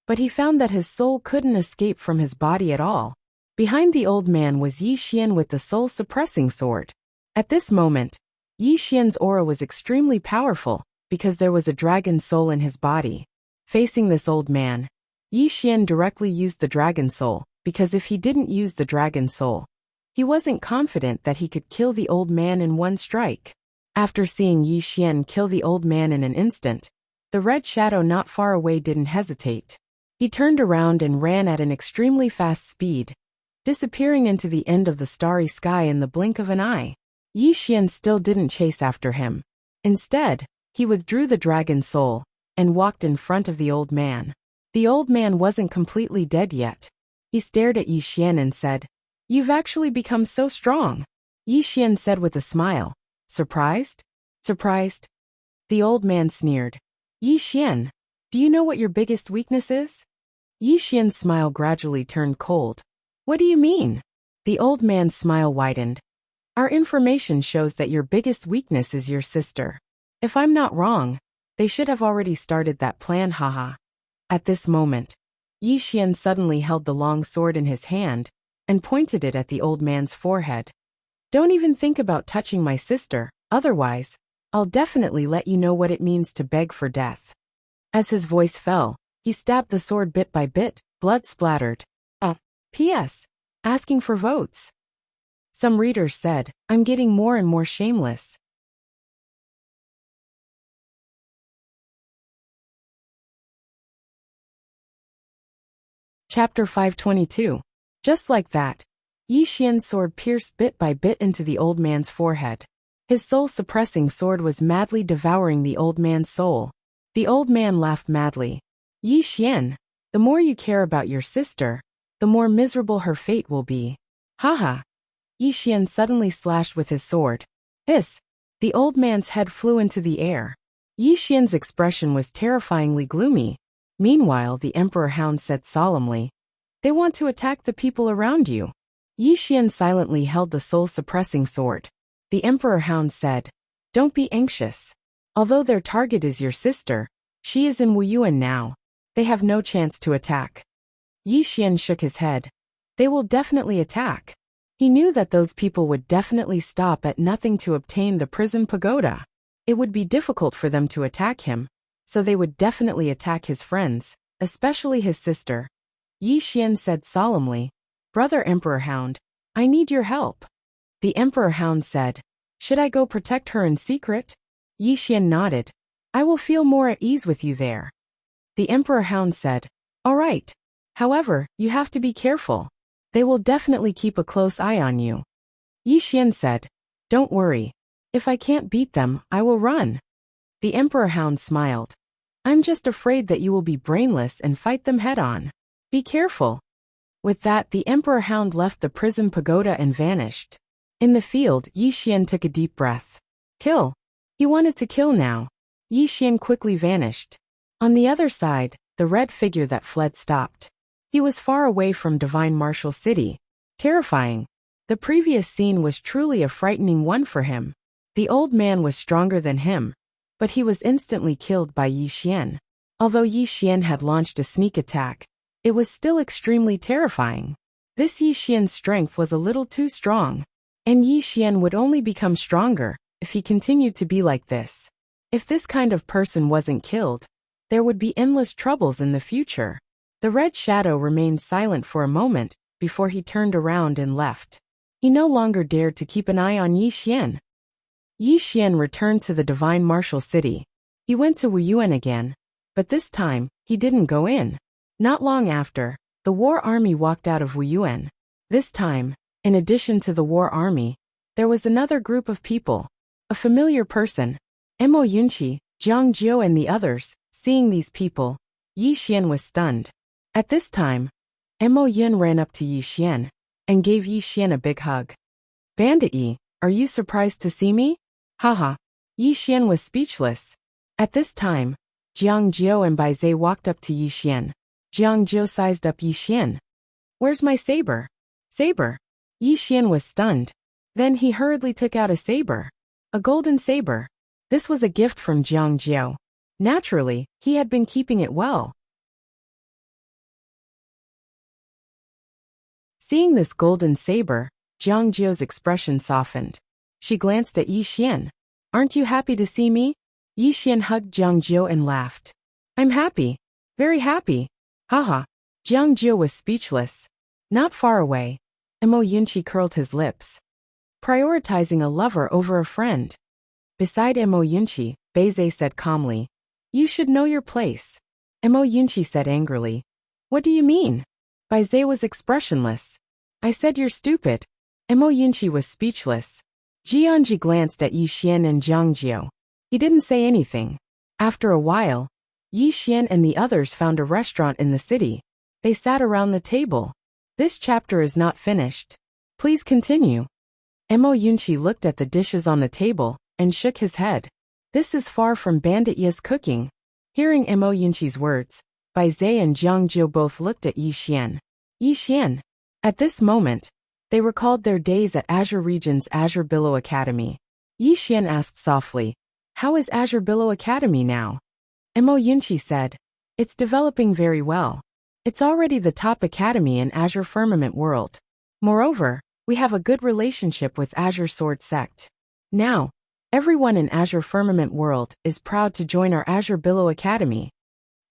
but he found that his soul couldn't escape from his body at all. Behind the old man was Yi Xian with the soul-suppressing sword. At this moment, Yi Xian's aura was extremely powerful, because there was a dragon soul in his body. Facing this old man, Yi Xian directly used the dragon soul, because if he didn't use the dragon soul, he wasn't confident that he could kill the old man in one strike. After seeing Yi Xian kill the old man in an instant, the red shadow not far away didn't hesitate. He turned around and ran at an extremely fast speed, disappearing into the end of the starry sky in the blink of an eye. Yi Xian still didn't chase after him. Instead, he withdrew the dragon soul and walked in front of the old man. The old man wasn't completely dead yet. He stared at Yi Xian and said, "You've actually become so strong." Yi Xian said with a smile, "Surprised? Surprised?" The old man sneered. "Yi Xian, do you know what your biggest weakness is?" Yi Xian's smile gradually turned cold. "What do you mean?" The old man's smile widened. Our information shows that your biggest weakness is your sister. If I'm not wrong, they should have already started that plan, haha. At this moment, Yi Xian suddenly held the long sword in his hand and pointed it at the old man's forehead. Don't even think about touching my sister, otherwise, I'll definitely let you know what it means to beg for death. As his voice fell, he stabbed the sword bit by bit, blood splattered. P.S. Asking for votes. Some readers said, I'm getting more and more shameless. Chapter 522. Just like that, Yi Xian's sword pierced bit by bit into the old man's forehead. His soul-suppressing sword was madly devouring the old man's soul. The old man laughed madly. Yi Xian, the more you care about your sister, the more miserable her fate will be. Haha. Yi Xian suddenly slashed with his sword. Hiss! The old man's head flew into the air. Yi Xian's expression was terrifyingly gloomy. Meanwhile, the Emperor Hound said solemnly, They want to attack the people around you. Yi Xian silently held the soul-suppressing sword. The Emperor Hound said, Don't be anxious. Although their target is your sister, she is in Wuyuan now. They have no chance to attack. Yi Xian shook his head. They will definitely attack. He knew that those people would definitely stop at nothing to obtain the prison pagoda. It would be difficult for them to attack him, so they would definitely attack his friends, especially his sister. Yi Xian said solemnly, Brother Emperor Hound, I need your help. The Emperor Hound said, Should I go protect her in secret? Yi Xian nodded. I will feel more at ease with you there. The Emperor Hound said, All right. However, you have to be careful. They will definitely keep a close eye on you. Yi Xian said, Don't worry. If I can't beat them, I will run. The Emperor Hound smiled. I'm just afraid that you will be brainless and fight them head-on. Be careful. With that, the Emperor Hound left the prison pagoda and vanished. In the field, Yi Xian took a deep breath. Kill. He wanted to kill now. Yi Xian quickly vanished. On the other side, the red figure that fled stopped. He was far away from Divine Martial City. Terrifying. The previous scene was truly a frightening one for him. The old man was stronger than him, but he was instantly killed by Yi Xian. Although Yi Xian had launched a sneak attack, it was still extremely terrifying. This Yi Xian's strength was a little too strong, and Yi Xian would only become stronger if he continued to be like this. If this kind of person wasn't killed, there would be endless troubles in the future. The red shadow remained silent for a moment before he turned around and left. He no longer dared to keep an eye on Yi Xian. Yi Xian returned to the Divine Martial City. He went to Wuyuan again, but this time, he didn't go in. Not long after, the war army walked out of Wuyuan. This time, in addition to the war army, there was another group of people. A familiar person, Mo Yunqi, Jiang Jiu and the others. Seeing these people, Yi Xian was stunned. At this time, Mo Yun ran up to Yi Xian and gave Yi Xian a big hug. Bandit Yi, are you surprised to see me? Haha. Yi Xian was speechless. At this time, Jiang Jiu and Bai Zhe walked up to Yi Xian. Jiang Jiu sized up Yi Xian. Where's my saber? Saber. Yi Xian was stunned. Then he hurriedly took out a saber. A golden saber. This was a gift from Jiang Jiu. Naturally, he had been keeping it well. Seeing this golden saber, Jiang Jiu's expression softened. She glanced at Yi Xian. Aren't you happy to see me? Yi Xian hugged Jiang Jiu and laughed. I'm happy. Very happy. Haha. Jiang Jiu was speechless. Not far away, Mo Yunqi curled his lips. Prioritizing a lover over a friend. Beside Mo Yunqi, Bai Zhe said calmly, You should know your place. Mo Yunqi said angrily. What do you mean? Bai Zhe was expressionless. I said you're stupid. Mo Yunqi was speechless. Jianji glanced at Yi Xian and Jiang Jiu. He didn't say anything. After a while, Yi Xian and the others found a restaurant in the city. They sat around the table. This chapter is not finished. Please continue. Mo Yunqi looked at the dishes on the table and shook his head. This is far from Bandit Yi's cooking. Hearing Mo Yunqi's words, Bai Zhe and Jiang Jiu both looked at Yi Xian. Yi Xian. At this moment, They recalled their days at Azure Region's Azure Billow Academy. Yi Xian asked softly, "How is Azure Billow Academy now?" Mo Yunqi said, "It's developing very well. It's already the top academy in Azure Firmament world. Moreover, we have a good relationship with Azure Sword Sect. Now, everyone in Azure Firmament world is proud to join our Azure Billow Academy."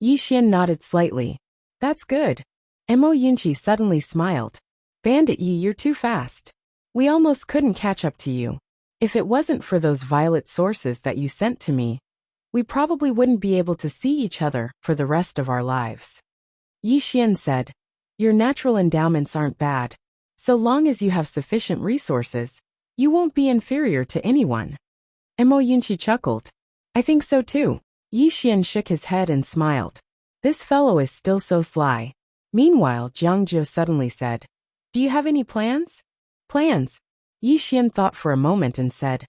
Yi Xian nodded slightly. "That's good." Mo Yunqi suddenly smiled. "Bandit Yi, you're too fast. We almost couldn't catch up to you. If it wasn't for those violet sources that you sent to me, we probably wouldn't be able to see each other for the rest of our lives." Yi Xian said, "Your natural endowments aren't bad. So long as you have sufficient resources, you won't be inferior to anyone." Mo Yunqi chuckled. "I think so too." Yi Xian shook his head and smiled. "This fellow is still so sly." Meanwhile, Jiang Jiu suddenly said, "Do you have any plans?" "Plans?" Yi Xian thought for a moment and said,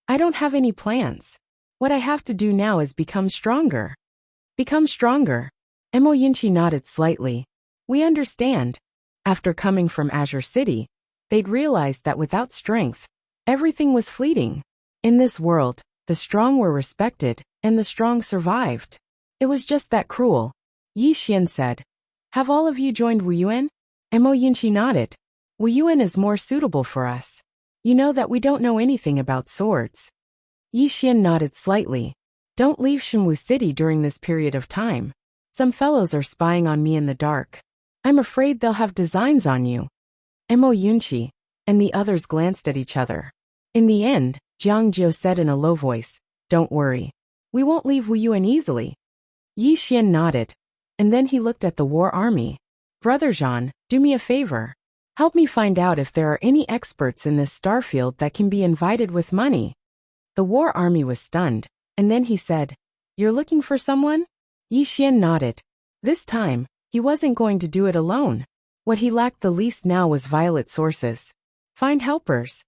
"I don't have any plans. What I have to do now is become stronger." "Become stronger?" Mo Yunqi nodded slightly. "We understand." After coming from Azure City, they'd realized that without strength, everything was fleeting. In this world, the strong were respected, and the strong survived. It was just that cruel. Yi Xian said, "Have all of you joined Wuyuan?" Mo Yunqi nodded. "Wuyuan is more suitable for us. You know that we don't know anything about swords." Yi Xian nodded slightly. "Don't leave Shenwu City during this period of time. Some fellows are spying on me in the dark. I'm afraid they'll have designs on you." Mo Yunqi and the others glanced at each other. In the end, Jiang Jiu said in a low voice, "Don't worry. We won't leave Wuyuan easily." Yi Xian nodded, and then he looked at the war army. "Brother Zhan, do me a favor. Help me find out if there are any experts in this starfield that can be invited with money." The war army was stunned, and then he said, "You're looking for someone?" Yi Xian nodded. This time, he wasn't going to do it alone. What he lacked the least now was violet sources. Find helpers.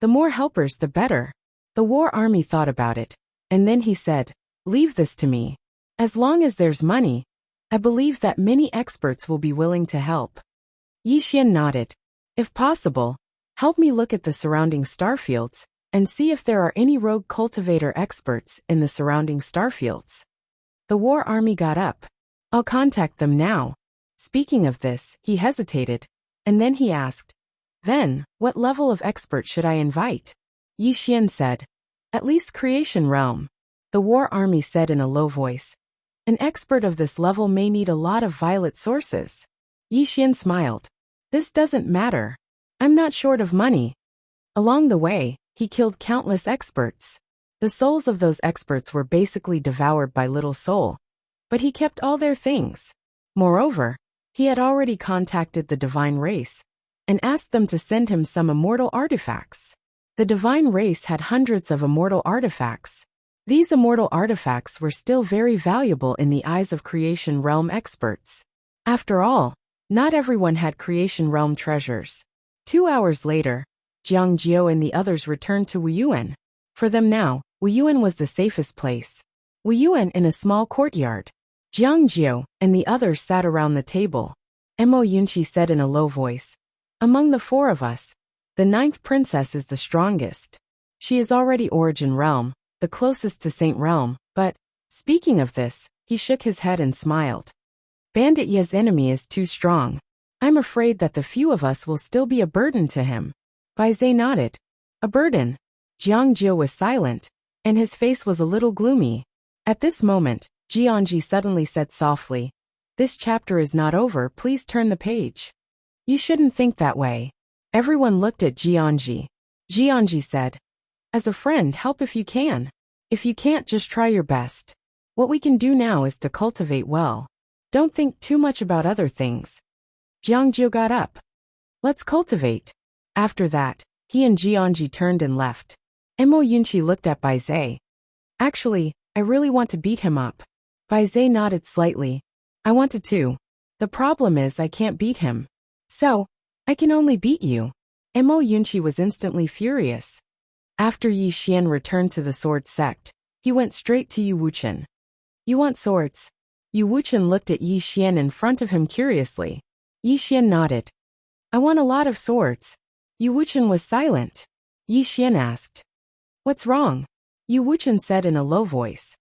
The more helpers the better. The war army thought about it, and then he said, "Leave this to me. As long as there's money, I believe that many experts will be willing to help." Yi Xian nodded. "If possible, help me look at the surrounding starfields and see if there are any rogue cultivator experts in the surrounding starfields." The war army got up. "I'll contact them now." Speaking of this, he hesitated, and then he asked, "Then, what level of expert should I invite?" Yi Xian said, "At least Creation Realm." The war army said in a low voice, "An expert of this level may need a lot of violet sources." Yi Xian smiled. "This doesn't matter. I'm not short of money." Along the way, he killed countless experts. The souls of those experts were basically devoured by Little Soul, but he kept all their things. Moreover, he had already contacted the divine race and asked them to send him some immortal artifacts. The divine race had hundreds of immortal artifacts. These immortal artifacts were still very valuable in the eyes of Creation Realm experts. After all, not everyone had Creation Realm treasures. 2 hours later, Jiang Jiu and the others returned to Wuyuan. For them now, Wuyuan was the safest place. Wuyuan in a small courtyard. Jiang Jiu and the others sat around the table. Mo Yunqi said in a low voice, "Among the 4 of us, the 9th princess is the strongest. She is already Origin Realm, the closest to Saint Realm, but, speaking of this, he shook his head and smiled. Bandit Ye's enemy is too strong. I'm afraid that the few of us will still be a burden to him." Bai Zhe nodded. "A burden?" Jiang Jiu was silent, and his face was a little gloomy. At this moment, Jiangji suddenly said softly, "This chapter is not over, please turn the page." "You shouldn't think that way." Everyone looked at Jiangji. Jiangji said, "As a friend, help if you can. If you can't, just try your best. What we can do now is to cultivate well. Don't think too much about other things." Jiangjiu got up. "Let's cultivate." After that, he and Jiangji turned and left. Mo Yunqi looked at Bai Zhe. "Actually, I really want to beat him up." Bai Zhe nodded slightly. "I want to too. The problem is I can't beat him. So, I can only beat you." Mo Yunqi was instantly furious. After Yi Xian returned to the sword sect, he went straight to Yu Wuchen. "You want swords?" Yu Wuchen looked at Yi Xian in front of him curiously. Yi Xian nodded. I want a lot of swords. Yu Wuchen was silent. Yi Xian asked. What's wrong? Yu Wuchen said in a low voice.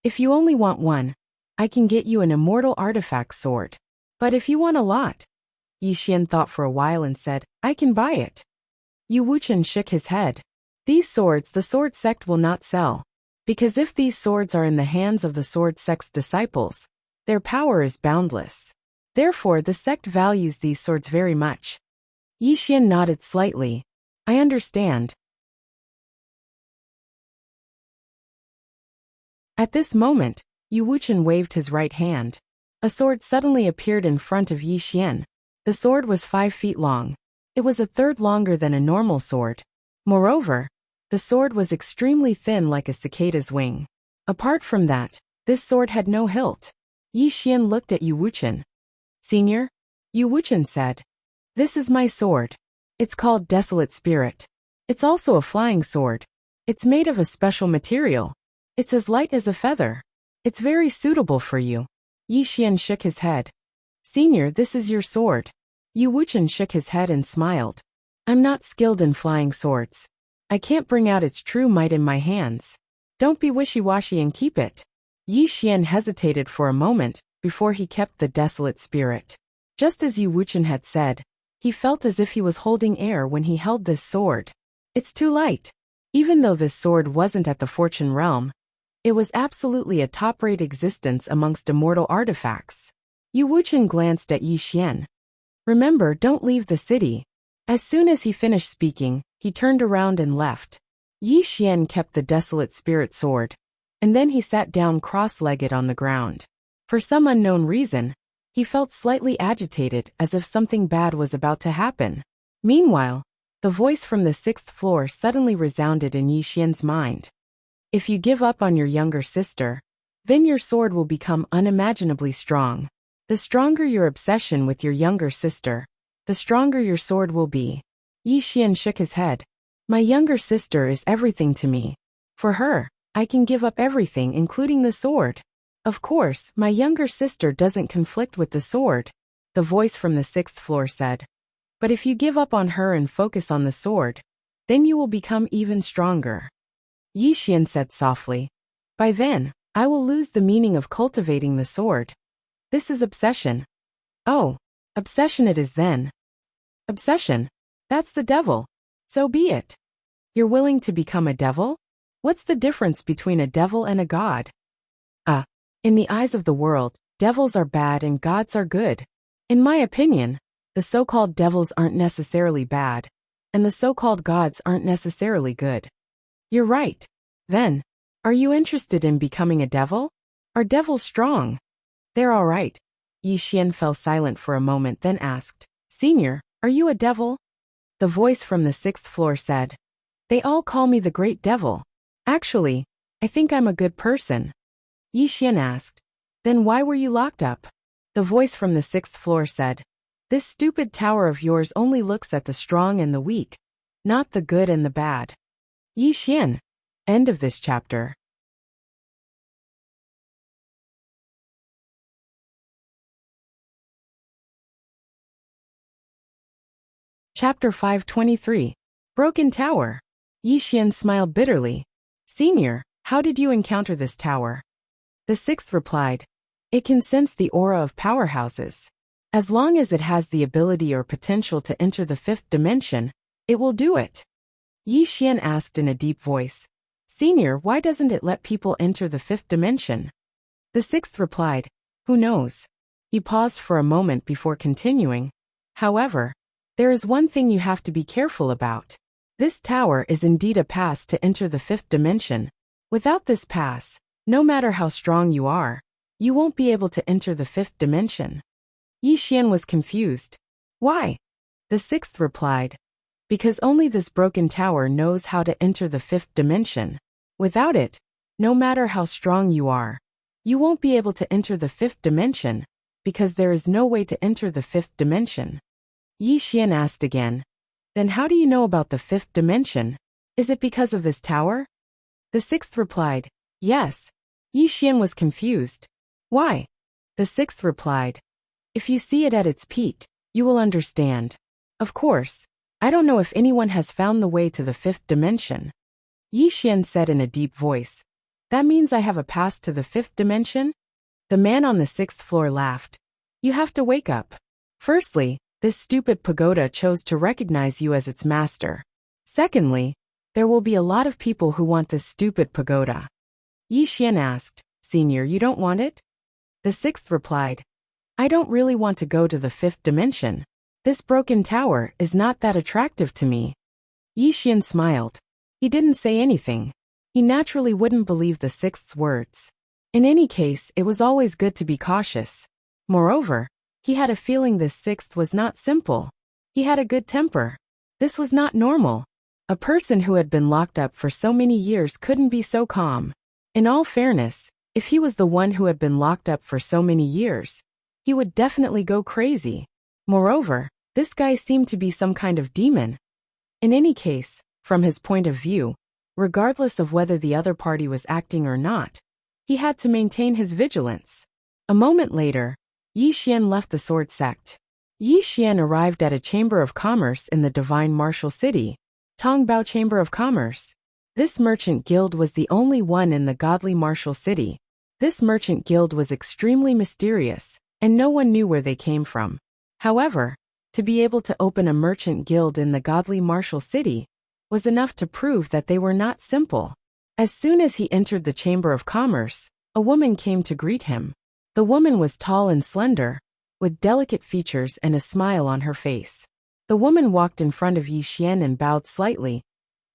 If you only want one, I can get you an immortal artifact sword. But if you want a lot, Yi Xian thought for a while and said, I can buy it. Yu Wuchen shook his head. These swords the sword sect will not sell. Because if these swords are in the hands of the sword sect's disciples, their power is boundless. Therefore the sect values these swords very much. Yi Xian nodded slightly. I understand. At this moment, Yu Wuchen waved his right hand. A sword suddenly appeared in front of Yi Xian. The sword was 5 feet long. It was a third longer than a normal sword. Moreover, the sword was extremely thin like a cicada's wing. Apart from that, this sword had no hilt. Yi Xian looked at Yu Wuchen. Senior? Yu Wuchen said. This is my sword. It's called Desolate Spirit. It's also a flying sword. It's made of a special material. It's as light as a feather. It's very suitable for you. Yi Xian shook his head. Senior, this is your sword. Yu Wuchen shook his head and smiled. I'm not skilled in flying swords. I can't bring out its true might in my hands. Don't be wishy-washy and keep it. Yi Xian hesitated for a moment before he kept the Desolate Spirit. Just as Yu Wuchen had said, he felt as if he was holding air when he held this sword. It's too light. Even though this sword wasn't at the Fortune realm, it was absolutely a top-rate existence amongst immortal artifacts. Yu Wuchen glanced at Yi Xian. Remember, don't leave the city. As soon as he finished speaking, he turned around and left. Yi Xian kept the Desolate Spirit sword, and then he sat down cross-legged on the ground. For some unknown reason, he felt slightly agitated as if something bad was about to happen. Meanwhile, the voice from the 6th floor suddenly resounded in Yi Xian's mind. If you give up on your younger sister, then your sword will become unimaginably strong. The stronger your obsession with your younger sister, the stronger your sword will be. Yi Xian shook his head. My younger sister is everything to me. For her, I can give up everything including the sword. Of course, my younger sister doesn't conflict with the sword, the voice from the 6th floor said. But if you give up on her and focus on the sword, then you will become even stronger. Yi Xian said softly. By then, I will lose the meaning of cultivating the sword. This is obsession. Oh, obsession it is then. Obsession? That's the devil. So be it. You're willing to become a devil? What's the difference between a devil and a god? In the eyes of the world, devils are bad and gods are good. In my opinion, the so-called devils aren't necessarily bad, and the so-called gods aren't necessarily good. You're right. Then, are you interested in becoming a devil? Are devils strong? They're all right. Yi Xian fell silent for a moment then asked, Senior, are you a devil? The voice from the 6th floor said, They all call me the Great Devil. Actually, I think I'm a good person. Yi Xian asked, Then why were you locked up? The voice from the 6th floor said, This stupid tower of yours only looks at the strong and the weak, not the good and the bad. Yi Xian. End of this chapter. Chapter 523. Broken Tower. Yi Xian smiled bitterly. Senior, how did you encounter this tower? The 6th replied, It can sense the aura of powerhouses. As long as it has the ability or potential to enter the 5th dimension, it will do it. Yi Xian asked in a deep voice, Senior, why doesn't it let people enter the 5th dimension? The 6th replied, Who knows? He paused for a moment before continuing. However, there is one thing you have to be careful about. This tower is indeed a pass to enter the 5th dimension. Without this pass, no matter how strong you are, you won't be able to enter the 5th dimension. Yi Xian was confused. Why? The 6th replied, Because only this broken tower knows how to enter the 5th dimension. Without it, no matter how strong you are, you won't be able to enter the 5th dimension, because there is no way to enter the 5th dimension. Yi Xian asked again, Then how do you know about the 5th dimension? Is it because of this tower? The 6th replied, Yes. Yi Xian was confused. Why? The sixth replied, "If you see it at its peak, you will understand. Of course, I don't know if anyone has found the way to the fifth dimension." Yi Xian said in a deep voice, "That means I have a pass to the fifth dimension?" The man on the sixth floor laughed. "You have to wake up. Firstly, this stupid pagoda chose to recognize you as its master. Secondly, there will be a lot of people who want this stupid pagoda." Yi Xian asked, "Senior, you don't want it?" The sixth replied, "I don't really want to go to the fifth dimension. This broken tower is not that attractive to me." Yi Xian smiled. He didn't say anything. He naturally wouldn't believe the sixth's words. In any case, it was always good to be cautious. Moreover, he had a feeling this sixth was not simple. He had a good temper. This was not normal. A person who had been locked up for so many years couldn't be so calm. In all fairness, if he was the one who had been locked up for so many years, he would definitely go crazy. Moreover, this guy seemed to be some kind of demon. In any case, from his point of view, regardless of whether the other party was acting or not, he had to maintain his vigilance. A moment later, Yi Xian left the sword sect. Yi Xian arrived at a chamber of commerce in the divine martial city, Tongbao Chamber of Commerce. This merchant guild was the only one in the godly martial city. This merchant guild was extremely mysterious, and no one knew where they came from. However, to be able to open a merchant guild in the godly martial city was enough to prove that they were not simple. As soon as he entered the Chamber of Commerce, a woman came to greet him. The woman was tall and slender, with delicate features and a smile on her face. The woman walked in front of Yi Xian and bowed slightly.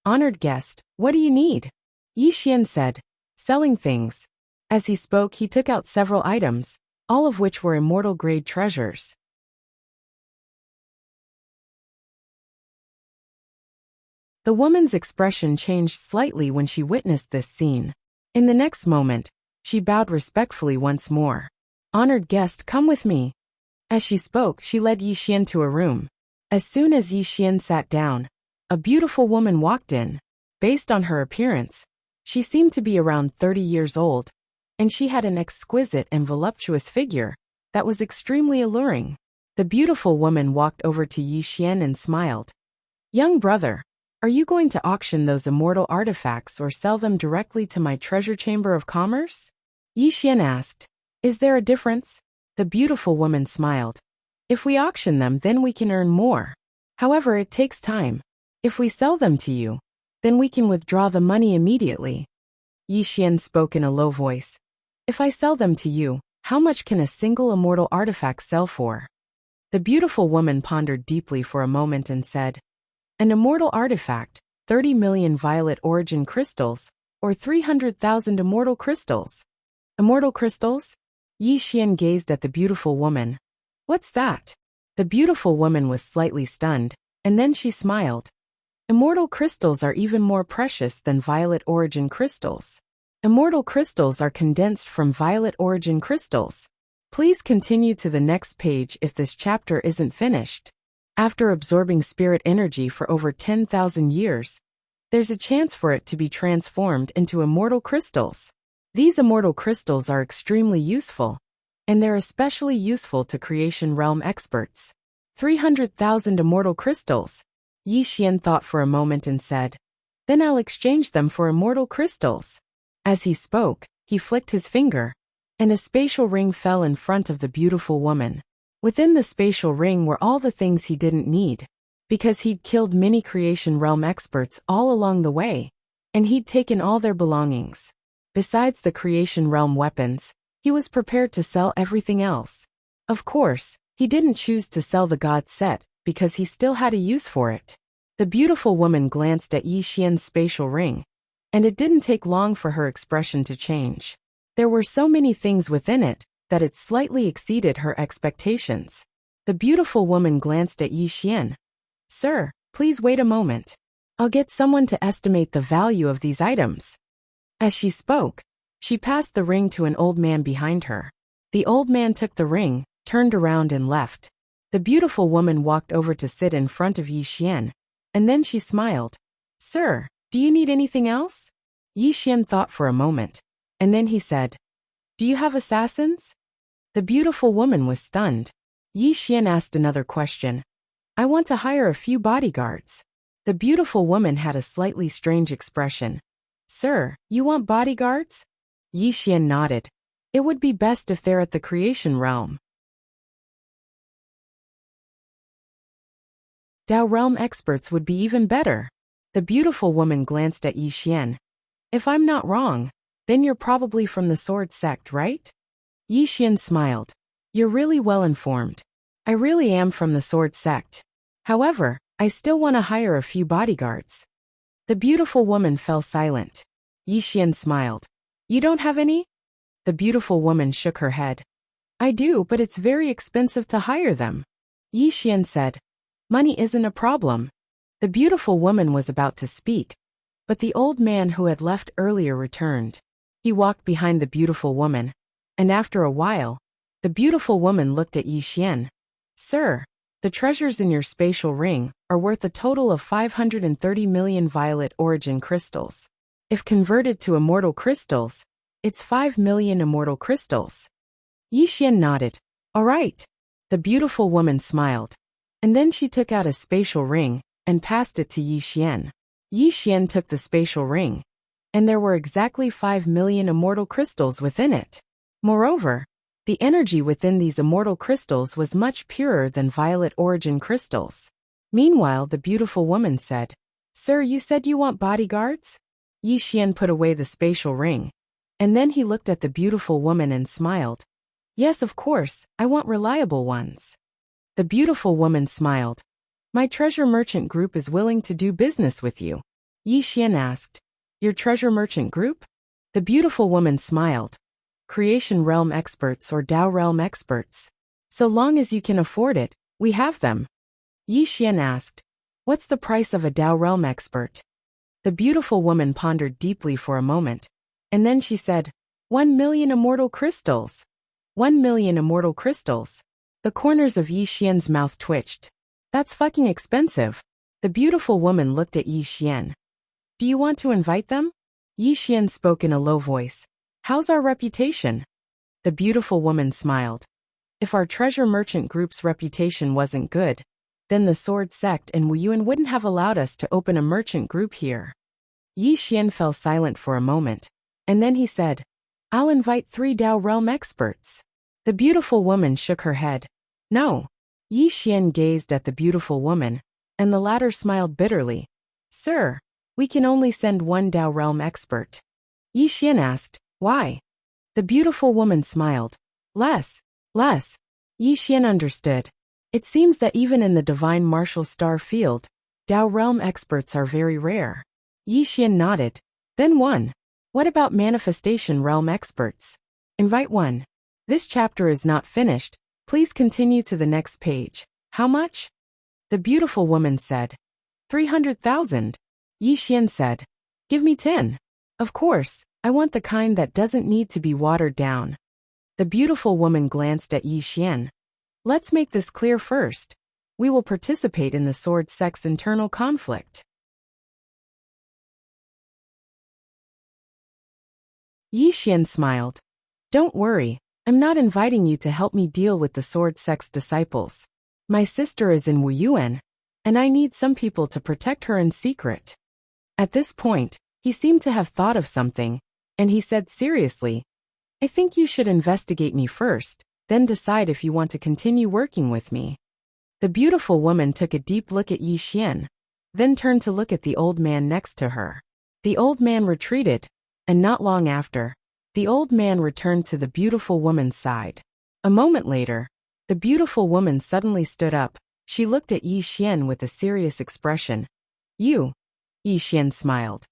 "Honored guest, what do you need?" Yi Xian said, "Selling things." As he spoke, he took out several items, all of which were immortal-grade treasures. The woman's expression changed slightly when she witnessed this scene. In the next moment, she bowed respectfully once more. "Honored guest, come with me." As she spoke, she led Yi Xian to a room. As soon as Yi Xian sat down, a beautiful woman walked in. Based on her appearance, she seemed to be around 30 years old, and she had an exquisite and voluptuous figure that was extremely alluring. The beautiful woman walked over to Yi Xian and smiled. "Young brother, are you going to auction those immortal artifacts or sell them directly to my treasure chamber of commerce?" Yi Xian asked. "Is there a difference?" The beautiful woman smiled. "If we auction them, then we can earn more. However, it takes time. If we sell them to you, then we can withdraw the money immediately." Yi Xian spoke in a low voice. "If I sell them to you, how much can a single immortal artifact sell for?" The beautiful woman pondered deeply for a moment and said, "An immortal artifact, 30 million violet origin crystals, or 300,000 immortal crystals." "Immortal crystals?" Yi Xian gazed at the beautiful woman. "What's that?" The beautiful woman was slightly stunned, and then she smiled. "Immortal crystals are even more precious than violet origin crystals. Immortal crystals are condensed from violet origin crystals. Please continue to the next page if this chapter isn't finished. After absorbing spirit energy for over 10,000 years, there's a chance for it to be transformed into immortal crystals. These immortal crystals are extremely useful, and they're especially useful to creation realm experts. 300,000 immortal crystals." Yi Xian thought for a moment and said, "Then I'll exchange them for immortal crystals." As he spoke, he flicked his finger, and a spatial ring fell in front of the beautiful woman. Within the spatial ring were all the things he didn't need, because he'd killed many creation realm experts all along the way, and he'd taken all their belongings. Besides the creation realm weapons, he was prepared to sell everything else. Of course, he didn't choose to sell the god set, because he still had a use for it. The beautiful woman glanced at Yi Xian's spatial ring, and it didn't take long for her expression to change. There were so many things within it that it slightly exceeded her expectations. The beautiful woman glanced at Yi Xian. "Sir, please wait a moment. I'll get someone to estimate the value of these items." As she spoke, she passed the ring to an old man behind her. The old man took the ring, turned around and left. The beautiful woman walked over to sit in front of Yi Xian, and then she smiled. "Sir, do you need anything else?" Yi Xian thought for a moment, and then he said, "Do you have assassins?" The beautiful woman was stunned. Yi Xian asked another question. I want to hire a few bodyguards. The beautiful woman had a slightly strange expression. Sir, you want bodyguards? Yi Xian nodded. It would be best if they're at the creation realm. Dao realm experts would be even better. The beautiful woman glanced at Yi Xian. If I'm not wrong, then you're probably from the sword sect, right? Yi Xian smiled. You're really well informed. I really am from the sword sect. However, I still want to hire a few bodyguards. The beautiful woman fell silent. Yi Xian smiled. You don't have any? The beautiful woman shook her head. I do, but it's very expensive to hire them. Yi Xian said. Money isn't a problem. The beautiful woman was about to speak, but the old man who had left earlier returned. He walked behind the beautiful woman, and after a while, the beautiful woman looked at Yi Xian. Sir, the treasures in your spatial ring are worth a total of 530 million violet origin crystals. If converted to immortal crystals, it's 5 million immortal crystals. Yi Xian nodded. All right. The beautiful woman smiled. And then she took out a spatial ring and passed it to Yi Xian. Yi Xian took the spatial ring, and there were exactly 5 million immortal crystals within it. Moreover, the energy within these immortal crystals was much purer than violet origin crystals. Meanwhile, the beautiful woman said, Sir, you said you want bodyguards? Yi Xian put away the spatial ring, and then he looked at the beautiful woman and smiled. Yes, of course, I want reliable ones. The beautiful woman smiled. My treasure merchant group is willing to do business with you. Yi Xian asked. Your treasure merchant group? The beautiful woman smiled. Creation realm experts or Dao realm experts. So long as you can afford it, we have them. Yi Xian asked. What's the price of a Dao realm expert? The beautiful woman pondered deeply for a moment, and then she said, 1 million immortal crystals. 1 million immortal crystals. The corners of Yi Xian's mouth twitched. That's fucking expensive. The beautiful woman looked at Yi Xian. Do you want to invite them? Yi Xian spoke in a low voice. How's our reputation? The beautiful woman smiled. If our treasure merchant group's reputation wasn't good, then the sword sect and Wuyuan wouldn't have allowed us to open a merchant group here. Yi Xian fell silent for a moment, and then he said, I'll invite 3 Dao realm experts. The beautiful woman shook her head. No. Yi Xian gazed at the beautiful woman, and the latter smiled bitterly. Sir, we can only send 1 Dao realm expert. Yi Xian asked, why? The beautiful woman smiled. Less. Yi Xian understood. It seems that even in the divine martial star field, Dao realm experts are very rare. Yi Xian nodded. Then 1. What about manifestation realm experts? Invite 1. This chapter is not finished. Please continue to the next page. How much? The beautiful woman said. 300,000. Yi Xian said. Give me 10. Of course, I want the kind that doesn't need to be watered down. The beautiful woman glanced at Yi Xian. Let's make this clear first. We will participate in the sword sect's internal conflict. Yi Xian smiled. Don't worry. I'm not inviting you to help me deal with the sword sect's disciples. My sister is in Wuyuan, and I need some people to protect her in secret. At this point, he seemed to have thought of something, and he said seriously, I think you should investigate me first, then decide if you want to continue working with me. The beautiful woman took a deep look at Yi Xian, then turned to look at the old man next to her. The old man retreated, and not long after, the old man returned to the beautiful woman's side. A moment later, the beautiful woman suddenly stood up. She looked at Yi Xian with a serious expression. You? Yi Xian smiled.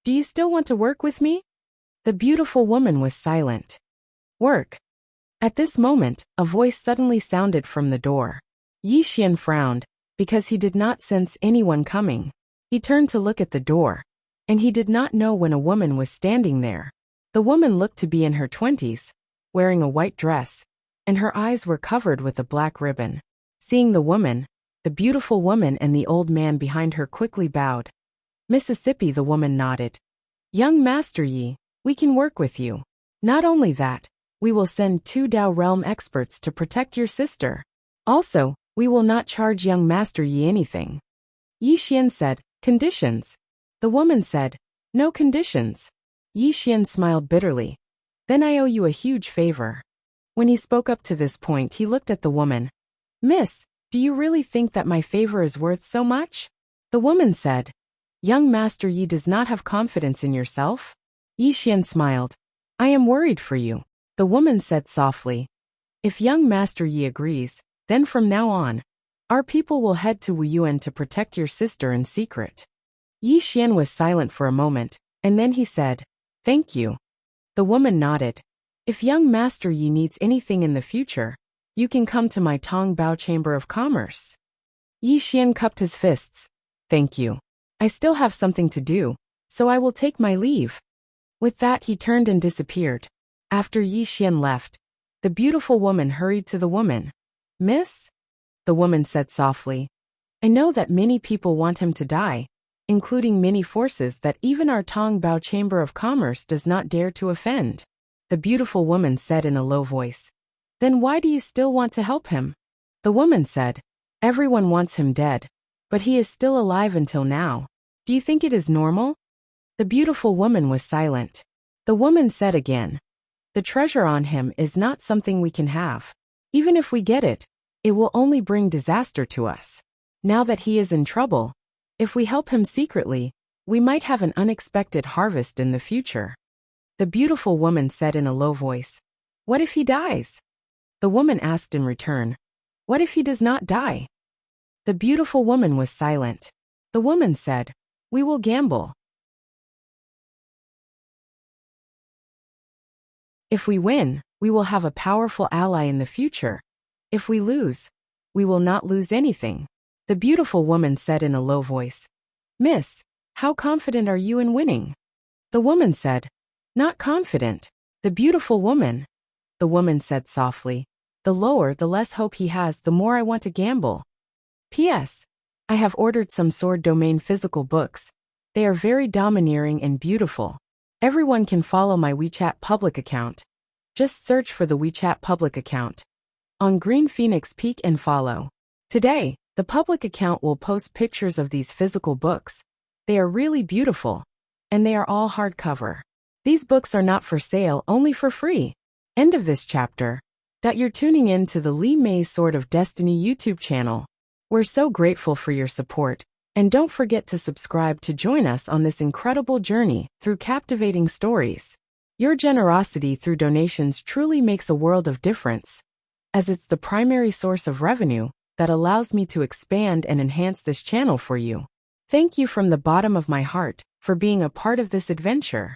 Do you still want to work with me? The beautiful woman was silent. Work. At this moment, a voice suddenly sounded from the door. Yi Xian frowned, because he did not sense anyone coming. He turned to look at the door, and he did not know when a woman was standing there. The woman looked to be in her 20s, wearing a white dress, and her eyes were covered with a black ribbon. Seeing the woman, the beautiful woman and the old man behind her quickly bowed. Mississippi, the woman nodded. Young Master Yi, we can work with you. Not only that, We will send 2 Dao realm experts to protect your sister. Also, we will not charge young Master Yi anything. Yi Xian said, conditions. The woman said, no conditions. Yi Xian smiled bitterly. Then I owe you a huge favor. When he spoke up to this point, he looked at the woman. Miss, do you really think that my favor is worth so much? The woman said, young Master Yi does not have confidence in yourself? Yi Xian smiled. I am worried for you. The woman said softly. If young Master Yi agrees, then from now on, our people will head to Wuyuan to protect your sister in secret. Yi Xian was silent for a moment, and then he said, thank you. The woman nodded. If young Master Yi needs anything in the future, you can come to my Tongbao Chamber of Commerce. Yi Xian cupped his fists. Thank you. I still have something to do, so I will take my leave. With that, he turned and disappeared. After Yi Xian left, the beautiful woman hurried to the woman. Miss? The woman said softly. I know that many people want him to die, including many forces that even our Tongbao Chamber of Commerce does not dare to offend. The beautiful woman said in a low voice. Then why do you still want to help him? The woman said, everyone wants him dead, but he is still alive until now. Do you think it is normal? The beautiful woman was silent. The woman said again, the treasure on him is not something we can have. Even if we get it, it will only bring disaster to us. Now that he is in trouble, if we help him secretly, we might have an unexpected harvest in the future. The beautiful woman said in a low voice, what if he dies? The woman asked in return, what if he does not die? The beautiful woman was silent. The woman said, we will gamble. If we win, we will have a powerful ally in the future. If we lose, we will not lose anything. The beautiful woman said in a low voice, Miss, how confident are you in winning? The woman said, not confident. The beautiful woman. The woman said softly, the lower the less hope he has, the more I want to gamble. P.S. I have ordered some sword domain physical books. They are very domineering and beautiful. Everyone can follow my WeChat public account. Just search for the WeChat public account on Green Phoenix Peak and follow. Today, the public account will post pictures of these physical books. They are really beautiful, and they are all hardcover. These books are not for sale, only for free. End of this chapter. You're tuning in to the Li Mei's Sword of Destiny YouTube channel. We're so grateful for your support, and don't forget to subscribe to join us on this incredible journey through captivating stories. Your generosity through donations truly makes a world of difference, as it's the primary source of revenue that allows me to expand and enhance this channel for you. Thank you from the bottom of my heart for being a part of this adventure.